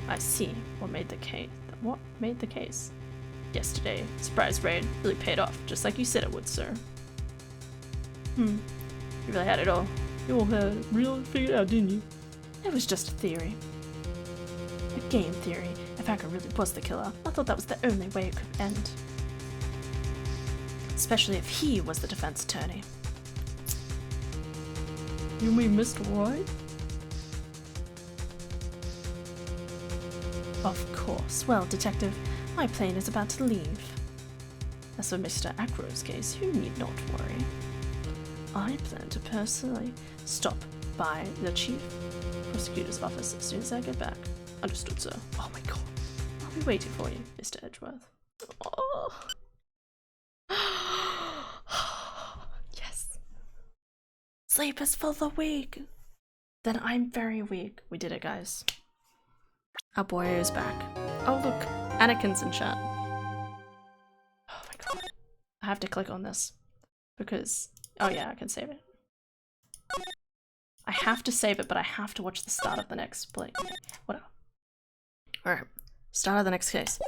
I see. What made the case? Yesterday, surprise raid really paid off, just like you said it would, sir. You really had it all. You all had it real figured out, didn't you? It was just a theory. A game theory. If Hacker really was the killer, I thought that was the only way it could end. Especially if he was the defense attorney. You mean Mr. Wright? Of course. Well, Detective, my plane is about to leave. As for Mr. Acro's case, you need not worry. I plan to personally stop by the Chief Prosecutor's office as soon as I get back. Understood, sir. Oh my god. I'll be waiting for you, Mr. Edgeworth. Oh. Yes. Sleep is for the weak. Then I'm very weak. We did it, guys. Our boy is back. Oh look, Anakin's in chat. Oh my god. I have to click on this. Because, oh yeah, I can save it. I have to save it, but I have to watch the start of the next play. Whatever. Alright, start of the next case.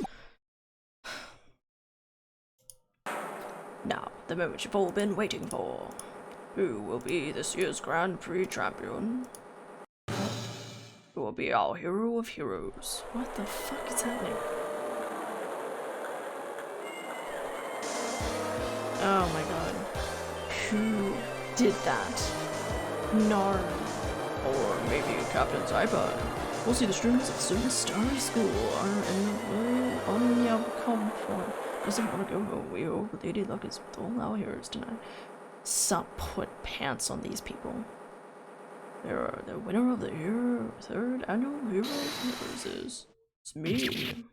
Now, the moment you've all been waiting for. Who will be this year's Grand Prix champion? Who will be our hero of heroes? What the fuck is happening? Oh my god. Who did that? No. Or maybe Captain Zypod. We'll see the students of Super Starry School on your come for. Doesn't want to go home. We hope Lady Luck is with all our heroes tonight. Some put pants on these people. They're the winner of the third annual Hero of Heroes is. It's me.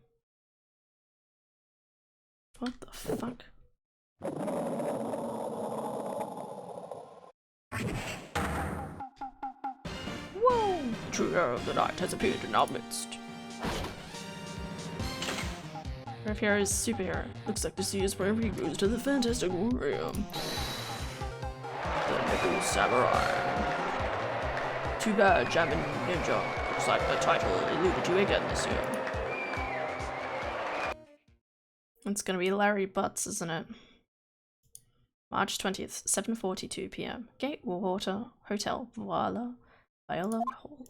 What the fuck? Whoa! The true hero of the night has appeared in our midst. Our hero is superhero. Looks like this year's wherever he goes to the Fantastic Aquarium. The Nickel Samurai. Too bad, Jamin Ninja. Looks like the title eluded you again this year. It's gonna be Larry Butts, isn't it? March 20th, 7:42 p.m. Gate Water Hotel, Viola Hall.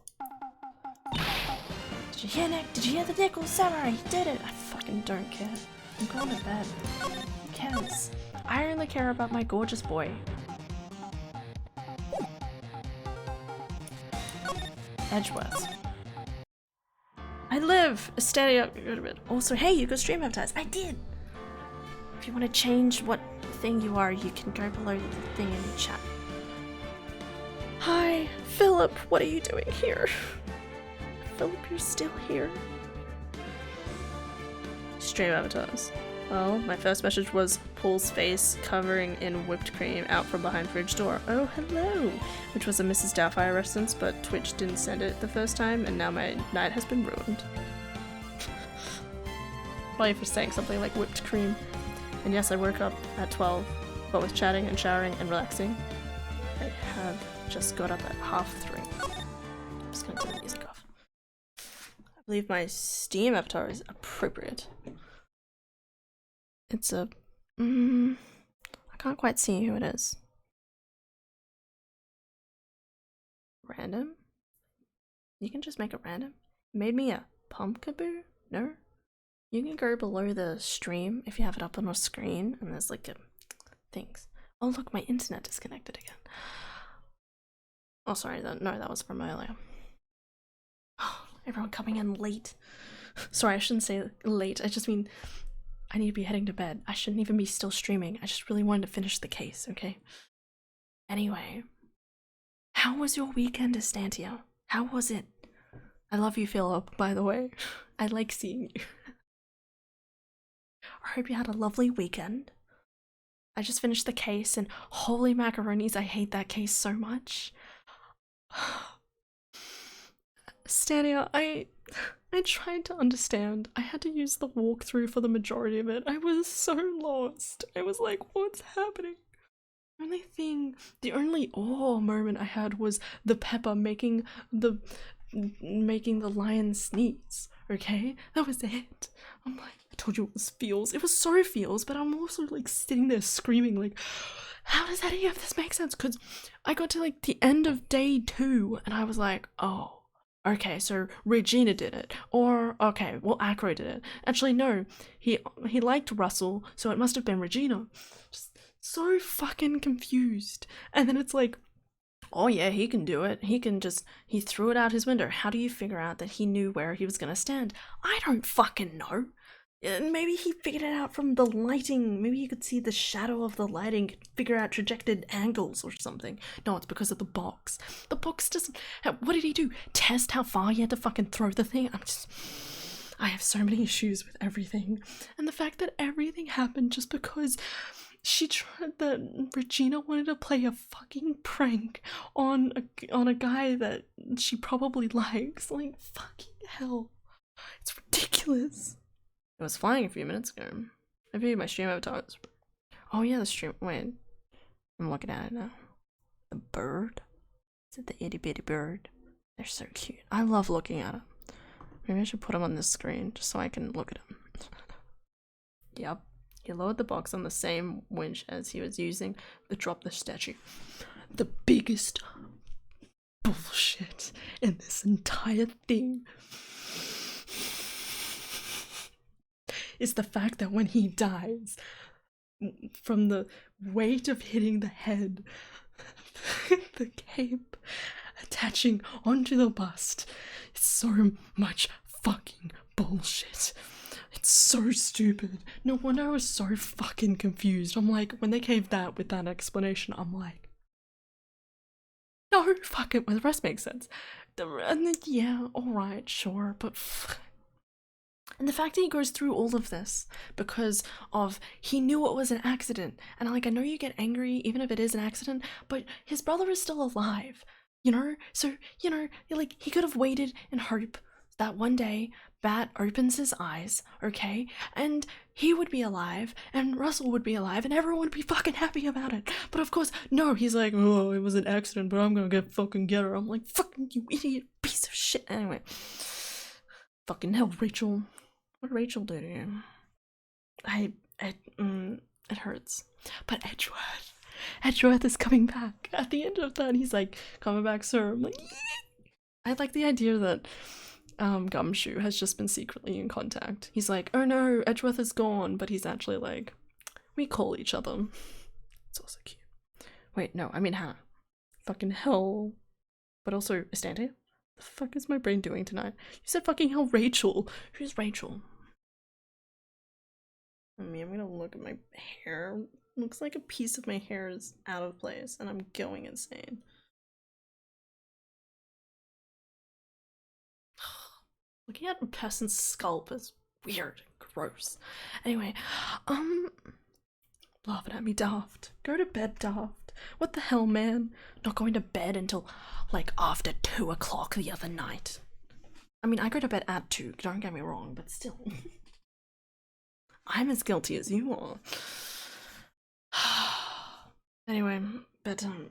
Did you hear, Nick? Did you hear the Nickel Samurai? He did it! I fucking don't care. I'm going to bed. Who cares? I only care about my gorgeous boy. Edgeworth. I live. Astadia. Also, hey, you go stream baptize. I did. If you want to change what thing you are, you can go below the thing in the chat. Hi, Philip. What are you doing here? Philip, you're still here. Stream avatars. Well, my first message was Paul's face covering in whipped cream out from behind fridge door. Oh, hello! Which was a Mrs. Doubtfire reference, but Twitch didn't send it the first time, and now my night has been ruined. Probably for saying something like whipped cream. And yes, I woke up at 12, but with chatting and showering and relaxing, I have just got up at 3:30. I'm just gonna turn the music off. I believe my Steam avatar is appropriate. It's a... I can't quite see who it is. Random? You can just make it random? It made me a pumpkaboo? No? You can go below the stream if you have it up on a screen, and there's like a... things. Oh look, my internet disconnected again. Oh sorry, no, that was from earlier. Oh, everyone coming in late. Sorry, I shouldn't say late, I just mean... I need to be heading to bed. I shouldn't even be still streaming. I just really wanted to finish the case, okay? Anyway. How was your weekend, Estantia? How was it? I love you, Philip, by the way. I like seeing you. I hope you had a lovely weekend. I just finished the case and holy macaronis, I hate that case so much. Estantia, I tried to understand. I had to use the walkthrough for the majority of it. I was so lost. I was like, what's happening? The only moment I had was the pepper making the lion sneeze, okay? That was it. I'm like, I told you it was feels. It was so feels, but I'm also like sitting there screaming like, how does any of this make sense? Because I got to like the end of day 2 and I was like, oh. Okay, so Regina did it. Or, okay, well, Acro did it. Actually, no, he liked Russell, so it must have been Regina. Just so fucking confused. And then it's like, oh yeah, he can do it. He threw it out his window. How do you figure out that he knew where he was gonna stand? I don't fucking know. Maybe he figured it out from the lighting. Maybe you could see the shadow of the lighting, figure out trajected angles or something. No, it's because of the box. The box doesn't... What did he do? Test how far he had to fucking throw the thing? I have so many issues with everything. And the fact that everything happened just because that Regina wanted to play a fucking prank on a guy that she probably likes. Like, fucking hell. It's ridiculous. It was flying a few minutes ago. Maybe my stream avatar was... Oh yeah, the stream... Wait. I'm looking at it now. The bird? Is it the itty bitty bird? They're so cute. I love looking at them. Maybe I should put them on this screen just so I can look at them. Yep. He lowered the box on the same winch as he was using to drop the statue. The biggest bullshit in this entire thing is the fact that when he dies, from the weight of hitting the head, the cape attaching onto the bust is so much fucking bullshit. It's so stupid. No wonder I was so fucking confused. I'm like, when they gave that with that explanation, I'm like, no, fuck it, well, the rest makes sense. And then, yeah, alright, sure, but and the fact that he goes through all of this because of he knew it was an accident, and I know you get angry even if it is an accident, but his brother is still alive, you know? So, you know, like, he could have waited and hope that one day Bat opens his eyes, okay, and he would be alive, and Russell would be alive, and everyone would be fucking happy about it. But of course, no, he's like, oh, it was an accident, but I'm gonna fucking get her. I'm like, fucking you idiot piece of shit. Anyway, fucking hell, Rachel. What did Rachel do to you? It hurts. But Edgeworth is coming back. At the end of that, he's like, coming back, sir. I'm like, yeah. I like the idea that Gumshoe has just been secretly in contact. He's like, oh no, Edgeworth is gone, but he's actually like, we call each other. It's also cute. Wait, no, I mean Hannah. Fucking hell. But also Estante. The fuck is my brain doing tonight? You said fucking hell Rachel. Who's Rachel? I mean, I'm gonna look at my hair. Looks like a piece of my hair is out of place and I'm going insane. Looking at a person's scalp is weird and gross. Anyway, laughing at me, Daft. Go to bed, Daft. What the hell, man? Not going to bed until like after 2 o'clock the other night. I mean, I go to bed at 2, don't get me wrong, but still. I'm as guilty as you are. Anyway, bedtime.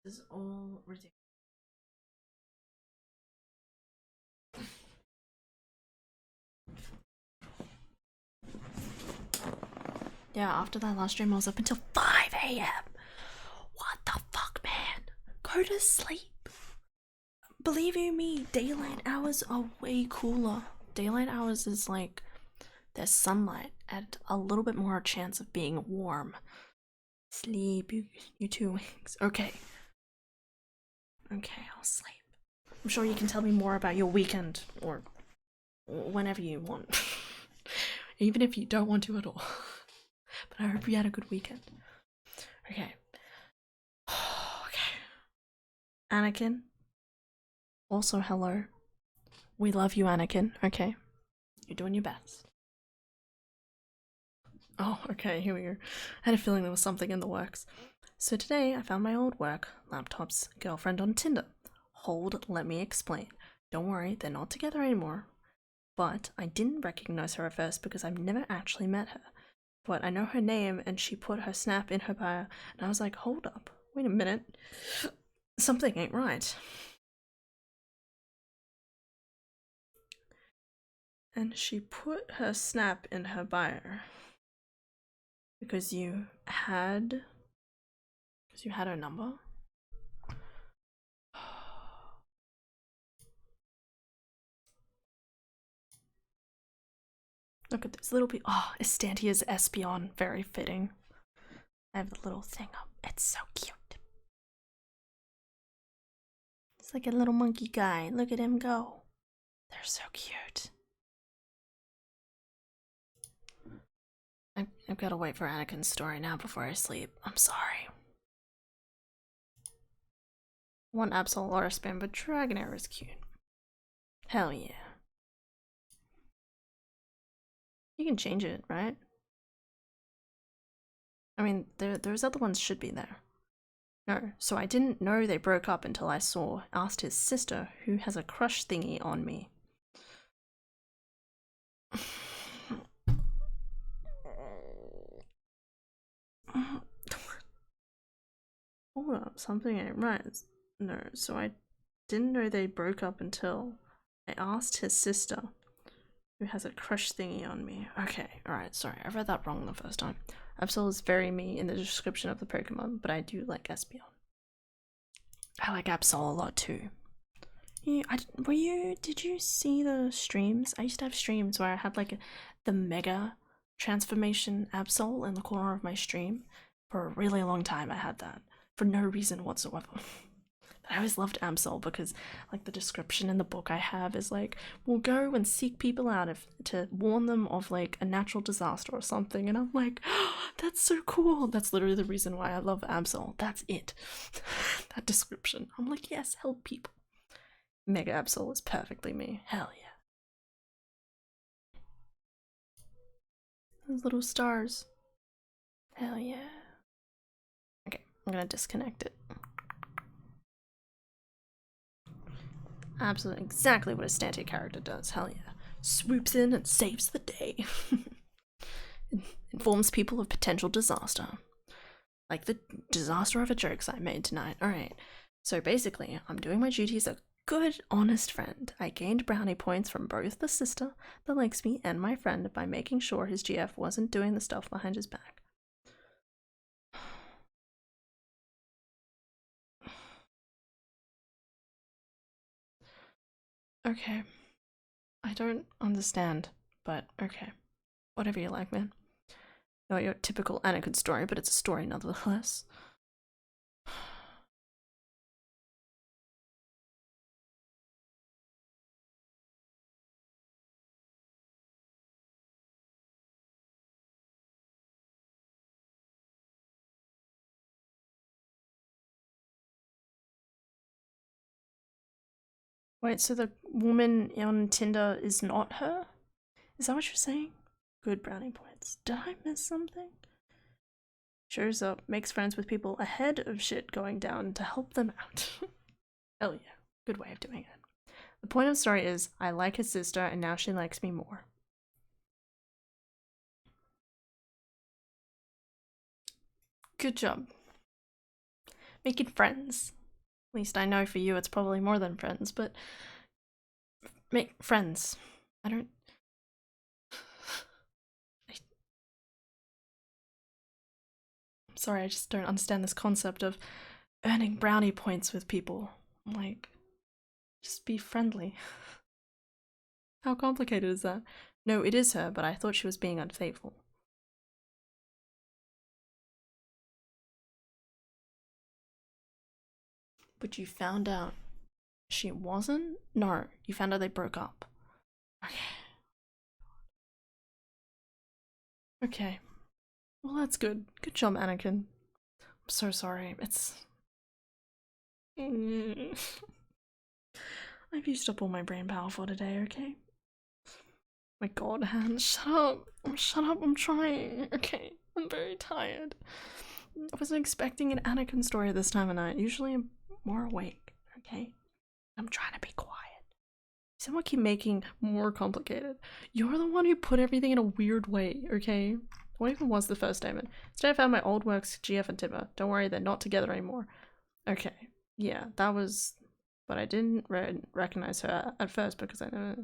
This is all ridiculous. Yeah, after that last stream I was up until 5 a.m. What the fuck, man? Go to sleep. Believe you me, daylight hours are way cooler. Daylight hours is like there's sunlight and a little bit more chance of being warm. Sleep, you 2 wings. Okay. Okay, I'll sleep. I'm sure you can tell me more about your weekend or whenever you want. Even if you don't want to at all. But I hope you had a good weekend. Okay. Okay. Anakin. Also, hello. We love you, Anakin. Okay. You're doing your best. Oh, okay, here we go. I had a feeling there was something in the works. So today I found my old work laptop's girlfriend on Tinder. Hold, let me explain. Don't worry, they're not together anymore. But I didn't recognize her at first because I've never actually met her. But I know her name and she put her snap in her bio and I was like, hold up, wait a minute. Something ain't right. And she put her snap in her bio because you had her number. Look at this little bit. Oh, Estantia's Espion, very fitting. I have the little thing up. It's so cute. It's like a little monkey guy. Look at him go. They're so cute. I've got to wait for Anakin's story now before I sleep. I'm sorry. One Absol or spam, but Dragonair is cute. Hell yeah. You can change it, right? I mean, those other ones should be there. No, so I didn't know they broke up until I asked his sister, who has a crush thingy on me. Hold up, something ain't right. No, so I didn't know they broke up until I asked his sister, who has a crush thingy on me. Okay, alright, sorry, I read that wrong the first time. Absol is very me in the description of the Pokemon, but I do like Espeon. I like Absol a lot too. Did you see the streams? I used to have streams where I had like the Mega Transformation Absol in the corner of my stream. For a really long time I had that. For no reason whatsoever. I always loved Absol because like the description in the book I have is like, we'll go and seek people out to warn them of like a natural disaster or something, and I'm like, oh, that's so cool. That's literally the reason why I love Absol. That's it. That description. I'm like, yes, help people. Mega Absol is perfectly me. Hell yeah. Those little stars. Hell yeah. Okay, I'm gonna disconnect it. Absolutely exactly what a Stantia character does. Hell yeah. Swoops in and saves the day. Informs people of potential disaster. Like the disaster of a jokes I made tonight. Alright. So basically, I'm doing my duties good, honest friend. I gained brownie points from both the sister that likes me and my friend by making sure his GF wasn't doing the stuff behind his back. Okay. I don't understand, but okay. Whatever you like, man. Not your typical Anakin story, but it's a story nonetheless. Wait, so the woman on Tinder is not her? Is that what you're saying? Good brownie points. Did I miss something? Shows up, makes friends with people ahead of shit going down to help them out. Hell yeah, good way of doing it. The point of the story is, I like his sister and now she likes me more. Good job. Making friends. At least I know for you it's probably more than friends, but make friends. I don't... I'm sorry, I just don't understand this concept of earning brownie points with people. Like, just be friendly. How complicated is that? No, it is her, but I thought she was being unfaithful. But you found out she wasn't? No, you found out they broke up. Okay. Okay. Well, that's good. Good job, Anakin. I'm so sorry. It's... I've used up all my brain power for today, okay? My god, Han, shut up. Shut up, I'm trying. Okay, I'm very tired. I wasn't expecting an Anakin story this time of night. Usually I'm more awake, okay? I'm trying to be quiet. Someone keep making more complicated. You're the one who put everything in a weird way, okay? What even was the first statement? Today I found my old works, GF and Timber. Don't worry, they're not together anymore. Okay, yeah, that was... But I didn't recognize her at first because I know...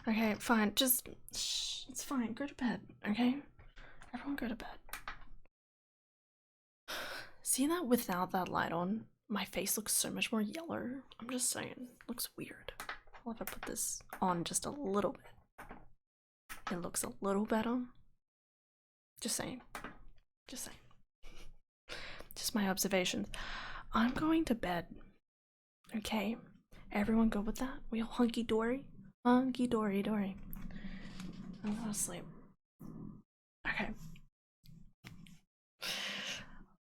Okay, fine, just... Shh, it's fine, go to bed, okay? Everyone go to bed. See that without that light on? My face looks so much more yellow. I'm just saying, it looks weird. Well, if I put this on just a little bit, it looks a little better. Just saying. Just saying. Just my observations. I'm going to bed. Okay? Everyone good with that? We all hunky-dory? Hunky-dory-dory. I'm gonna sleep. Okay.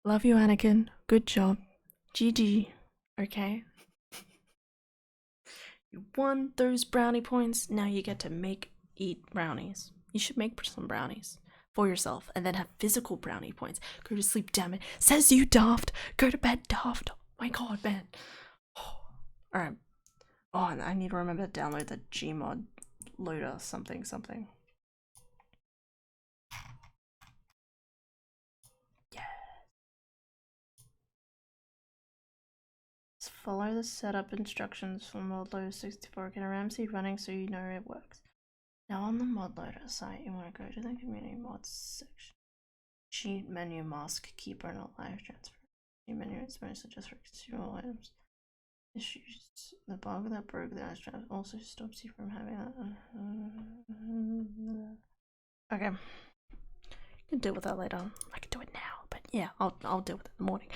Love you, Anakin. Good job. GG. Okay? You won those brownie points. Now you get to eat brownies. You should make some brownies for yourself and then have physical brownie points. Go to sleep, damn it. Says you, Daft. Go to bed, Daft. Oh my god, man. Alright. Oh, and I need to remember to download the Gmod loader something. Follow the setup instructions for mod loader 64. Get a RAMC running so you know it works. Now on the mod loader site, you want to go to the community mods section. Cheat menu, mask, keeper, not live transfer. Cheat menu is mostly just for consumable items. Issues. The bug that broke the ice trap also stops you from having that. Okay. You can deal with that later. I can do it now, but yeah, I'll deal with it in the morning.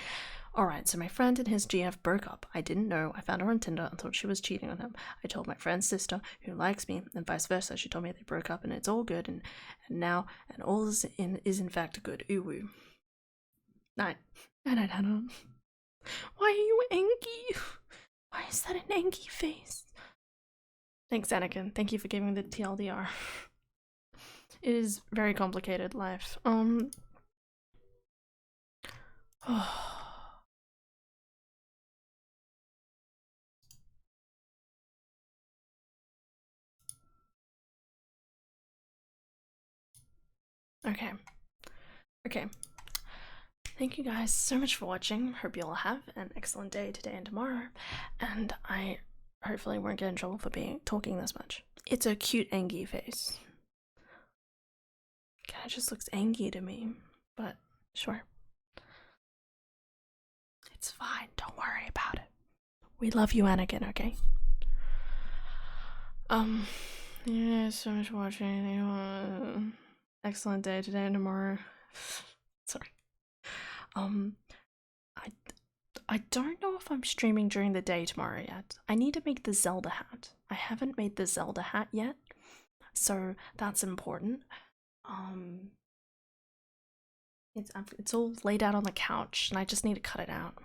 Alright, so my friend and his GF broke up. I didn't know. I found her on Tinder and thought she was cheating on him. I told my friend's sister, who likes me, and vice versa. She told me they broke up and it's all good, and now, and all is in fact good. Ooh woo. Night. Night, Hannah. Why are you angry? Why is that an angry face? Thanks, Anakin. Thank you for giving the TLDR. It is very complicated life. Okay. thank you guys so much for watching. Hope you all have an excellent day today and tomorrow. And I hopefully won't get in trouble for talking this much. It's a cute Angie face. Kinda just looks Angie to me, but sure. It's fine, don't worry about it. We love you, Anakin, okay? Yeah, so much for watching. Excellent day today and tomorrow. Sorry. I don't know if I'm streaming during the day tomorrow yet. I need to make the Zelda hat. I haven't made the Zelda hat yet, so that's important. It's all laid out on the couch, and I just need to cut it out.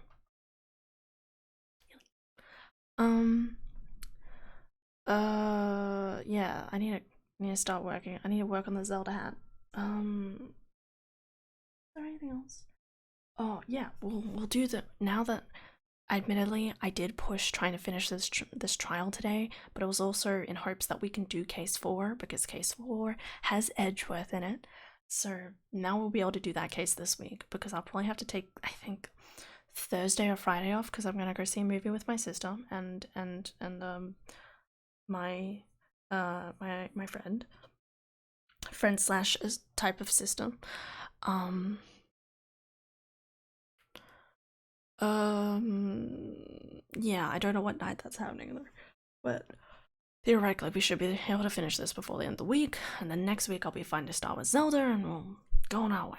Yeah, I need to start working. I need to work on the Zelda hat. Is there anything else? Oh yeah, we'll do the, now that admittedly I did push trying to finish this trial today, but it was also in hopes that we can do case 4 because case 4 has Edgeworth in it. So now we'll be able to do that case this week because I'll probably have to take, I think, Thursday or Friday off because I'm gonna go see a movie with my sister and my friend slash type of sister. Yeah, I don't know what night that's happening though, but theoretically we should be able to finish this before the end of the week, and then next week I'll be fine to start with Zelda and we'll go on our way.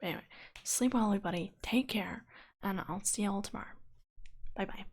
Anyway, sleep well everybody, take care, and I'll see you all tomorrow. Bye bye.